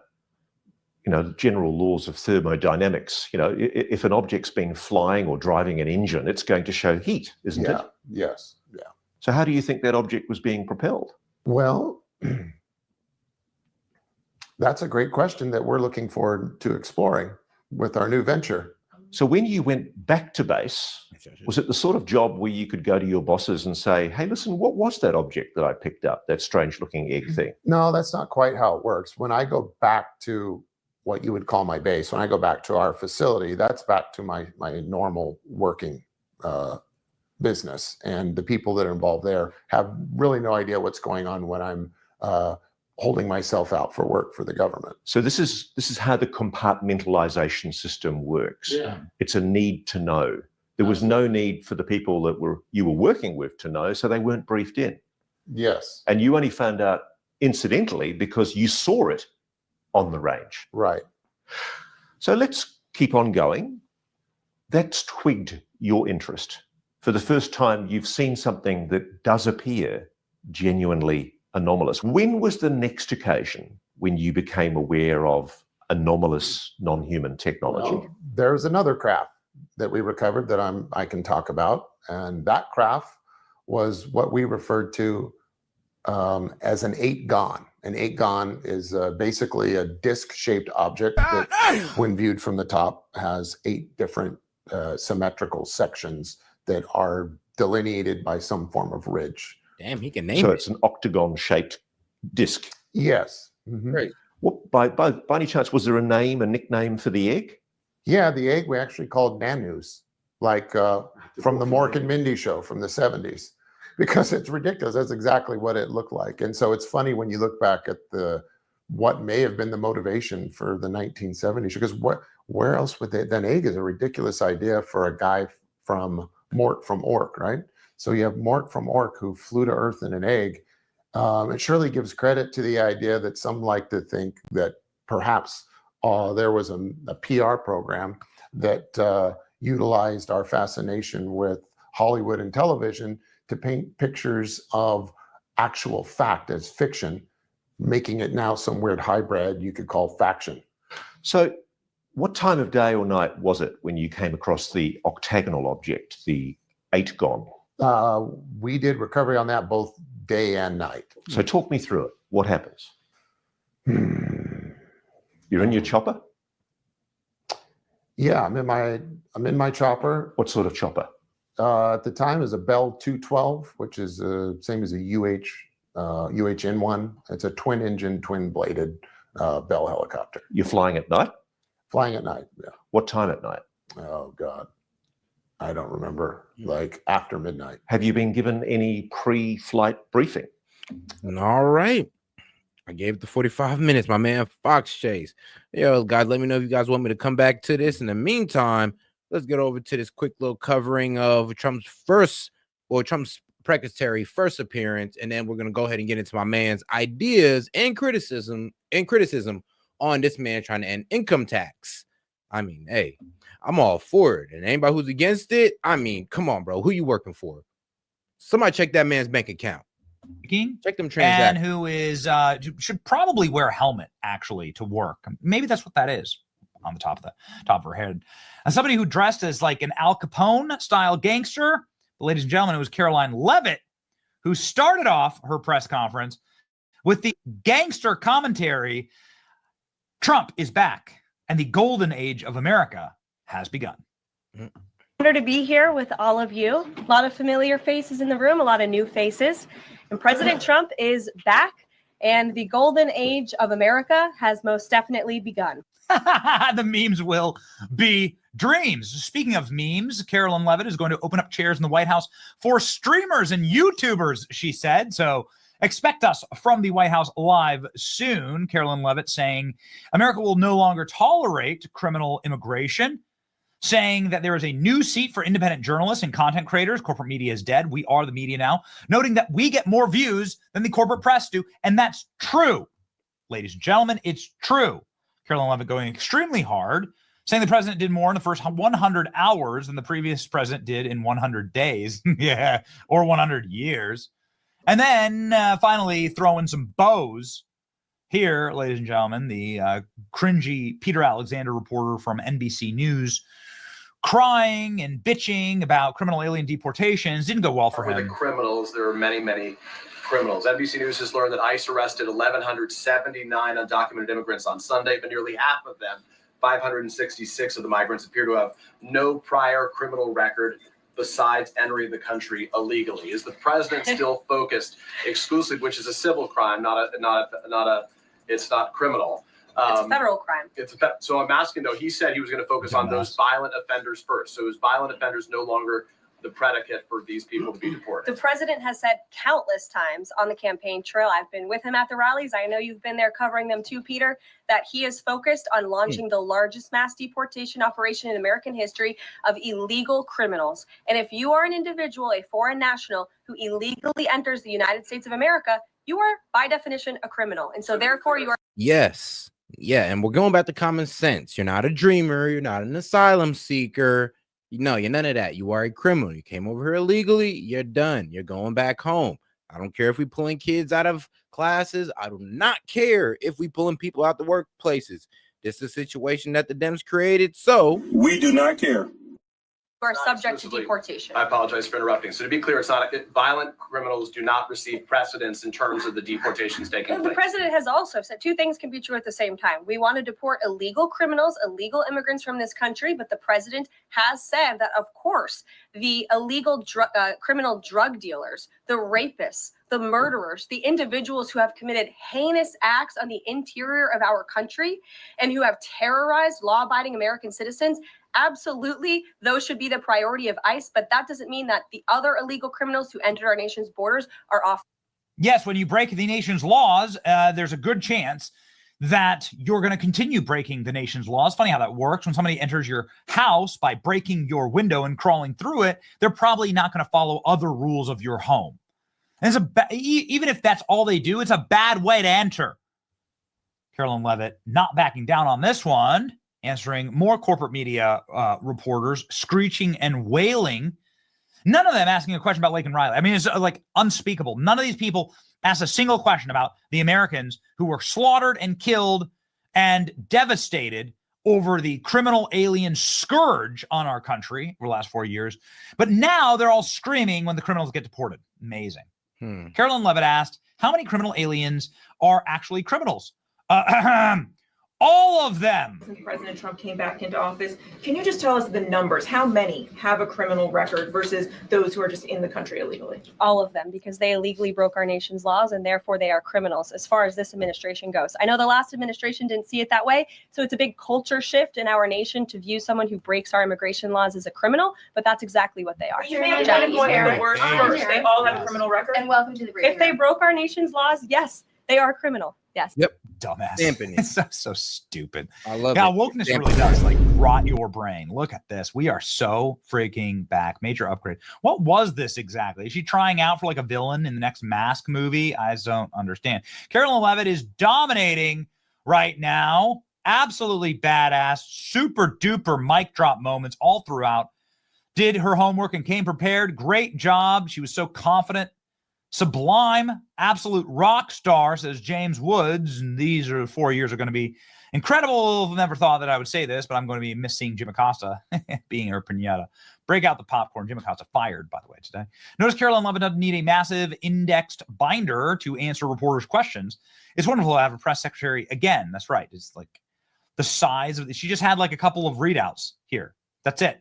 You know, the general laws of thermodynamics, you know, if an object's been flying or driving an engine, it's going to show heat, isn't it? Yes. Yeah. So how do you think that object was being propelled? Well, that's a great question that we're looking forward to exploring with our new venture. So when you went back to base, was it the sort of job where you could go to your bosses and say, hey, listen, what was that object that I picked up, that strange looking egg thing? No, that's not quite how it works. When I go back to what you would call my base, when I go back to our facility, that's back to my normal working business. And the people that are involved there have really no idea what's going on when I'm holding myself out for work for the government. So this is how the compartmentalization system works. Yeah. It's a need to know. There was no need for the people that you were working with to know, so they weren't briefed in. Yes. And you only found out incidentally because you saw it on the range. Right. So let's keep on going. That's twigged your interest. For the first time, you've seen something that does appear genuinely anomalous. When was the next occasion when you became aware of anomalous non-human technology? Well, there's another craft that we recovered that I can talk about, and that craft was what we referred to as an 8-gon. An 8-gon is basically a disc-shaped object that, when viewed from the top, has 8 different symmetrical sections that are delineated by some form of ridge. Damn, he can name So it. it's an octagon-shaped disc. Yes. Mm-hmm. Great. What, by any chance, was there a nickname for the egg? Yeah, the egg we actually called Nanus, like from the Mork and Mindy show from the 70s, because it's ridiculous. That's exactly what it looked like. And so it's funny when you look back at what may have been the motivation for the 1970s, because where else would they? Then egg is a ridiculous idea for a guy from Mort from Ork, right? So you have Mort from Ork who flew to Earth in an egg. It surely gives credit to the idea that some like to think that perhaps there was a PR program that utilized our fascination with Hollywood and television to paint pictures of actual fact as fiction, making it now some weird hybrid you could call faction. So what time of day or night was it when you came across the octagonal object, the 8-gon? We did recovery on that both day and night. So talk me through it. What happens? You're in your chopper? Yeah, I'm in my chopper. What sort of chopper? At the time, it was a Bell 212, which is same as a UHN1. It's a twin-engine, twin-bladed Bell helicopter. You're flying at night? Flying at night, yeah. What time at night? Oh, God. I don't remember. Like after midnight. Have you been given any pre-flight briefing? All right. I gave it the 45 minutes, my man Fox Chase. Yo, guys, let me know if you guys want me to come back to this. In the meantime, let's get over to this quick little covering of Trump's Secretary's first appearance, and then we're gonna go ahead and get into my man's ideas and criticism on this man trying to end income tax. I mean, hey, I'm all for it, and anybody who's against it, I mean, come on, bro, who you working for? Somebody check that man's bank account. Check them transactions. And who is should probably wear a helmet actually to work. Maybe that's what that is on the top of her head. And somebody who dressed as like an Al Capone style gangster. Ladies and gentlemen, it was Caroline Leavitt who started off her press conference with the gangster commentary. Trump is back, and the golden age of America has begun. Honored to be here with all of you. A lot of familiar faces in the room, a lot of new faces. And President Trump is back, and the golden age of America has most definitely begun. The memes will be dreams. Speaking of memes, Caroline Leavitt is going to open up chairs in the White House for streamers and YouTubers, she said. So expect us from the White House live soon. Caroline Leavitt saying America will no longer tolerate criminal immigration, saying that there is a new seat for independent journalists and content creators. Corporate media is dead. We are the media now. Noting that we get more views than the corporate press do. And that's true. Ladies and gentlemen, it's true. Caroline Leavitt going extremely hard, saying the president did more in the first 100 hours than the previous president did in 100 days. Yeah, or 100 years. And then finally throwing some bows. Here, ladies and gentlemen, the cringy Peter Alexander reporter from NBC News crying and bitching about criminal alien deportations. Didn't go well for him. The criminals, there are many, many criminals. NBC News has learned that ICE arrested 1,179 undocumented immigrants on Sunday, but nearly half of them, 566 of the migrants, appear to have no prior criminal record besides entering the country illegally. Is the president still focused exclusively, which is a civil crime, it's not criminal? It's a federal crime. So I'm asking though, he said he was going to focus on those violent offenders first. So his violent offenders no longer the predicate for these people to be deported? The president has said countless times on the campaign trail, I've been with him at the rallies, I know you've been there covering them too, Peter, that he is focused on launching the largest mass deportation operation in American history of illegal criminals. And if you are an individual, a foreign national who illegally enters the United States of America, you are by definition a criminal. And so therefore you are. Yes. Yeah. And we're going back to common sense. You're not a dreamer. You're not an asylum seeker. No, you're none of that. You are a criminal. You came over here illegally. You're done. You're going back home. I don't care if we pulling kids out of classes. I do not care if we pulling people out the workplaces. This is a situation that the Dems created. So we do not care. Are subject to deportation. I apologize for interrupting. So to be clear, it's not violent criminals do not receive precedence in terms of the deportations taking The place. president has also said two things can be true at the same time. We want to deport illegal criminals, illegal immigrants from this country, but the president has said that, of course, the illegal criminal drug dealers, the rapists, the murderers, the individuals who have committed heinous acts on the interior of our country and who have terrorized law-abiding American citizens, absolutely, those should be the priority of ICE, but that doesn't mean that the other illegal criminals who entered our nation's borders are off. Yes, when you break the nation's laws, there's a good chance that you're going to continue breaking the nation's laws. Funny how that works. When somebody enters your house by breaking your window and crawling through it, they're probably not going to follow other rules of your home. And even if that's all they do, it's a bad way to enter. Carolyn Levitt not backing down on this one, answering more corporate media reporters screeching and wailing. None of them asking a question about Laken Riley. I mean, it's like unspeakable. None of these people asked a single question about the Americans who were slaughtered and killed and devastated over the criminal alien scourge on our country over the last 4 years. But now they're all screaming when the criminals get deported. Amazing. Carolyn Levitt asked, how many criminal aliens are actually criminals? All of them. Since President Trump came back into office, can you just tell us the numbers? How many have a criminal record versus those who are just in the country illegally? All of them, because they illegally broke our nation's laws and therefore they are criminals as far as this administration goes. I know the last administration didn't see it that way, so it's a big culture shift in our nation to view someone who breaks our immigration laws as a criminal, but that's exactly what they are. You may have one where it works first. They all have a criminal record. And welcome to the If they broke our nation's laws, yes, they are criminal. Yes. Yep. Dumbass. Stamping it. It's so stupid. I love now, it. wokeness Stamping really it. does like rot your brain. Look at this. We are so freaking back. Major upgrade. What was this exactly? Is she trying out for like a villain in the next Mask movie? I just don't understand. Carolyn Levitt is dominating right now. Absolutely badass. Super duper mic drop moments all throughout. Did her homework and came prepared. Great job. She was so confident. Sublime, absolute rock star, says James Woods. And these 4 years are going to be incredible. Never thought that I would say this, but I'm going to be missing Jim Acosta being her pinata. Break out the popcorn. Jim Acosta fired, by the way, today. Notice Carolyn Levitt doesn't need a massive indexed binder to answer reporters' questions. It's wonderful to have a press secretary again. That's right. It's like the size of she just had like a couple of readouts here. That's it.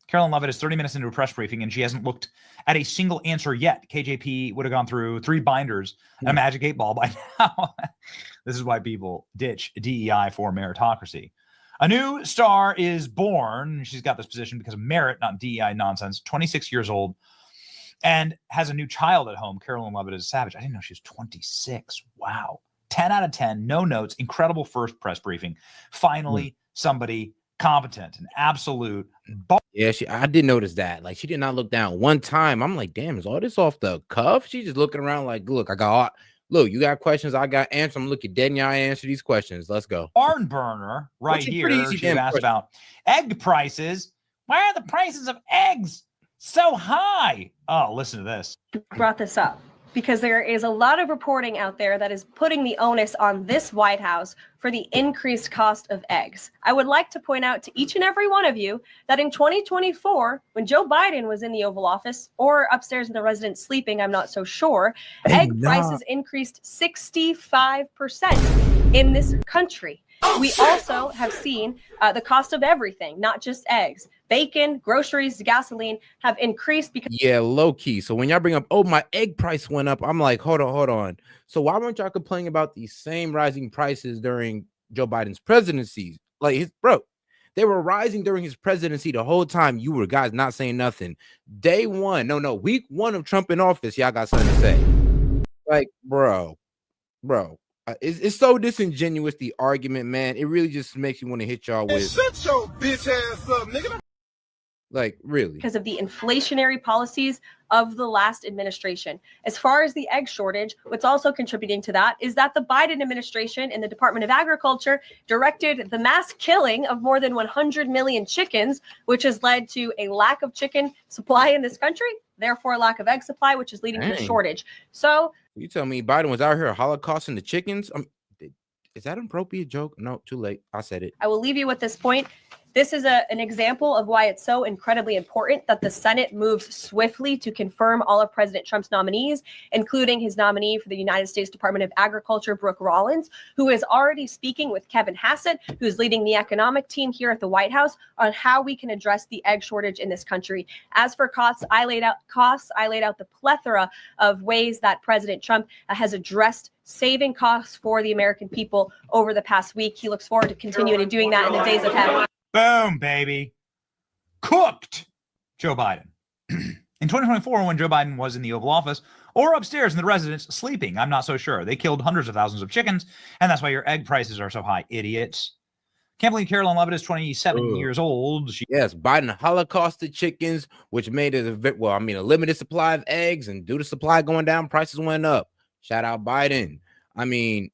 Carolyn Levitt is 30 minutes into a press briefing, and she hasn't looked at a single answer yet. KJP would have gone through 3 binders and a magic 8 ball by now. This is why people ditch DEI for meritocracy. A new star is born. She's got this position because of merit, not DEI nonsense. 26 years old and has a new child at home. Carolyn Levitt is a savage. I didn't know she was 26. Wow. 10 out of 10. No notes. Incredible first press briefing. Finally, somebody competent, an absolute. Yeah, I did notice that. Like, she did not look down one time. I'm like, damn, is all this off the cuff? She's just looking around like, look, you got questions, I got answers. I'm looking dead in your eye, answer these questions. Let's go. Barn burner right here. She asked about egg prices. Why are the prices of eggs so high? Oh, listen to this. Brought this up because there is a lot of reporting out there that is putting the onus on this White House for the increased cost of eggs. I would like to point out to each and every one of you that in 2024, when Joe Biden was in the Oval Office or upstairs in the residence sleeping, I'm not so sure, egg prices increased 65% in this country. We also have seen the cost of everything, not just eggs. Bacon, groceries, gasoline have increased because low key. So when y'all bring up, oh, my egg price went up, I'm like, hold on. So why weren't y'all complaining about these same rising prices during Joe Biden's presidency? Like, They were rising during his presidency the whole time. You were guys not saying nothing. Day one, no, week one of Trump in office, y'all got something to say. Like, bro, it's so disingenuous, the argument, man. It really just makes you want to hit y'all with. Shut your bitch ass up, nigga. Like, really? Because of the inflationary policies of the last administration. As far as the egg shortage, what's also contributing to that is that the Biden administration in the Department of Agriculture directed the mass killing of more than 100 million chickens, which has led to a lack of chicken supply in this country, therefore a lack of egg supply, which is leading to a Dang. shortage. So You tell me Biden was out here holocausting the chickens? Is that an appropriate joke? No, too late. I said it. I will leave you with this point. This is an example of why it's so incredibly important that the Senate moves swiftly to confirm all of President Trump's nominees, including his nominee for the United States Department of Agriculture, Brooke Rollins, who is already speaking with Kevin Hassett, who's leading the economic team here at the White House, on how we can address the egg shortage in this country. As for costs, I laid out the plethora of ways that President Trump has addressed saving costs for the American people over the past week. He looks forward to continuing and doing that in the days ahead. Boom, baby. Cooked Joe Biden. In 2024, when Joe Biden was in the Oval Office or upstairs in the residence sleeping, I'm not so sure. They killed hundreds of thousands of chickens, and that's why your egg prices are so high, idiots. Can't believe Carolyn Levitt is 27 years old. Yes, Biden holocausted chickens, which made it a limited supply of eggs, and due to supply going down, prices went up. Shout out Biden. I mean,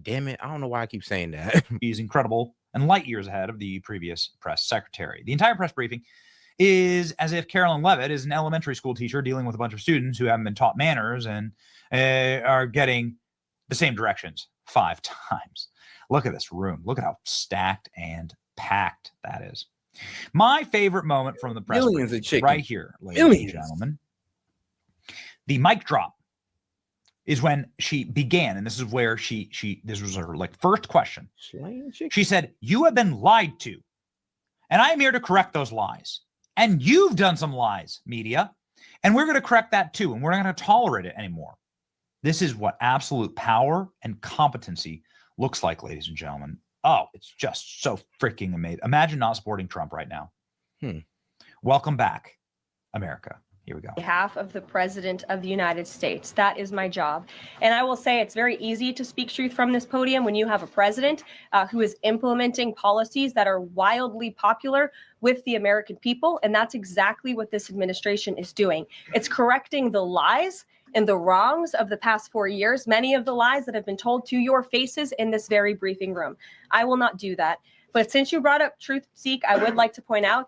damn it, I don't know why I keep saying that. He's incredible and light years ahead of the previous press secretary. The entire press briefing is as if Carolyn Levitt is an elementary school teacher dealing with a bunch of students who haven't been taught manners and are getting the same directions 5 times. Look at this room. Look at how stacked and packed that is. My favorite moment from the press Millions briefing of chickens. right here, ladies and gentlemen. The mic drop is when she began, and this is where this was her first question. She said, "You have been lied to, and I am here to correct those lies. And you've done some lies, media, and we're going to correct that too, and we're not going to tolerate it anymore." This is what absolute power and competency looks like, ladies and gentlemen. Oh, it's just so freaking amazing. Imagine not supporting Trump right now. Welcome back, America. Here we go. On behalf of the President of the United States. That is my job. And I will say it's very easy to speak truth from this podium when you have a president who is implementing policies that are wildly popular with the American people. And that's exactly what this administration is doing. It's correcting the lies and the wrongs of the past 4 years, many of the lies that have been told to your faces in this very briefing room. I will not do that. But since you brought up Truth Seek, I would like to point out,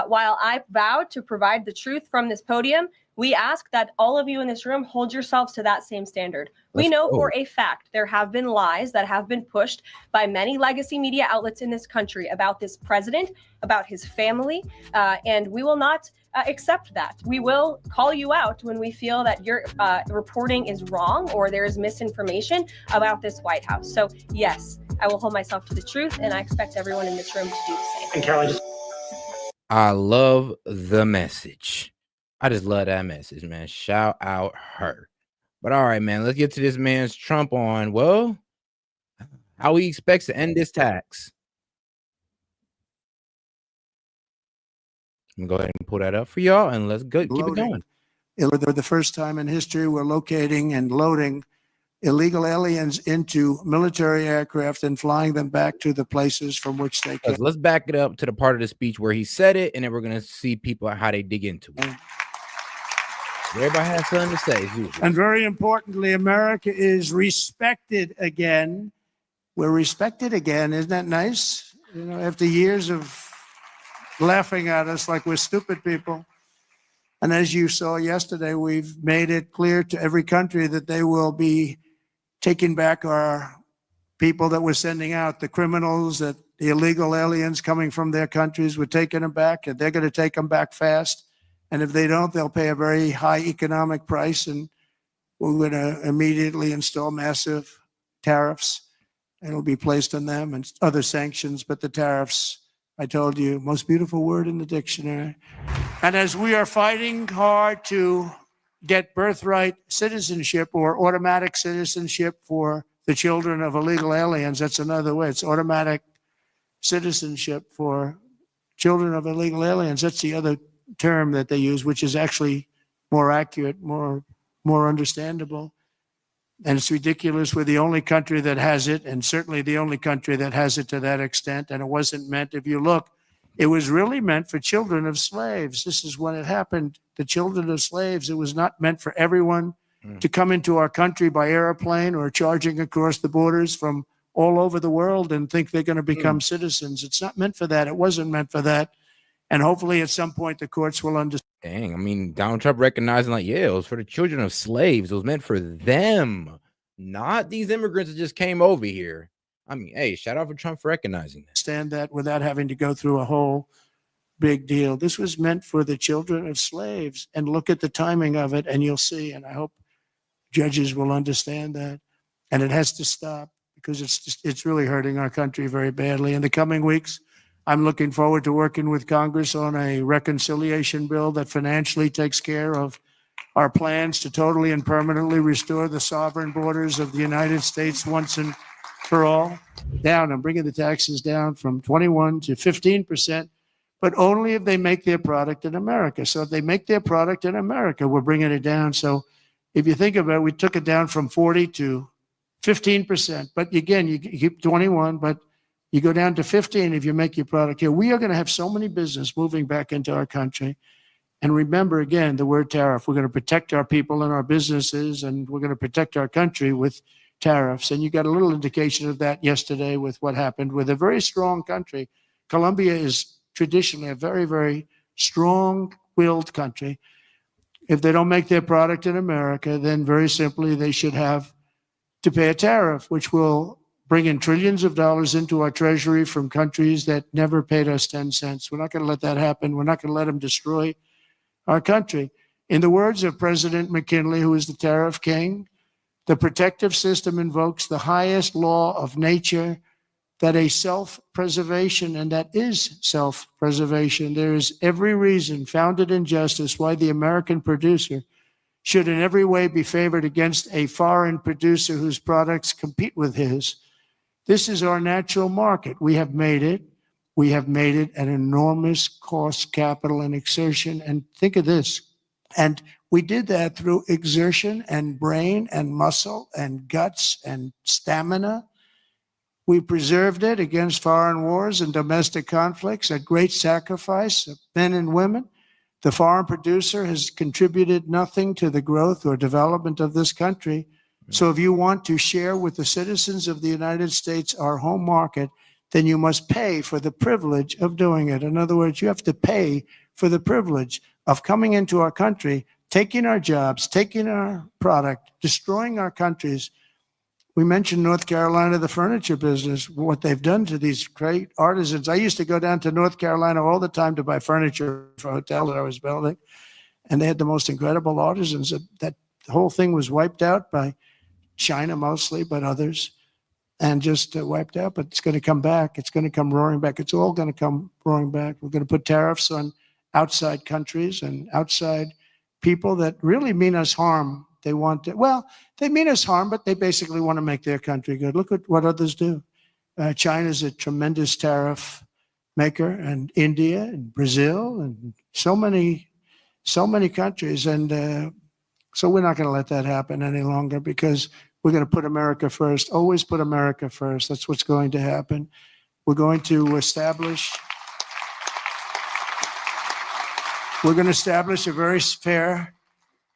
while I vowed to provide the truth from this podium, we ask that all of you in this room hold yourselves to that same standard. We know for a fact there have been lies that have been pushed by many legacy media outlets in this country about this president, about his family, and we will not accept that. We will call you out when we feel that your reporting is wrong or there is misinformation about this White House. So yes, I will hold myself to the truth, and I expect everyone in this room to do the same. And Caroline, I love the message. I just love that message, man. Shout out her. But all right, man, let's get to this man's Trump on. Well, how he expects to end this tax. I'm gonna go ahead and pull that up for y'all, and let's go keep it going. For the first time in history, we're locating and loading illegal aliens into military aircraft and flying them back to the places from which they came. Let's back it up to the part of the speech where he said it, and then we're gonna see people how they dig into it. Everybody has something to say, as usual. And very importantly, America is respected again. We're respected again. Isn't that nice? You know, after years of laughing at us like we're stupid people. And as you saw yesterday, we've made it clear to every country that they will be taking back our people that we're sending out, the criminals, that the illegal aliens coming from their countries. We're taking them back, and they're going to take them back fast. And if they don't, they'll pay a very high economic price, and we're going to immediately install massive tariffs. It'll be placed on them and other sanctions, but the tariffs, I told you, most beautiful word in the dictionary. And as we are fighting hard to get birthright citizenship or automatic citizenship for the children of illegal aliens, that's another way. It's automatic citizenship for children of illegal aliens. That's the other term that they use, which is actually more accurate, more understandable. And it's ridiculous. We're the only country that has it, and certainly the only country that has it to that extent. And it wasn't meant, if you look, it was really meant for children of slaves. This is when it happened. The children of slaves, it was not meant for everyone to come into our country by airplane or charging across the borders from all over the world and think they're going to become citizens. It's not meant for that. It wasn't meant for that. And hopefully at some point the courts will understand. Dang, I mean, Donald Trump recognizing like, yeah, it was for the children of slaves. It was meant for them, not these immigrants that just came over here. I mean, hey, shout out for Trump for recognizing that. Understand that without having to go through a whole big deal. This was meant for the children of slaves. And look at the timing of it, and you'll see. And I hope judges will understand that. And it has to stop, because it's really hurting our country very badly. In the coming weeks, I'm looking forward to working with Congress on a reconciliation bill that financially takes care of our plans to totally and permanently restore the sovereign borders of the United States once and for all. Down, I'm bringing the taxes down from 21 to 15%, but only if they make their product in America. So if they make their product in America, we're bringing it down. So if you think about it, we took it down from 40 to 15%. But again, you keep 21, but you go down to 15 if you make your product here. We are going to have so many business moving back into our country. And remember, again, the word tariff. We're going to protect our people and our businesses, and we're going to protect our country with tariffs. And you got a little indication of that yesterday with what happened with a very strong country. Colombia is traditionally a very, very strong-willed country. If they don't make their product in America, then very simply they should have to pay a tariff, which will bring in trillions of dollars into our treasury from countries that never paid us 10 cents. We're not going to let that happen. We're not going to let them destroy our country. In the words of President McKinley, who is the tariff king, the protective system invokes the highest law of nature, that a self-preservation, and that is self-preservation. There is every reason founded in justice why the American producer should in every way be favored against a foreign producer whose products compete with his. This is our natural market. We have made it. We have made it an enormous cost, capital, and exertion. And think of this. And we did that through exertion and brain and muscle and guts and stamina. We preserved it against foreign wars and domestic conflicts at great sacrifice of men and women. The foreign producer has contributed nothing to the growth or development of this country. So if you want to share with the citizens of the United States our home market, then you must pay for the privilege of doing it. In other words, you have to pay for the privilege of coming into our country, taking our jobs, taking our product, destroying our countries. We mentioned North Carolina, the furniture business, what they've done to these great artisans. I used to go down to North Carolina all the time to buy furniture for a hotel that I was building. And they had the most incredible artisans. That whole thing was wiped out by China mostly, but others, and just wiped out. But it's going to come back. It's going to come roaring back. It's all going to come roaring back. We're going to put tariffs on outside countries and outside people that really mean us harm. They want to, well, they mean us harm, but they basically want to make their country good. Look at what others do. China's a tremendous tariff maker, and India and Brazil and so many countries. And so we're not going to let that happen any longer, because we're going to put America first. Always put America first. That's what's going to happen. We're going to establish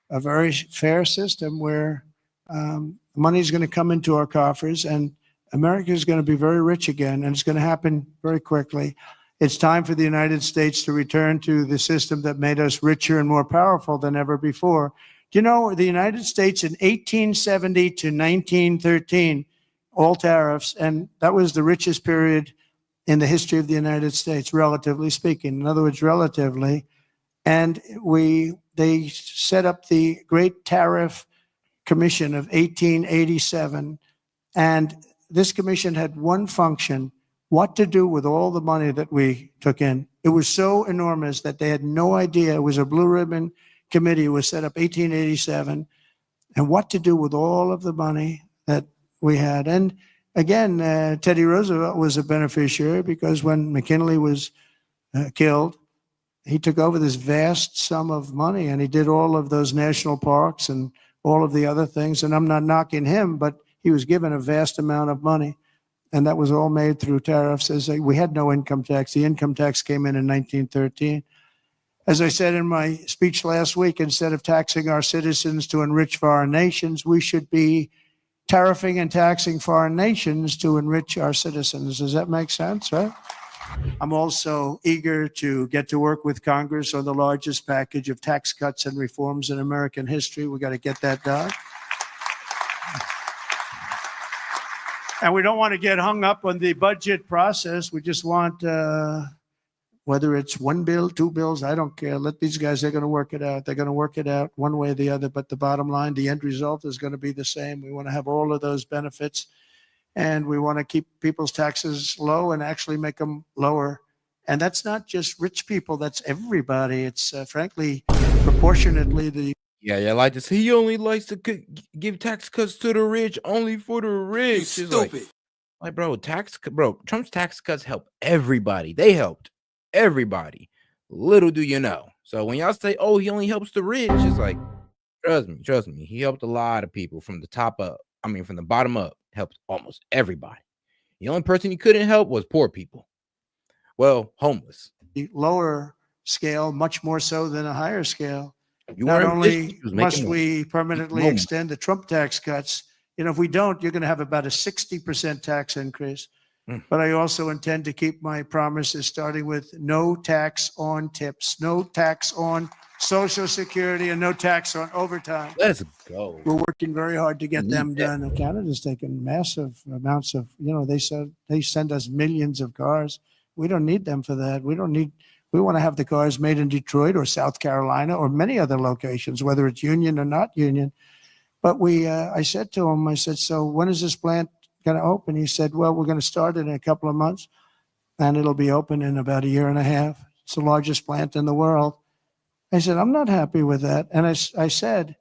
a very fair system where money is going to come into our coffers, and America is going to be very rich again, and it's going to happen very quickly. It's time for the United States to return to the system that made us richer and more powerful than ever before. Do you know the United States in 1870 to 1913, all tariffs, and that was the richest period in the history of the United States, relatively speaking. In other words, relatively. And they set up the Great Tariff Commission of 1887. And this commission had one function: what to do with all the money that we took in. It was so enormous that they had no idea. It was a blue ribbon committee. It was set up 1887, and what to do with all of the money that we had. And again, Teddy Roosevelt was a beneficiary because when McKinley was killed, he took over this vast sum of money and he did all of those national parks and all of the other things. And I'm not knocking him, but he was given a vast amount of money. And that was all made through tariffs. As we had no income tax. The income tax came in 1913. As I said in my speech last week, instead of taxing our citizens to enrich foreign nations, we should be tariffing and taxing foreign nations to enrich our citizens. Does that make sense, right? I'm also eager to get to work with Congress on the largest package of tax cuts and reforms in American history. We got to get that done. And we don't want to get hung up on the budget process. We just want, whether it's one bill, two bills, I don't care. Let these guys, they're going to work it out. They're going to work it out one way or the other. But the bottom line, the end result is going to be the same. We want to have all of those benefits. And we want to keep people's taxes low and actually make them lower. And that's not just rich people. That's everybody. It's frankly, proportionately the. Yeah, I like this. He only likes to give tax cuts to the rich, only for the rich. It's Stupid. Like, bro, Trump's tax cuts help everybody. They helped everybody. Little do you know. So when y'all say, oh, he only helps the rich, it's like, trust me. He helped a lot of people from the top up. I mean, from the bottom up, helped almost everybody. The only person he couldn't help was poor people. Well, homeless. Lower scale, much more so than a higher scale. Not only must we permanently extend the Trump tax cuts, if we don't, you're going to have about a 60% tax increase. But I also intend to keep my promises, starting with no tax on tips, no tax on Social Security, and no tax on overtime. Let's go. We're working very hard to get them done. And Canada's taken massive amounts of, they send us millions of cars. We don't need them for that. We want to have the cars made in Detroit or South Carolina or many other locations, whether it's union or not union. But I said to him, so when is this plant going to open? He said, well, we're going to start it in a couple of months and it'll be open in about a year and a half. It's the largest plant in the world. I said, I'm not happy with that. And I said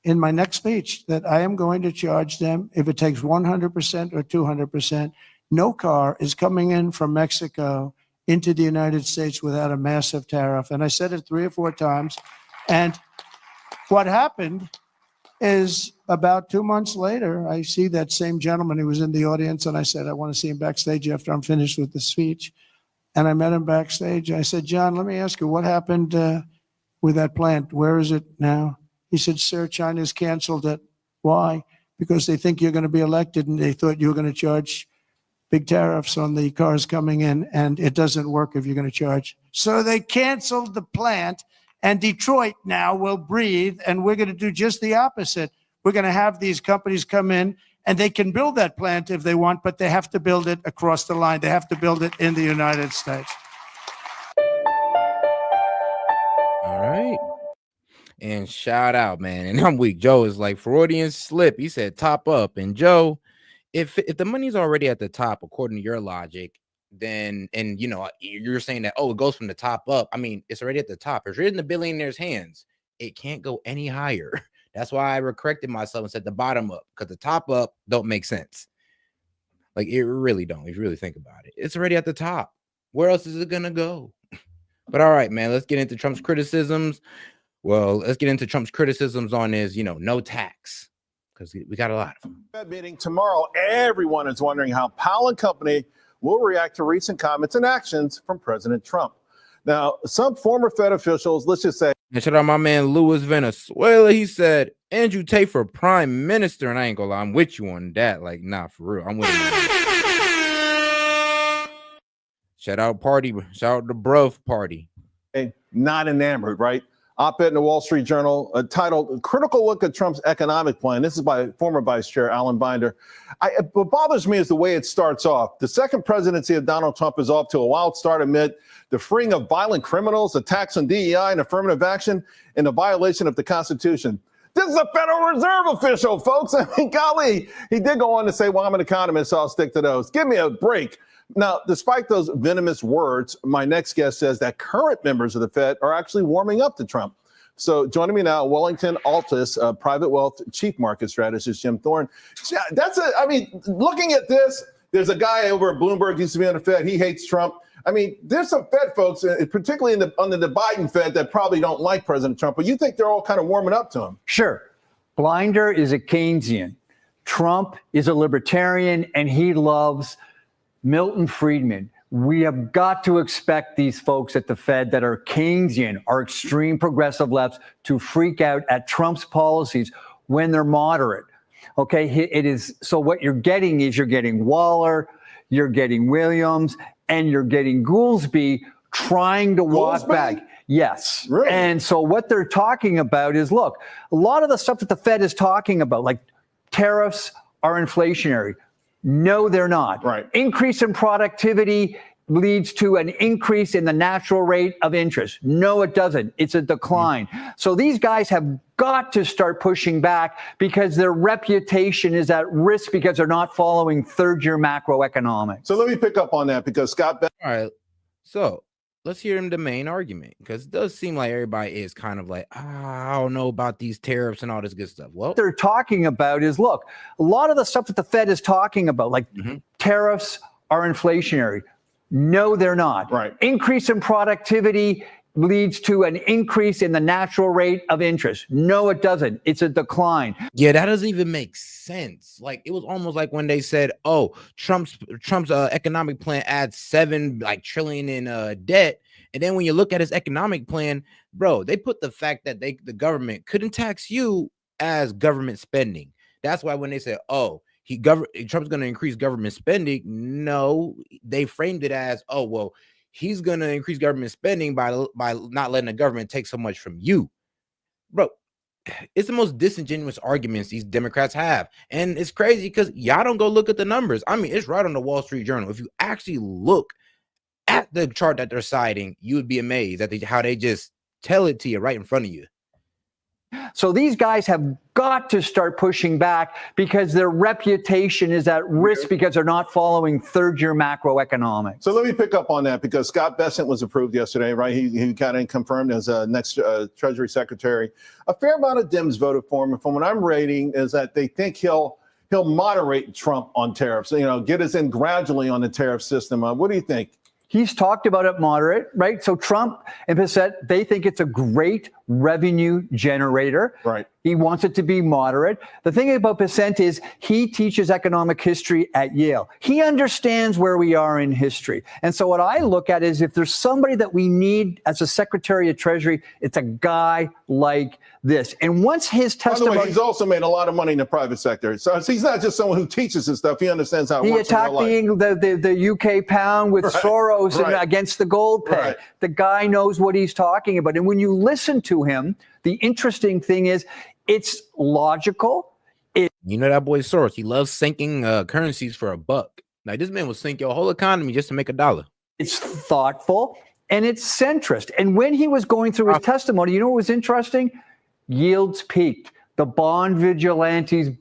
in my next speech that I am going to charge them if it takes 100% or 200%. No car is coming in from Mexico into the United States without a massive tariff. And I said it 3 or 4 times. And what happened is about 2 months later, I see that same gentleman who was in the audience, and I said, I want to see him backstage after I'm finished with the speech. And I met him backstage. I said, John, let me ask you, what happened with that plant? Where is it now? He said, sir, China's canceled it. Why? Because they think you're going to be elected, and they thought you were going to charge big tariffs on the cars coming in, and it doesn't work if you're going to charge. So they canceled the plant, and Detroit now will breathe, and we're going to do just the opposite. We're going to have these companies come in, and they can build that plant if they want, but they have to build it across the line. They have to build it in the United States. All right. And shout out, man. And I'm weak. Joe is like Freudian slip. He said top up. And Joe, if the money's already at the top, according to your logic, then, and you're saying that, oh, it goes from the top up. I mean, it's already at the top. It's in the billionaire's hands. It can't go any higher. That's why I corrected myself and said the bottom up, because the top up don't make sense. Like, it really don't, if you really think about it. It's already at the top. Where else is it going to go? But all right, man, let's get into Trump's criticisms. Well, let's get into Trump's criticisms on his, no tax, because we got a lot of them. Fed meeting tomorrow. Everyone is wondering how Powell and company will react to recent comments and actions from President Trump. Now, some former Fed officials, let's just say. And shout out my man, Luis Venezuela. He said, Andrew Tate for prime minister. And I ain't gonna lie, I'm with you on that. Like, nah, for real. I'm with you. Shout out party. Shout out the Bruv party. Not enamored, right? Op-ed in the Wall Street Journal titled Critical Look at Trump's Economic Plan. This is by former Vice Chair Alan Binder. What bothers me is the way it starts off. The second presidency of Donald Trump is off to a wild start amid the freeing of violent criminals, attacks on DEI and affirmative action, and the violation of the Constitution. This is a Federal Reserve official, folks. I mean, golly, he did go on to say, well, I'm an economist, so I'll stick to those. Give me a break. Now, despite those venomous words, my next guest says that current members of the Fed are actually warming up to Trump. So joining me now, Wellington Altus, private wealth chief market strategist, Jim Thorne. Looking at this, there's a guy over at Bloomberg, used to be on the Fed. He hates Trump. I mean, there's some Fed folks, particularly under the Biden Fed, that probably don't like President Trump, but you think they're all kind of warming up to him. Sure. Blinder is a Keynesian. Trump is a libertarian, and he loves Milton Friedman. We have got to expect these folks at the Fed that are Keynesian, are extreme progressive lefts, to freak out at Trump's policies when they're moderate. Okay, it is. So what you're getting is you're getting Waller, you're getting Williams, and you're getting Goolsbee trying to walk back. Yes. Really? And so what they're talking about is, look, a lot of the stuff that the Fed is talking about, like tariffs, are inflationary. No, they're not. Right. Increase in productivity leads to an increase in the natural rate of interest. No, it doesn't. It's a decline. So these guys have got to start pushing back because their reputation is at risk because they're not following third-year macroeconomics. So let me pick up on that because Scott. All right. So let's hear him the main argument, because it does seem like everybody is kind of like, I don't know about these tariffs and all this good stuff. Well, what they're talking about is, look, a lot of the stuff that the Fed is talking about, like tariffs, are inflationary. No, they're not. Right. Increase in productivity leads to an increase in the natural rate of interest. No, it doesn't. It's a decline. Yeah, that doesn't even make sense. Like, it was almost like when they said, oh, Trump's economic plan adds $7 trillion in debt. And then when you look at his economic plan, bro, they put the fact that the government couldn't tax you as government spending. That's why when they said, oh, Trump's going to increase government spending, no, they framed it as, oh, well, he's going to increase government spending by not letting the government take so much from you. Bro, it's the most disingenuous arguments these Democrats have. And it's crazy because y'all don't go look at the numbers. I mean, it's right on the Wall Street Journal. If you actually look at the chart that they're citing, you would be amazed at how they just tell it to you right in front of you. So these guys have got to start pushing back because their reputation is at risk because they're not following third-year macroeconomics. So let me pick up on that because Scott Bessent was approved yesterday, right? He got confirmed as next Treasury Secretary. A fair amount of Dems voted for him. And from what I'm reading is that they think he'll moderate Trump on tariffs, get us in gradually on the tariff system. What do you think? He's talked about it moderate, right? So Trump and Bessent, they think it's a great revenue generator. Right. He wants it to be moderate. The thing about Bessent is he teaches economic history at Yale. He understands where we are in history. And so what I look at is if there's somebody that we need as a Secretary of Treasury, it's a guy like this. And once his testimony... By the way, he's also made a lot of money in the private sector. So he's not just someone who teaches this stuff. He understands how it works in real life. He attacked the UK pound with Soros and against the gold peg. Right. The guy knows what he's talking about. And when you listen to him, the interesting thing is it's logical. You know that boy Soros, he loves sinking currencies for $1. Like, this man will sink your whole economy just to make $1. It's thoughtful and it's centrist. And when he was going through his testimony, you know what was interesting? Yields peaked. The bond vigilantes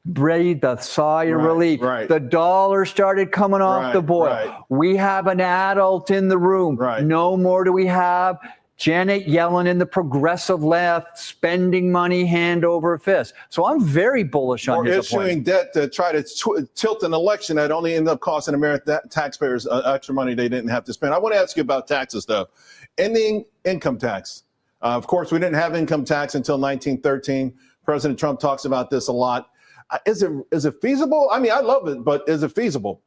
breathed a sigh of relief. Right. The dollar started coming off the boil. Right. We have an adult in the room. Right. No more do we have Janet Yellen and the progressive left spending money hand over fist. So I'm very bullish on his issuing debt to try to tilt an election that only ended up costing American taxpayers extra money they didn't have to spend. I want to ask you about taxes, though. Ending income tax. Of course, we didn't have income tax until 1913. President Trump talks about this a lot. Is it feasible? I mean, I love it, but is it feasible?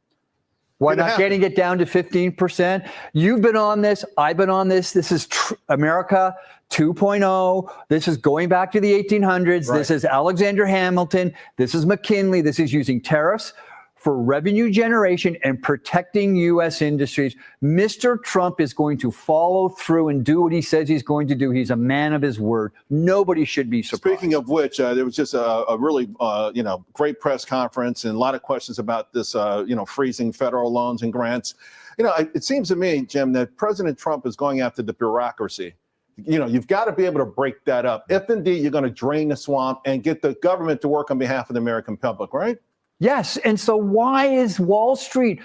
Why not getting it down to 15%? You've been on this. I've been on this. This is America 2.0. This is going back to the 1800s. Right. This is Alexander Hamilton. This is McKinley. This is using tariffs for revenue generation and protecting U.S. industries. Mr. Trump is going to follow through and do what he says he's going to do. He's a man of his word. Nobody should be surprised. Speaking of which, there was just a really, great press conference and a lot of questions about this, freezing federal loans and grants. It seems to me, Jim, that President Trump is going after the bureaucracy. You've got to be able to break that up. If indeed you're going to drain the swamp and get the government to work on behalf of the American public, right? Yes. And so why is Wall Street,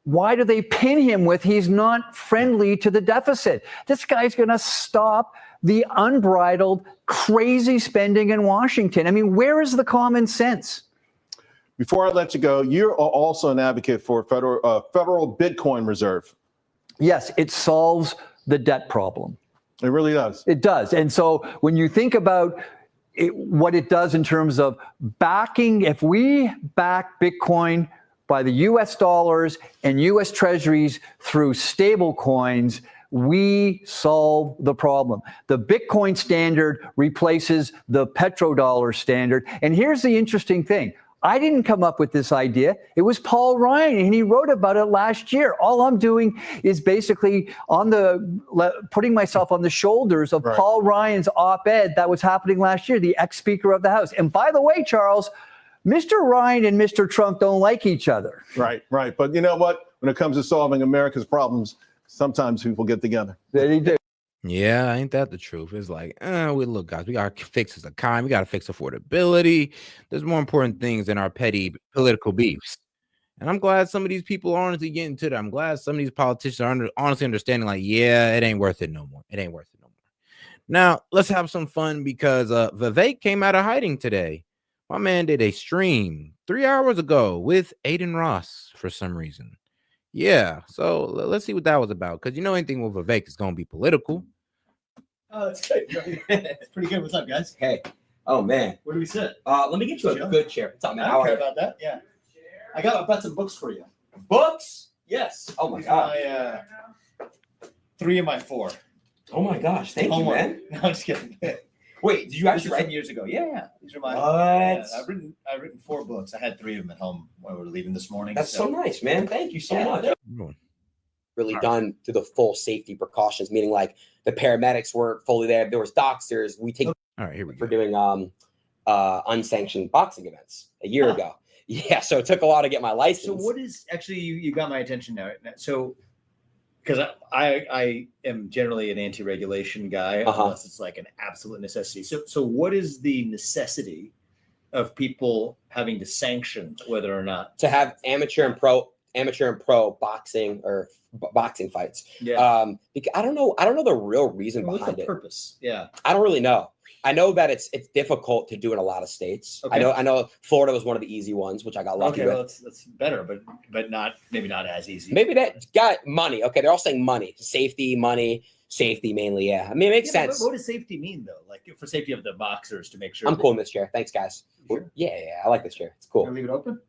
why do they pin him with he's not friendly to the deficit? This guy's going to stop the unbridled, crazy spending in Washington. I mean, where is the common sense? Before I let you go, you're also an advocate for federal Bitcoin reserve. Yes, it solves the debt problem. It really does. It does. And so when you think about what it does in terms of backing, if we back Bitcoin by the US dollars and US treasuries through stable coins, we solve the problem. The Bitcoin standard replaces the petrodollar standard. And here's the interesting thing. I didn't come up with this idea. It was Paul Ryan, and he wrote about it last year. All I'm doing is basically putting myself on the shoulders of Paul Ryan's op-ed that was happening last year, the ex-Speaker of the House. And by the way, Charles, Mr. Ryan and Mr. Trump don't like each other. Right. But you know what? When it comes to solving America's problems, sometimes people get together. They do. Yeah, ain't that the truth? It's like, look, guys, we got to fix this economy. We got to fix affordability. There's more important things than our petty political beefs. And I'm glad some of these people are honestly getting to that. I'm glad some of these politicians are honestly understanding, like, yeah, it ain't worth it no more. It ain't worth it no more. Now, let's have some fun because Vivek came out of hiding today. My man did a stream 3 hours ago with Aiden Ross for some reason. Yeah, so let's see what that was about. Because anything with Vivek is going to be political. Oh, that's good. It's pretty good. What's up, guys? Hey. Oh, man. Where do we sit? Let me get you a good chair. What's up, man? I don't care about that. Yeah. I brought some books for you. Books? Yes. Oh, my God. 3 of my 4. Oh, my gosh. Thank you, man. No, I'm just kidding. Wait, did you actually write years ago? Yeah. These are mine. What? I've written 4 books. I had 3 of them at home when we were leaving this morning. That's so nice, man. Thank you so much. Really done to the full safety precautions, meaning like the paramedics weren't fully there. There was doctors. We take all right, here we for doing unsanctioned boxing events a year ago. Yeah, so it took a while to get my license. So what is actually you got my attention now? So because I am generally an anti-regulation guy unless it's like an absolute necessity. So what is the necessity of people having to sanction whether or not to have amateur and pro boxing or boxing fights? Yeah. Because I don't know the real reason What's behind the it. purpose? Yeah. I don't really know. I know that it's difficult to do in a lot of states. Okay. I know Florida was one of the easy ones, which I got lucky Okay, with. well, that's better, but not maybe not as easy. Maybe that got money. Okay, they're all saying money, safety, mainly. Yeah, I mean, it makes sense. But what does safety mean though? Like for safety of the boxers to make sure. I'm cool in this chair. Thanks, guys. Sure? Yeah, I like this chair. It's cool. Can I leave it open?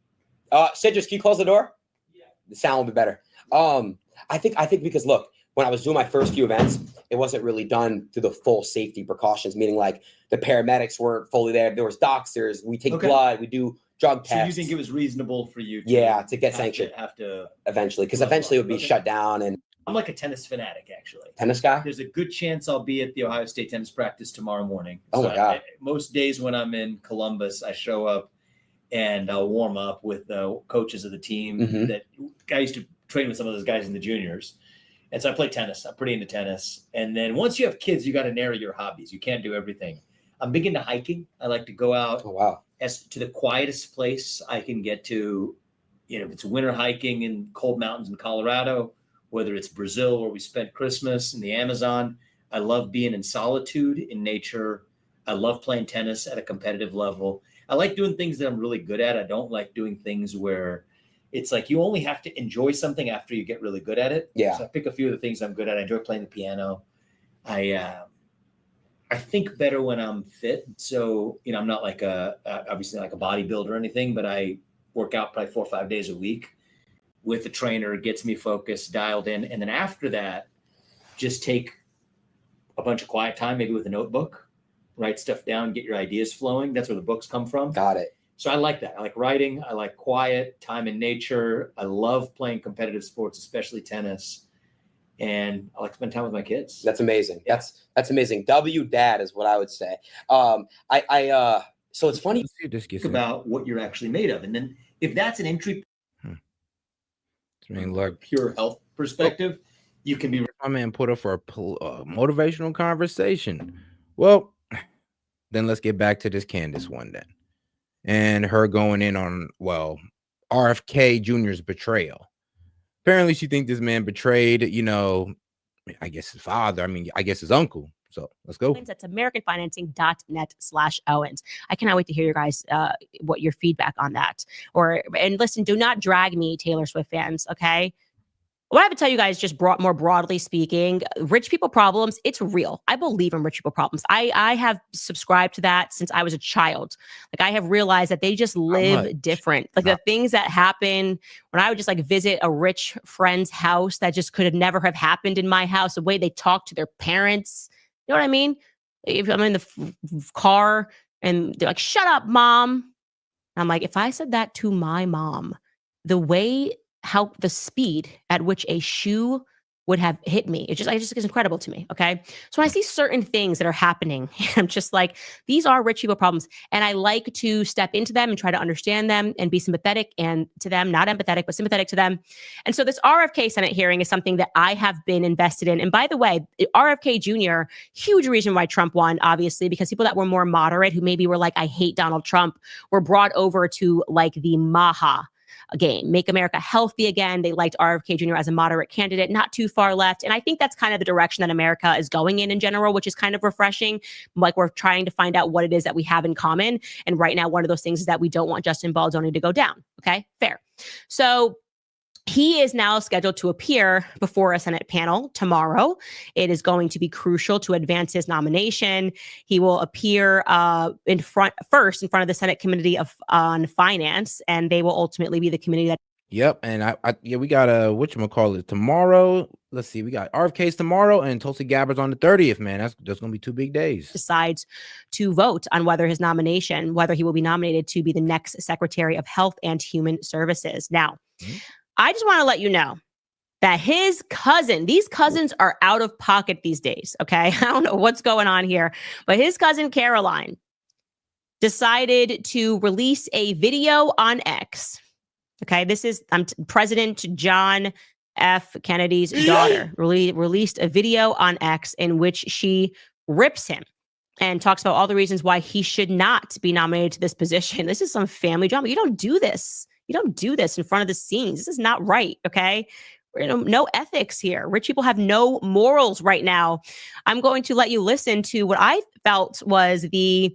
Citrus, can you close the door? Yeah. The sound will be better. I think because look, when I was doing my first few events, it wasn't really done to the full safety precautions, meaning like the paramedics weren't fully there. There was doctors. We take blood. We do drug tests. So you think it was reasonable for you to get sanctioned have to eventually, because eventually it would be shut down. And I'm like a tennis fanatic, actually. Tennis guy? There's a good chance I'll be at the Ohio State tennis practice tomorrow morning. Oh, my God. Most days when I'm in Columbus, I show up and I'll warm up with the coaches of the team that I used to train with some of those guys in the juniors. And so I play tennis. I'm pretty into tennis. And then once you have kids, you got to narrow your hobbies. You can't do everything. I'm big into hiking. I like to go out to the quietest place I can get to. If it's winter hiking in cold mountains in Colorado, whether it's Brazil where we spent Christmas in the Amazon. I love being in solitude in nature. I love playing tennis at a competitive level. I like doing things that I'm really good at. I don't like doing things where it's like you only have to enjoy something after you get really good at it. Yeah. So I pick a few of the things I'm good at. I enjoy playing the piano. I think better when I'm fit. So, I'm not like obviously like a bodybuilder or anything, but I work out probably 4 or 5 days a week with a trainer. It gets me focused, dialed in. And then after that, just take a bunch of quiet time, maybe with a notebook, write stuff down, get your ideas flowing. That's where the books come from. Got it. So I like that. I like writing. I like quiet time in nature. I love playing competitive sports, especially tennis. And I like to spend time with my kids. That's amazing. Yeah. That's amazing. Dad is what I would say. So it's funny. Think about what you're actually made of. And then if that's an entry look, pure health perspective, you can be. My man put up for a motivational conversation. Well, then let's get back to this Candace one then. And her going in on, RFK Jr.'s betrayal. Apparently, she thinks this man betrayed, I guess his father. I guess his uncle. So let's go. That's americanfinancing.net/Owens. I cannot wait to hear you guys, what your feedback on that. And listen, do not drag me, Taylor Swift fans, okay? What I have to tell you guys, just more broadly speaking, rich people problems, it's real. I believe in rich people problems. I have subscribed to that since I was a child. Like, I have realized that they just live different. Like, the things that happen when I would just like visit a rich friend's house that just could have never have happened in my house, the way they talk to their parents. You know what I mean? If I'm in the car and they're like, "Shut up, mom." I'm like, if I said that to my mom, the speed at which a shoe would have hit me, it just is incredible to me. Okay. So when I see certain things that are happening, I'm just like, these are rich people problems. And I like to step into them and try to understand them and be sympathetic and to them, not empathetic, but sympathetic to them. And so this RFK Senate hearing is something that I have been invested in. And by the way, RFK Jr., huge reason why Trump won, obviously, because people that were more moderate, who maybe were like, I hate Donald Trump, were brought over to like the MAHA game, Make America Healthy Again. They liked RFK Jr. as a moderate candidate, not too far left. And I think that's kind of the direction that America is going in general, which is kind of refreshing. Like, we're trying to find out what it is that we have in common. And right now, one of those things is that we don't want Justin Baldoni to go down. Okay, fair. So he is now scheduled to appear before a Senate panel tomorrow. It is going to be crucial to advance his nomination. He will appear in front of the Senate Committee on Finance, and they will ultimately be the committee that. Yep, and we got whatchamacallit tomorrow. Let's see, we got RFK's tomorrow and Tulsi Gabbard's on the 30th. Man, that's gonna be 2 big days. Decides to vote on whether he will be nominated to be the next Secretary of Health and Human Services. Now, I just want to let you know that these cousins are out of pocket these days. Okay. I don't know what's going on here, but his cousin Caroline decided to release a video on X. Okay. This is President John F. Kennedy's daughter released a video on X in which she rips him and talks about all the reasons why he should not be nominated to this position. This is some family drama. You don't do this. You don't do this in front of the scenes. This is not right, okay? No ethics here. Rich people have no morals right now. I'm going to let you listen to what I felt was the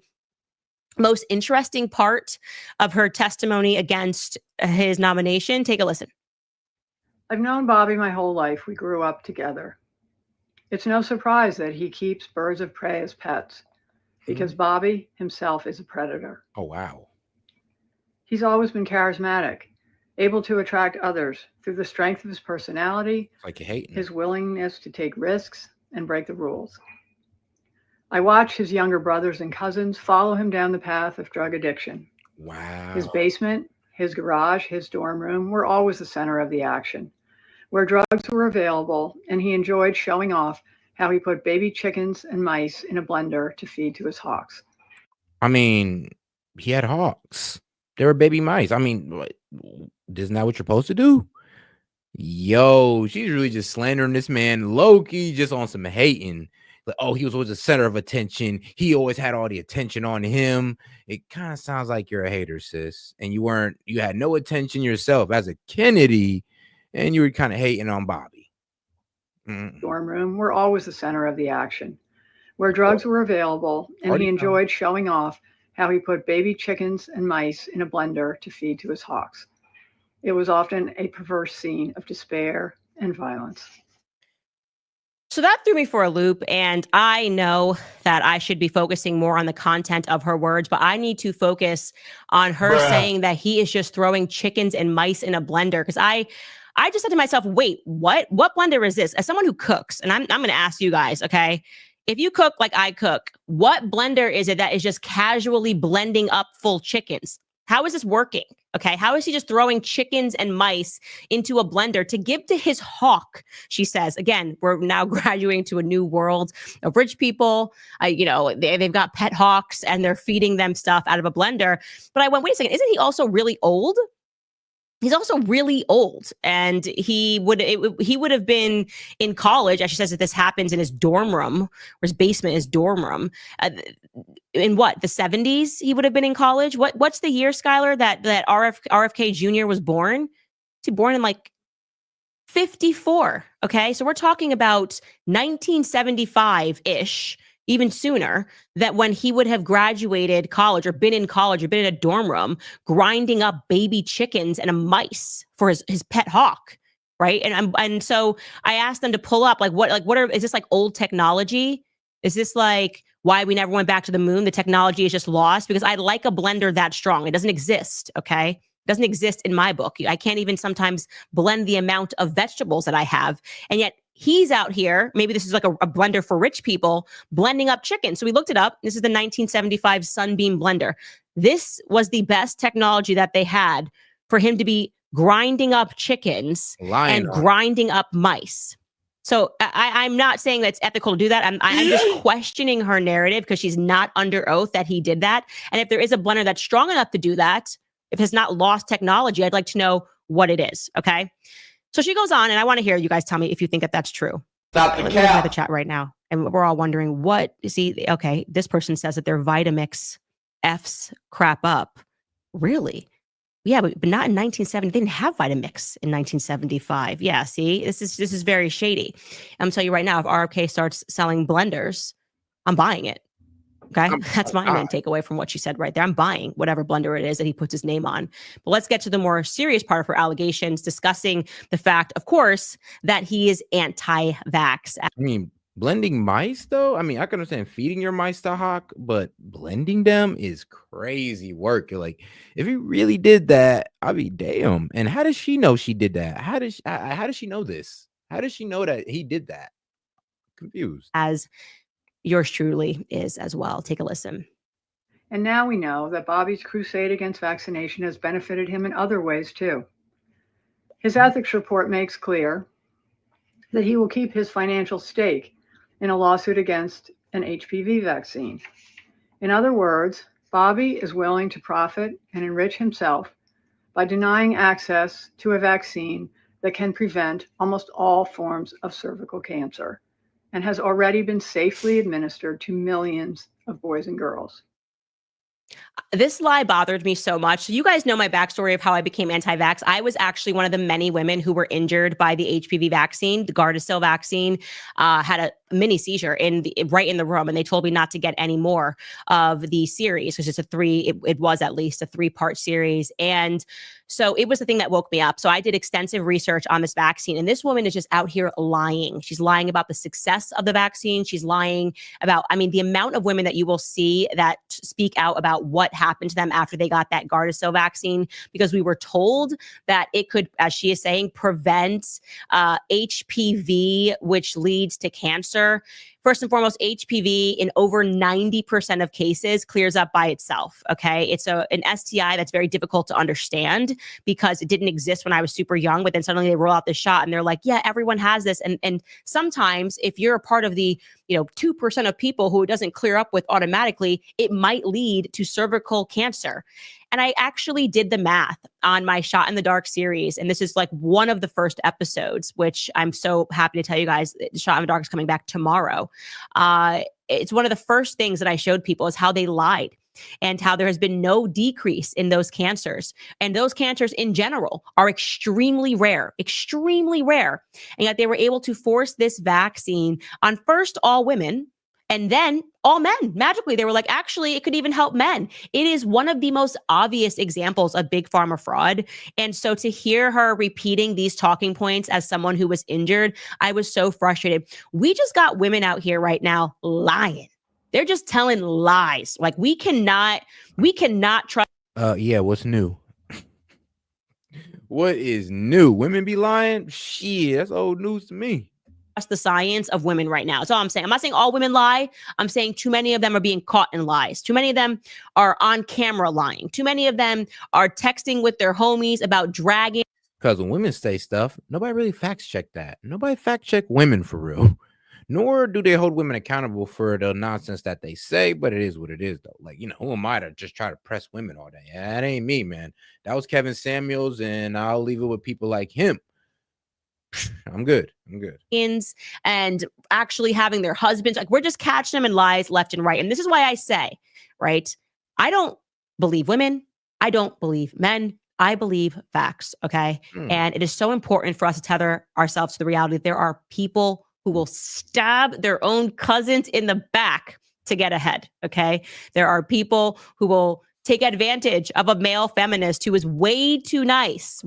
most interesting part of her testimony against his nomination. Take a listen. I've known Bobby my whole life. We grew up together. It's no surprise that he keeps birds of prey as pets, because Bobby himself is a predator. Oh, wow. He's always been charismatic, able to attract others through the strength of his personality, like you hate his willingness to take risks and break the rules. I watch his younger brothers and cousins follow him down the path of drug addiction. Wow. His basement, his garage, his dorm room were always the center of the action, where drugs were available, and he enjoyed showing off how he put baby chickens and mice in a blender to feed to his hawks. I mean, he had hawks. They were baby mice. I mean, isn't that what you're supposed to do? Yo, she's really just slandering this man low-key, just on some hating. Like, oh, he was always the center of attention. He always had all the attention on him. It kind of sounds like you're a hater, sis. And you had no attention yourself as a Kennedy, and you were kind of hating on Bobby. Dorm room were always the center of the action, where drugs were available, and he enjoyed showing off how he put baby chickens and mice in a blender to feed to his hawks. It was often a perverse scene of despair and violence. So that threw me for a loop, and I know that I should be focusing more on the content of her words, but I need to focus on her saying that he is just throwing chickens and mice in a blender, because I just said to myself, wait, what blender is this? As someone who cooks, and I'm going to ask you guys, okay? If you cook like I cook, what blender is it that is just casually blending up full chickens? How is this working? Okay, how is he just throwing chickens and mice into a blender to give to his hawk? She says, again, we're now graduating to a new world of rich people. They've got pet hawks and they're feeding them stuff out of a blender. But I went, wait a second, isn't he also really old? He's also really old, and he would have been in college. As she says, that this happens in his dorm room, or his basement, his dorm room. In what, the 70s? He would have been in college. What's the year, Skylar, that RFK Jr. was born? Was he born in like 54. Okay. So we're talking about 1975-ish, even sooner, that when he would have graduated college or been in college or been in a dorm room, grinding up baby chickens and a mice for his pet hawk. Right. And so I asked them to pull up, is this like old technology? Is this like why we never went back to the moon? The technology is just lost? Because I like a blender that strong. It doesn't exist. Okay. It doesn't exist in my book. I can't even sometimes blend the amount of vegetables that I have. And yet he's out here, maybe this is like a blender for rich people, blending up chicken. So we looked it up. This is the 1975 Sunbeam blender. This was the best technology that they had for him to be grinding up chickens and grinding up mice. So I'm not saying that it's ethical to do that. I'm just questioning her narrative because she's not under oath that he did that. And if there is a blender that's strong enough to do that, if it's not lost technology, I'd like to know what it is. Okay. So she goes on, and I want to hear you guys tell me if you think that that's true. Stop the Let me look at the chat right now. And we're all wondering okay, this person says that their Vitamix F's crap up. Really? Yeah, but not in 1970. They didn't have Vitamix in 1975. Yeah, see, this is very shady. I'm telling you right now, if RFK starts selling blenders, I'm buying it. Okay, that's my main takeaway from what she said right there. I'm buying whatever blender it is that he puts his name on. But let's get to the more serious part of her allegations, discussing the fact, of course, that he is anti-vax. I mean, blending mice, though? I mean, I can understand feeding your mice to hawk, but blending them is crazy work. Like, if he really did that, I'd be damn. And how does she know she did that? How does she know this? How does she know that he did that? Confused. As yours truly is as well. Take a listen. And now we know that Bobby's crusade against vaccination has benefited him in other ways, too. His ethics report makes clear that he will keep his financial stake in a lawsuit against an HPV vaccine. In other words, Bobby is willing to profit and enrich himself by denying access to a vaccine that can prevent almost all forms of cervical cancer and has already been safely administered to millions of boys and girls. This lie bothered me so much. So you guys know my backstory of how I became anti-vax. I was actually one of the many women who were injured by the HPV vaccine, the Gardasil vaccine, had a mini seizure right in the room, and they told me not to get any more of the series because it was at least a 3-part series. And so it was the thing that woke me up. So I did extensive research on this vaccine, and this woman is just out here lying. She's lying about the success of the vaccine. She's lying about, the amount of women that you will see that speak out about what happened to them after they got that Gardasil vaccine, because we were told that it could, as she is saying, prevent HPV, which leads to cancer. First and foremost, HPV in over 90% of cases clears up by itself. Okay. It's an STI that's very difficult to understand because it didn't exist when I was super young, but then suddenly they roll out the shot and they're like, yeah, everyone has this. And sometimes if you're a part of the 2% of people who it doesn't clear up with automatically, it might lead to cervical cancer. And I actually did the math on my Shot in the Dark series. And this is like one of the first episodes, which I'm so happy to tell you guys, Shot in the Dark is coming back tomorrow. It's one of the first things that I showed people is how they lied and how there has been no decrease in those cancers. And those cancers in general are extremely rare. And yet they were able to force this vaccine on first all women, and then all men. Magically, they were like, actually, it could even help men. It is one of the most obvious examples of big pharma fraud. And so to hear her repeating these talking points as someone who was injured, I was so frustrated. We just got women out here right now lying. They're just telling lies. Like we cannot trust. Yeah, what's new? What is new? Women be lying? Shit, that's old news to me. The science of women right now. That's all I'm saying. I'm not saying all women lie. I'm saying too many of them are being caught in lies. Too many of them are on camera lying. Too many of them are texting with their homies about dragging. Because when women say stuff, nobody really fact check that. Nobody fact check women for real. Nor do they hold women accountable for the nonsense that they say, but it is what it is, though. Like, who am I to just try to press women all day? That ain't me, man. That was Kevin Samuels, and I'll leave it with people like him. I'm good. And actually having their husbands, like we're just catching them in lies left and right. And this is why I say, right, I don't believe women. I don't believe men. I believe facts, okay? And it is so important for us to tether ourselves to the reality that there are people who will stab their own cousins in the back to get ahead, okay? There are people who will take advantage of a male feminist who is way too nice,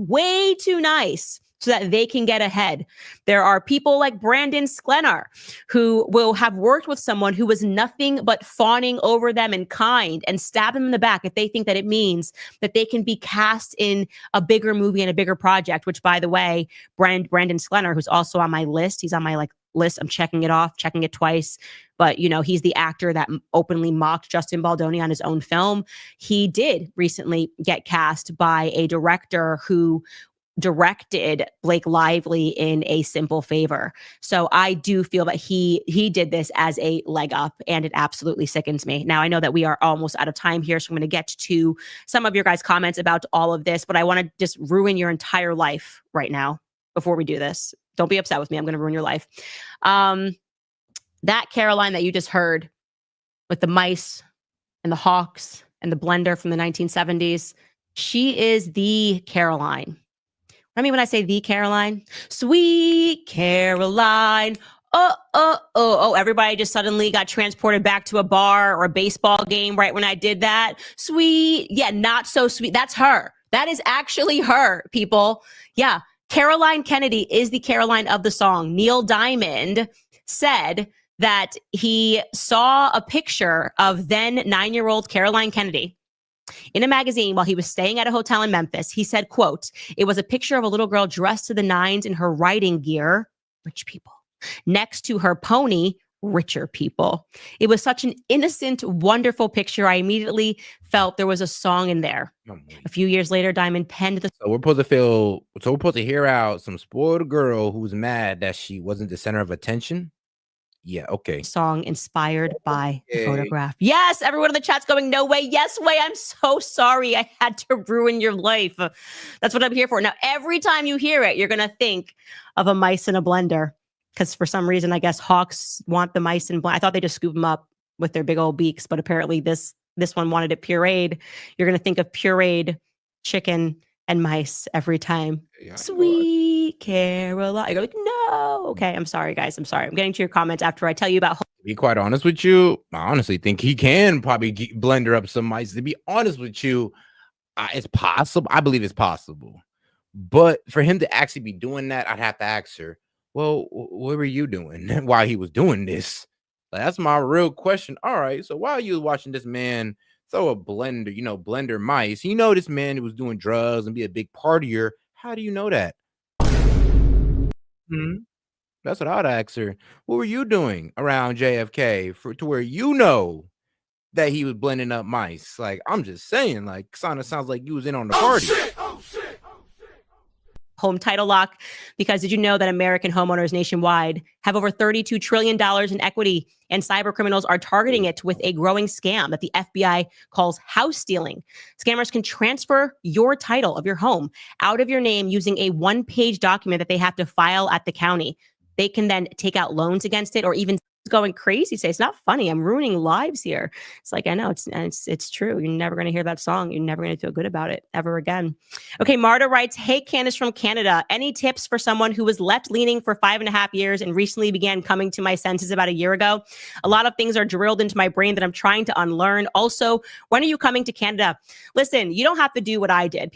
so that they can get ahead. There are people like Brandon Sklenar who will have worked with someone who was nothing but fawning over them and kind and stab them in the back if they think that it means that they can be cast in a bigger movie and a bigger project, which, by the way, Brandon Sklenar, who's also on my list, he's on my list. I'm checking it off, checking it twice. But, he's the actor that openly mocked Justin Baldoni on his own film. He did recently get cast by a director who directed Blake Lively in A Simple Favor. So I do feel that he did this as a leg up, and it absolutely sickens me. Now, I know that we are almost out of time here, so I'm going to get to some of your guys' comments about all of this, but I want to just ruin your entire life right now before we do this. Don't be upset with me. I'm going to ruin your life. That Caroline that you just heard with the mice and the hawks and the blender from the 1970s, she is the Caroline. I mean, when I say the Caroline, sweet Caroline. Oh, everybody just suddenly got transported back to a bar or a baseball game right when I did that. Sweet. Yeah, not so sweet. That's her. That is actually her, people. Yeah. Caroline Kennedy is the Caroline of the song. Neil Diamond said that he saw a picture of then 9-year-old Caroline Kennedy in a magazine while he was staying at a hotel in Memphis. He said, quote, "It was a picture of a little girl dressed to the nines in her riding gear, rich people, next to her pony, richer people. It was such an innocent, wonderful picture. I immediately felt there was a song in there." A few years later, Diamond penned the So we're supposed to hear out some spoiled girl who's mad that she wasn't the center of attention. Yeah, okay. song inspired by the photograph. Yes, everyone in the chat's going, no way, yes way. I'm so sorry I had to ruin your life. That's what I'm here for. Now, every time you hear it, you're going to think of a mice in a blender. Because for some reason, I guess hawks want the mice in blender. I thought they just scoop them up with their big old beaks, but apparently this one wanted it pureed. You're going to think of pureed chicken and mice every time. Yeah, sweet Caroline. You're like, no. Okay, I'm sorry, guys. I'm sorry. I'm getting to your comments after I tell you about. To be quite honest with you, I honestly think he can probably blender up some mice. To be honest with you, it's possible. I believe it's possible. But for him to actually be doing that, I'd have to ask her, well, what were you doing while he was doing this? Like, that's my real question. All right, so while you was watching this man throw a blender, blender mice, this man who was doing drugs and be a big partier, how do you know that? That's what I'd ask her. What were you doing around JFK to where that he was blending up mice? Like, I'm just saying, like, kind of sounds like you was in on the party. Home title lock, because did you know that American homeowners nationwide have over $32 trillion in equity, and cyber criminals are targeting it with a growing scam that the FBI calls house stealing. Scammers can transfer your title of your home out of your name using a one-page document that they have to file at the county. They can then take out loans against it, or even going crazy, say, it's not funny, I'm ruining lives here. It's like, I know, it's true. You're never going to hear that song. You're never going to feel good about it ever again. Okay, Marta writes, hey, Candace from Canada, any tips for someone who was left-leaning for 5.5 years and recently began coming to my senses about a year ago? A lot of things are drilled into my brain that I'm trying to unlearn. Also, when are you coming to Canada? Listen, you don't have to do what I did.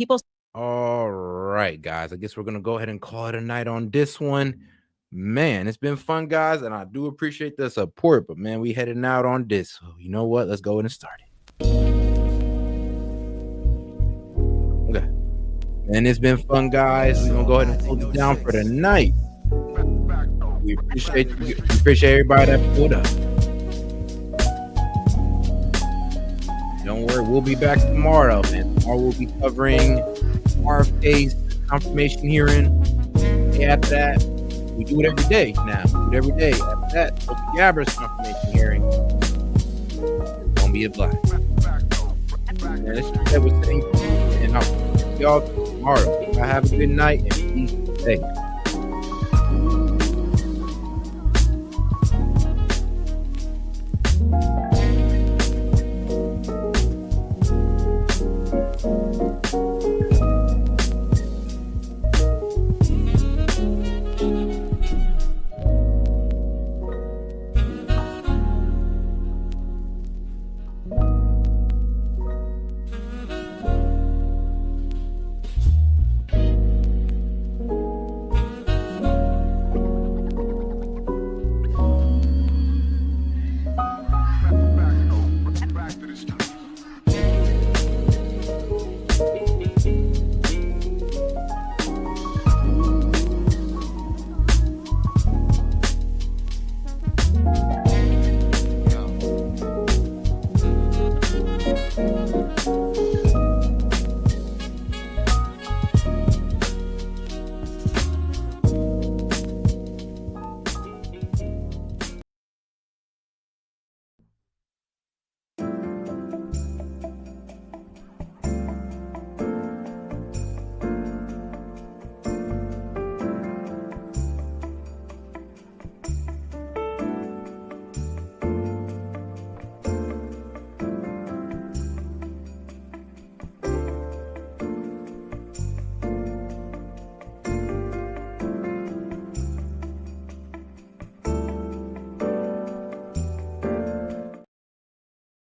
All right, guys, I guess we're going to go ahead and call it a night on this one. Man, it's been fun, guys, and I do appreciate the support, but man, we heading out on this. So you know what? Let's go ahead and start it. Okay. And it's been fun, guys. We're gonna go ahead and close it down for the night. We appreciate everybody that pulled up. Don't worry, we'll be back tomorrow, man. Tomorrow we'll be covering RFK's confirmation hearing. After that, we do it every day now. We do it every day. After that, Sophie Gabbard's confirmation hearing. It's gonna be a blast. And let's just say we're saying, and I'll see y'all tomorrow. Have a good night and be safe.